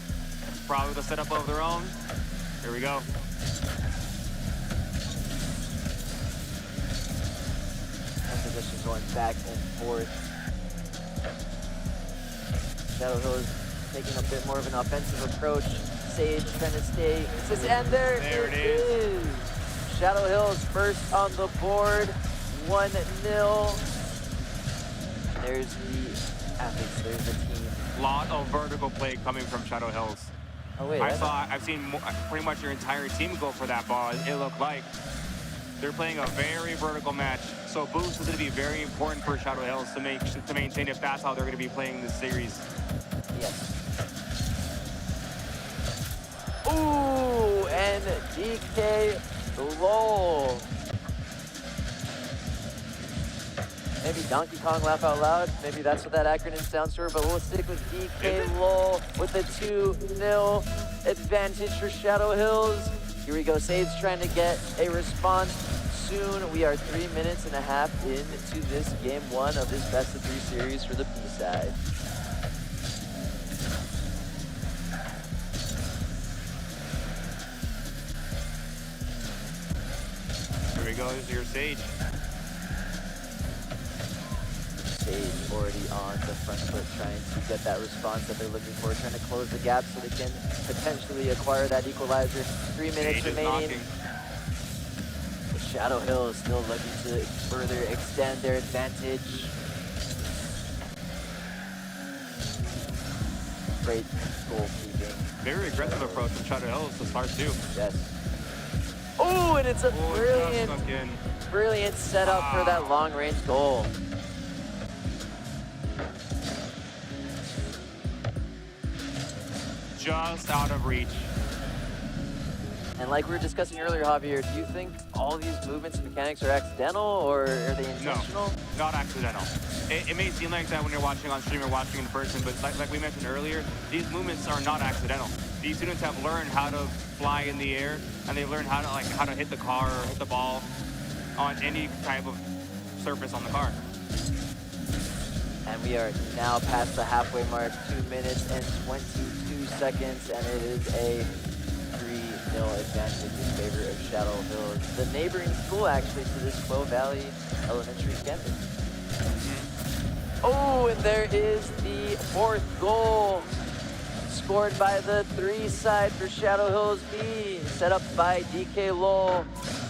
Probably the setup of their own. Here we go. Possession going back and forth. Shadow Hill is taking a bit more of an offensive approach. Sage trying to stay consistent, and there it is. Shadow Hill's first on the board, 1-0. There's the athletes, there's the team. Lot of vertical play coming from Shadow Hills. Oh wait, I've seen pretty much your entire team go for that ball. It looked like they're playing a very vertical match. So boost is going to be very important for Shadow Hills to maintain if that's how they're going to be playing this series. Yes. Ooh, and DK Lowell. Maybe Donkey Kong laugh out loud. Maybe that's what that acronym stands for, but we'll stick with DK Lowell with a 2-0 advantage for Shadow Hills. Here we go, Sage trying to get a response soon. We are 3 minutes and a half into this game one of this best of 3 series for the B side. Here we go, here's your Sage. Sage already on the front foot, trying to get that response that they're looking for, trying to close the gap so they can potentially acquire that equalizer. 3 minutes Sage is remaining. knocking. Shadow Hill is still looking to further extend their advantage. Great goalkeeping. Very aggressive approach from Shadow Hills to start too. Yes. Oh, and it's a brilliant setup for that long-range goal. Just out of reach. And like we were discussing earlier, Javier, do you think all these movements and mechanics are accidental, or are they intentional? No, not accidental. It may seem like that when you're watching on stream or watching in person, but like we mentioned earlier, these movements are not accidental. These students have learned how to fly in the air, and they've learned how to hit the car or hit the ball on any type of surface on the car. And we are now past the halfway mark, 2 minutes and 22 seconds, and it is a 3-0 advantage in favor of Shadow Hills, the neighboring school actually to this Quail Valley Elementary campus. Oh, and there is the 4th goal, scored by the 3 side for Shadow Hills B, set up by DK Lowell,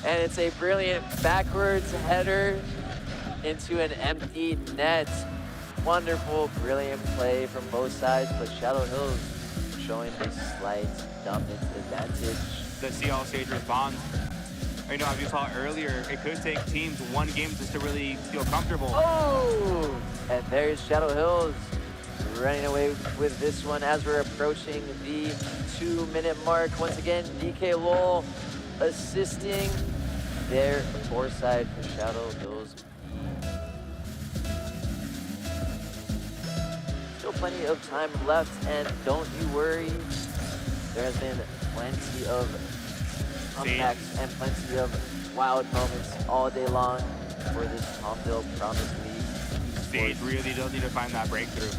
and it's a brilliant backwards header into an empty net. Wonderful, brilliant play from both sides, but Shadow Hills showing a slight dominant advantage. The CL Sage responds. You know, as you saw earlier, it could take teams 1 game just to really feel comfortable. Oh! And there's Shadow Hills running away with this one as we're approaching the 2-minute mark. Once again, DK Lowell assisting their foreside for Shadow Hills. Still plenty of time left, and don't you worry, there has been plenty of comebacks and plenty of wild moments all day long for this Palmdale Promise League. Sage really does need to find that breakthrough.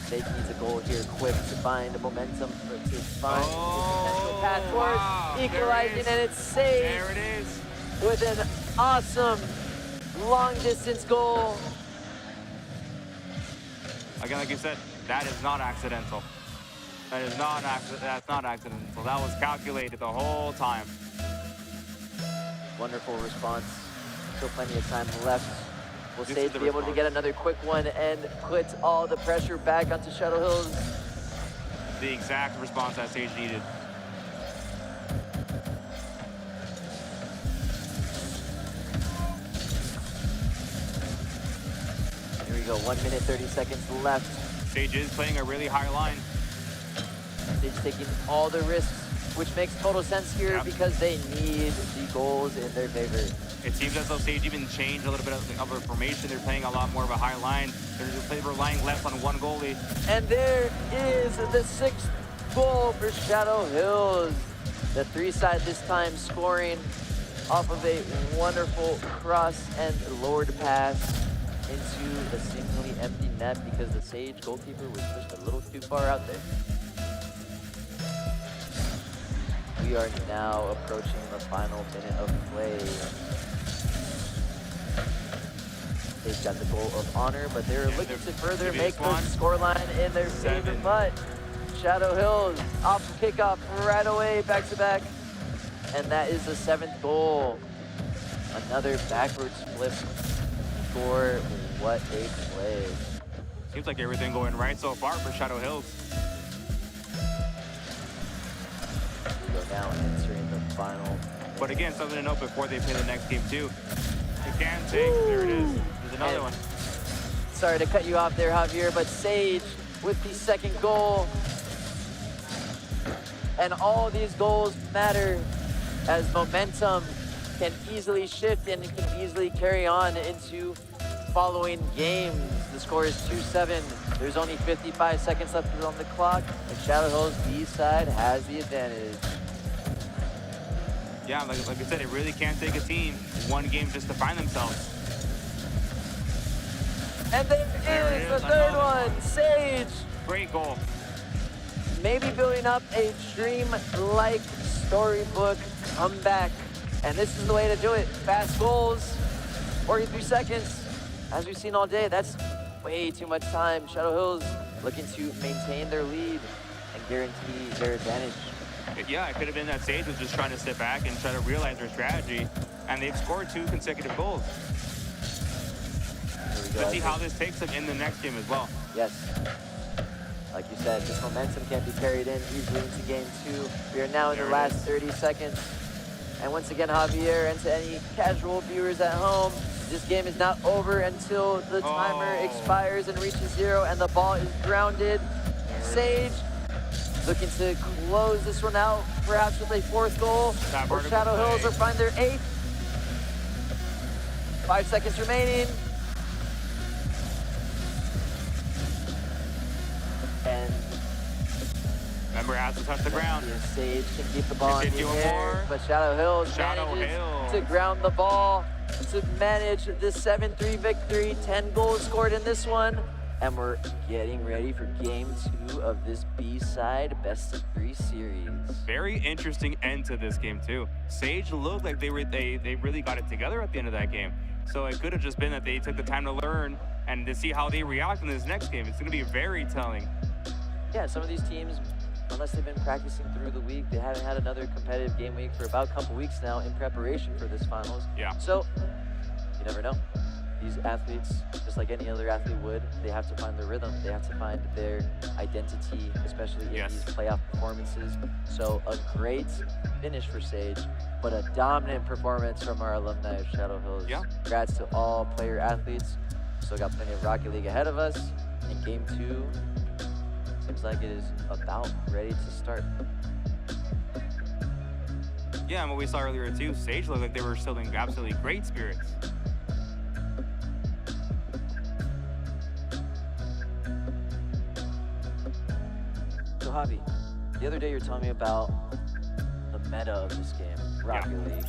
Sage needs a goal here quick to find the momentum, to find the potential path towards equalizing, and it's Sage. There it is. With an awesome long distance goal. again, like you said, that is not accidental. That's not accidental. That was calculated the whole time. Wonderful response. Still plenty of time left. Will This Sage is the be able to response. get another quick one and put all the pressure back onto Shadow Hills? The exact response that Sage needed. Here we go, 1 minute, 30 seconds left. Sage is playing a really high line. Sage taking all the risks, which makes total sense here Yep. because they need the goals in their favor. It seems as though Sage even changed a little bit of their formation. They're playing a lot more of a high line. They're relying less on one goalie. And there is the 6th goal for Shadow Hills. The 3-side this time scoring off of a wonderful cross and lowered pass into a seemingly empty net because the Sage goalkeeper was pushed a little too far out there. We are now approaching the final minute of play. They've got the goal of honor, but they're looking to further make the scoreline in their favor. 7. But Shadow Hills off the kickoff right away, back to back. And that is the 7th goal. Another backwards flip for what a play. Seems like everything going right so far for Shadow Hills. We go now entering the final. But again, something to note before they play the next game too. It can take, there it is. There's another And- one. Sorry to cut you off there, Javier, but Sage with the 2nd goal. And all these goals matter as momentum can easily shift and it can easily carry on into following games. The score is 2-7. There's only 55 seconds left on the clock, and Shadow Hills B-side has the advantage. Yeah, like I said, it really can't take a team one game just to find themselves. And there There is it the is, 3rd another one, Sage. Great goal. Maybe building up a dream-like storybook comeback. And this is the way to do it. Fast goals, 43 seconds. As we've seen all day, that's way too much time. Shadow Hills looking to maintain their lead and guarantee their advantage. Yeah, it could have been that Sage was just trying to sit back and try to realize their strategy, and they've scored 2 consecutive goals. Here we go. Let's see how this takes them in the next game as well. Yes. Like you said, this momentum can be carried in easily into game 2. We are now in There the it last is. 30 seconds. And once again, Javier, and to any casual viewers at home, this game is not over until the timer Oh. expires and reaches 0 and the ball is grounded. Sage looking to close this one out, perhaps with a 4th goal, That or vertical Shadow Hills play. will find their 8th. 5 seconds remaining. And Remember, it has to touch the ground. Sage can keep the ball in Just the hit 2 air, more. but Shadow Hills Shadow manages Hills. to ground the ball to manage the 7-3 victory. 10 goals scored in this one, and we're getting ready for game 2 of this B-side best-of-3 series. Very interesting end to this game too. Sage looked like they really got it together at the end of that game. So it could have just been that they took the time to learn and to see how they react in this next game. It's going to be very telling. Yeah, some of these teams, unless they've been practicing through the week, they haven't had another competitive game week for about a couple weeks now in preparation for this finals. Yeah. So, you never know. These athletes, just like any other athlete would, they have to find their rhythm. They have to find their identity, especially in Yes. these playoff performances. So a great finish for Sage, but a dominant performance from our alumni of Shadow Hills. Yeah. Congrats to all player athletes. Still got plenty of Rocket League ahead of us. And game 2 seems like it is about ready to start. Yeah, and what we saw earlier too, Sage looked like they were still in absolutely great spirits. So Javi, the other day you were telling me about the meta of this game, Rocket League.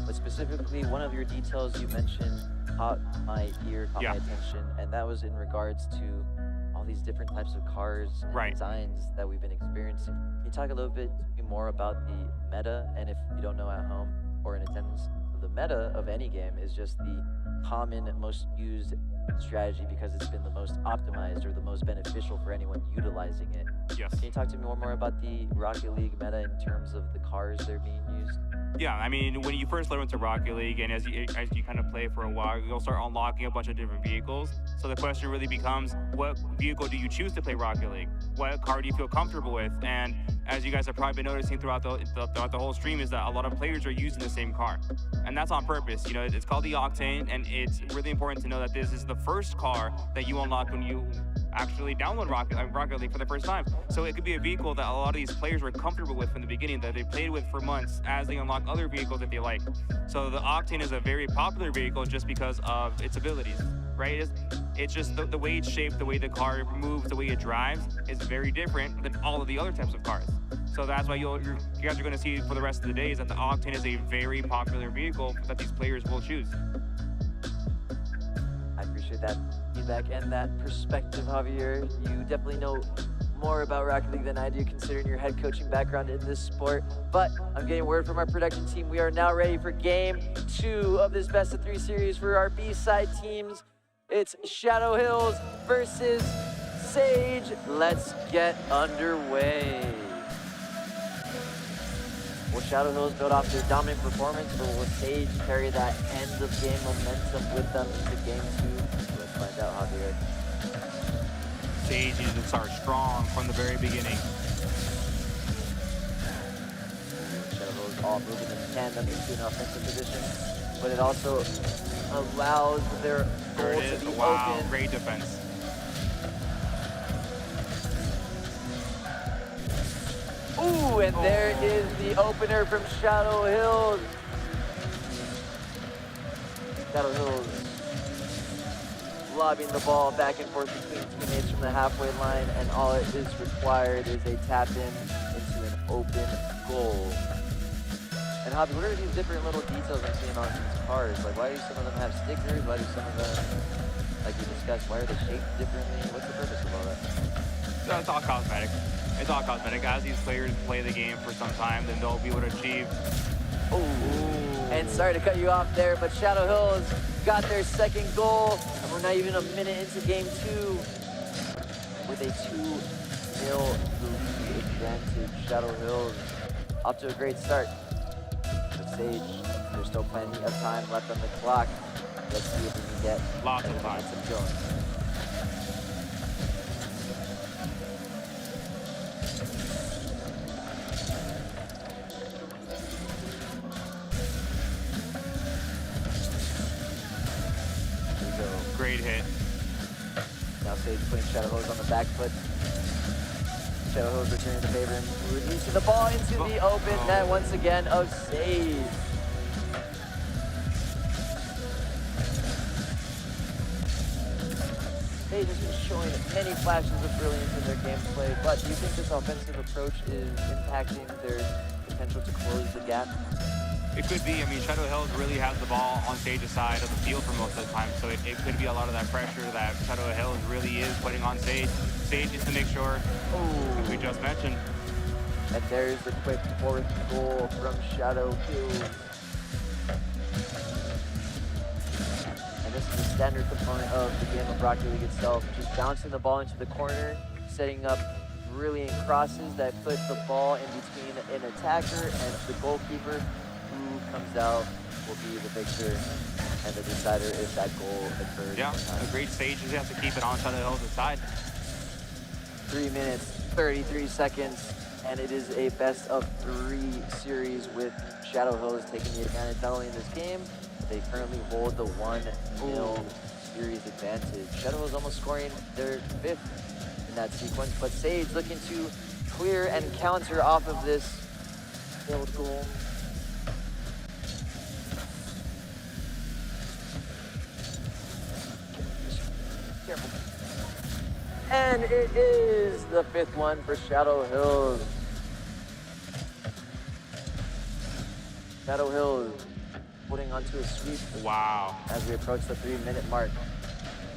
But specifically, one of your details you mentioned caught my ear, caught Yeah. my attention, and that was in regards to all these different types of cars and Right. designs that we've been experiencing. Can you talk a little bit more about the meta, and if you don't know at home or in attendance, the meta of any game is just the common, most used strategy because it's been the most optimized or the most beneficial for anyone utilizing it. Yes. Can you talk to me more about the Rocket League meta in terms of the cars that are being used? Yeah, I mean, when you first learn into Rocket League, and as you kind of play for a while, you'll start unlocking a bunch of different vehicles. So the question really becomes, what vehicle do you choose to play Rocket League? What car do you feel comfortable with? And as you guys have probably been noticing throughout the whole stream, is that a lot of players are using the same car, and that's on purpose. You know, it's called the Octane, and it's really important to know that this is the first car that you unlock when you actually download Rocket League for the first time. So it could be a vehicle that a lot of these players were comfortable with from the beginning, that they played with for months as they unlock other vehicles that they like. So the Octane is a very popular vehicle just because of its abilities, right? It's just the way it's shaped, the way the car moves, the way it drives is very different than all of the other types of cars. So that's why you guys are going to see for the rest of the day is that the Octane is a very popular vehicle that these players will choose. I appreciate that feedback and that perspective, Javier. You definitely know more about Rocket League than I do, considering your head coaching background in this sport. But I'm getting word from our production team. We are now ready for game 2 of this best of 3 series for our B-side teams. It's Shadow Hills versus Sage. Let's get underway. Will Shadow Hills build off their dominant performance, or will Sage carry that end of game momentum with them into game 2? Let's find out, Javier. Sage needs to start strong from the very beginning. Shadow Hills all moving in tandem into an offensive position, but it also allows their goal to be Wow, open. great defense. Ooh, and there is the opener from Shadow Hills. Shadow Hills lobbing the ball back and forth between teammates from the halfway line, and all it is required is a tap in into an open goal. And Javi, what are these different little details I'm seeing on these cars? Like, why do some of them have stickers? Why do some of them, like you discussed, why are they shaped differently? What's the purpose of all that? No, it's all cosmetic. It's all cosmetic. As these players play the game for some time, then they'll be able to achieve. Ooh. And sorry to cut you off there, but Shadow Hills got their second goal, and we're not even a minute into game 2 with a 2-0 lead advantage. Shadow Hills off to a great start. But Sage, there's still plenty of time left on the clock. Let's see if we can get Lots of time. some going. Great hit. Now Sage putting Shadow Hills on the back foot. Shadow Hills returning the favor and releasing the ball into the open net once again of Sage. Sage has been showing many flashes of brilliance in their gameplay, but do you think this offensive approach is impacting their potential to close the gap? It could be. I mean, Shadow Hills really has the ball on Sage's side of the field for most of the time, so it could be a lot of that pressure that Shadow Hills really is putting on Sage. Sage needs to make sure, as we just mentioned. And there's the quick 4th goal from Shadow Hills. And this is the standard component of the game of Rocket League itself, just bouncing the ball into the corner, setting up brilliant crosses that put the ball in between an attacker and the goalkeeper. Who comes out will be the victor and the decider if that goal occurs. Yeah, a great Sage just has to keep it on Shadow Hills' side. 3 minutes, 33 seconds, and it is a best of 3 series with Shadow Hills taking the advantage not only in this game, but they currently hold the 1-0 series advantage. Shadow Hills almost scoring their 5th in that sequence, but Sage looking to clear and counter off of this failed goal. Careful. And it is the 5th one for Shadow Hills. Shadow Hills holding onto a sweep Wow. as we approach the 3-minute mark.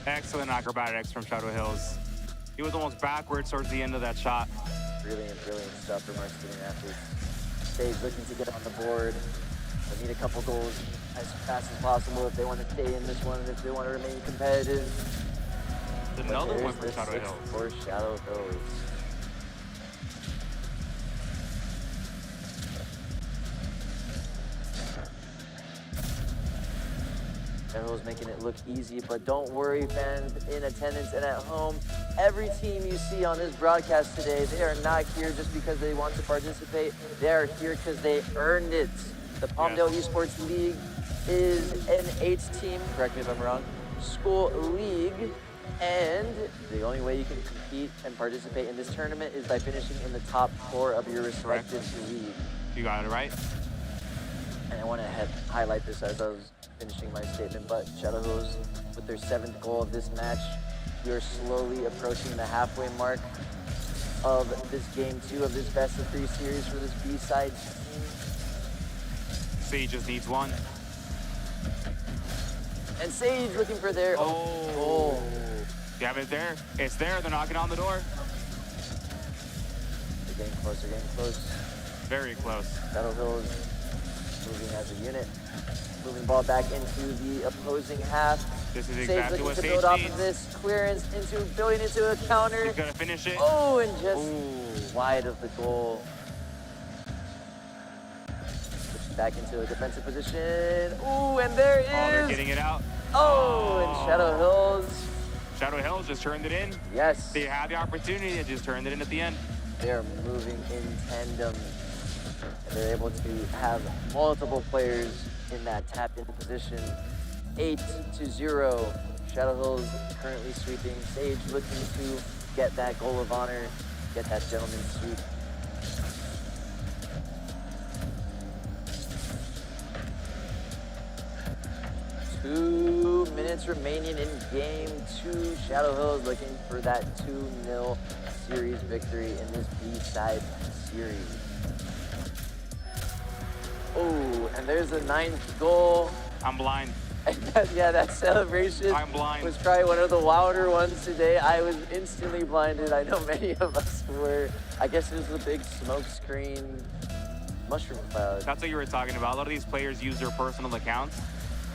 Excellent acrobatics from Shadow Hills. He was almost backwards towards the end of that shot. Brilliant, brilliant stuff from our student athletes. Sage looking to get on the board. They need a couple goals as fast as possible if they want to stay in this one and if they want to remain competitive. Another But one there's for the Shadow 6 Hills. for Shadow Hills. Shadow Hills making it look easy, but don't worry, fans in attendance and at home. Every team you see on this broadcast today, they are not here just because they want to participate. They are here because they earned it. The Palmdale Esports League is an 8-team, correct me if I'm wrong, school league. And the only way you can compete and participate in this tournament is by finishing in the top 4 of your respective league. You got it right. And I want to highlight this as I was finishing my statement, but Shadow Hills, with their 7th goal of this match, we are slowly approaching the halfway mark of this game 2 of this best of 3 series for this B-side team. Sage just needs one. And Sage looking for their own goal. You have it there. It's there. They're knocking on the door. They're getting close, they're getting close. Very close. Shadow Hills moving as a unit. Moving ball back into the opposing half. This is Sage exactly looking what to Sage build off needs. of this. Clearance into building into a counter. He's gonna finish it. Oh, and just wide of the goal. Switch back into a defensive position. Ooh, and there is. Oh, they're getting it out. Oh, and Shadow Hills. Shadow Hills just turned it in. Yes. They had the opportunity and just turned it in at the end. They're moving in tandem. And they're able to have multiple players in that tapped-in position. 8-0. Shadow Hills currently sweeping. Sage looking to get that goal of honor, get that gentleman's sweep. Two minutes remaining in game 2. Shadow Hills looking for that 2-0 series victory in this B-side series. Oh, and there's the 9th goal. I'm blind. Yeah, that celebration I'm blind. was probably one of the wilder ones today. I was instantly blinded. I know many of us were. I guess it was the big smoke screen mushroom cloud. That's what you were talking about. A lot of these players use their personal accounts,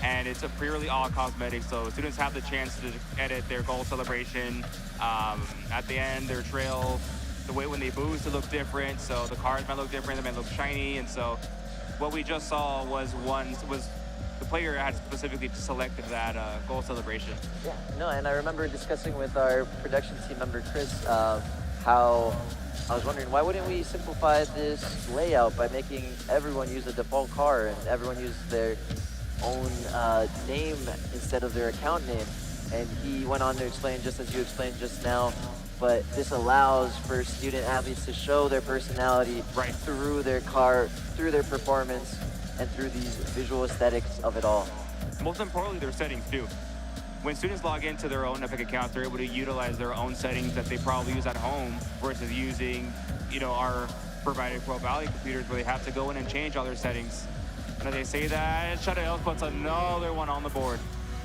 and it's a purely all cosmetic. So students have the chance to edit their goal celebration. At the end, their trail, the way when they boost, it looks different. So the cards might look different. They might look shiny. And so what we just saw was the player had specifically selected that goal celebration. Yeah, no, and I remember discussing with our production team member, Chris, how I was wondering, why wouldn't we simplify this layout by making everyone use the default car and everyone use their own name instead of their account name? And he went on to explain, just as you explained just now, but this allows for student athletes to show their personality Right. through their car, through their performance, and through these visual aesthetics of it all. Most importantly, their settings too. When students log into their own Epic accounts, they're able to utilize their own settings that they probably use at home versus using, our provided Pro Valley computers where they have to go in and change all their settings. And as they say that, Shadow Hills puts another one on the board.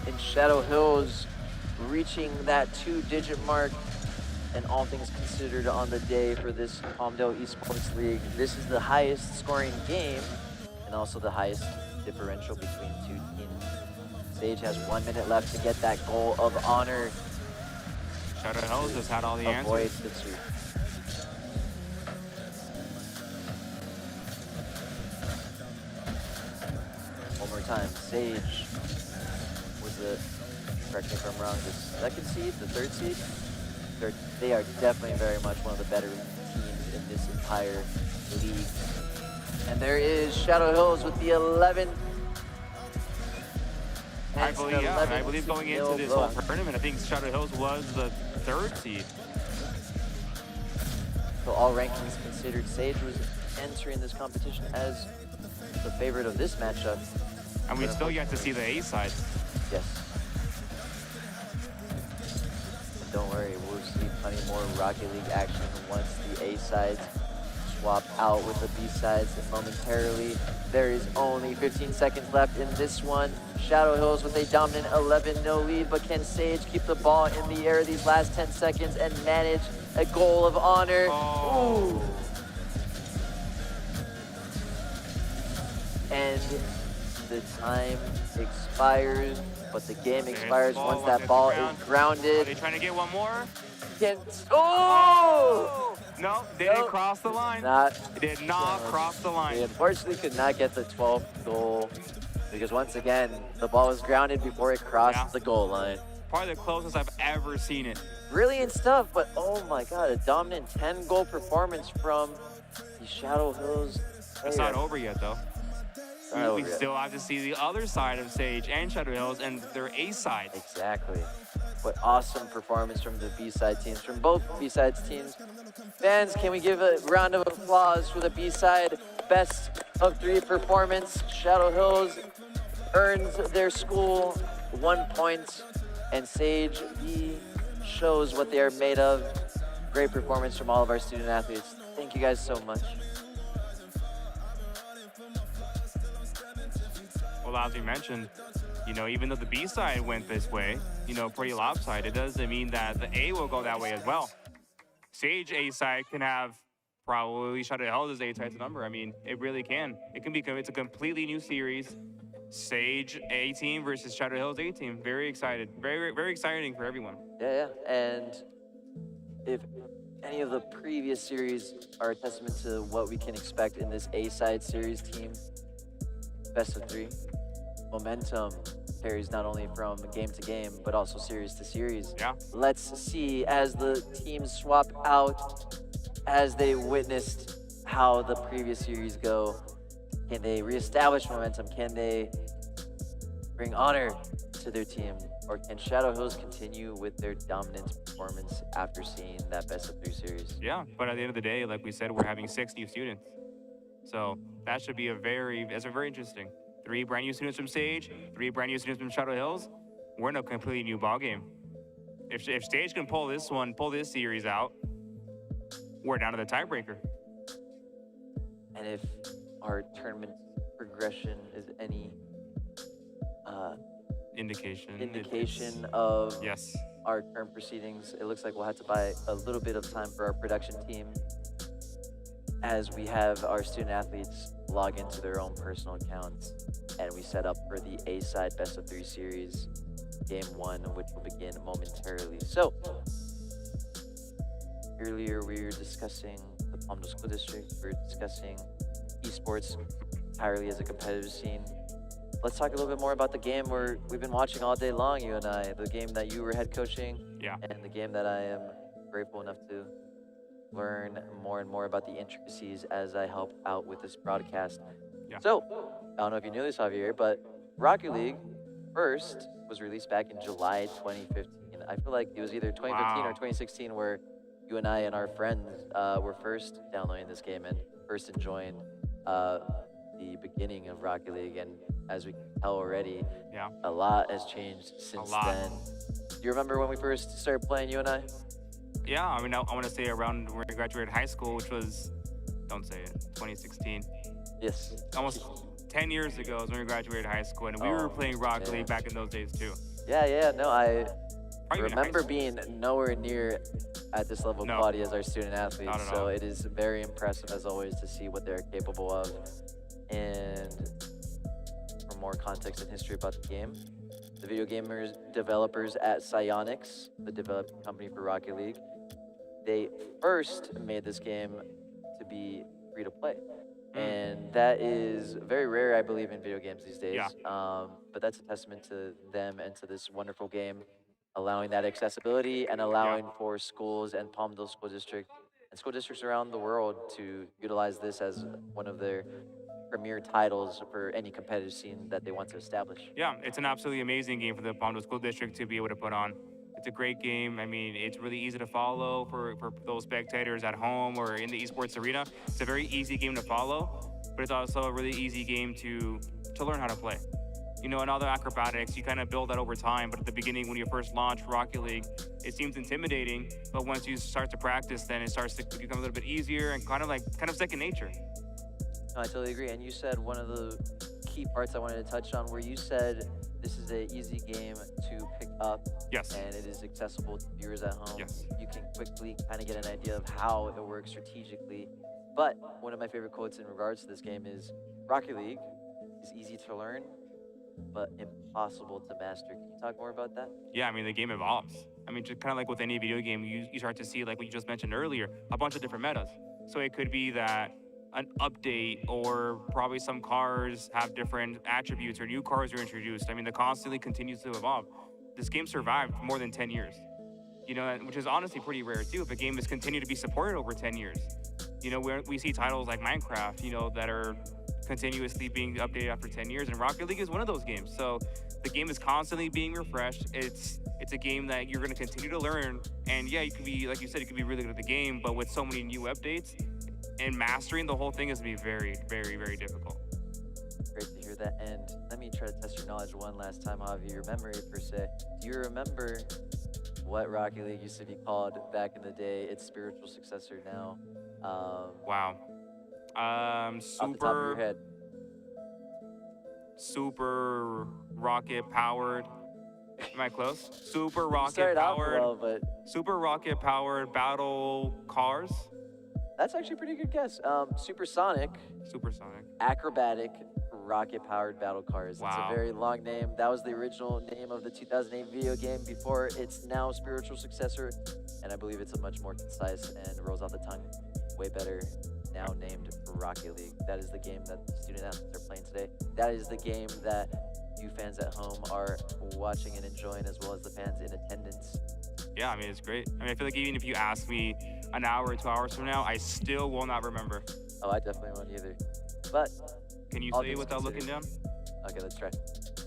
In Shadow Hills, reaching that 2-digit mark, and all things considered on the day for this Palmdale Esports League. This is the highest scoring game and also the highest differential between two teams. Sage has 1 minute left to get that goal of honor. Shadow Hills just had all the Avoid answers. the sweep. One more time, Sage was the, correct me if I'm wrong, the 2nd seed, the 3rd seed? They are definitely very much one of the better teams in this entire league. And there is Shadow Hills with the 11th. I believe going into this whole tournament, I think Shadow Hills was the 3rd seed. So all rankings considered, Sage was entering this competition as the favorite of this matchup. And we still yet to see the A side. Yes. And don't worry, we'll see plenty more Rocket League action once the A sides swap out with the B sides momentarily. There is only 15 seconds left in this one. Shadow Hills with a dominant 11-0 lead, but can Sage keep the ball in the air these last 10 seconds and manage a goal of honor? Oh. Ooh. and the time expires, but the game They hit the expires ball, once once that it's ball ground. is Are grounded. they trying to get one more? Can, oh! No, didn't Nope. cross the line. Not. It did not cross the We line. unfortunately could not get the 12th goal because once again, the ball was grounded before it crossed Yeah. the goal line. Probably the closest I've ever seen it. Brilliant stuff, but oh my god, a dominant 10-goal performance from the Shadow Hills. It's not over yet, though. Not We over yet. still have to see the other side of Sage and Shadow Hills and their A side. Exactly. But awesome performance from the B-side teams, from both B-sides teams. Fans, can we give a round of applause for the B-side best of 3 performance? Shadow Hills earns their school 1 point, and Sage B shows what they are made of. Great performance from all of our student athletes. Thank you guys so much. Well, as we mentioned, even though the B side went this way, pretty lopsided, it doesn't mean that the A will go that way as well. Sage A side can have probably Shadow Hills' A side number. I mean, it really can. It's a completely new series. Sage A team versus Shadow Hills A team. Very excited. Very, very exciting for everyone. Yeah. And if any of the previous series are a testament to what we can expect in this A-side series team, best of 3, momentum carries not only from game to game, but also series to series. Yeah. Let's see as the teams swap out, as they witnessed how the previous series go. Can they reestablish momentum? Can they bring honor to their team? Or can Shadow Hills continue with their dominant performance after seeing that best of 3 series? Yeah, but at the end of the day, like we said, we're having 6 new students. So that should be very interesting. 3 brand new students from Sage, 3 brand new students from Shadow Hills. We're in a completely new ballgame. If Sage can pull this series out, we're down to the tiebreaker. And if our tournament progression is any indication of Yes. our current proceedings, it looks like we'll have to buy a little bit of time for our production team as we have our student athletes log into their own personal accounts and we set up for the A-side best of 3 series, game 1, which will begin momentarily. So, earlier we were discussing the Palmdale School District, we were discussing esports entirely as a competitive scene. Let's talk a little bit more about the game we've been watching all day long, you and I, the game that you were head coaching, Yeah. and the game that I am grateful enough to learn more and more about the intricacies as I help out with this broadcast. Yeah. So, I don't know if you knew this, Javier, but Rocket League first was released back in July 2015. I feel like it was either 2015 or Wow. 2016 where you and I and our friends were first downloading this game and first enjoying the beginning of Rocket League. And as we can tell already, Yeah. a lot has changed since lot. then. Do you remember when we first started playing, you and I? Yeah, I mean, I want to say around when we graduated high school, which was, don't say it, 2016. Yes. Almost 10 years ago is when we graduated high school, and we were Oh, playing Rocket yeah. League back in those days too. Yeah, no, I Probably even in high remember school. being nowhere near at this level of No. quality as our student athletes. Not at So all. it is very impressive as always to see what they're capable of. And for more context and history about the game, the video gamers developers at Psyonix, the developing company for Rocket League, they first made this game to be free to play. And that is very rare, I believe, in video games these days. Yeah. But that's a testament to them and to this wonderful game, allowing that accessibility and allowing for schools and Palmdale School District and school districts around the world to utilize this as one of their premier titles for any competitive scene that they want to establish. Yeah, it's an absolutely amazing game for the Palmdale School District to be able to put on. It's a great game. I mean, it's really easy to follow for those spectators at home or in the esports arena. It's a very easy game to follow, but it's also a really easy game to learn how to play. You know, in all the acrobatics, you kind of build that over time, but at the beginning, when you first launch Rocket League, it seems intimidating, but once you start to practice, then it starts to become a little bit easier and kind of second nature. No, I totally agree. And you said one of the key parts I wanted to touch on where you said this is an easy game to pick up. Yes. And it is accessible to viewers at home. Yes. You can quickly kind of get an idea of how it works strategically. But one of my favorite quotes in regards to this game is Rocket League is easy to learn, but impossible to master. Can you talk more about that? Yeah, I mean, the game evolves. I mean, just kind of like with any video game, you start to see, like what you just mentioned earlier, a bunch of different metas. So it could be that an update or probably some cars have different attributes or new cars are introduced. I mean, it constantly continues to evolve. This game survived more than 10 years, which is honestly pretty rare too. If a game has continued to be supported over 10 years, we see titles like Minecraft, that are continuously being updated after 10 years, and Rocket League is one of those games. So the game is constantly being refreshed. It's a game that you're going to continue to learn, and yeah, you could be, like you said, you could be really good at the game, but with so many new updates and mastering the whole thing is going to be very, very, very difficult. Great to hear that. And let me try to test your knowledge one last time, Javi, your memory per se. Do you remember what Rocket League used to be called back in the day, its spiritual successor now? Wow. Off the top of your head. Super rocket powered. Am I close? Super You rocket started out powered. well, but Super rocket powered battle cars. that's actually a pretty good guess. Supersonic, Supersonic. acrobatic, rocket-powered battle cars. Wow. It's a very long name. That was the original name of the 2008 video game before its now spiritual successor, and I believe it's a much more concise and rolls off the tongue way better, now named Rocket League. That is the game that the student athletes are playing today. That is the game that you fans at home are watching and enjoying, as well as the fans in attendance. Yeah, I mean, it's great. I mean, I feel like even if you ask me an hour or 2 hours from now, I still will not remember. Oh, I definitely won't either. But Can you all say it things without looking down? considered- Okay, let's try.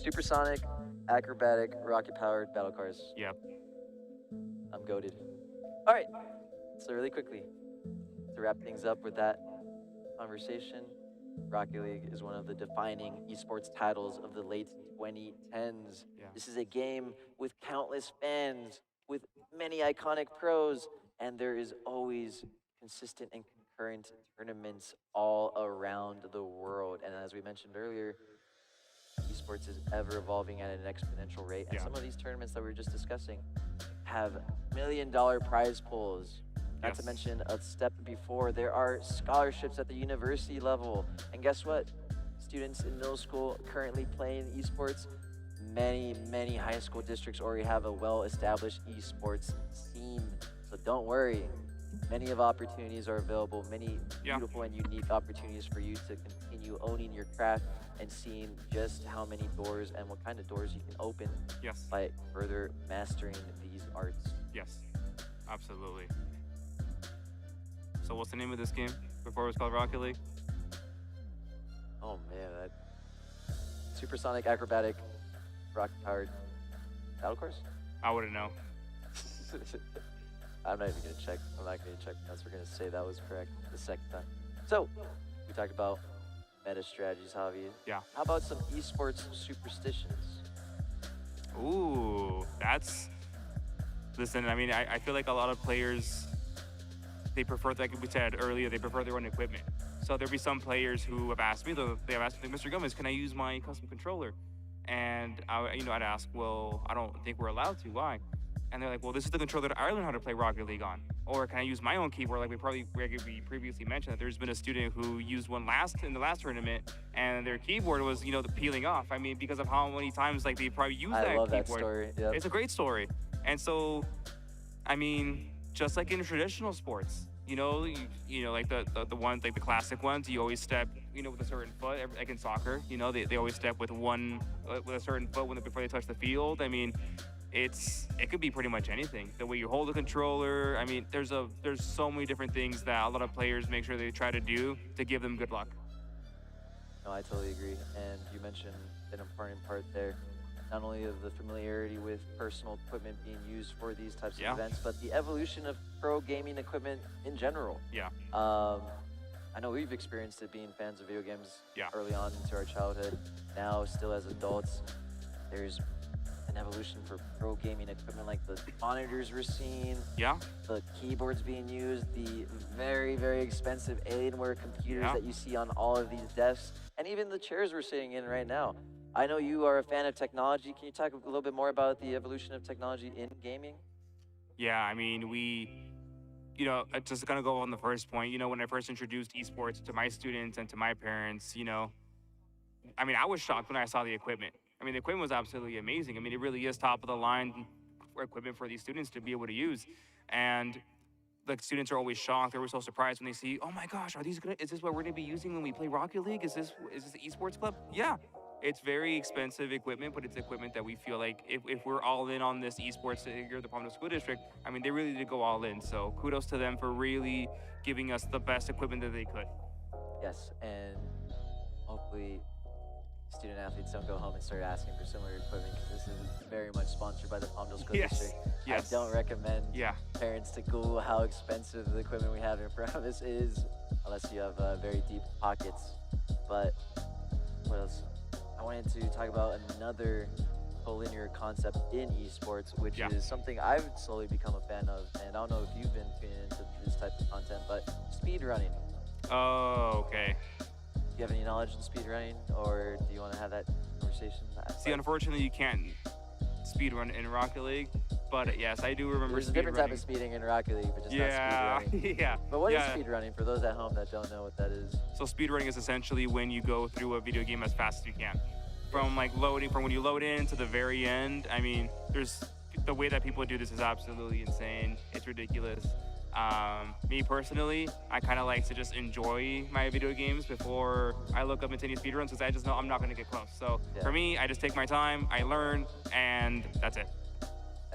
Supersonic, acrobatic, rocket-powered battle cars. Yep. I'm goated. All right, so really quickly, to wrap things up with that conversation, Rocket League is one of the defining esports titles of the late 2010s. Yeah. This is a game with countless fans, with many iconic pros, and there is always consistent and concurrent tournaments all around the world. And as we mentioned earlier, esports is ever evolving at an exponential rate. And Yeah. some of these tournaments that we were just discussing have $1 million prize pools. Not to Yes. mention a step before, there are scholarships at the university level. And guess what? Students in middle school currently playing esports, many high school districts already have a well-established esports scene. So don't worry. Many of opportunities are available, many Yeah. beautiful and unique opportunities for you to continue owning your craft and seeing just how many doors and what kind of doors you can open Yes. by further mastering these arts. Yes. Absolutely. So what's the name of this game before it was called Rocket League? Oh man, that supersonic, acrobatic, rocket-powered battle course? I wouldn't know. I'm not even gonna check. I'm not gonna check unless we're gonna say that was correct the second time. So, we talked about meta strategies, Javi. Yeah. How about some esports superstitions? Ooh, listen, I mean, I feel like a lot of players, they prefer, like we said earlier, they prefer their own equipment. So there'll be some players who have asked me, Mr. Gomez, can I use my custom controller? And I'd ask, well, I don't think we're allowed to. Why? And they're like, well, this is the controller that I learned how to play Rocket League on. Or can I use my own keyboard? Like we previously mentioned, that there's been a student who used one in the last tournament, and their keyboard was, peeling off. I mean, because of how many times like they probably used that I love keyboard. that story. Yep. It's a great story. And so, I mean, just like in traditional sports, like the ones, like the classic ones, you always step, with a certain foot. Like in soccer, they always step with a certain foot before they touch the field. I mean, it could be pretty much anything. The way you hold the controller. I mean, there's so many different things that a lot of players make sure they try to do to give them good luck. No, I totally agree. And you mentioned an important part there, not only of the familiarity with personal equipment being used for these types of Yeah. events, but the evolution of pro gaming equipment in general. Yeah. I know we've experienced it being fans of video games Yeah. early on into our childhood. Now, still as adults, there's an evolution for pro gaming equipment, like the monitors we're seeing, Yeah. the keyboards being used, the very expensive Alienware computers Yeah. that you see on all of these desks, and even the chairs we're sitting in right now. I know you are a fan of technology. Can you talk a little bit more about the evolution of technology in gaming? Yeah, I mean, just gonna go on the first point, when I first introduced esports to my students and to my parents, I mean, I was shocked when I saw the equipment. I mean, the equipment was absolutely amazing. I mean, it really is top of the line for equipment for these students to be able to use. And the students are always shocked. They're always so surprised when they see, oh my gosh, is this what we're gonna be using when we play Rocket League? Is this the esports club? Yeah. It's very expensive equipment, but it's equipment that we feel like if we're all in on this esports here at the Palmdale School District, I mean, they really did go all in. So kudos to them for really giving us the best equipment that they could. Yes, and hopefully student athletes don't go home and start asking for similar equipment, because this is very much sponsored by the Palmdale School Yes, District. yes. I don't recommend Yeah. parents to Google how expensive the equipment we have in front of us is, unless you have very deep pockets. But what else? I wanted to talk about another collinear concept in esports, which Yeah. is something I've slowly become a fan of, and I don't know if you've been tuning into this type of content, but speed running. Oh, okay. Do you have any knowledge in speed running, or do you want to have that conversation? See, unfortunately, you can't speed run in Rocket League, but yes, I do remember There's a speed different type running. of speeding in Rocket League, but just Yeah, not speed running. yeah. But what is yeah. speed running for those at home that don't know what that is? So speed running is essentially when you go through a video game as fast as you can. From when you load in to the very end. I mean, the way that people do this is absolutely insane. It's ridiculous. Me personally, I kind of like to just enjoy my video games before I look up into any speedruns, because I just know I'm not going to get close. So Yeah. for me, I just take my time, I learn, and that's it.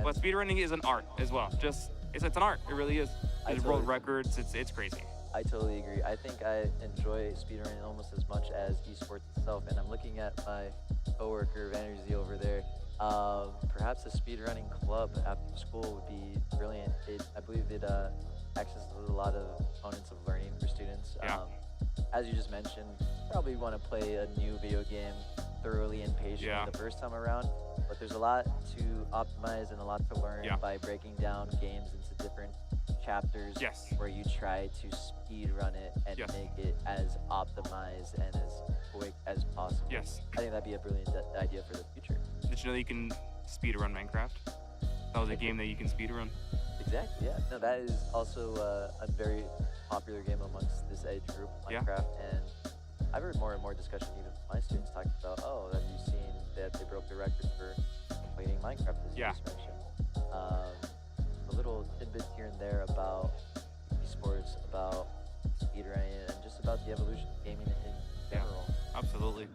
But speedrunning is an art as well. It's an art. It really is. I There's world totally- records. It's crazy. I totally agree. I think I enjoy speedrunning almost as much as esports itself, and I'm looking at my coworker Vanerzy over there. Perhaps a speedrunning club after school would be brilliant. I believe it accesses a lot of components of learning for students. Yeah. As you just mentioned, probably want to play a new video game thoroughly and patiently Yeah. the first time around, but there's a lot to optimize and a lot to learn Yeah. by breaking down games into different chapters Yes. where you try to speed run it and Yes. make it as optimized and as quick as possible. Yes. I think that'd be a brilliant idea for the future. Did you know you can speed run Minecraft? That was a game that you can speed run. Exactly, yeah. No, that is also a very popular game amongst this age group, Yeah. Minecraft, and I've heard more and more discussion even from my students talking about, oh, have you seen that they broke the record for completing Minecraft, as Yeah. you just mentioned. A little tidbits here and there about esports, about speedrunning, and just about the evolution of gaming in Yeah. general. Absolutely.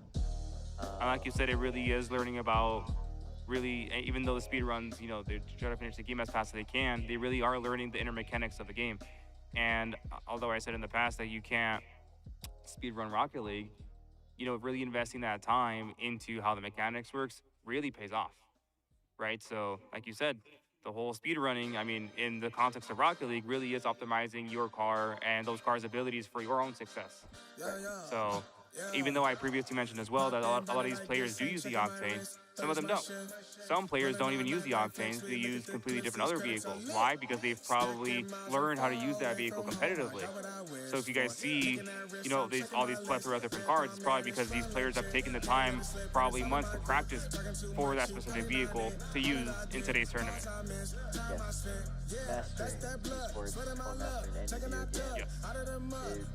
And like you said, it really is learning about even though the speed runs, they try to finish the game as fast as they can, they really are learning the inner mechanics of the game. And although I said in the past that you can't speed run Rocket League, really investing that time into how the mechanics works really pays off, right? So like you said, the whole speed running, I mean, in the context of Rocket League, really is optimizing your car and those cars' abilities for your own success. So even though I previously mentioned as well that a lot of these players do use the Octane, some of them don't. Some players don't even use the Octanes. They use completely different other vehicles. Why? Because they've probably learned how to use that vehicle competitively. So if you guys see, all these plethora of different cars, it's probably because these players have taken the time, probably months, to practice for that specific vehicle to use in today's tournament. Yes. Mastering esports or mastering any video game. Yes.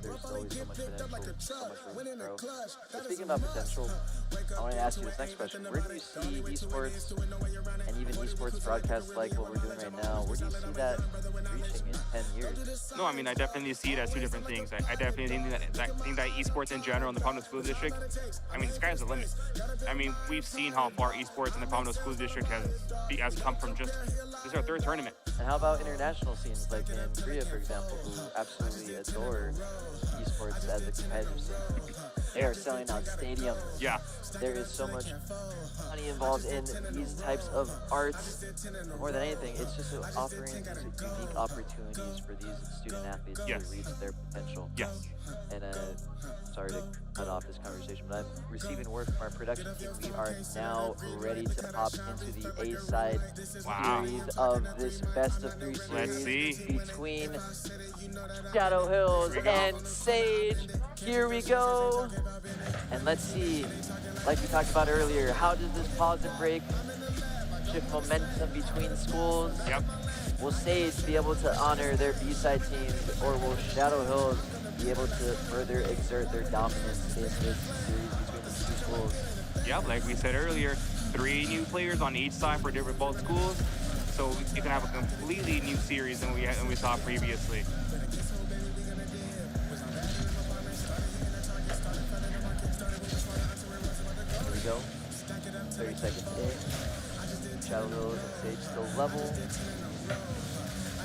There's always so much potential, so much room to grow. But speaking about potential, I want to ask you this next question. Where do you see esports and even esports broadcasts like what we're doing right now, where do you see that reaching in 10 years? No, I mean, I definitely see it as two different things. I definitely think that esports in general in the Palmdale School District, I mean, the sky's the limit. I mean, we've seen how far esports in the Palmdale School District has come from this is our third tournament. And how about international scenes like in Korea, for example, who absolutely adore esports as a competitive scene? They are selling out stadiums. Yeah. There is so much money involved in these types of arts. More than anything, it's just offering unique opportunities for these student athletes Yes. to reach their potential. Yes. And sorry to cut off this conversation, but I'm receiving word from our production team. We are now ready to hop into the A-side Wow. series of this best of three series Let's see. between Shadow Hills Here we go. and Sage. Here we go. And let's see, like we talked about earlier, how does this pause and break shift momentum between schools? Yep. Will Sage be able to honor their B-side teams, or will Shadow Hills be able to further exert their dominance in this series between the two schools. Yep, like we said earlier, 3 new players on each side for different both schools. So you can have a completely new series than we saw previously. Here we go. 30 seconds in. Shadow Hills and Sage still level.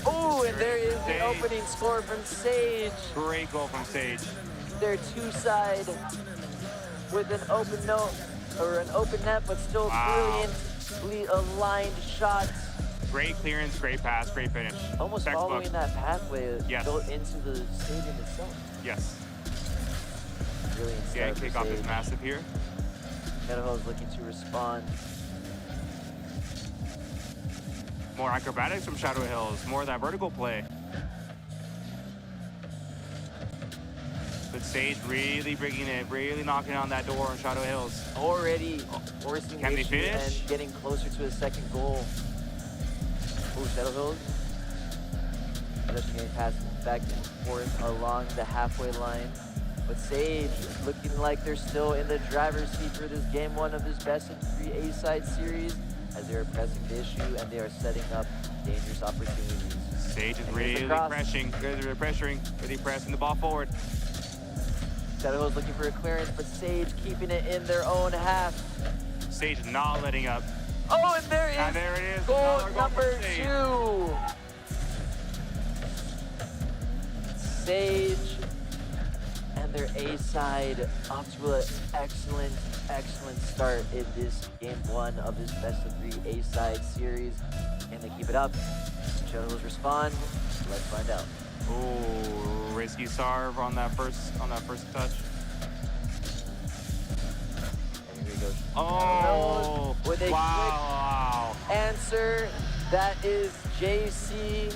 Oh, and there is the opening score from Sage. Great goal from Sage. Their 2-side with an open note or an open net, but still brilliantly aligned shots. Great clearance, great pass, great finish. Almost Textbook. following that pathway Yes. built into the stadium itself. Yes. Brilliant Yeah, start for kick off is Sage. massive here. Shadow Hills looking to respond. More acrobatics from Shadow Hills, more of that vertical play. But Sage really bringing it, really knocking on that door on Shadow Hills. Already forcing Can the they issue finish? and getting closer to a second goal. Oh, Shadow Hills. Possession getting passed back and forth along the halfway line. But Sage looking like they're still in the driver's seat for this game 1 of this best of 3 A-side series as they are pressing the issue and they are setting up dangerous opportunities. Sage is And here's really the cross. pressuring, really pressing the ball forward. Shadow Hills looking for a clearance, but Sage keeping it in their own half. Sage not letting up. Oh, and there And is there it is. goal Another goal number from Sage. 2. Sage and their A-side off to an excellent, excellent start in this game 1 of this best of 3 A-side series. Can they keep it up? Shadow Hills respond. Let's find out. Oh, risky serve on that first touch. And here we go. Oh, With a wow. quick answer, that is JC.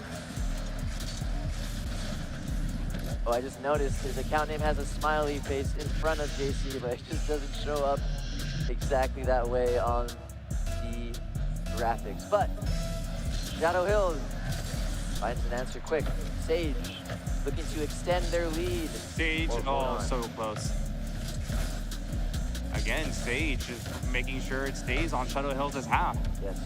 Oh, I just noticed his account name has a smiley face in front of JC, but it just doesn't show up exactly that way on the graphics. But Shadow Hills finds an answer quick. Sage looking to extend their lead. Sage, Or hold on. so close. Again, Sage is making sure it stays on Shadow Hills' half. Yes.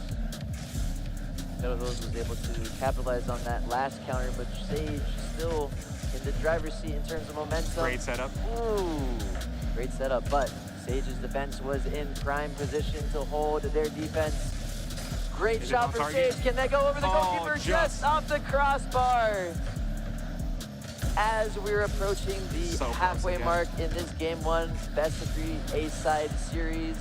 Shadow Hills was able to capitalize on that last counter, but Sage still in the driver's seat in terms of momentum. Great setup. Ooh, great setup, but Sage's defense was in prime position to hold their defense. Great Is it shot on for target? Sage. Can they go over the Oh, goalkeeper? just. Just off the crossbar. As we're approaching the So close halfway again. mark in this game 1 best of 3 A-side series,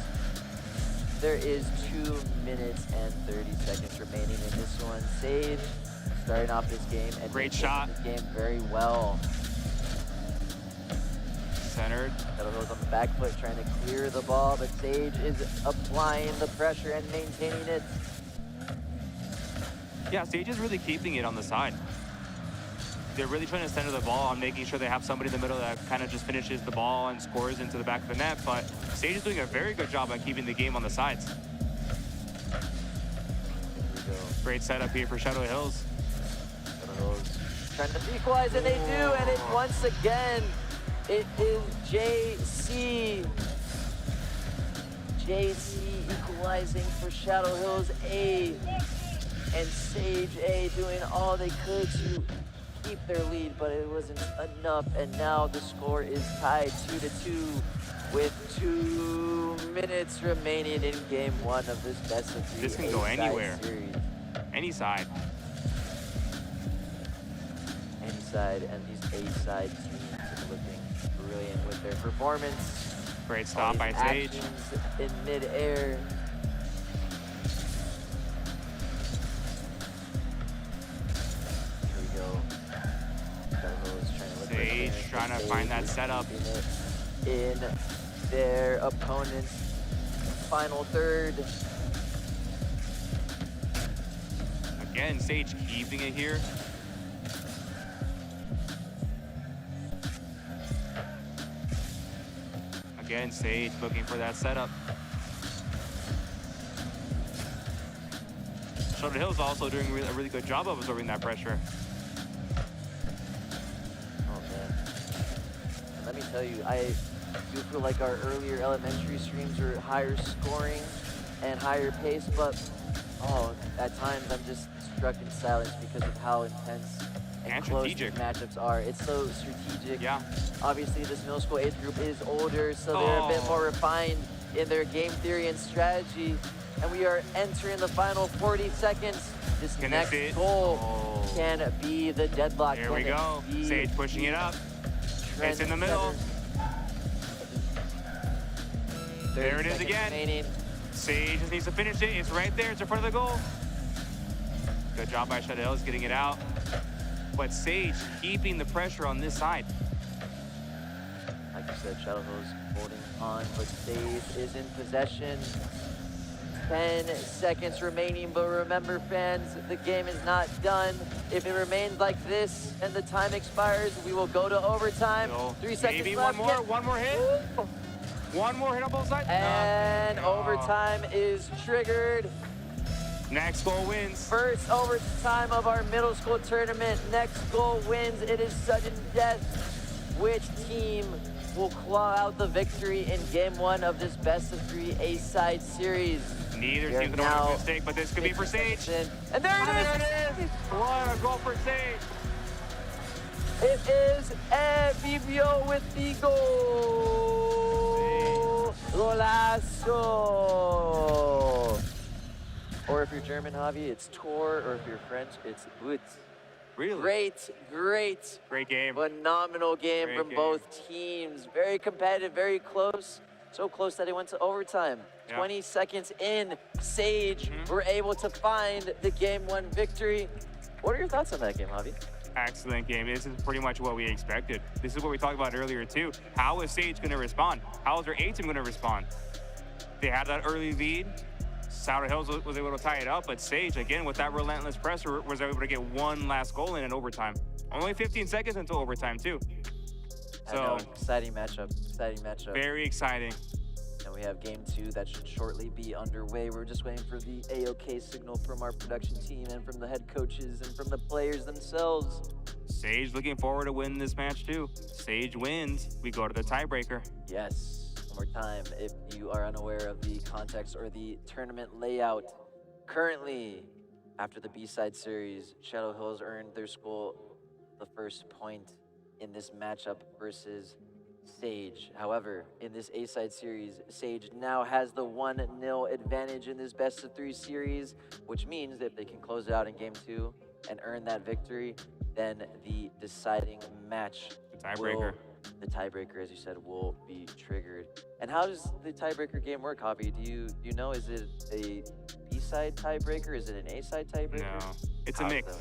there is 2 minutes and 30 seconds remaining in this one. Sage starting off this game and Great making shot. this game very well. Centered. Shadow Hills on the back foot trying to clear the ball, but Sage is applying the pressure and maintaining it. Yeah, Sage is really keeping it on the side. They're really trying to center the ball on making sure they have somebody in the middle that kind of just finishes the ball and scores into the back of the net, but Sage is doing a very good job on keeping the game on the sides. Here we go. Great setup here for Shadow Hills. Shadow Hills trying to equalize, and they do, and it once again, it is JC. JC equalizing for Shadow Hills A, and Sage A doing all they could to keep their lead, but it wasn't enough, and now the score is tied 2-2 with 2 minutes remaining in game 1 of this best of 3 This can go A-side anywhere. series. Any side. Any side, and these A-side teams are looking brilliant with their performance. Great All stop these by Sage. actions in mid-air. Here we go. Shadow Hills trying to look for a Sage clearance, trying to but find Sage that is setup. keeping it in their opponent's final third. Again, Sage keeping it here. Again, Sage looking for that setup. Shadow Hills also doing a really good job of absorbing that pressure. Oh man. tell you, I do feel like our earlier elementary streams were higher scoring and higher pace, but at times I'm just struck in silence because of how intense and close these strategic matchups are. It's so strategic. Yeah. Obviously, this middle school age group is older, so they're a bit more refined in their game theory and strategy. And we are entering the final 40 seconds. This next goal can be the deadlock. Here we go. Sage pushing it up. It's in the middle. There it is again. Remaining. Sage just needs to finish it. It's right there. It's in front of the goal. Good job by Shadow Hills getting it out. But Sage keeping the pressure on this side. Like you said, Shadow Hills holding on, but Sage is in possession. 10 seconds remaining, but remember, fans, the game is not done. If it remains like this and the time expires, we will go to overtime. So 3 seconds maybe left. one more hit. One more hit on both sides. And overtime is triggered. Next goal wins. First overtime of our middle school tournament. Next goal wins. It is sudden death. Which team will claw out the victory in game 1 of this best of 3 A-side series? Neither team's gonna make a mistake, but this could be for Sage. And there it is! What a goal for Sage. It is Vivio with the goal. Golazo. Or if you're German, Javi, it's Tor. Or if you're French, it's But. Really? Great game. Phenomenal game from both teams. Very competitive, very close. So close that it went to overtime. 20 seconds in, Sage were able to find the game 1 victory. What are your thoughts on that game, Javi? Excellent game. This is pretty much what we expected. This is what we talked about earlier too. How is Sage going to respond? How is their A team going to respond? They had that early lead. Shadow Hills was able to tie it up, but Sage, again, with that relentless pressure, was able to get one last goal in overtime. Only 15 seconds until overtime too. So exciting matchup. Very exciting. And we have game 2 that should shortly be underway. We're just waiting for the AOK signal from our production team and from the head coaches and from the players themselves. Sage looking forward to winning this match too. Sage wins, we go to the tiebreaker. Yes, one more time, if you are unaware of the context or the tournament layout. Currently, after the B-side series, Shadow Hills earned their school the first point in this matchup versus Sage. However, in this A-side series, Sage now has the 1-0 advantage in this best of 3 series, which means that if they can close it out in game 2 and earn that victory, then the deciding match, the tiebreaker, as you said, will be triggered. And how does the tiebreaker game work, Javi? Do you know, is it a B-side tiebreaker? Is it an A-side tiebreaker? No, it's a mix.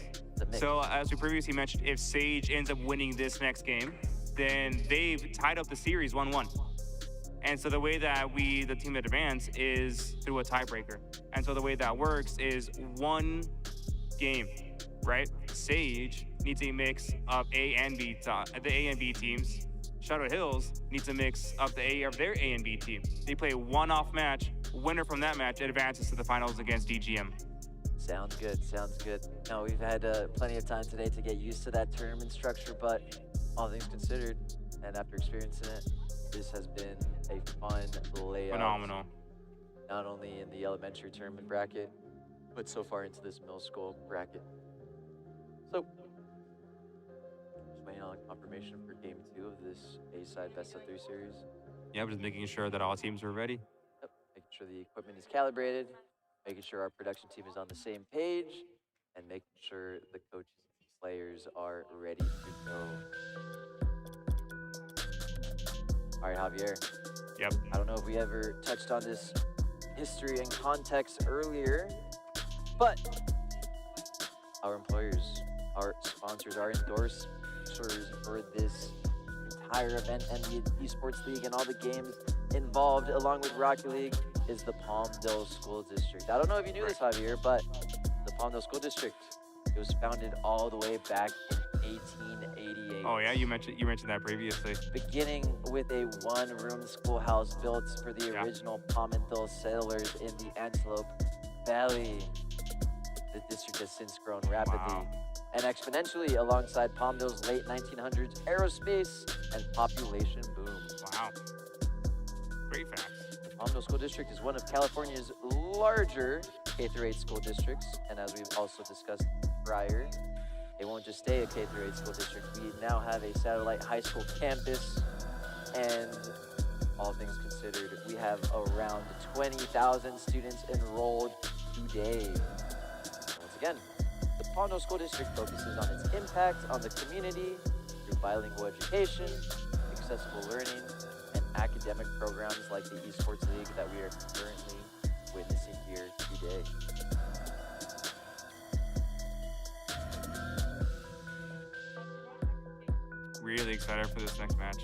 So as we previously mentioned, if Sage ends up winning this next game, then they've tied up the series 1-1. And so the way that the team that advance is through a tiebreaker. And so the way that works is one game, right? Sage needs a mix of the A and B teams. Shadow Hills needs a mix of their A and B team. They play one-off match. Winner from that match advances to the finals against DGM. Sounds good. No, we've had plenty of time today to get used to that tournament structure, but all things considered, and after experiencing it, this has been a fun layout. Phenomenal. Not only in the elementary tournament bracket, but so far into this middle school bracket. So, just waiting on confirmation for game 2 of this A-side best of 3 series. Yeah, we're just making sure that all teams are ready. Yep, making sure the equipment is calibrated, making sure our production team is on the same page, and making sure the coaches and players are ready to go. All right, Javier. Yep. I don't know if we ever touched on this history and context earlier, but our employers, our sponsors, our endorsers for this entire event and the Esports League and all the games involved, along with Rocket League, is the Palmdale School District. I don't know if you knew this, Javier, but the Palmdale School District, it was founded all the way back in 1888. Oh yeah, you mentioned that previously. Beginning with a one-room schoolhouse built for the original Palmdale settlers in the Antelope Valley. The district has since grown rapidly and exponentially alongside Palmdale's late 1900s aerospace and population boom. Wow. Great facts. Palmdale School District is one of California's larger K-8 school districts, and as we've also discussed prior, it won't just stay a K-8 school district. We now have a satellite high school campus, and all things considered, we have around 20,000 students enrolled today. Once again, the Palmdale School District focuses on its impact on the community through bilingual education, accessible learning, and academic programs like the Esports League that we are currently witnessing here today. Really excited for this next match.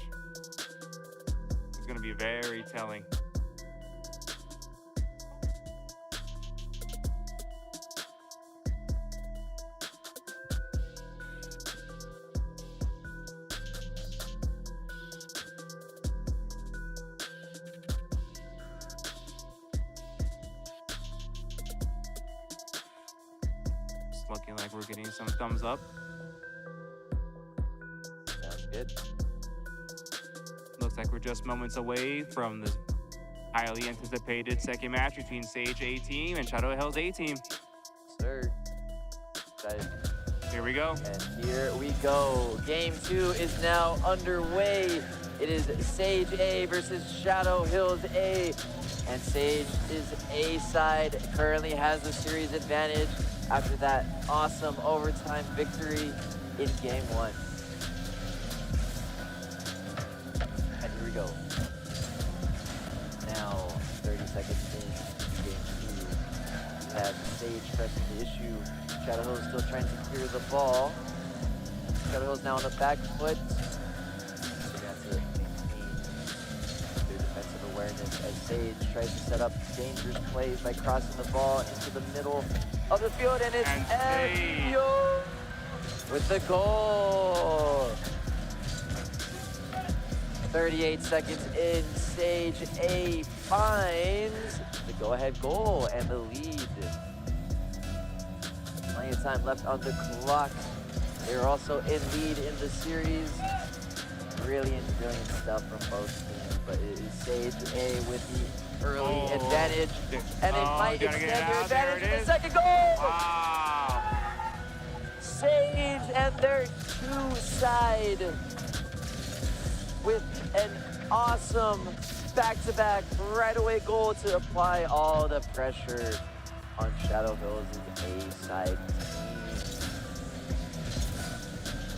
It's going to be very telling. It's looking like we're getting some thumbs up. Sounds good. Looks like we're just moments away from the highly anticipated second match between Sage A team and Shadow Hills A team. Sir. Excited. Here we go. And here we go. Game 2 is now underway. It is Sage A versus Shadow Hills A. And Sage is A side, currently has the series advantage after that awesome overtime victory in game 1. And here we go. Now, 30 seconds in game 2. We have Sage pressing the issue. Shadow Hills still trying to clear the ball. Shadow Hills now on the back foot. So they have to maintain their defensive awareness as Sage tries to set up dangerous plays by crossing the ball into the middle of the field, and it's Evio with the goal. 38 seconds in, Sage A finds the go-ahead goal and the lead. Plenty of time left on the clock. They're also in lead in the series. Brilliant stuff from both teams, but it is Sage A with the early advantage, and they might extend their advantage in the second goal. Wow. Sage and their two-side with an awesome back-to-back right-away goal to apply all the pressure on Shadow Hills' A-side team.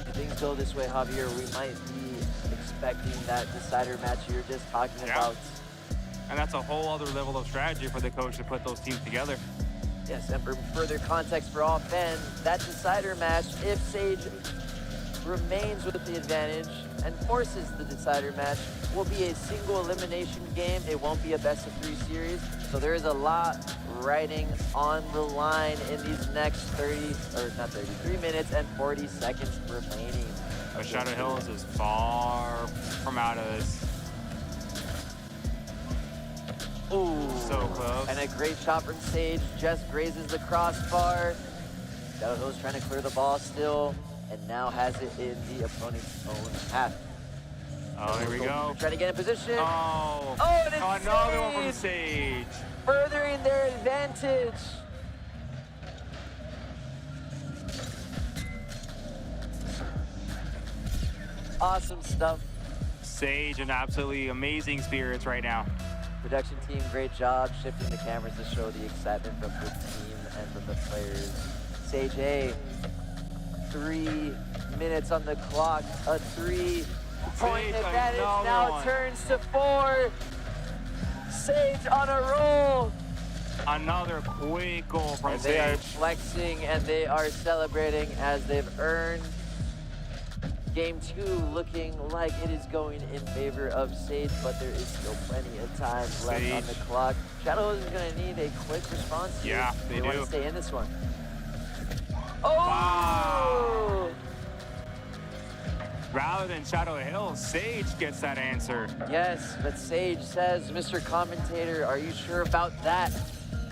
If things go this way, Javier, we might be expecting that decider match you were just talking about. And that's a whole other level of strategy for the coach to put those teams together. Yes, and for further context for all fans, that decider match, if Sage remains with the advantage and forces the decider match, will be a single elimination game. It won't be a best-of-3 series. So there is a lot riding on the line in these next 3 minutes and 40 seconds remaining. But Shadow Hills is far from out of this. Ooh, so close. And a great shot from Sage, just grazes the crossbar. Shadow Hills trying to clear the ball still, and now has it in the opponent's own half. Oh, here we go. Trying to get in position. Oh, and it's another one from Sage, Sage. furthering their advantage. Awesome stuff. Sage in absolutely amazing spirits right now. Production team, great job shifting the cameras to show the excitement from the team and from the players. Sage A, 3 minutes on the clock, a 3-point Sage, advantage another now one. turns to 4. Sage on a roll. Another quick goal from And they are Sage. flexing and they are celebrating as they've earned. Game 2 looking like it is going in favor of Sage, but there is still plenty of time left on the clock. Shadow is going to need a quick response here. Yeah, they want do. to stay in this one. Oh! Wow. Rather than Shadow Hills, Sage gets that answer. Yes, but Sage says, Mr. Commentator, are you sure about that?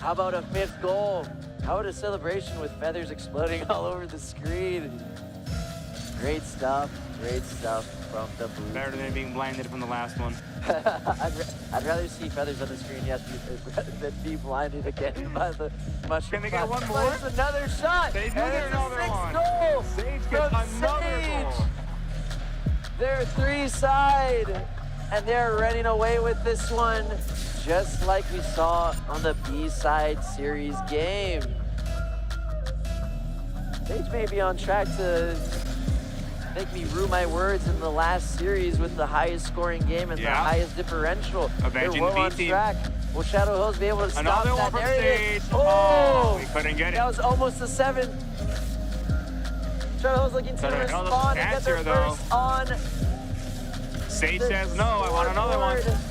How about a 5th goal? How about a celebration with feathers exploding all over the screen? Great stuff from the blue. Better than being blinded from the last one. I'd rather see feathers on the screen, yes, than be blinded again by the mushroom. Can they get cloud. one more? There's another shot. They do and get it's another a 6th one. goal. Sage from gets another Sage. goal. They're 3-side, and they're running away with this one, just like we saw on the B-side series game. Sage may be on track to make me rue my words in the last series with the highest scoring game and the highest differential. Avenging They're well the B on team. track. Will Shadow Hills be able to stop Another that one from narrative? Sage. Oh, we couldn't get it. That was almost a 7. Shadow Hills looking to Shadow Hills respond and get their answer, though. first on. Sage the says no, I want another one. scoreboard.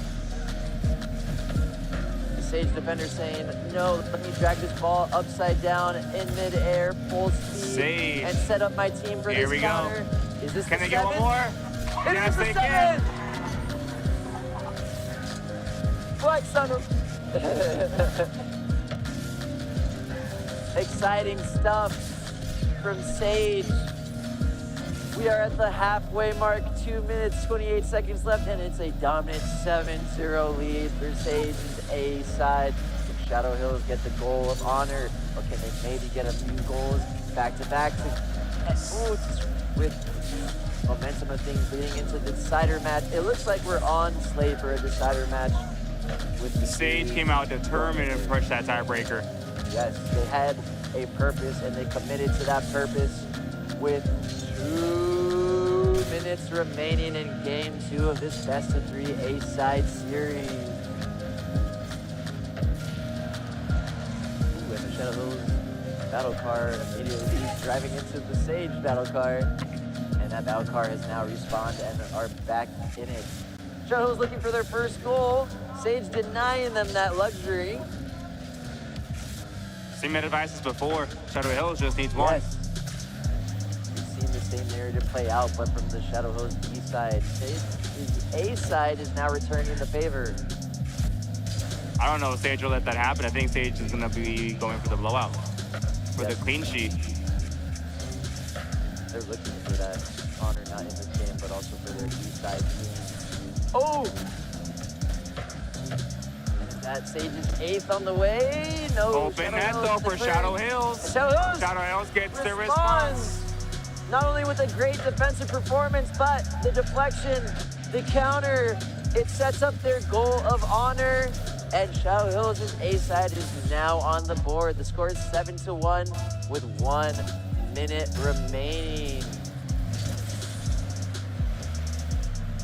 The Sage defender saying, no, let me drag this ball upside down in midair, full speed, Sage. and set up my team for Here this we go. counter. Is this Can the they get one more? It Yes, is the they can. 7! Flex on him. Exciting stuff from Sage. We are at the halfway mark, 2 minutes, 28 seconds left, and it's a dominant 7-0 lead for Sage's A side. Can Shadow Hills get the goal of honor, or can they maybe get a few goals back to back with momentum of things leading into the decider match? It looks like we're on slate for a decider match with the Sage came out determined to push that tiebreaker. Yes, they had a purpose and they committed to that purpose with 2 minutes remaining in game 2 of this best of 3 A-side series. Ooh, and the Shadow Hills battle car immediately driving into the Sage battle car. And that battle car has now respawned and are back in it. Shadow Hills looking for their first goal. Sage denying them that luxury. Same advice as before. Shadow Hills just needs one. Yes. We've seen the same narrative play out, but from the Shadow Hills B side. Sage's A side is now returning the favor. I don't know if Sage will let that happen. I think Sage is going to be going for the blowout. For the clean sheet. They're looking for that honor not in this game, but also for their B side team. Oh! That Sage's 8th on the way. No. Open net though for Shadow Hills. Shadow Hills. Shadow Hills gets the responds. response. Not only with a great defensive performance, but the deflection, the counter, it sets up their goal of honor. And Shadow Hills' A side is now on the board. The score is 7-1 with 1 minute remaining.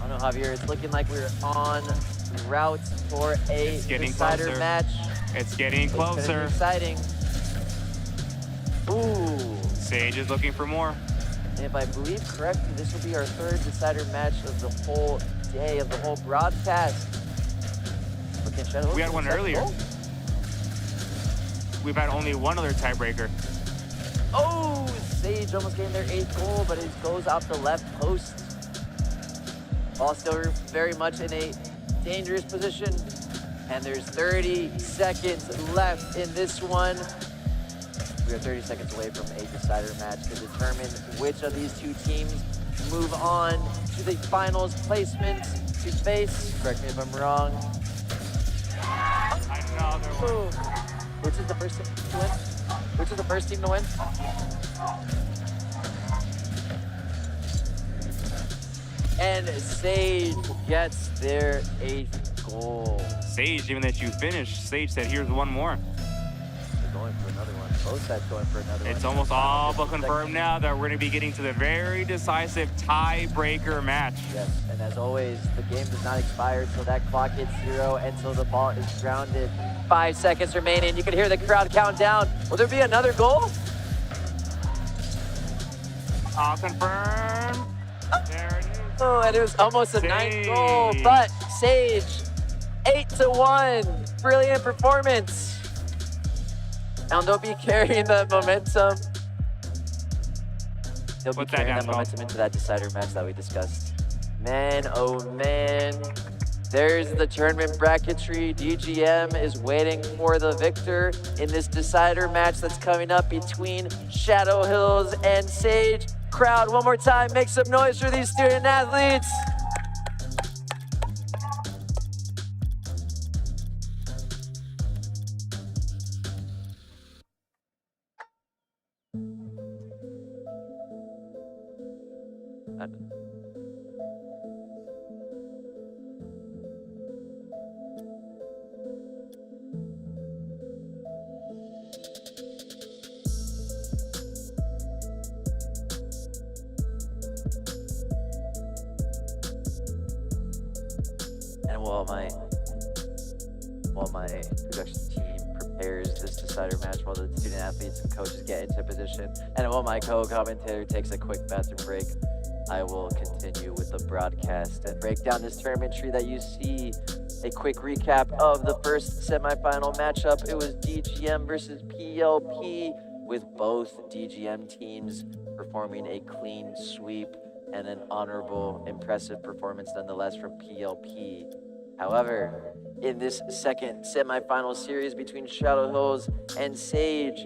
Oh no, Javier, it's looking like we're on route for a decider closer. match. It's getting It's gonna be closer. exciting. Ooh. Sage is looking for more. And if I believe correctly, this will be our 3rd decider match of the whole day, of the whole broadcast. But can Shadow We had one set the earlier. goal? We've had only one other tiebreaker. Oh, Sage almost getting their 8th goal, but it goes off the left post. Ball still very much in a dangerous position. And there's 30 seconds left in this one. We are 30 seconds away from a decider match to determine which of these two teams move on to the finals placement to face. Correct me if I'm wrong. Another one. Ooh. Which is the first team to win? Which is the first team to win? And Sage gets their 8th goal. Sage, even that you finished, Sage said, here's one more. They're going for another one. Both sides going for another one. It's almost all but confirmed now that we're going to be getting to the very decisive tiebreaker match. Yes, and as always, the game does not expire until that clock hits 0, until the ball is grounded. 5 seconds remaining. You can hear the crowd count down. Will there be another goal? I'll confirm. There it is. Oh, and it was almost a 9th goal, Sage. but Sage, 8-1. Brilliant performance. And they'll be carrying the momentum. They'll be Put that carrying down, that momentum into that decider match that we discussed. Man, oh man. There's the tournament bracketry. DGM is waiting for the victor in this decider match that's coming up between Shadow Hills and Sage. Crowd, one more time, make some noise for these student athletes. And while my production team prepares this decider match, while the student athletes and coaches get into position, and while my co-commentator takes a quick bathroom break, I will continue with the broadcast and break down this tournament tree that you see. A quick recap of the first semifinal matchup. It was DGM versus PLP, with both DGM teams performing a clean sweep and an honorable, impressive performance nonetheless from PLP. However, in this second semifinal series between Shadow Hills and Sage,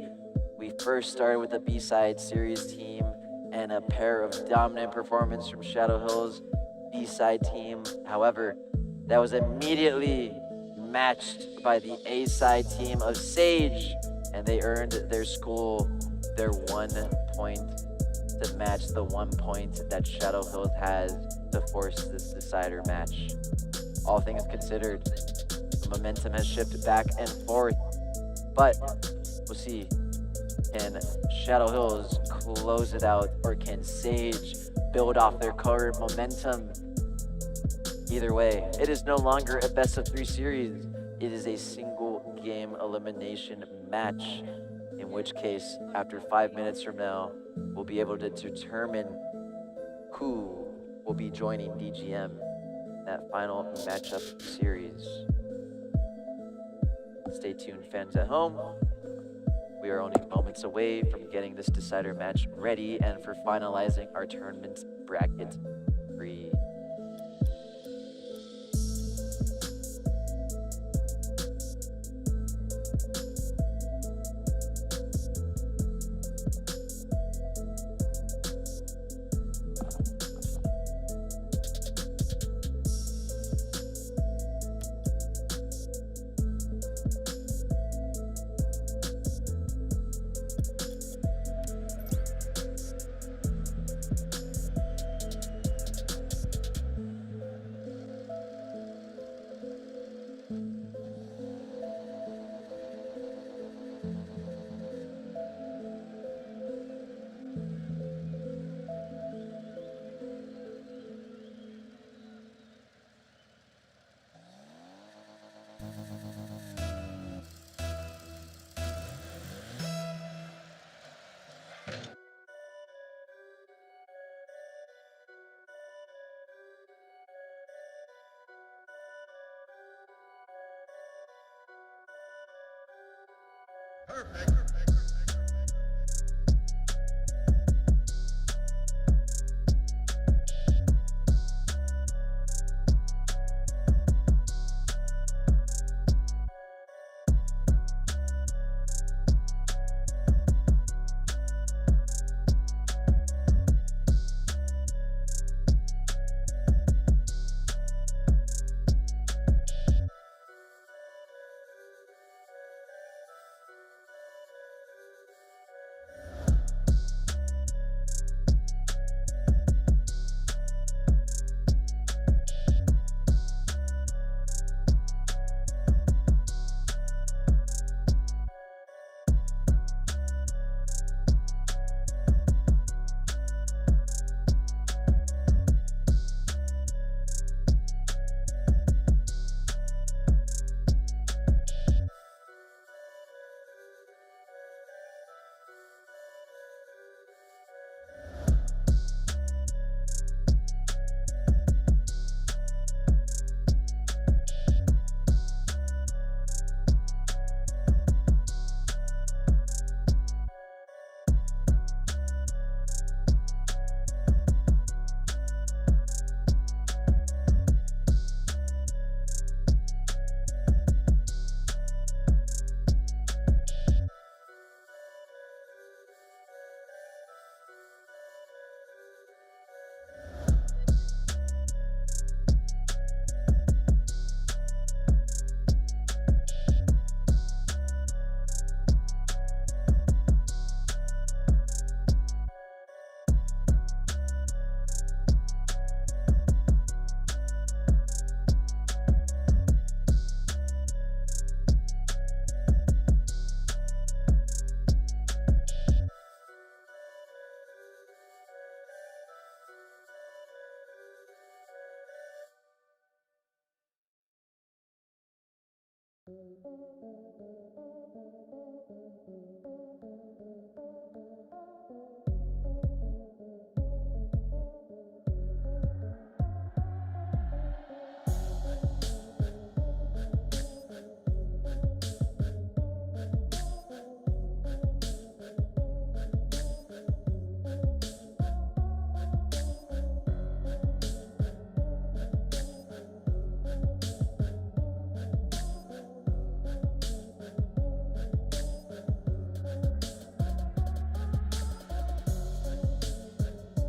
we first started with the B-side series team and a pair of dominant performances from Shadow Hills B-side team. However, that was immediately matched by the A-side team of Sage, and they earned their school their 1 point to match the 1 point that Shadow Hills has to force this decider match. All things considered, the momentum has shifted back and forth, but we'll see. Can Shadow Hills close it out, or can Sage build off their current momentum? Either way, it is no longer a best-of-3 series. It is a single game elimination match, in which case, after 5 minutes from now, we'll be able to determine who will be joining DGM in that final matchup series. Stay tuned, fans at home. We are only moments away from getting this decider match ready and for finalizing our tournament bracket 3.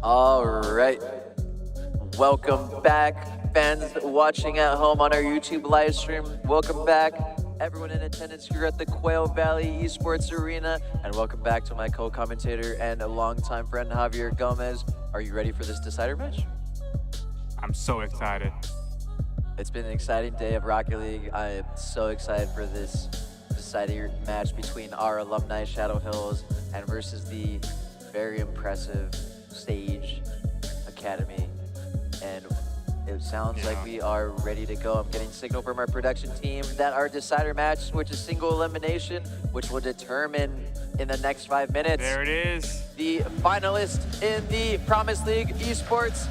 All right. Welcome back, fans watching at home on our YouTube live stream. Welcome back, everyone in attendance here at the Quail Valley Esports Arena. And welcome back to my co-commentator and a longtime friend, Javier Gomez. Are you ready for this decider match? I'm so excited. It's been an exciting day of Rocket League. I am so excited for this decider match between our alumni Shadow Hills and versus the very impressive Sage Academy. And it sounds like we are ready to go. I'm getting signal from our production team that our decider match, which is single elimination, which will determine in the next 5 minutes. There it is. The finalist in the Promise League Esports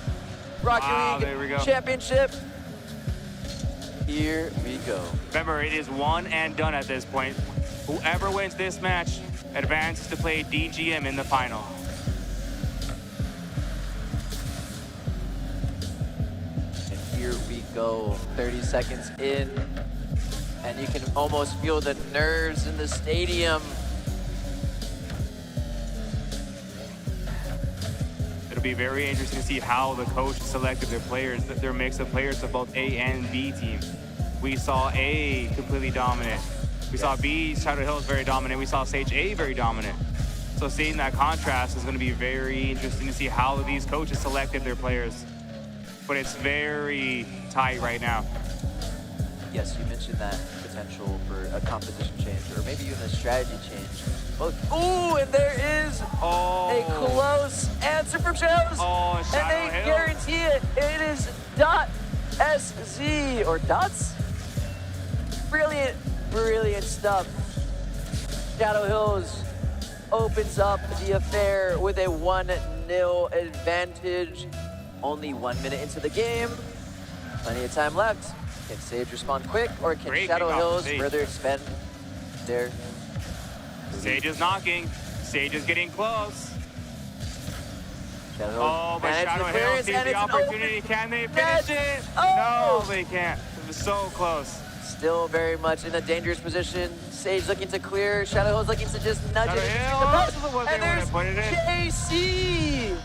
Rocket There we League go. Championship. Here we go. Remember, it is one and done at this point. Whoever wins this match advances to play DGM in the final. Here we go, 30 seconds in, and you can almost feel the nerves in the stadium. It'll be very interesting to see how the coach selected their players, their mix of players of both A and B team. We saw A completely dominant. We saw B, Shadow Hills very dominant. We saw Sage A very dominant. So seeing that contrast is going to be very interesting to see how these coaches selected their players. But it's very tight right now. Yes, you mentioned that potential for a composition change, or maybe even a strategy change. Ooh, and there is a close answer from Shadows. Oh, and Shadow they Hills. guarantee it. It is .SZ, or dots? Brilliant, brilliant stuff. Shadow Hills opens up the affair with a 1-0 advantage. Only 1 minute into the game. Plenty of time left. Can Sage respond quick, or can Great Shadow kickoff Hills from Sage. further expand their... Sage is knocking. Sage is getting close. Shadow Hills Oh, but manages Shadow the Hills clearance, sees and the it's an opportunity. open Can they net. finish it? Oh! No, they can't. It was so close. Still very much in a dangerous position. Sage looking to clear. Shadow Hills looking to just nudge Shadow it into the Hills post. was And able there's to put it in. JC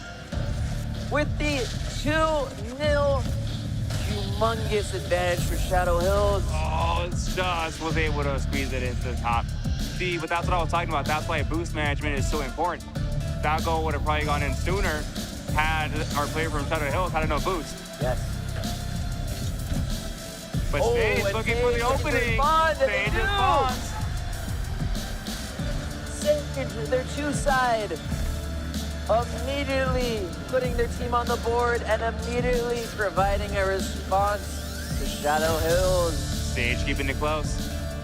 with the 2-0 humongous advantage for Shadow Hills. Oh, it's just was able to squeeze it into the top. See, but that's what I was talking about. That's why boost management is so important. That goal would have probably gone in sooner had our player from Shadow Hills had enough boost. Yes. But Oh, Sage and looking Sage for the looking to opening. respond, and they Sage do. responds. Sage, their two side, immediately putting their team on the board and immediately providing a response to Shadow Hills. Sage keeping it close.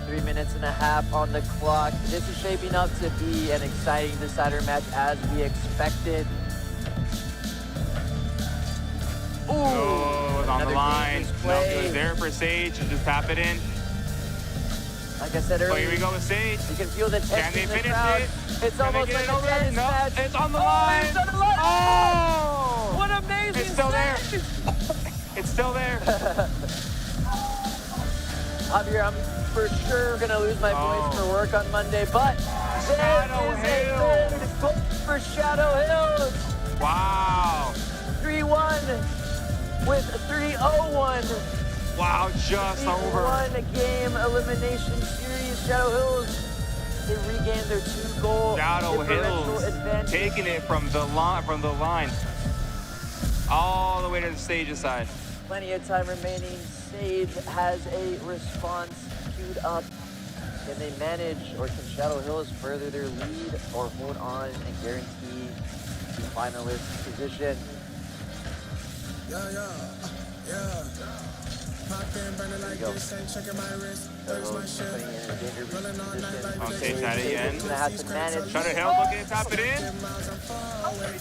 3 minutes and a half on the clock. This is shaping up to be an exciting decider match as we expected. Ooh, Oh, it was on the another line. dangerous No play. good there for Sage to just tap it in. Like I said Oh, earlier, here we go with Sage. you can feel the Can tension they in the finish crowd. it? It's Can they almost get like it a over? tennis No, match. it's on the Oh, line. it's on the line. Oh! What amazing It's still there. save. It's still there. Javier, I'm for sure gonna lose my voice for work on Monday, but Shadow there is Hills. a win goal for Shadow Hills. Wow. 3-1 with 3-0-1. Wow, just over. 3-1 game elimination series. Shadow Hills, they regained their 2-goal Shadow differential Hills advantage. taking it from the line all the way to the Sage's side. Plenty of time remaining. Sage has a response queued up. Can they manage, or can Shadow Hills further their lead, or hold on and guarantee the finalist position? Go. Putting in a dangerous position. On Sage side again. Gonna have to manage. Shadow Hills looking to tap it in.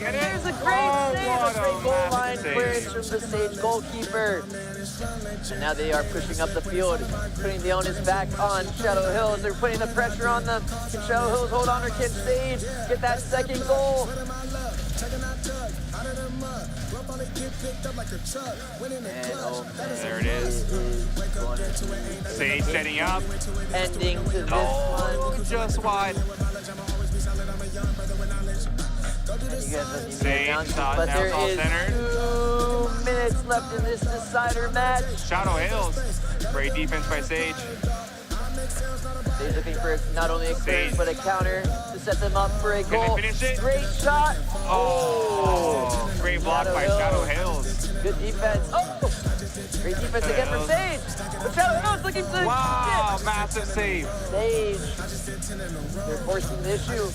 And there's a great Oh, save, what a a great goal line massive clearance save. from the Sage goalkeeper. And now they are pushing up the field, putting the onus back on Shadow Hills. They're putting the pressure on them. Can Shadow Hills hold on, or can Sage get that second goal? And oh man, There it is. Sage setting up. Ending to this Oh, one. just wide. You guys don't need me to Sage, announce it, now but there it's all is centered. 2 minutes left in this decider match. Shadow Hills. Great defense by Sage. Sage looking for not only a clearance, Sage. but a counter to set them up for a Can goal. they finish it? Great shot. Oh, great block by Shadow Hills. Good defense. Oh, great defense again from Sage. But Shadow Hills looking to Wow, massive save. Sage. They're forcing the issue.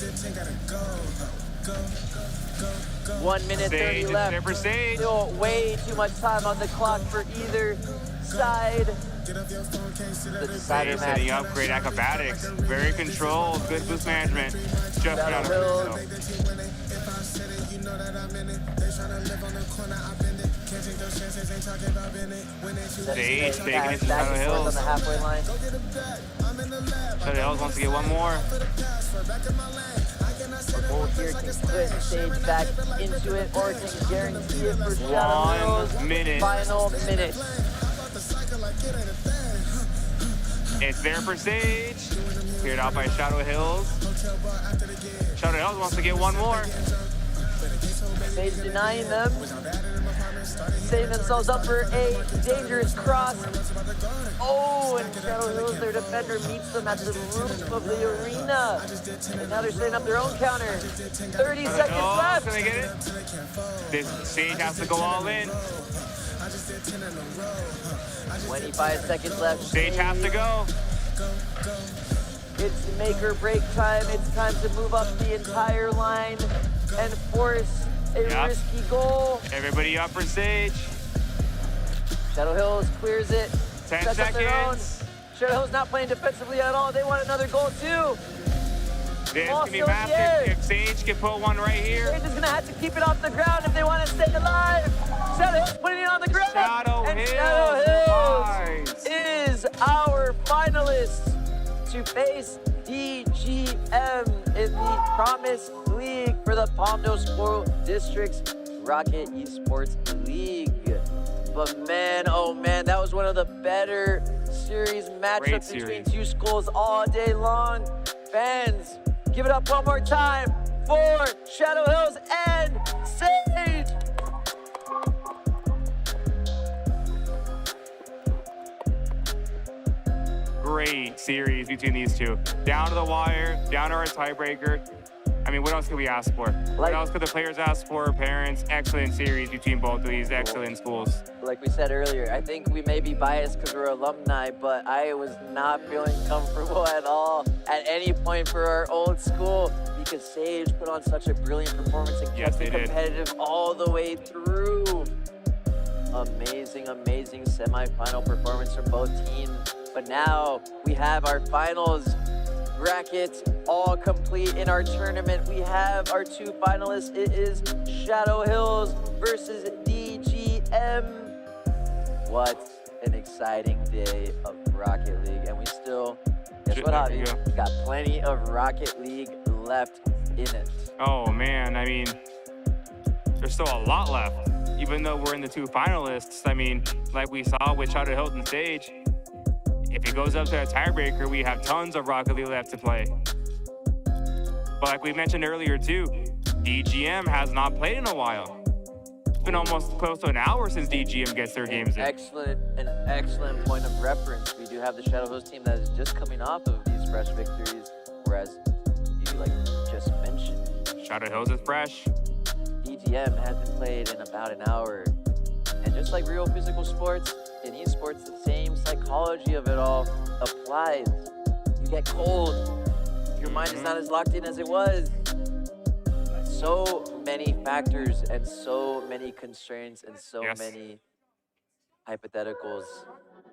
1 minute 30 Sage is left. there for Sage. Still way too much time on the clock for either side. The decider Sage match. setting up great acrobatics. Very controlled, good boost management. Just Shadow got out Hills. of Sage taking it to Back Shadow and forth on Hills. the halfway line. Shadow Hills wants to get one more. Goal here can put Sage back into it or can guarantee it for Shadow 1 Hills. minute. Final minute. It's there for Sage. Cleared out by Shadow Hills. Shadow Hills wants to get one more. Sage denying them. Setting themselves up for a dangerous cross. Oh, and Shadow Hills, their defender, meets them at the roof of the arena. And now they're setting up their own counter. 30 seconds Oh, left. can they get it? This Sage has to go all in. 25 seconds left. Sage has to go. It's make or break time. It's time to move up the entire line and force a Yep. risky goal. Everybody up for Sage. Shadow Hills clears it. 10 sets up their own. seconds. Shadow Hills not playing defensively at all. They want another goal too. This Ball can be still in the air. massive. If Sage can put one right here. Sage is gonna have to keep it off the ground if they want to stay alive. Shadow Hills putting it on the ground. Shadow and Hills Shadow survives. Hills is our finalist to face DGM in the Promise League for the Palmdale School District's Rocket Esports League. But man, oh man, that was one of the better series matchups between two schools all day long. Fans, give it up one more time for Shadow Hills and Sage. Great series between these two. Down to the wire, down to our tiebreaker. I mean, what else could we ask for? What else could the players ask for? Parents, excellent series between both of these excellent schools. Like we said earlier, I think we may be biased because we're alumni, but I was not feeling comfortable at all at any point for our old school because Sage put on such a brilliant performance and kept it competitive all the way through. Amazing, amazing semifinal performance from both teams. But now we have our finals bracket all complete in our tournament. We have our two finalists. It is Shadow Hills versus DGM. What an exciting day of Rocket League. And we still, guess what, Javi? Got plenty of Rocket League left in it. Oh man, I mean, there's still a lot left. Even though we're in the two finalists, I mean, like we saw with Shadow Hills and Sage, if it goes up to a tiebreaker, we have tons of Rocket League left to play. But like we mentioned earlier too, DGM has not played in a while. It's been almost close to an hour since DGM gets their games in. An excellent point of reference. We do have the Shadow Hills team that is just coming off of these fresh victories, whereas you just mentioned, Shadow Hills is fresh. DGM has been played in about an hour. And just like real physical sports, in esports, the same psychology of it all applies. You get cold. Your mind is not as locked in as it was. So many factors and so many constraints and so many hypotheticals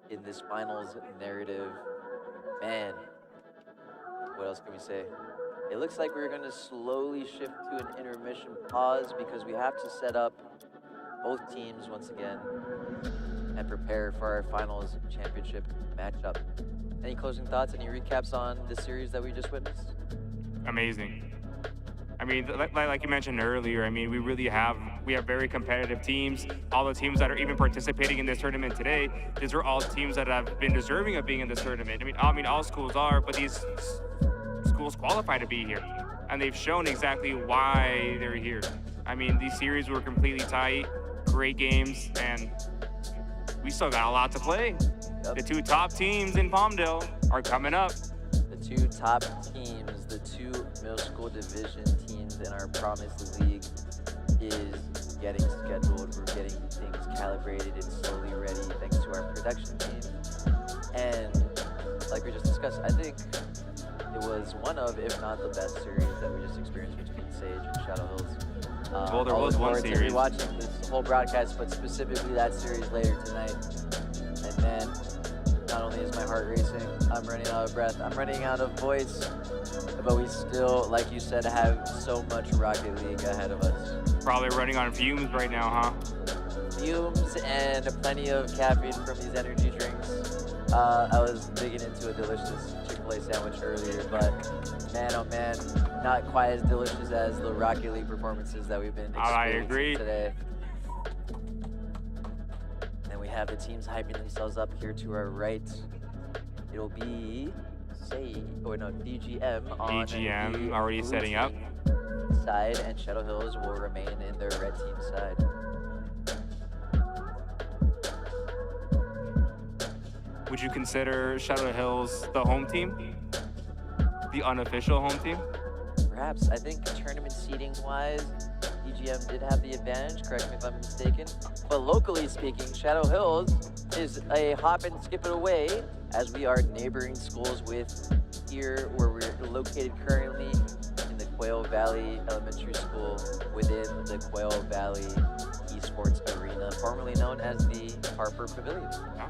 in this finals narrative. Man, what else can we say? It looks like we're going to slowly shift to an intermission pause because we have to set up both teams once again and prepare for our finals championship matchup. Any closing thoughts, any recaps on the series that we just witnessed? Amazing. I mean, like you mentioned earlier, I mean, we have very competitive teams. All the teams that are even participating in this tournament today, these are all teams that have been deserving of being in this tournament. I mean, all schools are, but these schools qualify to be here. and they've shown exactly why they're here. I mean, these series were completely tight, great games, and we still got a lot to play. Yep. The 2 top teams in Palmdale are coming up. The 2 top teams, the 2 middle school division teams in our Promise League is getting scheduled. We're getting things calibrated and slowly ready thanks to our production team. And like we just discussed, I think it was one of, if not the best series that we just experienced between Sage and Shadow Hills. Well, there I'll was look one forward to series. rewatching this whole broadcast, but specifically that series later tonight. And man, not only is my heart racing, I'm running out of breath, I'm running out of voice, but we still, like you said, have so much Rocket League ahead of us. Probably running on fumes right now, huh? Fumes and plenty of caffeine from these energy drinks. I was digging into a delicious Chick-fil-A sandwich earlier, but man, oh man, not quite as delicious as the Rocket League performances that we've been I experiencing agree. today. And we have the teams hyping themselves up here to our right. It'll be DGM on DGM the already blue setting up. team side, and Shadow Hills will remain in their red team side. Would you consider Shadow Hills the home team? The unofficial home team? Perhaps. I think tournament seeding wise, EGM did have the advantage, correct me if I'm mistaken. But locally speaking, Shadow Hills is a hop and skip it away, as we are neighboring schools with here where we're located currently in the Quail Valley Elementary School within the Quail Valley Esports Arena, formerly known as the Harper Pavilion. Yeah.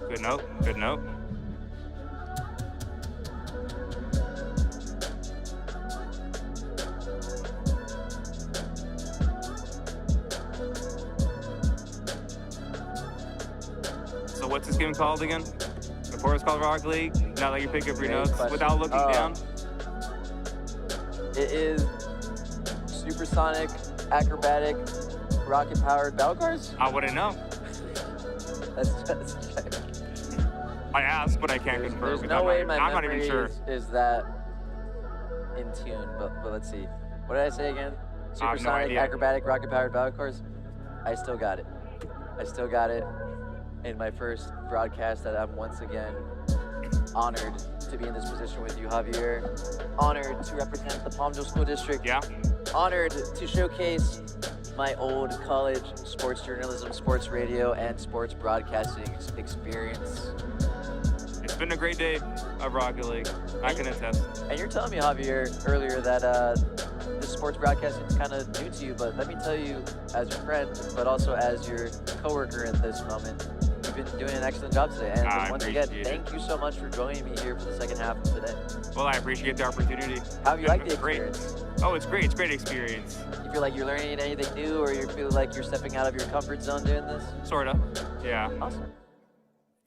Good note, good note. So what's this game called again? Before it's called Rocket League? Now that you pick up your Great notes question. without looking down? It is supersonic, acrobatic, rocket-powered battle cars? I wouldn't know. Let's check. I asked, but I can't confirm. There's because no way I'm my not memory even sure. is that in tune, but let's see. What did I say again? I have no Supersonic, idea. acrobatic, rocket-powered battle cars? I still got it. I still got it in my first broadcast that I'm once again honored to be in this position with you, Javier. Honored to represent the Palmdale School District. Yeah? Honored to showcase my old college sports journalism, sports radio, and sports broadcasting experience. It's been a great day of Rocket League. I can attest. And you're telling me, Javier, earlier that this sports broadcasting is kind of new to you, but let me tell you, as your friend, but also as your coworker at this moment, you've been doing an excellent job today. And I once again, appreciate it. thank you so much for joining me here for the second half of today. Well, I appreciate the opportunity. How have you liked the Great. experience? Oh, it's great. It's a great experience. You feel like you're learning anything new, or you feel like you're stepping out of your comfort zone doing this? Sort of. Yeah. Awesome.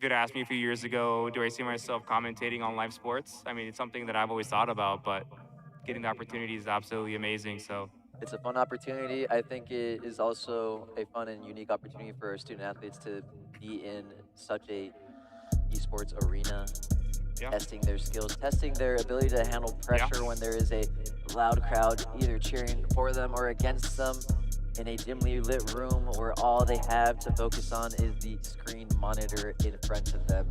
You could ask me a few years ago, do I see myself commentating on live sports? I mean, it's something that I've always thought about, but getting the opportunity is absolutely amazing. So It's a fun opportunity. I think it is also a fun and unique opportunity for our student athletes to be in such a esports arena, yeah. testing their skills, testing their ability to handle pressure when there is a loud crowd either cheering for them or against them in a dimly lit room where all they have to focus on is the screen monitor in front of them.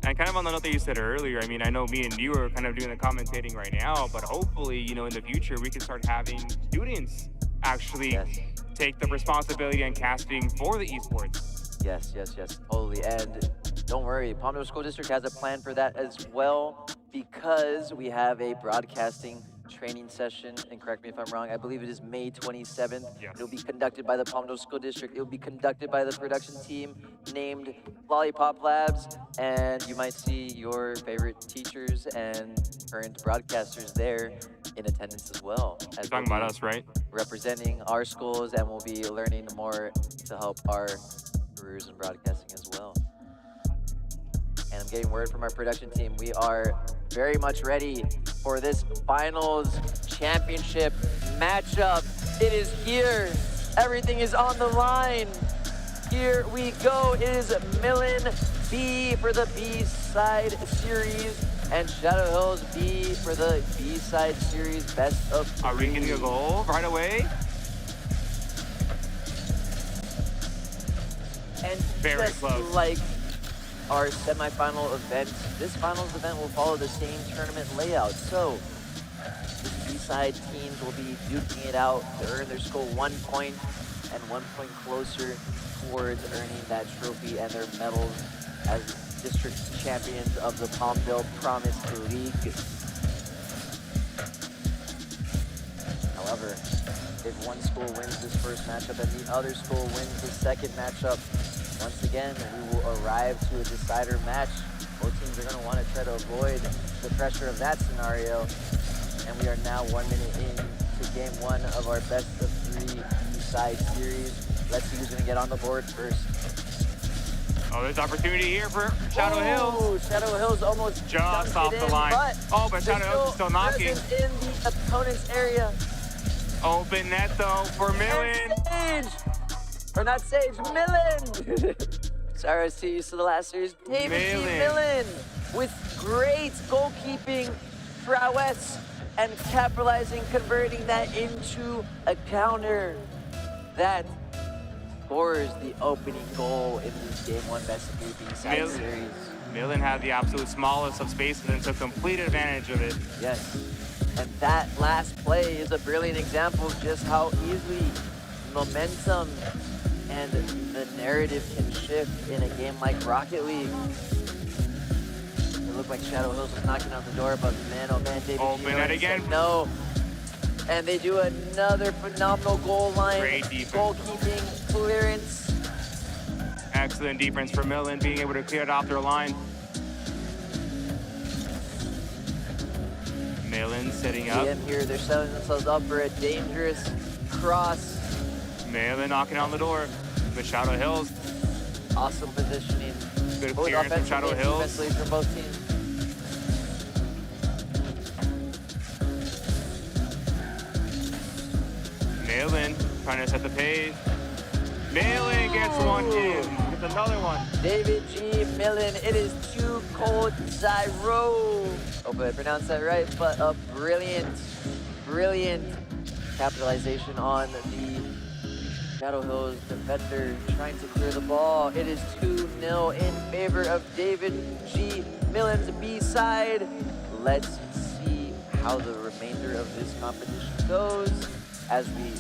And kind of on the note that you said earlier, I mean, I know me and you are kind of doing the commentating right now, but hopefully, you know, in the future, we can start having students actually take the responsibility and casting for the esports. Yes, totally. And don't worry, Palmdale School District has a plan for that as well, because we have a broadcasting training session, and correct me if I'm wrong, I believe it is May 27th. Yes. It'll be conducted by the Palmdale School District. It'll be conducted by the production team named Lollipop Labs, and you might see your favorite teachers and current broadcasters there in attendance as well. You're talking about us, right? Representing our schools, and we'll be learning more to help our careers in broadcasting as well. And I'm getting word from our production team, we are very much ready for this finals championship matchup. It is here. Everything is on the line. Here we go. It is Millen B for the B side series. And Shadow Hills B for the B-side series best of 3. Are we getting a goal right away? And Very just close. like our semifinal event, this finals event will follow the same tournament layout. So the B-side teams will be duking it out to earn their school 1 point and 1 point closer towards earning that trophy and their medals as district champions of the Palmdale Promise League. However, if one school wins this first matchup and the other school wins the second matchup, once again, we will arrive to a decider match. Both teams are going to want to try to avoid the pressure of that scenario. And we are now 1 minute into game 1 of our best of 3 B-side series. Let's see who's going to get on the board first. Oh, there's opportunity here for Shadow Hills. Shadow Hills almost Just dunked off it the in, line. Oh, but they're Shadow Hills is still knocking. present in the opponent's area. Open net though for Millen. And Sage, or not Sage, Millen. Sorry, I was too used to the last series. David G. Millen with great goalkeeping prowess and capitalizing, converting that into a counter that scores the opening goal in this game 1 best of 3 B-side series. Millen had the absolute smallest of spaces and took complete advantage of it. Yes. And that last play is a brilliant example of just how easily momentum and the narrative can shift in a game like Rocket League. It looked like Shadow Hills was knocking on the door, but man, oh man, David Open Gino it again. said no. And they do another phenomenal goal line. Great defense. Goalkeeping, clearance. Excellent defense for Millen, being able to clear it off their line. Millen setting up. GM here, they're setting themselves up for a dangerous cross. Millen knocking on the door. But Shadow Hills, Awesome positioning. good Both clearance from Shadow offensively and Hills. defensively from both teams. Millen trying to set the pace. Millen gets one in. Gets another one. David G. Millen, it is too cold Zyro. Hope I pronounced that right, but a brilliant capitalization on the Shadow Hills defender trying to clear the ball. It is 2-0 in favor of David G. Millen's B-side. Let's see how the remainder of this competition goes as we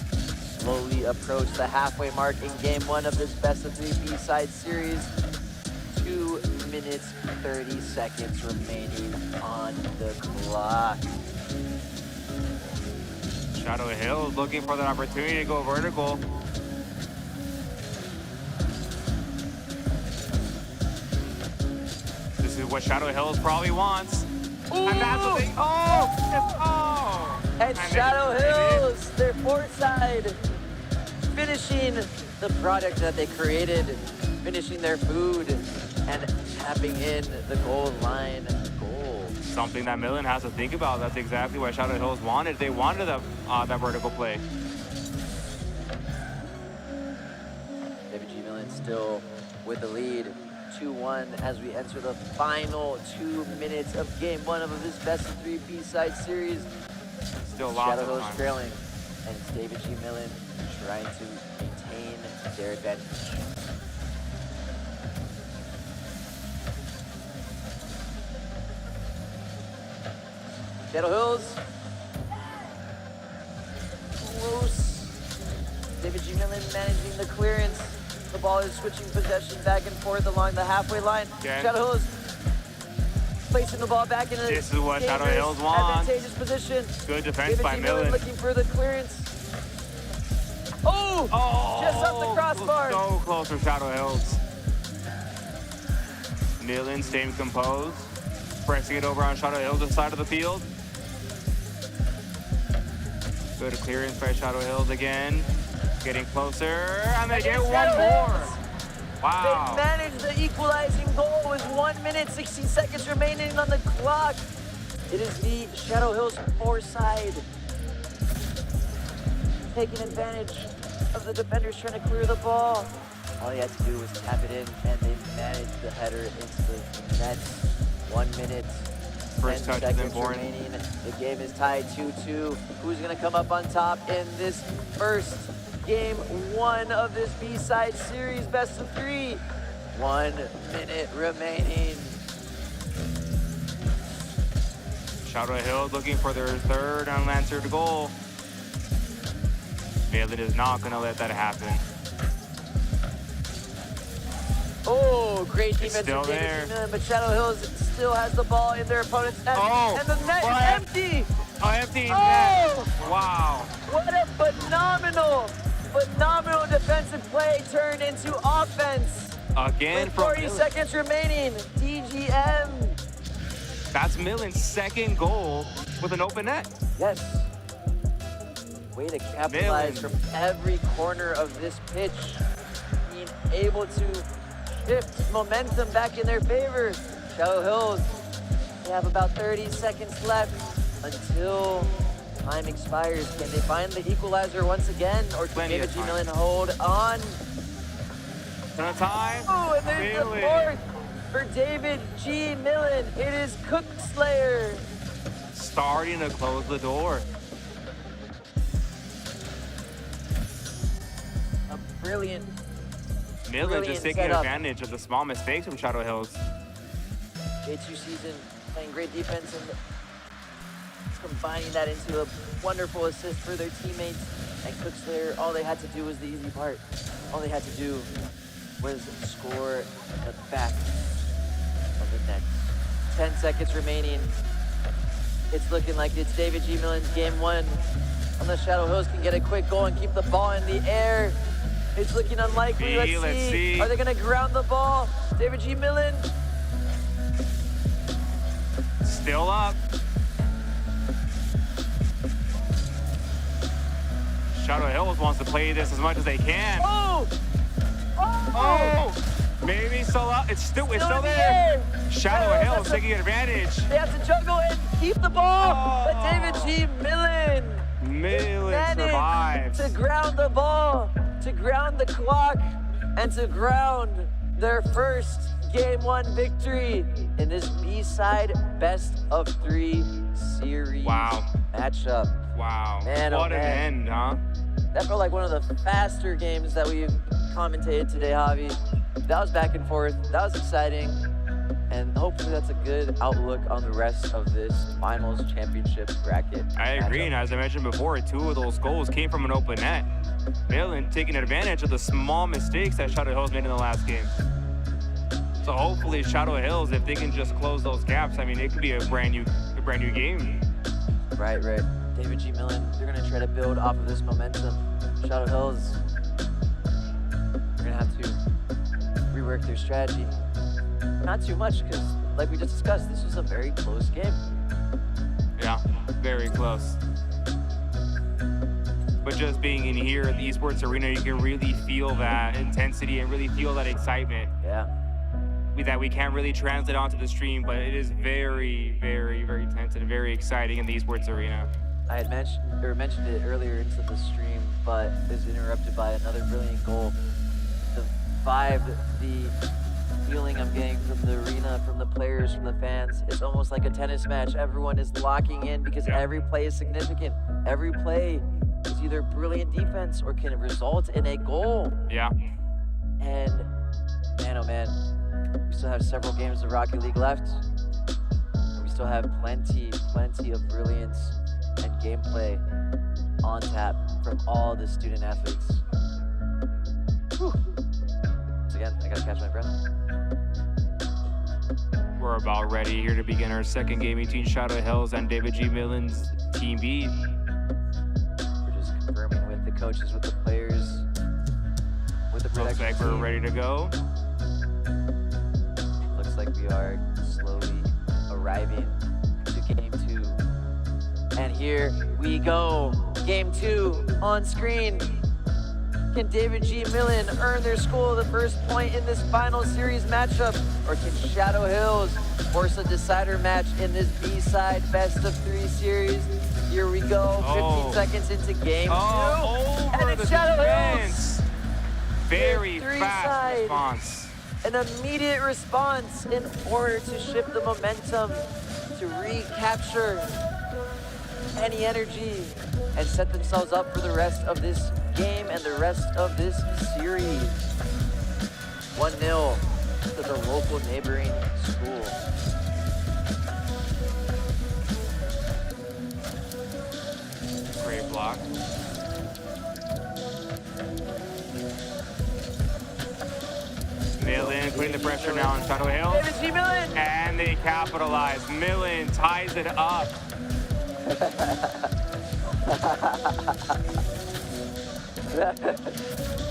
slowly approach the halfway mark in game 1 of this best of 3 B-side series. 2 minutes, 30 seconds remaining on the clock. Shadow Hills looking for that opportunity to go vertical. This is what Shadow Hills probably wants. And that's what they, And Shadow Hills, their fourth side, finishing the product that they created, finishing their food, and tapping in the goal line goal. Something that Millen has to think about. That's exactly what Shadow Hills wanted. They wanted that vertical play. David G. Millen still with the lead, 2-1 as we enter the final 2 minutes of game 1 of this best of 3 B-side series. Still lots Shadow of Hills time. trailing, and it's David G. Millen trying to maintain their advantage. Shadow Hills. Close. David G. Millen managing the clearance. The ball is switching possession back and forth along the halfway line. Okay. Shadow Hills placing the ball back in a This is what Shadow dangerous, Hills wants. advantageous position. Good defense David by G. Millen. looking for the clearance. Oh! Just off the crossbar. So close for Shadow Hills. Millen staying composed. Pressing it over on Shadow Hills' side of the field. Good clearance by Shadow Hills again. Getting closer, and they get one Shadow more. Hills. Wow. They managed the equalizing goal with 1 minute, 16 seconds remaining on the clock. It is the Shadow Hills four-side taking advantage of the defenders trying to clear the ball. All he had to do was tap it in, and they managed the header into the net. 1 minute, First 10 touch is seconds important. remaining. The game is tied 2-2. Who's going to come up on top in this first game 1 of this B-side series, best of 3? 1 minute remaining. Shadow Hills looking for their third unanswered goal. Malin is not going to let that happen. Oh, great defense still from David there. Millen, but Shadow Hills still has the ball in their opponent's end. Oh, And the net what? is empty. Oh, empty Oh! net. Wow. What a phenomenal defensive play turned into offense. Again With from 40 Millen. seconds remaining, DGM. That's Millen's second goal with an open net. Yes. Way to capitalize Millen. from every corner of this pitch. Being able to shift momentum back in their favor. Shadow Hills, they have about 30 seconds left until time expires. Can they find the equalizer once again, or can Plenty of David G. time. Millen hold on? No time. Oh, and there's Millen. the fourth for David G. Millen. It is Cookslayer. Starting to close the door. A brilliant Millen Brilliant just taking setup. advantage of the small mistakes from Shadow Hills. J2 season, playing great defense and combining that into a wonderful assist for their teammates. And Cookslayer, all they had to do was the easy part. All they had to do was score at the back of the net. 10 seconds remaining. It's looking like it's David G. Millen's game 1. Unless Shadow Hills can get a quick goal and keep the ball in the air. It's looking unlikely. Let's see. Are they going to ground the ball? David G. Millen. Still up. Shadow Hills wants to play this as much as they can. Oh! Oh! Maybe still up. It's still in there. the air. Shadow Hills Hills has taking advantage. They have to juggle and keep the ball. But David G. Millen Millen managed survives. to ground the ball, to ground the clock, and to ground their first Game 1 victory in this B-side best of 3 series Wow. matchup. Wow. Man, oh what an man. end, huh? That felt like one of the faster games that we've commentated today, Javi. That was back and forth. That was exciting. And hopefully that's a good outlook on the rest of this finals championship bracket. I agree, matchup. and as I mentioned before, 2 of those goals came from an open net. Millen taking advantage of the small mistakes that Shadow Hills made in the last game. So hopefully Shadow Hills, if they can just close those gaps, I mean, it could be a brand new game. Right. David G. Millen, they're going to try to build off of this momentum. Shadow Hills, they're going to have to rework their strategy. Not too much, because like we just discussed, this was a very close game. Yeah, very close. But just being in here at the esports arena, you can really feel that intensity and really feel that excitement. Yeah. That we can't really translate onto the stream, but it is very, very, very tense and very exciting in the esports arena. I had mentioned it earlier into the stream, but it was interrupted by another brilliant goal. The vibe, the feeling I'm getting from the arena, from the players, from the fans, it's almost like a tennis match. Everyone is locking in because every play is significant. Every play is either brilliant defense or can result in a goal. Yeah. And man, oh man, we still have several games of Rocket League left. We still have plenty of brilliance and gameplay on tap from all the student athletes. Whew. Once again, I gotta catch my breath. We're about ready here to begin our second game between Shadow Hills and David G. Millen's Team B. We're just confirming with the coaches, with the players, with the Looks production like we're team. ready to go. Looks like we are slowly arriving to game 2. And here we go. Game 2 on screen. Can David G. Millen earn their school the first point in this final series matchup? Or can Shadow Hills force a decider match in this B-side best of 3 series? Here we go, 15 seconds into game 2. Over And it's the Shadow defense. Hills. Very Three fast side. response. An immediate response in order to shift the momentum to recapture any energy and set themselves up for the rest of this game and the rest of this series. 1-0 to the local neighboring school. Great block. Millen putting the pressure now on Shadow Hill. David G. Millen! And they capitalize. Millen ties it up.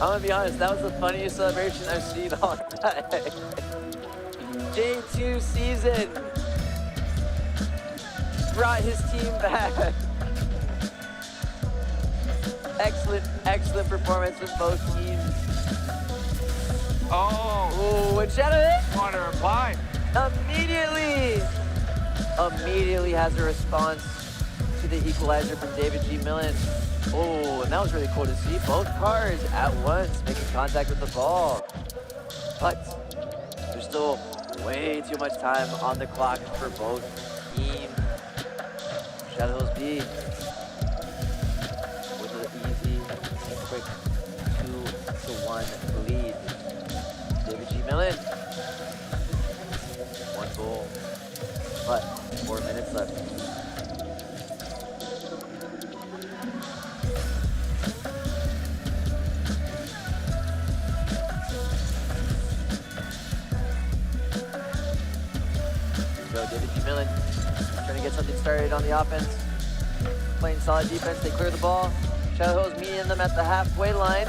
I'm gonna be honest, that was the funniest celebration I've seen all night. J2 season brought his team back. Excellent performance from both teams. Oh, Ooh, and Shadow Hill want to reply. immediately has a response to the equalizer from David G. Millen. Oh, and that was really cool to see. Both cars at once making contact with the ball. But there's still way too much time on the clock for both teams. Shadow Hills B with an easy and quick 2-1 lead. David G. Millen, 1 goal, but 4 minutes left. So David G. Millen trying to get something started on the offense. Playing solid defense, they clear the ball. Shadow Hills meeting them at the halfway line.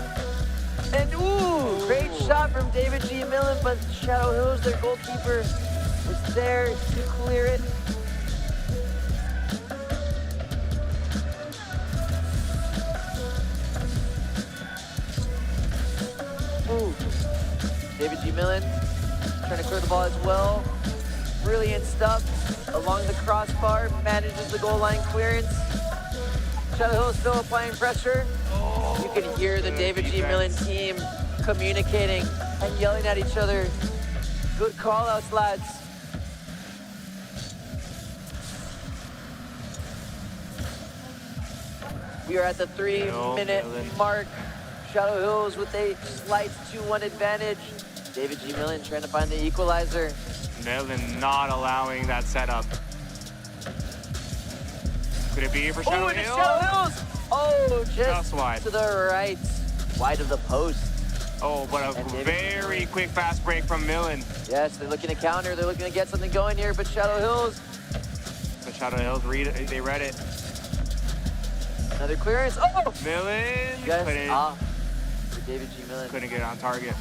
And ooh, great shot from David G. Millen, but Shadow Hills, their goalkeeper, is there to clear it. Ooh, David G. Millen trying to clear the ball as well. Brilliant stuff along the crossbar, manages the goal line clearance. Shadow Hills still applying pressure. You can hear the David G. Millen team communicating and yelling at each other. Good call outs, lads. We are at the 3-minute mark. Shadow Hills with a slight 2-1 advantage. David G. Millen trying to find the equalizer. Millen not allowing that setup. Could it be for Shadow Oh, and it's Hill? Shadow Hills! Oh, just wide. to the right. Wide of the post. Oh, but a And David very quick fast break from Millen. Yes, they're looking to counter. They're looking to get something going here, but Shadow Hills. But Shadow Hills they read it. Another clearance. Oh! Millen Just couldn't, off for David G. Millen. couldn't get it on target.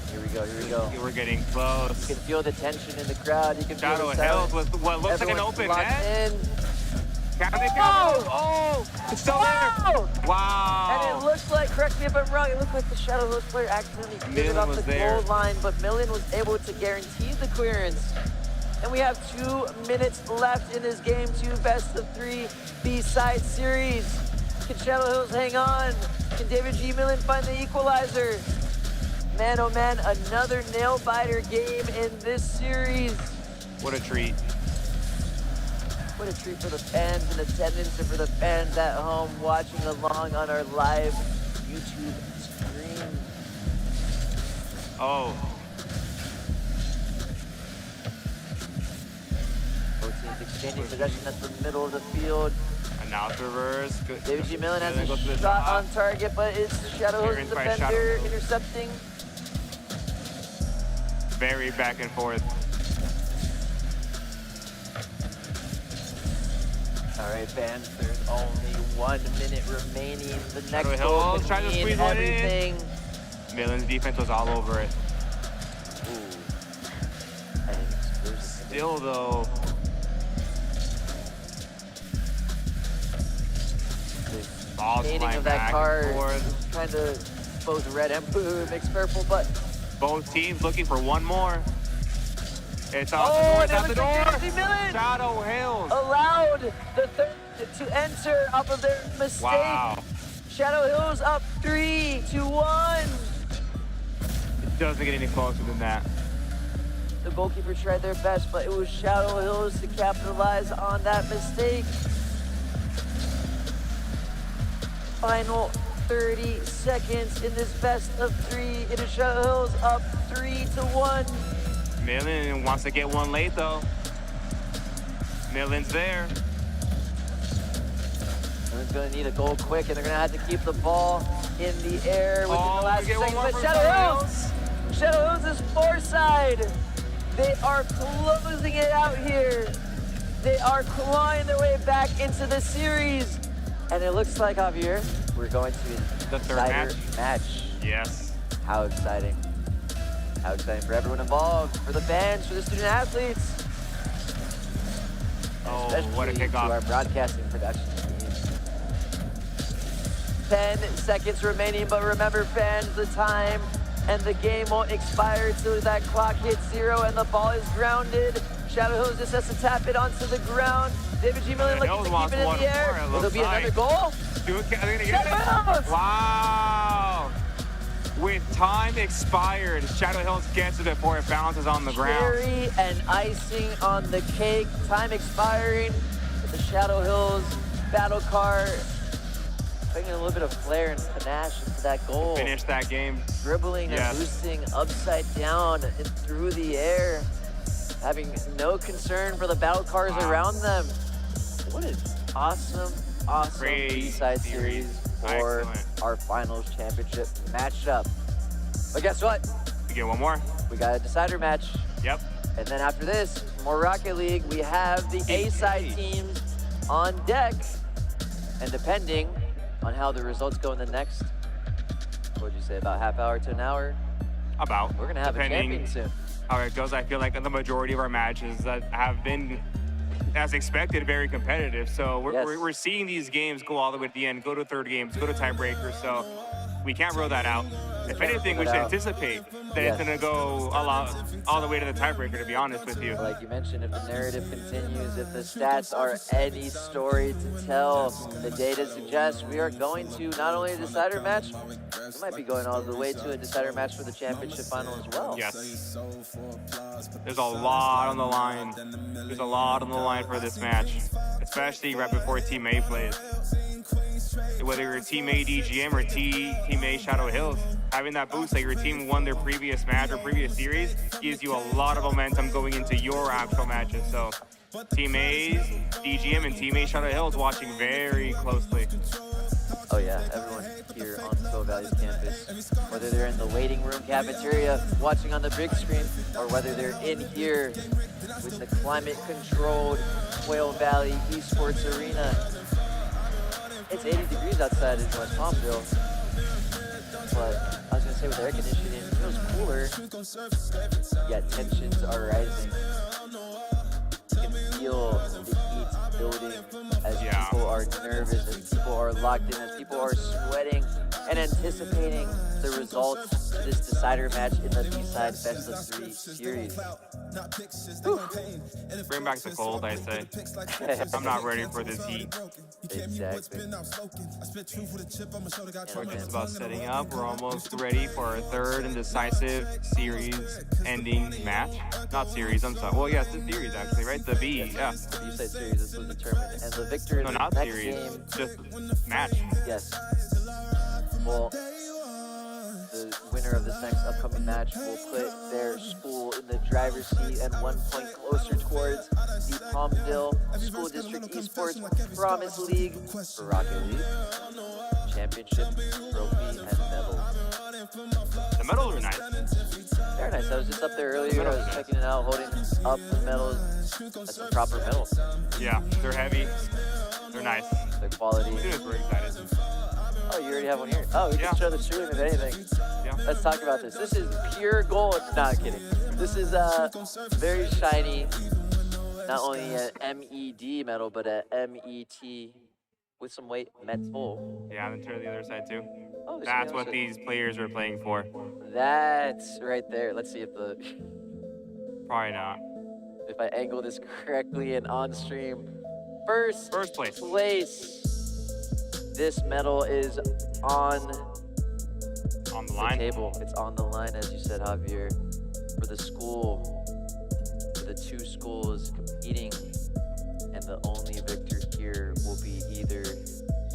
Here we go. We're getting close. You can feel the tension in the crowd. You can feel Shadow the Hills sound. with what looks like an Everyone's open locked net. in. Can they count? Oh, it's still there. Oh! Wow. And it looks like, correct me if I'm wrong, it looked like the Shadow Hills player accidentally cleared it Millen off was the there. goal line, but Millen was able to guarantee the clearance. And we have 2 minutes left in this game 2 best of 3 B-side series. Can Shadow Hills hang on? Can David G. Millen find the equalizer? Man, oh man, another nail-biter game in this series. What a treat. What a treat for the fans in attendance and for the fans at home watching along on our live YouTube stream. Oh, Both teams exchanging possession at the middle of the field. and now it's reverse. Good. David G. Millen has Goes to a the shot top. on target, but it's Shadow Hills Clearance by Shadow defender Hills. intercepting. Very back and forth. All right, fans, there's only 1 minute remaining. The next Shadow goal Hills can trying to mean squeeze one in. everything. Millen's defense was all over it. Ooh. And an exclusive. Still though, balls Painting flying of that back card, and forth. kind of both red and blue, mixed purple, but Both teams looking for one more. It's out Oh, the door. It's and it out the was door. Jersey Millen Shadow Hills. allowed the third to enter off of their mistake. Wow. Shadow Hills up 3-1. It doesn't get any closer than that. The goalkeepers tried their best, but it was Shadow Hills to capitalize on that mistake. Final 30 seconds in this best of 3. It is Shadow Hills up 3-1. Millen wants to get one late though. Millen's there. Millen's gonna need a goal quick, and they're gonna have to keep the ball in the air within the last we get one seconds. more But from Shadow Hills is far side. They are closing it out here. They are clawing their way back into the series. And it looks like, Javier, we're going to The third match. Yes. How exciting. How exciting for everyone involved, for the fans, for the student athletes. Oh, Especially what a to kickoff. our broadcasting production team. 10 seconds remaining, but remember, fans, the time and the game won't expire till that clock hits 0 and the ball is grounded. Shadow Hills just has to tap it onto the ground. David G. Millen looking to keep it in the air. Will there be another goal? Are they gonna get Shadow it? Hills! Wow. With time expired, Shadow Hills gets it before it bounces on the ground. Cherry and icing on the cake. Time expiring. With the Shadow Hills battle car bringing a little bit of flair and panache into that goal. Finish that game. Dribbling Yes. and boosting upside down and through the air. Having no concern for the battle cars around them. What an awesome Great B-side series. series for Excellent. our finals championship matchup. But guess what? We get one more. We got a decider match. Yep. And then after this, more Rocket League, we have the A-side teams on deck. And depending on how the results go in the next, what would you say, about half hour to an hour, About. we're gonna have a Depending champion soon. how it goes, I feel like the majority of our matches that have been, as expected, very competitive. So Yes. we're seeing these games go all the way to the end, go to third games, go to tiebreakers. So we can't rule that out. If anything, we rule should it out. anticipate that Yes. it's going to go all the way to the tiebreaker, to be honest with you. Like you mentioned, if the narrative continues, if the stats are any story to tell, the data suggests we are going to not only a decider match, we might be going all the way to a decider match for the championship final as well. Yes. There's a lot on the line. There's a lot on the line for this match, especially right before Team A plays. Whether you're Team A DGM or Team A Shadow Hills, having that boost that your team won their previous match or previous series gives you a lot of momentum going into your actual matches. So Team A's DGM and Team A Shadow Hills watching very closely. Oh yeah, everyone here on Quail Valley's campus, whether they're in the waiting room cafeteria watching on the big screen, or whether they're in here with the climate-controlled Quail Valley Esports Arena. It's 80 degrees outside in West Palmdale, but I was gonna say with air conditioning, it feels cooler, yet tensions are rising. You can feel the heat building as people are nervous, as people are locked in, as people are sweating and anticipating the results to this decider match in the B-side best of 3 series. Whew. Bring back the cold, I say. I'm not ready for this heat. Exactly. We're just about setting up. We're almost ready for our third and decisive series-ending match. Not series, I'm sorry. Well, yes, the series actually, right? The B, yeah. B-side series, this was determined, and the victor in No, the not next series. game. Just match. Yes. Well, the winner of this next upcoming match will put their school in the driver's seat and 1 point closer towards the Palmdale School District Esports Promise League for Rocket League Championship Trophy and Medal. The medals are nice. Very nice. I was just up there earlier. I was checking it out, holding up the medals. That's a proper medal. Yeah, they're heavy. They're nice. Their quality. Students were excited. Oh, you already have one here. Oh, we can show the stream if anything. Yeah. Let's talk about this. This is pure gold. Not kidding. This is very shiny. Not only an MED metal, but a MET with some weight metal. Yeah, and then turn to the other side too. Oh, there's That's some what other these players are playing for. That's right there. Let's see if the Probably not. if I angle this correctly and on stream. First place. This medal is on the line. table. It's on the line, as you said, Javier, for the school, for the two schools competing, and the only victor here will be either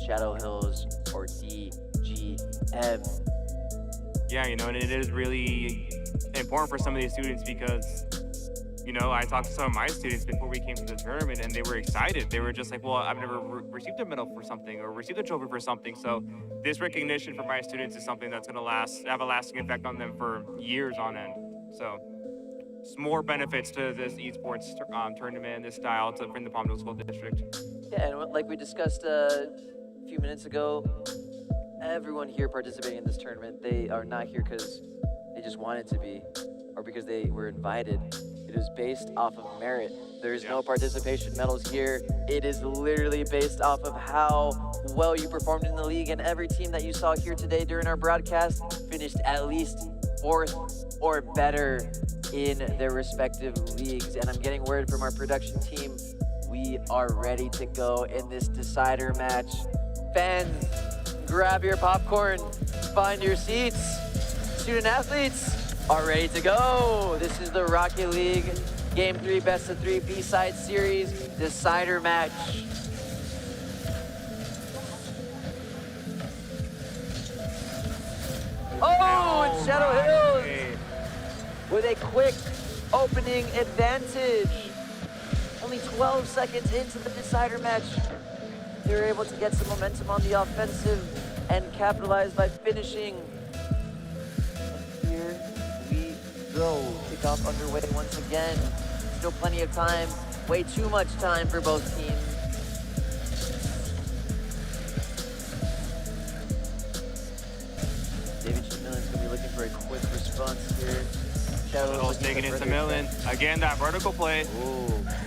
Shadow Hills or DGM. Yeah, you know, and it is really important for some of these students because, you know, I talked to some of my students before we came to the tournament and they were excited. They were just like, well, I've never received a medal for something or received a trophy for something. So this recognition for my students is something that's going to have a lasting effect on them for years on end. So it's more benefits to this esports tournament, this style to bring the Palmdale School District. Yeah, and like we discussed a few minutes ago, everyone here participating in this tournament, they are not here because they just wanted to be or because they were invited. It is based off of merit. There's no participation medals here. It is literally based off of how well you performed in the league, and every team that you saw here today during our broadcast finished at least 4th or better in their respective leagues. And I'm getting word from our production team, we are ready to go in this decider match. Fans, grab your popcorn, find your seats. Student athletes are ready to go. This is the Rocket League Game 3 Best of 3 B-Side Series decider match. Oh, and Shadow Hills with a quick opening advantage. Only 12 seconds into the decider match, they were able to get some momentum on the offensive and capitalize by finishing. And here we go. Kickoff underway once again. Still plenty of time. Way too much time for both teams. David Millen's gonna be looking for a quick response here. Shadow's taking it to Millen. Again, that vertical play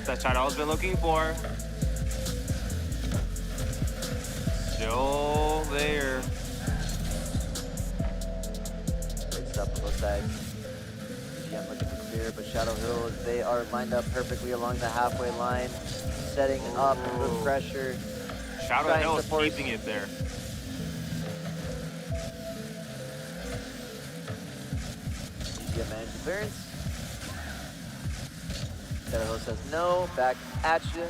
that Shadow's been looking for. Still there. Great stuff on both sides. DGM looking to clear, but Shadow Hills, they are lined up perfectly along the halfway line, setting up the pressure. Shadow Hills keeping it there. DGM managed clearance. Shadow Hills says no, back at you.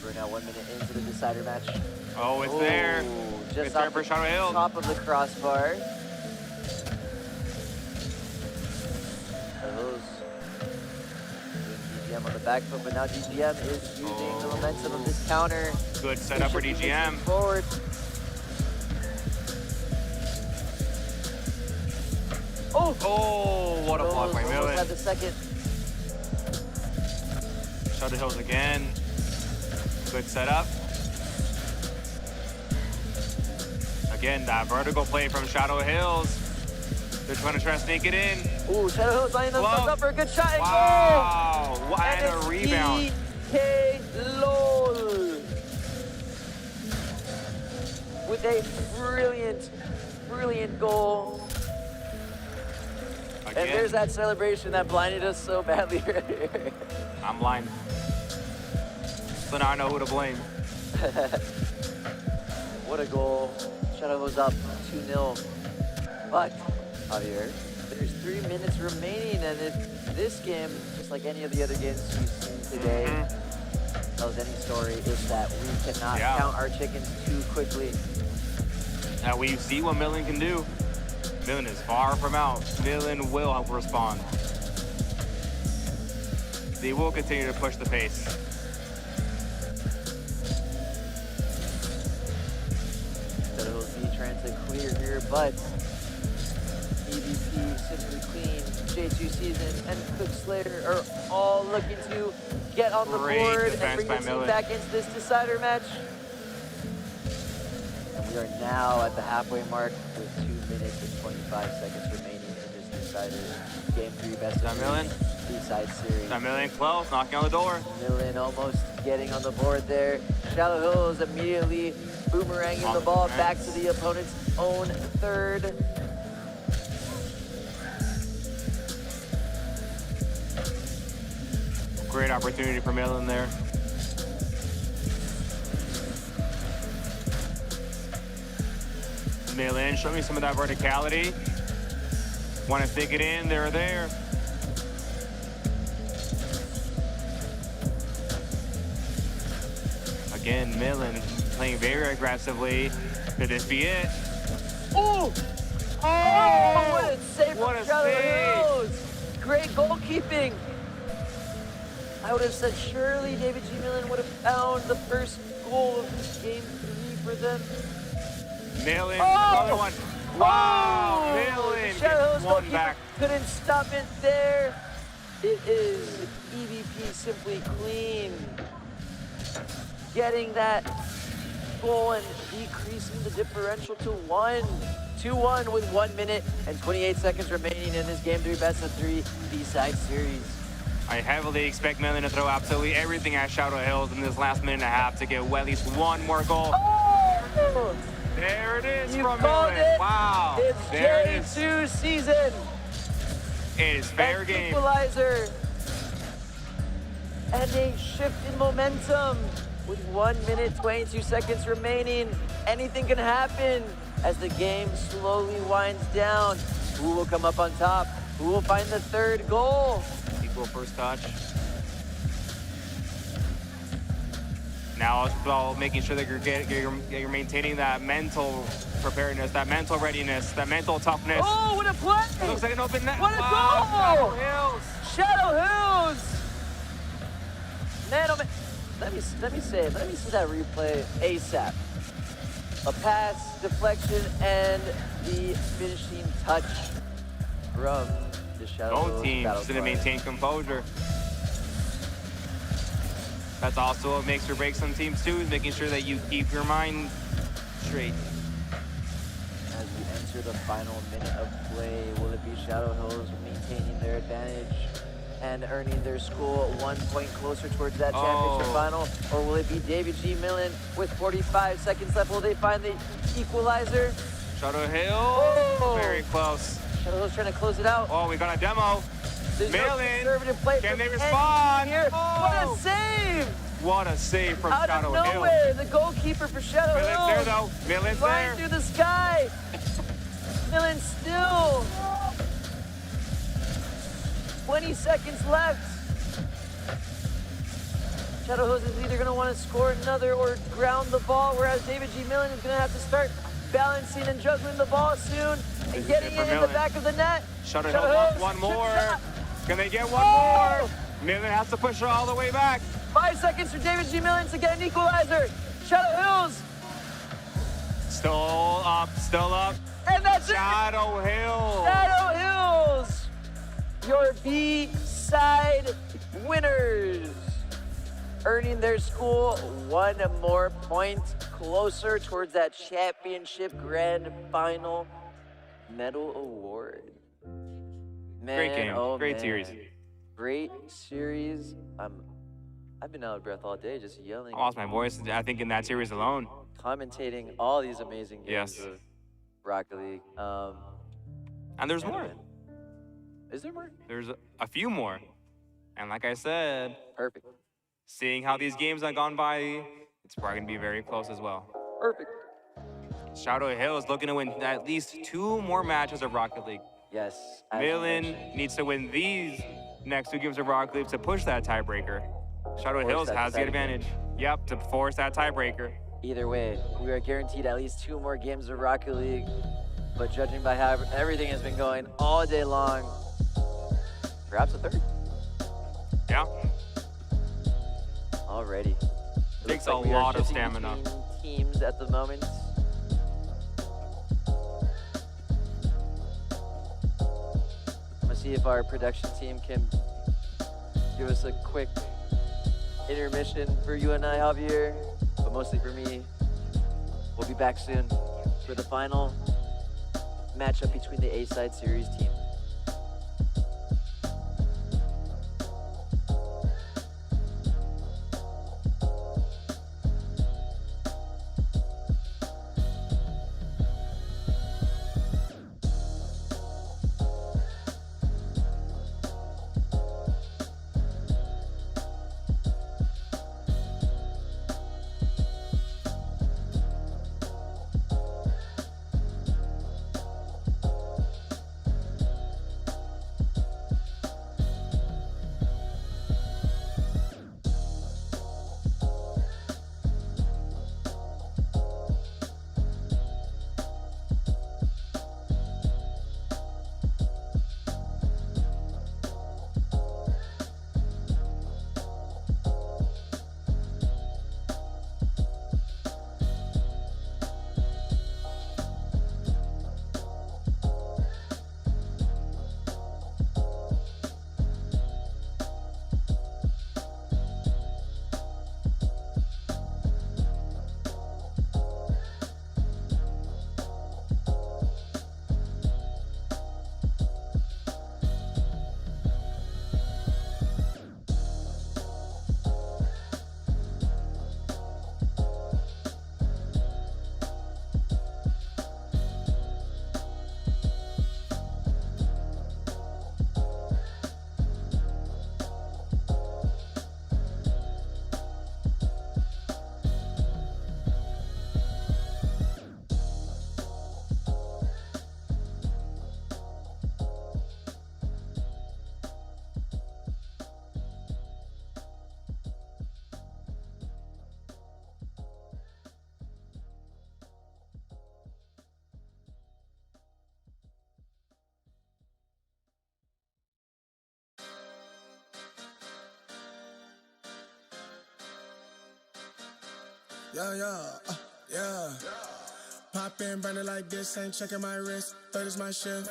We're now 1 minute into the decider match. Oh, it's there. Just Good off for the Shadow Hills. top of the crossbar. Shadow Hills doing DGM on the back foot, but now DGM is using the momentum of this counter. Good setup for DGM. Forward. Oh, what a block by Almost Millen. had the second. Shadow Hills again. Good setup. Again, that vertical play from Shadow Hills. They're trying to sneak it in. Ooh, Shadow Hills lining themselves up for a good shot and Wow. goal! And a rebound. DK LOL with a brilliant goal. Again, And there's that celebration that blinded us so badly earlier. I'm blind. So now I know who to blame. What a goal. Shadow goes up 2-0. But, Javier, there's 3 minutes remaining, and if this game, just like any of the other games we've seen today, tells any story, is that we cannot count our chickens too quickly. Now we see what Millen can do. Millen is far from out. Millen will help respond. They will continue to push the pace. Shadow Hills B trying to clear here, but EVP, Simply Clean, J2 Season, and Cook Slater are all looking to get on the Great board and defense bring by the team Millen. back into this decider match. And we are now at the halfway mark with 2 minutes and 25 seconds remaining in this decider Game 3 Best of Millen? 3 B-Side Series. That Millen close, knocking on the door. Millen almost getting on the board there. Shadow Hills immediately boomeranging the ball back to the opponent's own third. Great opportunity for Malin there. Malin, show me some of that verticality. Want to stick it in, they're there. Again, Malin playing very aggressively. Could this be it? Oh! Oh! What a save What from a Shadow save! Hills! Great goalkeeping. I would have said surely David G. Millen would have found the first goal of this game 3 for them. Malin, Oh! another one. Wow, Oh! Malin Shadow Hills gets one goalkeeper back. couldn't stop it there. It is EVP Simply Clean getting that goal and decreasing the differential to 1. 2-1 with 1 minute and 28 seconds remaining in this Game 3 Best of 3 B-Side Series. I heavily expect Malin to throw absolutely everything at Shadow Hills in this last minute and a half to get at least one more goal. Oh! There it is You from called Malin. it. Wow. It's There it is. J2 season. It is fair An game. equalizer. And a shift in momentum. With 1 minute, 22 seconds remaining, anything can happen as the game slowly winds down. Who will come up on top? Who will find the third goal? Equal first touch. Now it's about making sure that you're maintaining that mental preparedness, that mental readiness, that mental toughness. Oh, what a play! It looks like an open net. What a Wow, goal! Shadow Hills. Shadow Hills! Man, oh man. Let me see that replay ASAP. A pass, deflection, and the finishing touch from the Shadow Hills Both teams battle just gonna cry. maintain composure. That's also what makes or breaks some teams too, is making sure that you keep your mind straight. As we enter the final minute of play, will it be Shadow Hills maintaining their advantage and earning their school 1 point closer towards that championship Oh. final? Or will it be David G. Millen with 45 seconds left? Will they find the equalizer? Shadow Hills, Oh. very close. Shadow Hills trying to close it out. Oh, we got a demo. There's no Malin, conservative play can from they any respond? Here. Oh. What a save! What a save from Out Shadow of Hills. nowhere, the goalkeeper for Shadow Millen's there Hills. though. Millen's Flying there. through the sky. Millen still. 20 seconds left. Shadow Hills is either going to want to score another or ground the ball, whereas David G. Millen is going to have to start balancing and juggling the ball soon and is getting it for it in the Millen. back of the net. Shadow Hills wants one chip more. shot. Can they get one Oh. more? Millen has to push it all the way back. 5 seconds for David G. Millen to get an equalizer. Shadow Hills, Still up, still up. and that's it. Shadow Hills. Shadow Hills, your B-side winners, earning their school 1 more point closer towards that championship grand final medal award. Man, Great game, oh great man. series. Great series. I've been out of breath all day just yelling, I lost my voice, I think, in that series alone. commentating all these amazing games Yes. of Rocket League. And there's more. man. Is there more? There's a few more. And like I said, Perfect. seeing how these games have gone by, it's probably going to be very close as well. Perfect. Shadow Hills looking to win at least 2 more matches of Rocket League. Yes. as you Millen mentioned. needs to win these next 2 games of Rocket League to push that tiebreaker. Shadow Force Hills that has the deciding advantage. Yep, to force that tiebreaker. Either way, we are guaranteed at least 2 more games of Rocket League. But judging by how everything has been going all day long, perhaps a third. Yeah, Already. Takes a lot of stamina. Teams at the moment. I'm gonna see if our production team can give us a quick intermission for you and I, Javier, but mostly for me. We'll be back soon for the final matchup between the A-Side Series team. Yeah. Pop in, burning like this, ain't checking my wrist. Third is my shift.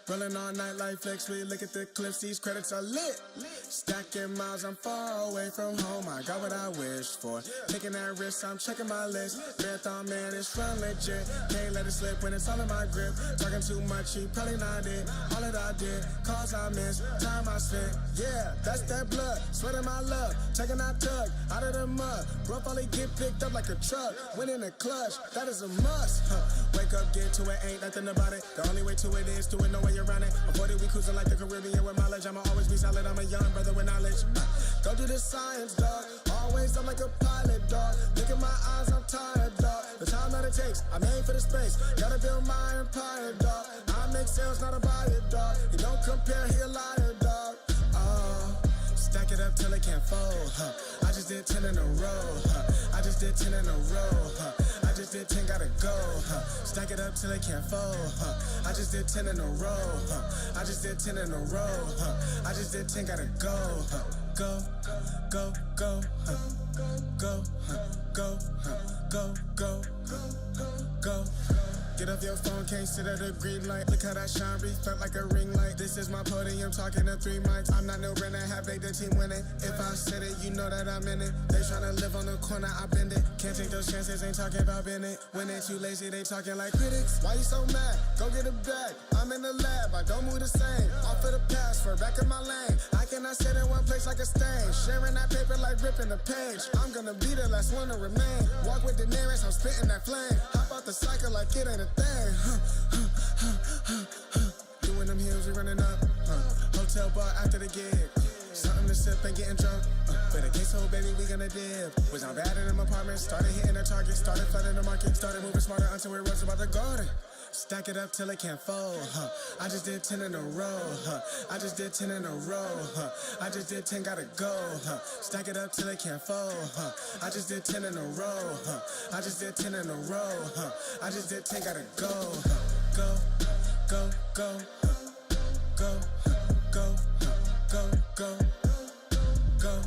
Rolling all night like flex. We look at the clips, these credits are lit. Stacking miles, I'm far away from home. I got what I wished for. Taking that risk, I'm checking my list. Marathon man, it's run legit. Can't let it slip when it's all in my grip. Talking too much, he probably not it. All that I did, calls I missed, time I spent. Yeah, that's that blood, sweating my love. Taking that tug out of the mud. Rough only get picked up like a truck. Win in the clutch, that is a must. Wake up, get to it, ain't nothing about it. The only way to it is to it, no way around it. I'm 40, we cruising like the Caribbean with mileage. I'ma always be solid, I'm a young brother with knowledge. Go do the science, dog. Always I'm like a pilot, dog. Look at my eyes, I'm tired, dog. The time that it takes, I made for the space. Gotta build my empire, dog. I make sales, not a buyer, dog. You don't compare, he a liar, dog. Stack it up till it can't fold, I just did 10 in a row, I just did 10 in a row, I just did 10, gotta go, Stack it up till it can't fold, I just did 10 in a row, I just did 10 in a row, I just did 10, gotta go, go, go, go, go, go, go, go, go. Get off your phone, can't sit at a green light. Look how that shine reflect like a ring light. This is my podium, talking to 3 mics. I'm not no Renner, have the team winning. If I said it, you know that I'm in it. They tryna live on the corner, I bend it. Can't take those chances, ain't talking about Bennett. When they too lazy, they talking like critics. Why you so mad? Go get a bag. I'm in the lab, I don't move the same. Off of the password, back in my lane. I cannot sit in one place like a stain. Sharing that paper like ripping the page. I'm gonna be the last one to remain. Walk with the nearest, I'm spitting that flame. Hop out the cycle like it ain't a thing. Doing them heels, we running up. Hotel bar after the gig. Something to sip and getting drunk. But a case hold, baby, we gonna dip. Was on bad in them apartments. Started hitting the target. Started flooding the market. Started moving smarter until it was about the garden. Stack it up till it can't fold, I just did 10 in a row, I just did 10 in a row, I just did 10, gotta go, Stack it up till it can't fold, I just did 10 in a row, I just did 10 in a row, I just did 10, gotta go, go, go, go, go, go, go, go, go.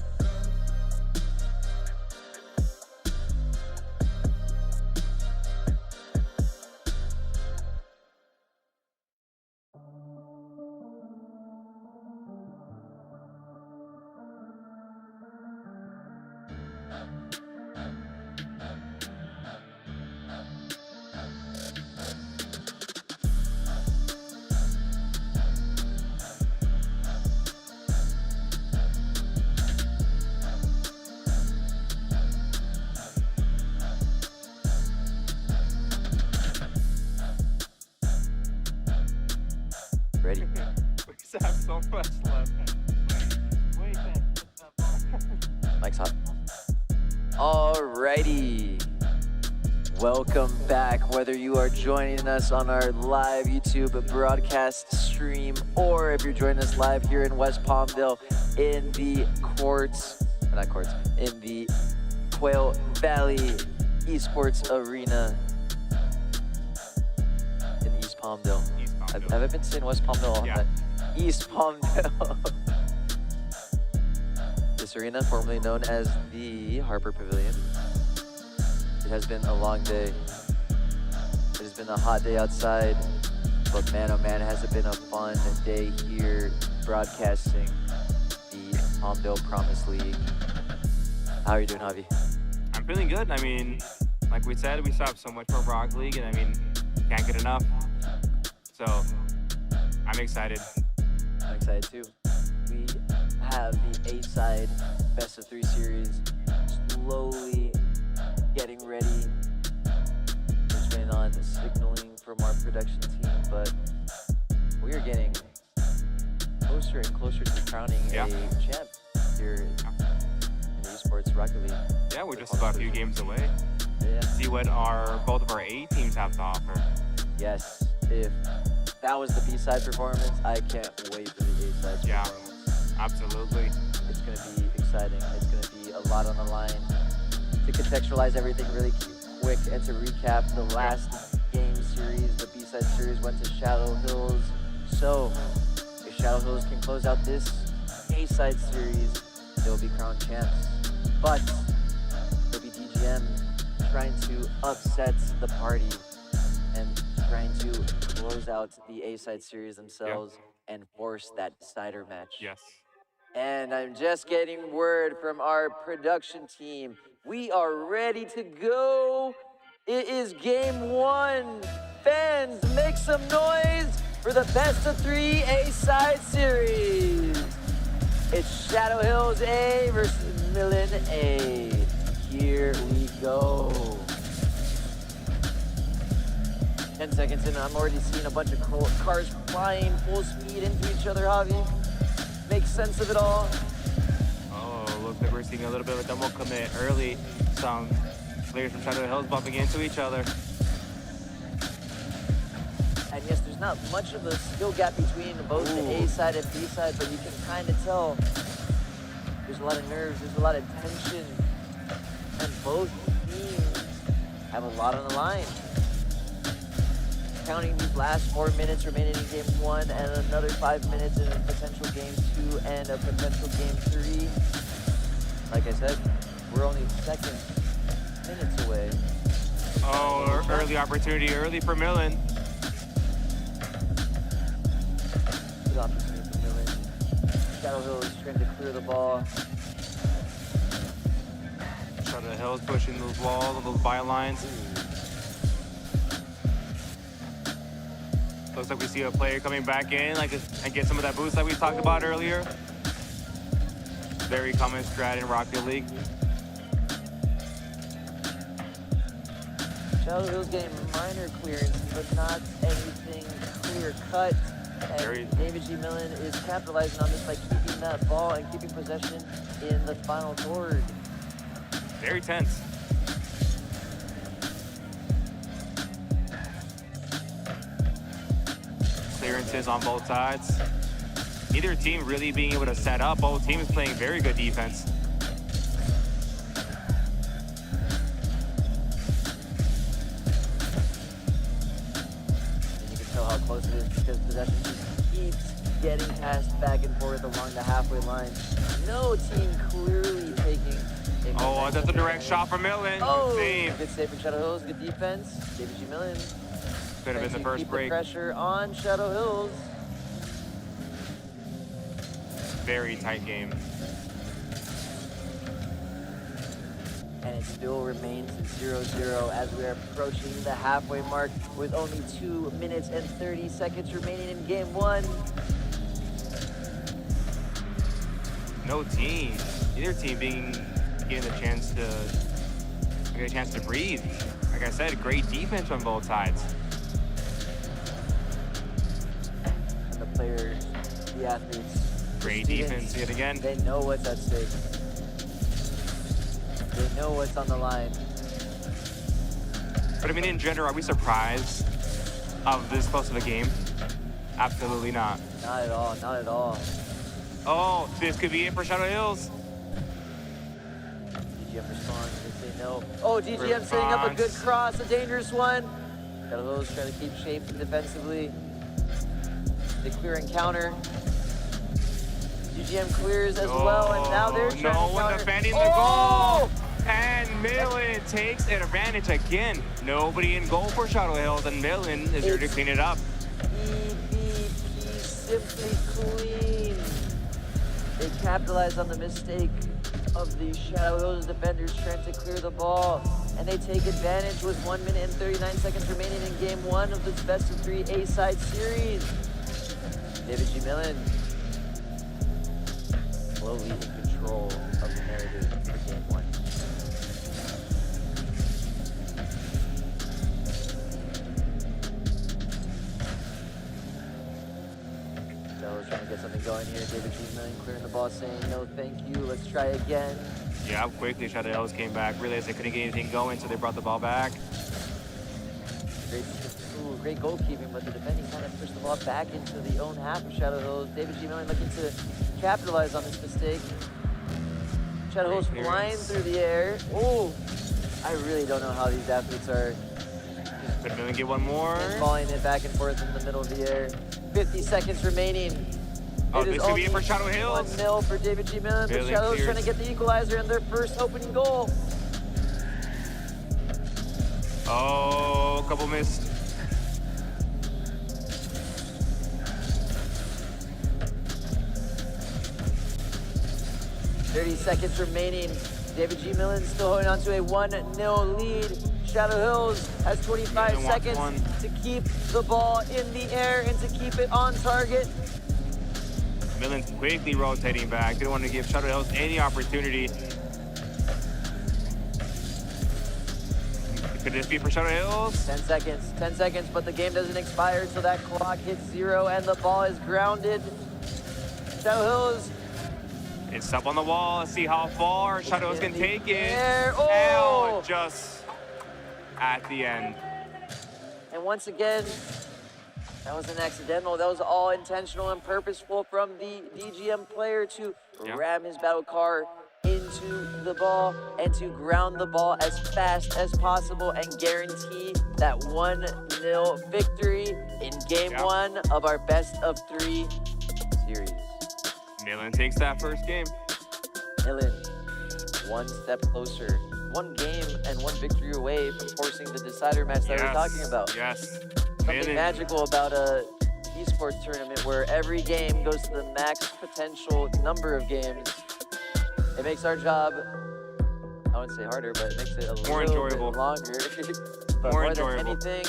Ready? We just have so much left. Wait. Mike's hot. Alrighty. Welcome back, whether you are joining us on our live YouTube broadcast stream, or if you're joining us live here in West Palmdale in the in the Quail Valley Esports Arena in East Palmdale. Have I been saying West Palmdale? Yeah. East Palmdale. This arena, formerly known as the Harper Pavilion. It has been a long day. It has been a hot day outside, but man, oh man, has it been a fun day here broadcasting the Palmdale Promise League. How are you doing, Javi? I'm feeling good. I mean, like we said, we still have so much more Rock League, and I mean, can't get enough. So, I'm excited. I'm excited too. We have the A-side best of 3 series slowly getting ready. Just waiting on the signaling from our production team, but we are getting closer and closer to crowning a champ here in the Esports Rocket League. Yeah, we're just about a few games away. Yeah. See what both of our A teams have to offer. Yes, if that was the B-side performance, I can't wait for the A-side Yeah, performance. absolutely. It's going to be exciting. It's going to be a lot on the line. To contextualize everything really quick and to recap the last game series, the B-side series went to Shadow Hills. So, if Shadow Hills can close out this A-side series, they'll be crowned champs. But it'll be DGM trying to upset the party and trying to close out the A-side series themselves and force that decider match. Yes. And I'm just getting word from our production team. We are ready to go. It is game 1. Fans, make some noise for the best of 3 A-side series. It's Shadow Hills A versus Millen A. Here we go. 10 seconds in, I'm already seeing a bunch of cars flying full speed into each other, Javi. Make sense of it all. Oh, looks like we're seeing a little bit of a double commit early. Some players from Shadow Hills bumping into each other. And yes, there's not much of a skill gap between both the A side and B side, but you can kind of tell there's a lot of nerves, there's a lot of tension, and both teams have a lot on the line. Counting these last 4 minutes remaining in game 1 and another 5 minutes in a potential game 2 and a potential game 3. Like I said, we're only minutes away. Oh, early opportunity, early for Millen. Good opportunity for Millen. Shadow Hills trying to clear the ball. Shadow Hills pushing those walls, those bylines. Looks like we see a player coming back in, and get some of that boost that we talked about earlier. Very common strat in Rocket League. Shadow Hills getting minor clearance, but not anything clear cut. And David G. Millen is capitalizing on this by keeping that ball and keeping possession in the final third. Very tense. Clearances on both sides. Neither team really being able to set up. Both teams playing very good defense. And you can tell how close it is because possession just keeps getting passed back and forth along the halfway line. No team clearly taking a Oh, that's a direct shot from Millen. Oh, Good save. good save from Shadow Hills. Good defense. David G. Millen. Could have been the first keep break. The pressure on Shadow Hills. Very tight game. And it still remains 0-0 as we are approaching the halfway mark with only 2 minutes and 30 seconds remaining in game 1. No team, either team getting a chance to breathe. Like I said, great defense on both sides. And the players, the athletes, Great defense yet again. they know what's at stake. They know what's on the line. But I mean, in general, are we surprised of this close of a game? Absolutely not. Not at all, not at all. Oh, this could be it for Shadow Hills. GGM responds, they say no. Oh, GGM setting up a good cross, a dangerous one. Shadow Hills trying to keep shape defensively. They clear and counter. GGM clears as well, and now they're trying to No counter. one defending the Oh! goal. And Millen takes advantage again. Nobody in goal for Shadow Hills, and Millen is here to clean it up. EBP simply clean. They capitalize on the mistake of the Shadow Hills defenders trying to clear the ball, and they take advantage with 1 minute and 39 seconds remaining in game 1 of this best of 3 A-side series. David G. Millen slowly in control of the narrative for game 1. Shadow's trying to get something going here. David G. Millen clearing the ball, saying no thank you, let's try again. Yeah, how quickly Shadow Hills came back. Realized they couldn't get anything going, so they brought the ball back. Great goalkeeping, but the defending kind of pushed the ball back into the own half of Shadow Hills. David G. Millen looking to capitalize on this mistake. Shadow Hills flying through the air. Oh, I really don't know how these athletes are Could Millen get one more? volleying it back and forth in the middle of the air. 50 seconds remaining. Oh, It is this could be it only for Shadow Hills. 1-0 for David G. Millen, but Millen Shadow Hills clears. trying to get the equalizer and their first opening goal. Oh, a couple missed. Seconds remaining. David G. Millen still holding on to a 1-0 lead. Shadow Hills has 25 Millen wants seconds one. to keep the ball in the air and to keep it on target. Millen's quickly rotating back. Didn't want to give Shadow Hills any opportunity. Could this be for Shadow Hills? 10 seconds, but the game doesn't expire until that clock hits 0 and the ball is grounded. Shadow Hills. It's up on the wall. Let's see how far Shadow Hills can take it. Air. Oh! And just at the end. And once again, that was an accidental. That was all intentional and purposeful from the DGM player to ram his battle car into the ball and to ground the ball as fast as possible and guarantee that 1-0 victory in game 1 of our best of 3 series. Millen takes that first game. Millen, one step closer. One game and one victory away from forcing the decider match that we're talking about. Yes. Something magical about a esports tournament where every game goes to the max potential number of games. It makes our job, I wouldn't say harder, but it makes it a more little enjoyable. bit longer. But more more enjoyable. than anything,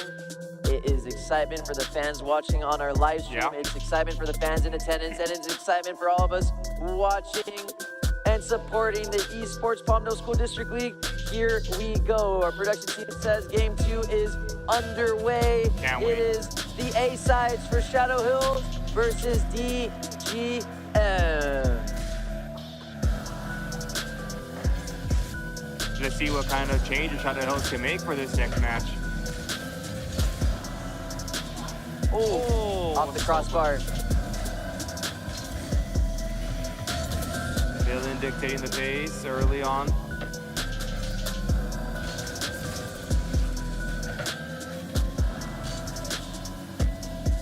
it is excitement for the fans watching on our live stream. It's excitement for the fans in attendance, and it's excitement for all of us watching and supporting the Esports Palmdale School District League. Here we go. Our production team says game 2 is underway. Can't wait. It is the A sides for Shadow Hills versus DGM. Let's see what kind of changes Shadow Hills can make for this next match. Oh, off the crossbar. Millen dictating the pace early on.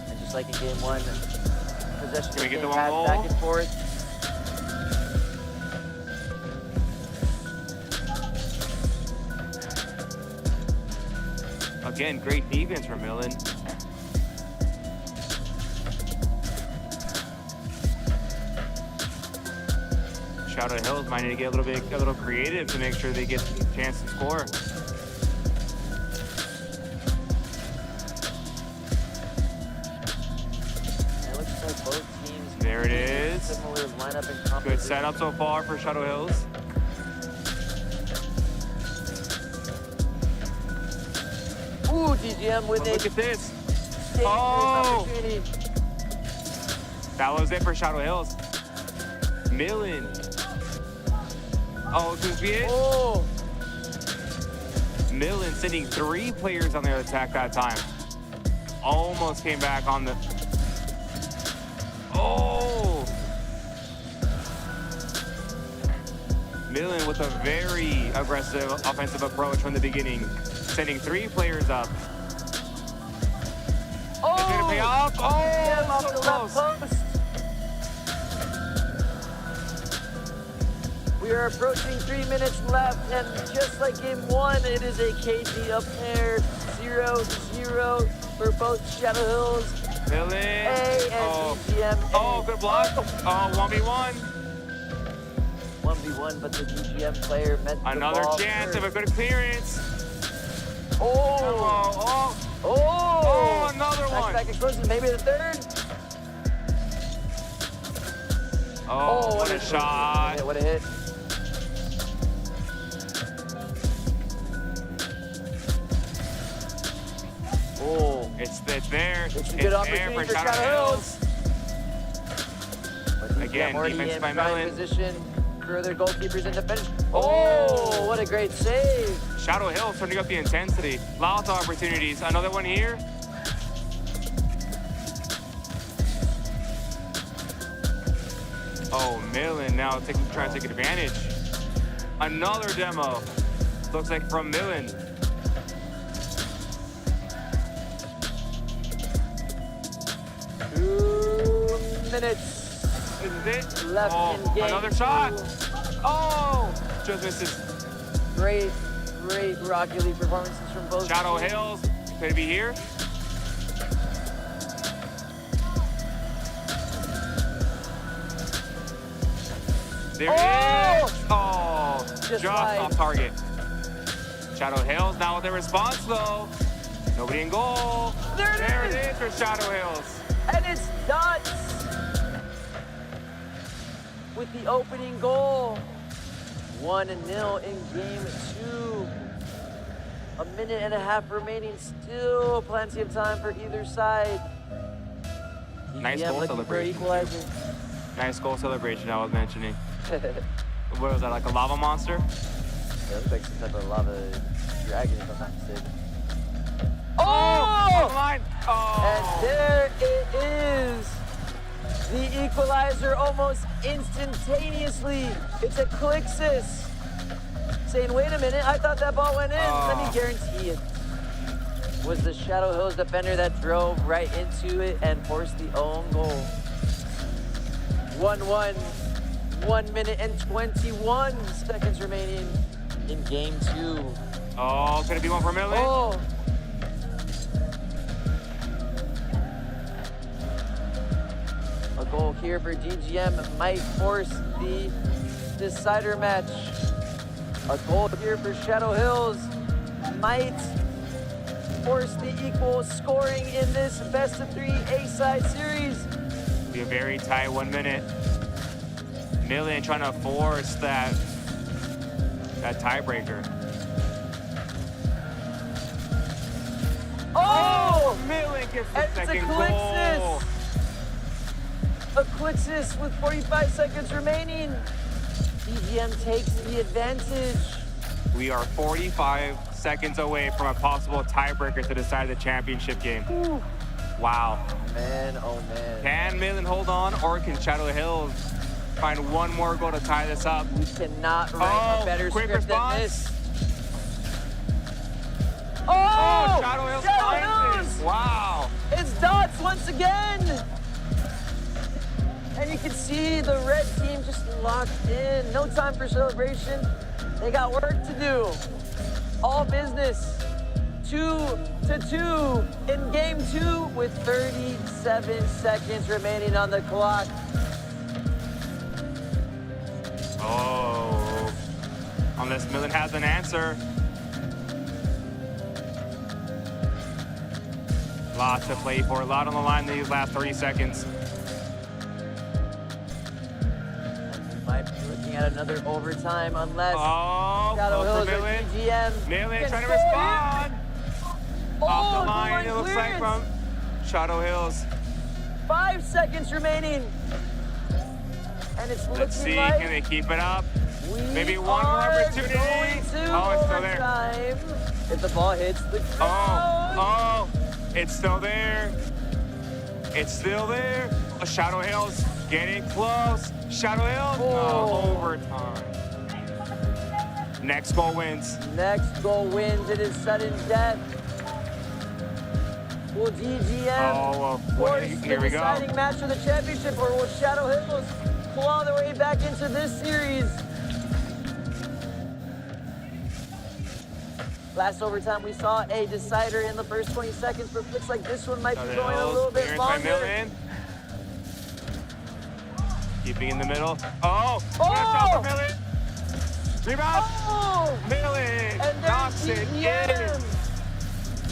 And just like in game 1, possession Can we get game the pass one back goal? and forth. Again, great defense from Millen. Shadow Hills might need to get a little creative to make sure they get a chance to score. It looks like both teams. There it is. Similar lineup and composition. Good setup so far for Shadow Hills. Ooh, DGM with But a look at this. dangerous Oh! opportunity. That was it for Shadow Hills. Millen. Oh, could be it? Oh, Millen sending 3 players on their attack that time. Almost came back on the... Oh! Millen with a very aggressive offensive approach from the beginning. Sending 3 players up. oh! It's gonna pay off. DGM Oh, off so the close. left post. We are approaching 3 minutes left, and just like game 1, it is a KD up there, 0-0 for both Shadow Hills, Millen. A and Oh. DGM. Oh, good block. Oh, 1v1. 1v1, but the DGM player met the Another ball chance first. of a good clearance. Oh! Oh, oh, Oh! oh, another one. Back explosion, maybe the third. Oh, what a hit. shot. What a hit. Oh, It's there. it's a It's good there opportunity for for Shadow Shadow Hills. But Again, already defense in by prime Millen. position for their goalkeepers in the finish. Oh, what a great save. Shadow Hills turning up the intensity. Lots of opportunities. Another one here. Oh, Millen now trying to take advantage. Another demo. Looks like from Millen. Two minutes Is it? left Oh, in game another shot. 2. Oh, just misses. Great great Rocket League performances from both Shadow teams. Hills, could it be here? There it is! Oh, just wide. off target. Shadow Hills now with the response though. Nobody in goal. There it is for Shadow Hills. And it's Dots with the opening goal. 1-0 in game 2. A minute and a half remaining. Still plenty of time for either side. Nice Yeah, goal looking for celebration. equalizer. Nice goal celebration I was mentioning. What was that, like a lava monster? Yeah, looks like some type of lava dragon, if I'm not mistaken. Oh! Line. Oh! And there it is. The equalizer almost instantaneously. It's a Clixus. Saying, wait a minute, I thought that ball went in. Let me guarantee it. Was the Shadow Hills defender that drove right into it and forced the own goal. 1-1. 1 minute and 21 seconds remaining in game 2. Oh, could it be one for Millen? Oh. A goal here for DGM might force the decider match. A goal here for Shadow Hills might force the equal scoring in this best of 3 A-side series. Be a very tight 1 minute. Millen trying to force that tiebreaker. Oh! Millen gets the And it's a second goal. Clixus. A Clixus with 45 seconds remaining. DGM takes the advantage. We are 45 seconds away from a possible tiebreaker to decide the championship game. Ooh. Wow. Man, oh man. Can Millen hold on, or can Shadow Hills find one more goal to tie this up? We cannot write a better quick script response. than this. Oh, Shadow Hills Shadow finds Hills! it. Wow. It's Dots once again. And you can see the red team just locked in. No time for celebration. They got work to do. All business. 2-2 in game 2 with 37 seconds remaining on the clock. Oh. Unless Millen has an answer. Lots to play for, a lot on the line in these last 30 seconds. We might be looking at another overtime unless Shadow Oh, Hills for or Millen. DGM Millen can trying to score here. respond. Off the Oh, line, it looks like clearance. from Shadow Hills. 5 seconds remaining. And it's Let's looking see, like can they keep it up? we Maybe one more are opportunity. going to Oh, it's still there. overtime. If the ball hits the ground. Oh, it's still there. It's still there. Shadow Hills getting close. Shadow Hills, Oh. overtime. Next goal wins. Next goal wins. It is sudden death. Will DGM force here the we go. deciding match of the championship, or will Shadow Hills claw their way back into this series? Last overtime, we saw a decider in the first 20 seconds, but it looks like this one might be Shadow going a Hills, little bit clearance by longer. Millen. Keeping in the middle. Oh, Oh! shot for Millen. Rebound. Oh! Millen And knocks there's it DGM. in.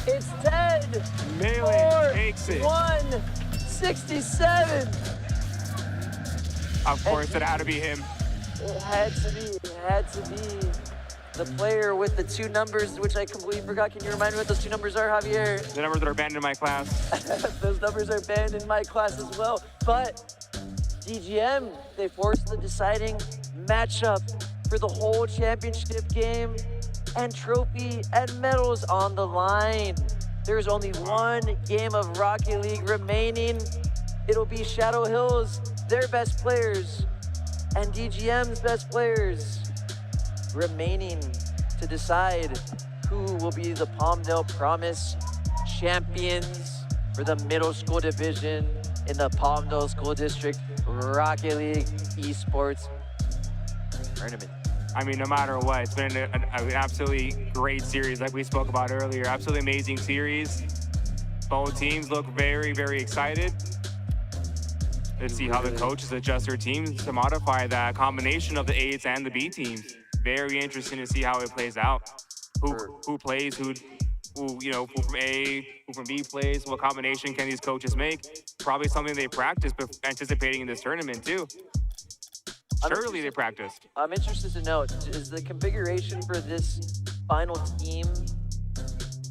It's 10, Millen takes it. 1, 67. Of course, it had to be him. It had to be. It had to be the player with the 2 numbers, which I completely forgot. Can you remind me what those 2 numbers are, Javier? The numbers that are banned in my class. Those numbers are banned in my class as well. But DGM, they forced the deciding matchup for the whole championship game, and trophy and medals on the line. There's only 1 game of Rocket League remaining. It'll be Shadow Hills, their best players, and DGM's best players remaining to decide who will be the Palmdale Promise champions for the middle school division in the Palmdale School District Rocket League Esports Tournament. I mean, no matter what, it's been an absolutely great series, like we spoke about earlier. Absolutely amazing series. Both teams look very, very excited. Let's see how the coaches adjust their teams to modify that combination of the A's and the B teams. Very interesting to see how it plays out. Who plays, who from A, who from B plays, what combination can these coaches make? Probably something they practice anticipating in this tournament too. Surely they practiced. I'm interested to know, is the configuration for this final team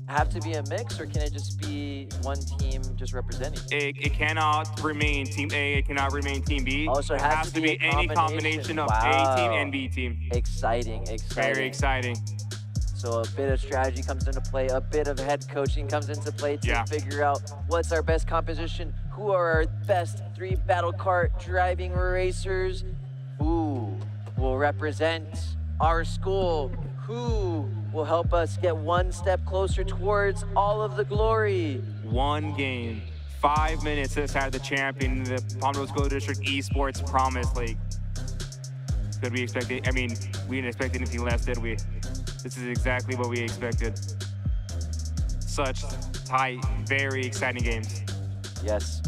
have to be a mix, or can it just be one team just representing? It cannot remain Team A, it cannot remain Team B. Oh, so it has to be any combination of A team and B team. Exciting. Very exciting. So a bit of strategy comes into play, a bit of head coaching comes into play to figure out what's our best composition, who are our best 3 battle cart driving racers, who will represent our school, who will help us get one step closer towards all of the glory. One game, 5 minutes to decide the champion in the Palmdale School District Esports Promise League. Could we expect it? I mean, we didn't expect anything less, did we? This is exactly what we expected. Such tight, very exciting games. Yes.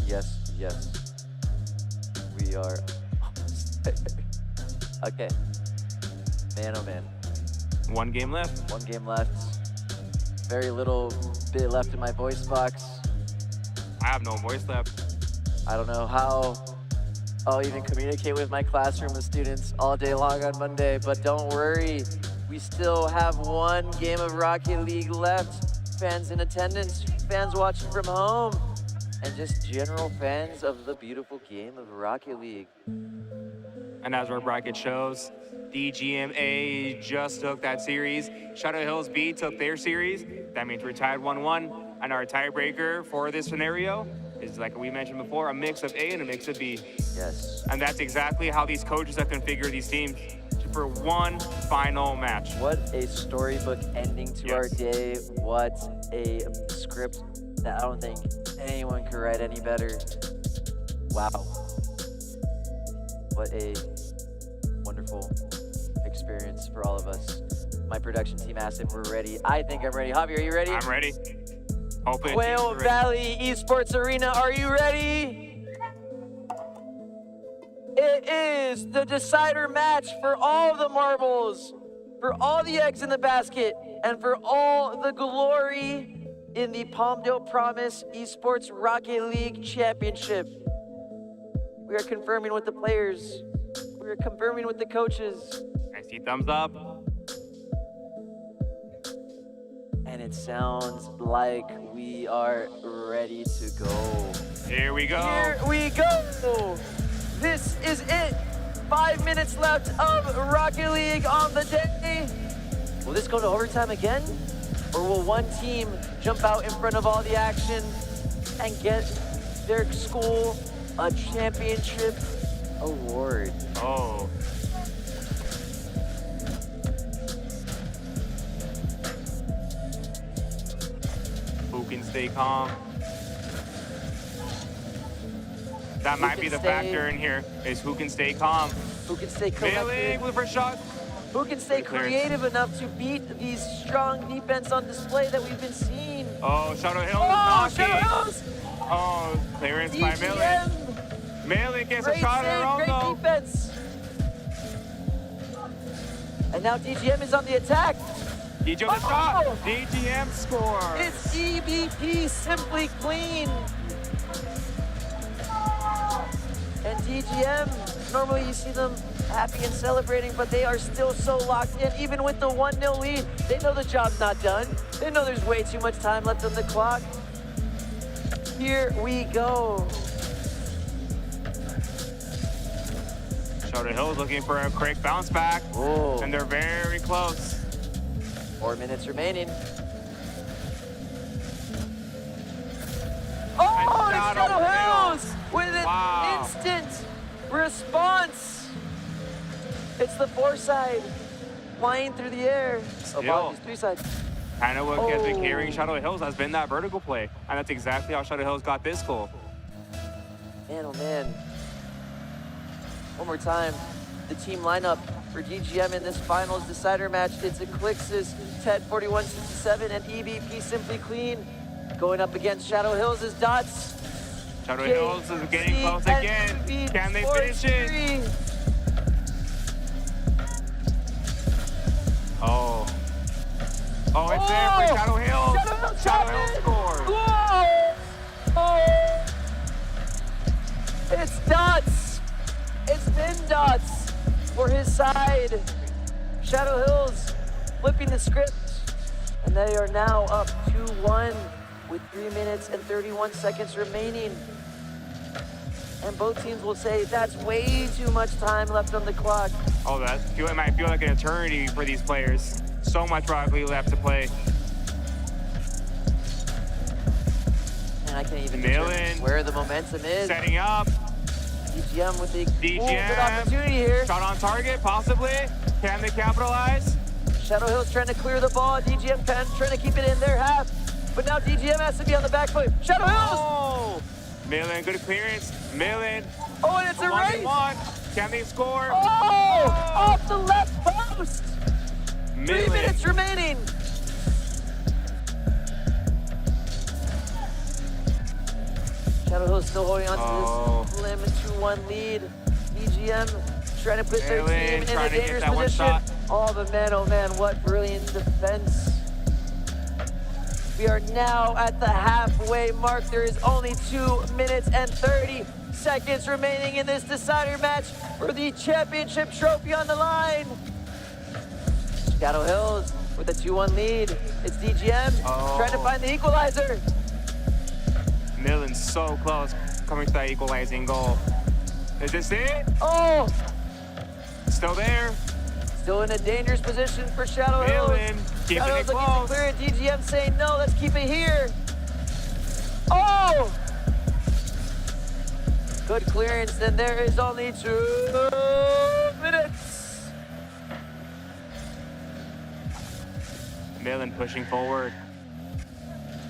We are almost there. Okay. Man, oh man. One game left. One game left. Very little bit left in my voice box. I have no voice left. I don't know how I'll even communicate with my classroom of students all day long on Monday, but don't worry. We still have one game of Rocket League left. Fans in attendance, fans watching from home, and just general fans of the beautiful game of Rocket League. And as our bracket shows, DGMA just took that series. Shadow Hills B took their series. That means we're tied 1-1. And our tiebreaker for this scenario is, like we mentioned before, a mix of A and a mix of B. Yes. And that's exactly how these coaches have configured these teams for one final match. What a storybook ending to our day. What a script that I don't think anyone could write any better. Wow. What a wonderful experience for all of us. My production team asked if we're ready. I think I'm ready. Javi, are you ready? I'm ready. Hoping Quail Valley Esports Arena, are you ready? It is the decider match for all the marbles, for all the eggs in the basket, and for all the glory in the Palmdale Promise Esports Rocket League Championship. We are confirming with the players. We are confirming with the coaches. I see thumbs up. And it sounds like we are ready to go. Here we go. Here we go. This is it. 5 minutes left of Rocket League on the day. Will this go to overtime again? Or will one team jump out in front of all the action and get their school a championship award? Oh. Who can stay calm? That might be the factor in here, is who can stay calm. Who can stay Bailey collected? with the first shot. Who can stay creative enough to beat these strong defense on display that we've been seeing? Oh, Shadow Hills Oh, knocking. Shadow Hills! Oh, clearance by Millie. DGM! Millie gets a Great shot save, on her own great though. defense. And now DGM is on the attack. DGM the shot. DGM scores. It's EBP Simply Clean. And DGM, normally you see them happy and celebrating, but they are still so locked in. Even with the 1-0 lead, they know the job's not done. They know there's way too much time left on the clock. Here we go. Shadow Hills looking for a quick bounce back. Oh. And they're very close. 4 minutes remaining. Oh, it's Shadow Hills with an instant response. It's the 4-side flying through the air. Oh, 3 sides. Kind of what gets been carrying Shadow Hills has been that vertical play. And that's exactly how Shadow Hills got this goal. Man, oh man. One more time. the team lineup for DGM in this finals decider match. It's Eclixis, Ted 4167, and EVP Simply Clean going up against Shadow Hills as Dots. Shadow Hills is getting close again. Can they finish it? Oh. Oh, it's there for Shadow Hills. Shadow Hills scores. Oh. It's Dots. It's been Dots for his side. Shadow Hills flipping the script. And they are now up 2-1 with 3 minutes and 31 seconds remaining. And both teams will say that's way too much time left on the clock. Oh, it might feel like an eternity for these players. So much Rocket League left to play. And I can't even Millen determine where the momentum is. Setting up. DGM with the DGM. good opportunity here. Shot on target, possibly. Can they capitalize? Shadow Hills trying to clear the ball. DGM trying to keep it in their half. But now DGM has to be on the back foot. Shadow Hills! Oh! Millen, good clearance. Millen. Oh, and it's a race! 1-1. Can they score? Oh! Off the left post! Millen. 3 minutes remaining. Shadow Hills still holding on to this slim 2-1 lead. DGM trying to put their team in a dangerous position. Oh, but man, oh man, what brilliant defense. We are now at the halfway mark. There is only 2 minutes and 30 seconds remaining in this decider match for the championship trophy on the line. Shadow Hills with a 2-1 lead. It's DGM trying to find the equalizer. Millen's so close, coming to that equalizing goal. Is this it? Oh! Still there. Still in a dangerous position for Shadow Hills. Millen, keeping Shadow it Hills looking close. to clear it. DGM saying no, let's keep it here. Oh! Good clearance, then there is only 2 minutes. Millen pushing forward.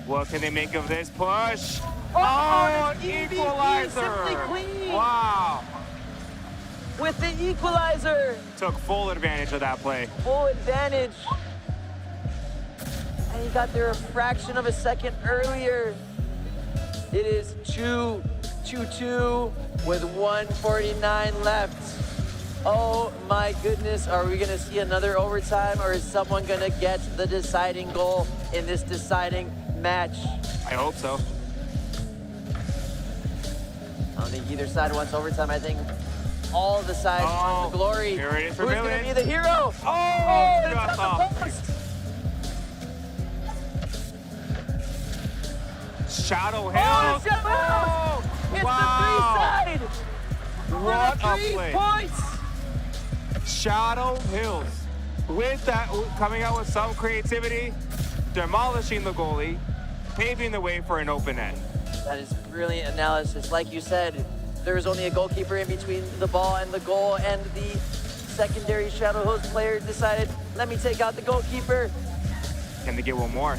What can they make of this push? Oh, an it's EVP, equalizer! Simply Clean. Wow. With the equalizer. Took full advantage of that play. Full advantage. And he got there a fraction of a second earlier. It is 2-2 with 1:49 left. Oh my goodness, are we gonna see another overtime, or is someone gonna get the deciding goal in this deciding match? I hope so. I don't think either side wants overtime. I think all the sides want the glory. Here it is for Who's Millen. gonna be the hero? Oh, it's just at the off. post. Shadow Oh, Hills. it's Shadow Hills. It's Wow. the 3 side. What For a the 3 play. points. Shadow Hills. With that, coming out with some creativity, demolishing the goalie, paving the way for an open net. That is brilliant analysis. Like you said, there was only a goalkeeper in between the ball and the goal, and the secondary Shadow Hills player decided, let me take out the goalkeeper. Can they get one more?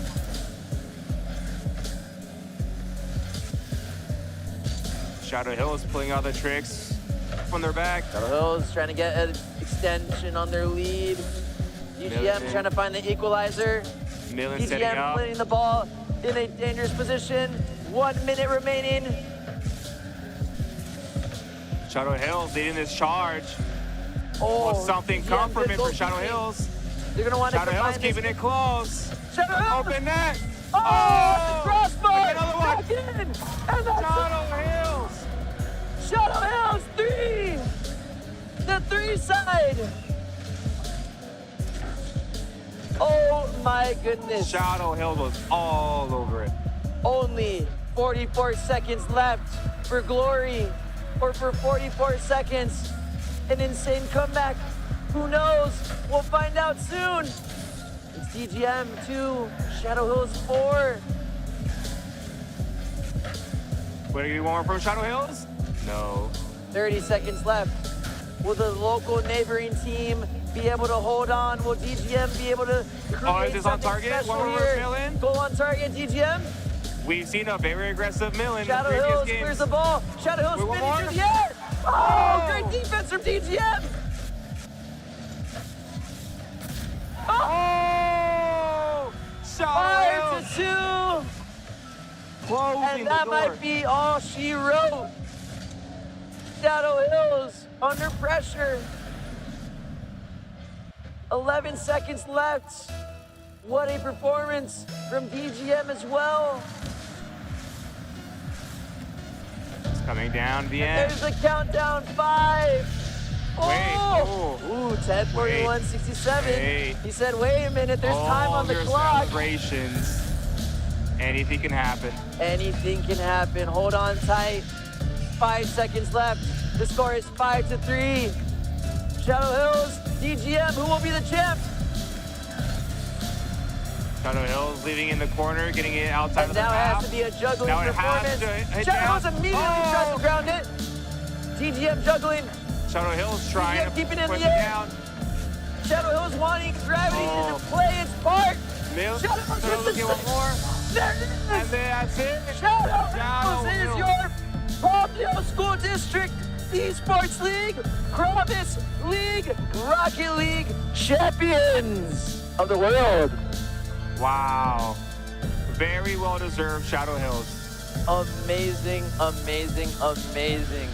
Shadow Hills pulling out the tricks from their back. Shadow Hills trying to get an extension on their lead. DGM Millen. trying to find the equalizer. Millen setting DGM up. putting the ball in a dangerous position. 1 minute remaining. Shadow Hills leading this charge. Oh, Will something DGM, come from good it for Shadow goalkeeping. Hills? They're gonna want to Shadow Hills combine this. keeping it close. Shadow Hills. Open net. Oh, the crossbar. Another one. Back in. And that's Shadow Hills. Shadow Hills 3. The 3 side. Oh my goodness. Shadow Hills was all over it. Only 44 seconds left for glory, or for 44 seconds. An insane comeback. Who knows? We'll find out soon. It's DGM 2, Shadow Hills 4. What do you want from Shadow Hills? No. 30 seconds left. Will the local neighboring team be able to hold on? Will DGM be able to create is this on something target? special One more here? Millen? Goal on target, DGM. We've seen a very aggressive Millen in Shadow previous Hills games. clears the ball. Shadow Hills Wait, one spinning more? through the air. Oh, great defense from DGM. Closing And that the door. might be all she wrote. Shadow Hills under pressure. 11 seconds left. What a performance from DGM as well. It's coming down the And end. there's the countdown. 5. Wait, Oh! oh. Ooh, 10:41:67. Wait. He said, wait a minute, there's time All on the your clock. celebrations. Anything can happen. Anything can happen. Hold on tight. 5 seconds left. The score is 5-3. Shadow Hills, DGM, who will be the champ? Shadow Hills leaving in the corner, getting it outside And of the now it map. has to be a juggling Now it performance. has to hit Shadow down. Hills immediately tries to ground it. DGM juggling. Shadow Hills trying DGM to keeping it in push the it air. down. Shadow Hills wanting gravity Oh. to play its part. Mills, Shadow Hills Shadow with the get one more. There it is. And then that's it. Shadow Shadow Hills is Hills. your Palmdale School District Esports League, Promise League, Rocket League champions of the world. Wow. Very well deserved, Shadow Hills. Amazing, amazing, amazing.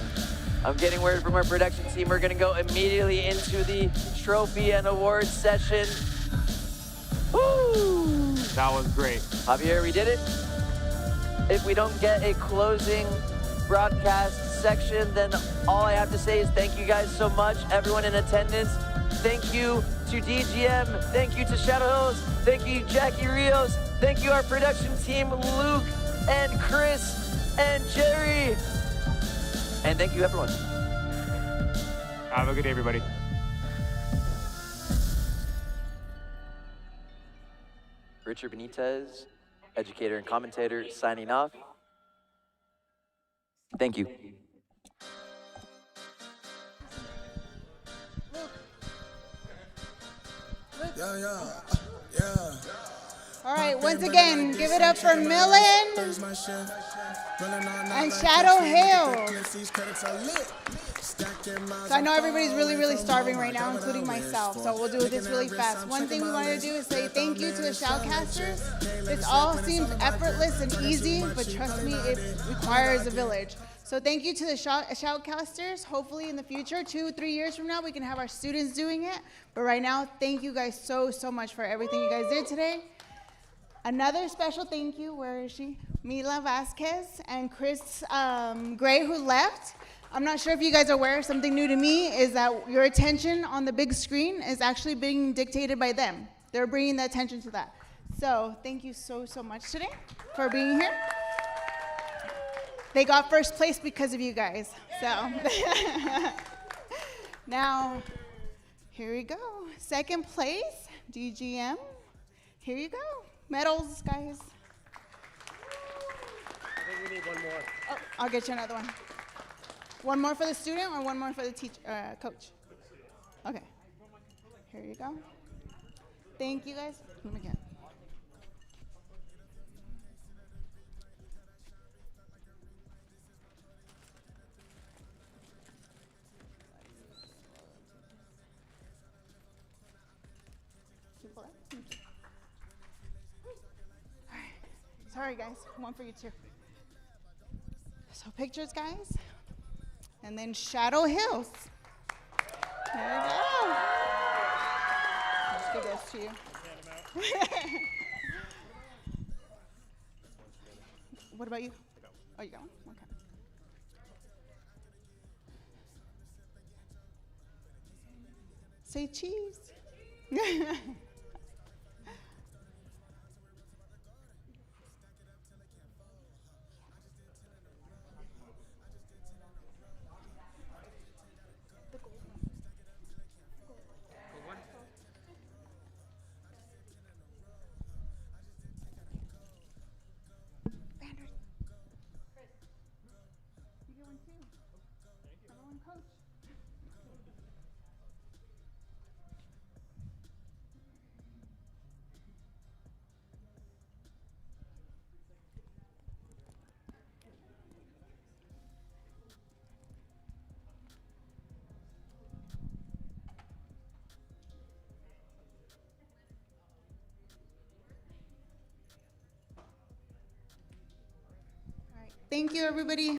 I'm getting word from our production team. We're gonna go immediately into the trophy and awards session. Woo! That was great. Javier, we did it. If we don't get a closing broadcast section, then all I have to say is thank you guys so much, everyone in attendance. Thank you to DGM. Thank you to Shadow Hills. Thank you, Jackie Rios. Thank you, our production team, Luke and Chris and Jerry. And thank you, everyone. Have a good day, everybody. Richard Benitez, educator and commentator, signing off. Thank you. All right, once again, give it up for Millen and Shadow Hills. So I know everybody's really starving right now, including myself, so we'll do this really fast. One thing we wanted to do is say thank you to the shoutcasters. This all seems effortless and easy, but trust me, it requires a village. So thank you to the shoutcasters. Hopefully in the future, 2-3 years from now, we can have our students doing it. But right now, thank you guys so much for everything you guys did today. Another special thank you, where is she? Mila Vasquez and Chris Gray, who left. I'm not sure if you guys are aware, something new to me is that your attention on the big screen is actually being dictated by them. They're bringing the attention to that. So thank you so much today for being here. They got first place because of you guys. So now, here we go. Second place, DGM. Here you go. Medals, guys. I think we need one more. Oh, I'll get you another one. One more for the student or one more for the coach? Okay. Here you go. Thank you, guys. Let me get. Sorry, guys. One for you, too. So pictures, guys. And then Shadow Hills. There you go. I'll just give this to you. What about you? Oh, you got one? Okay. Say cheese. Thank you, everybody.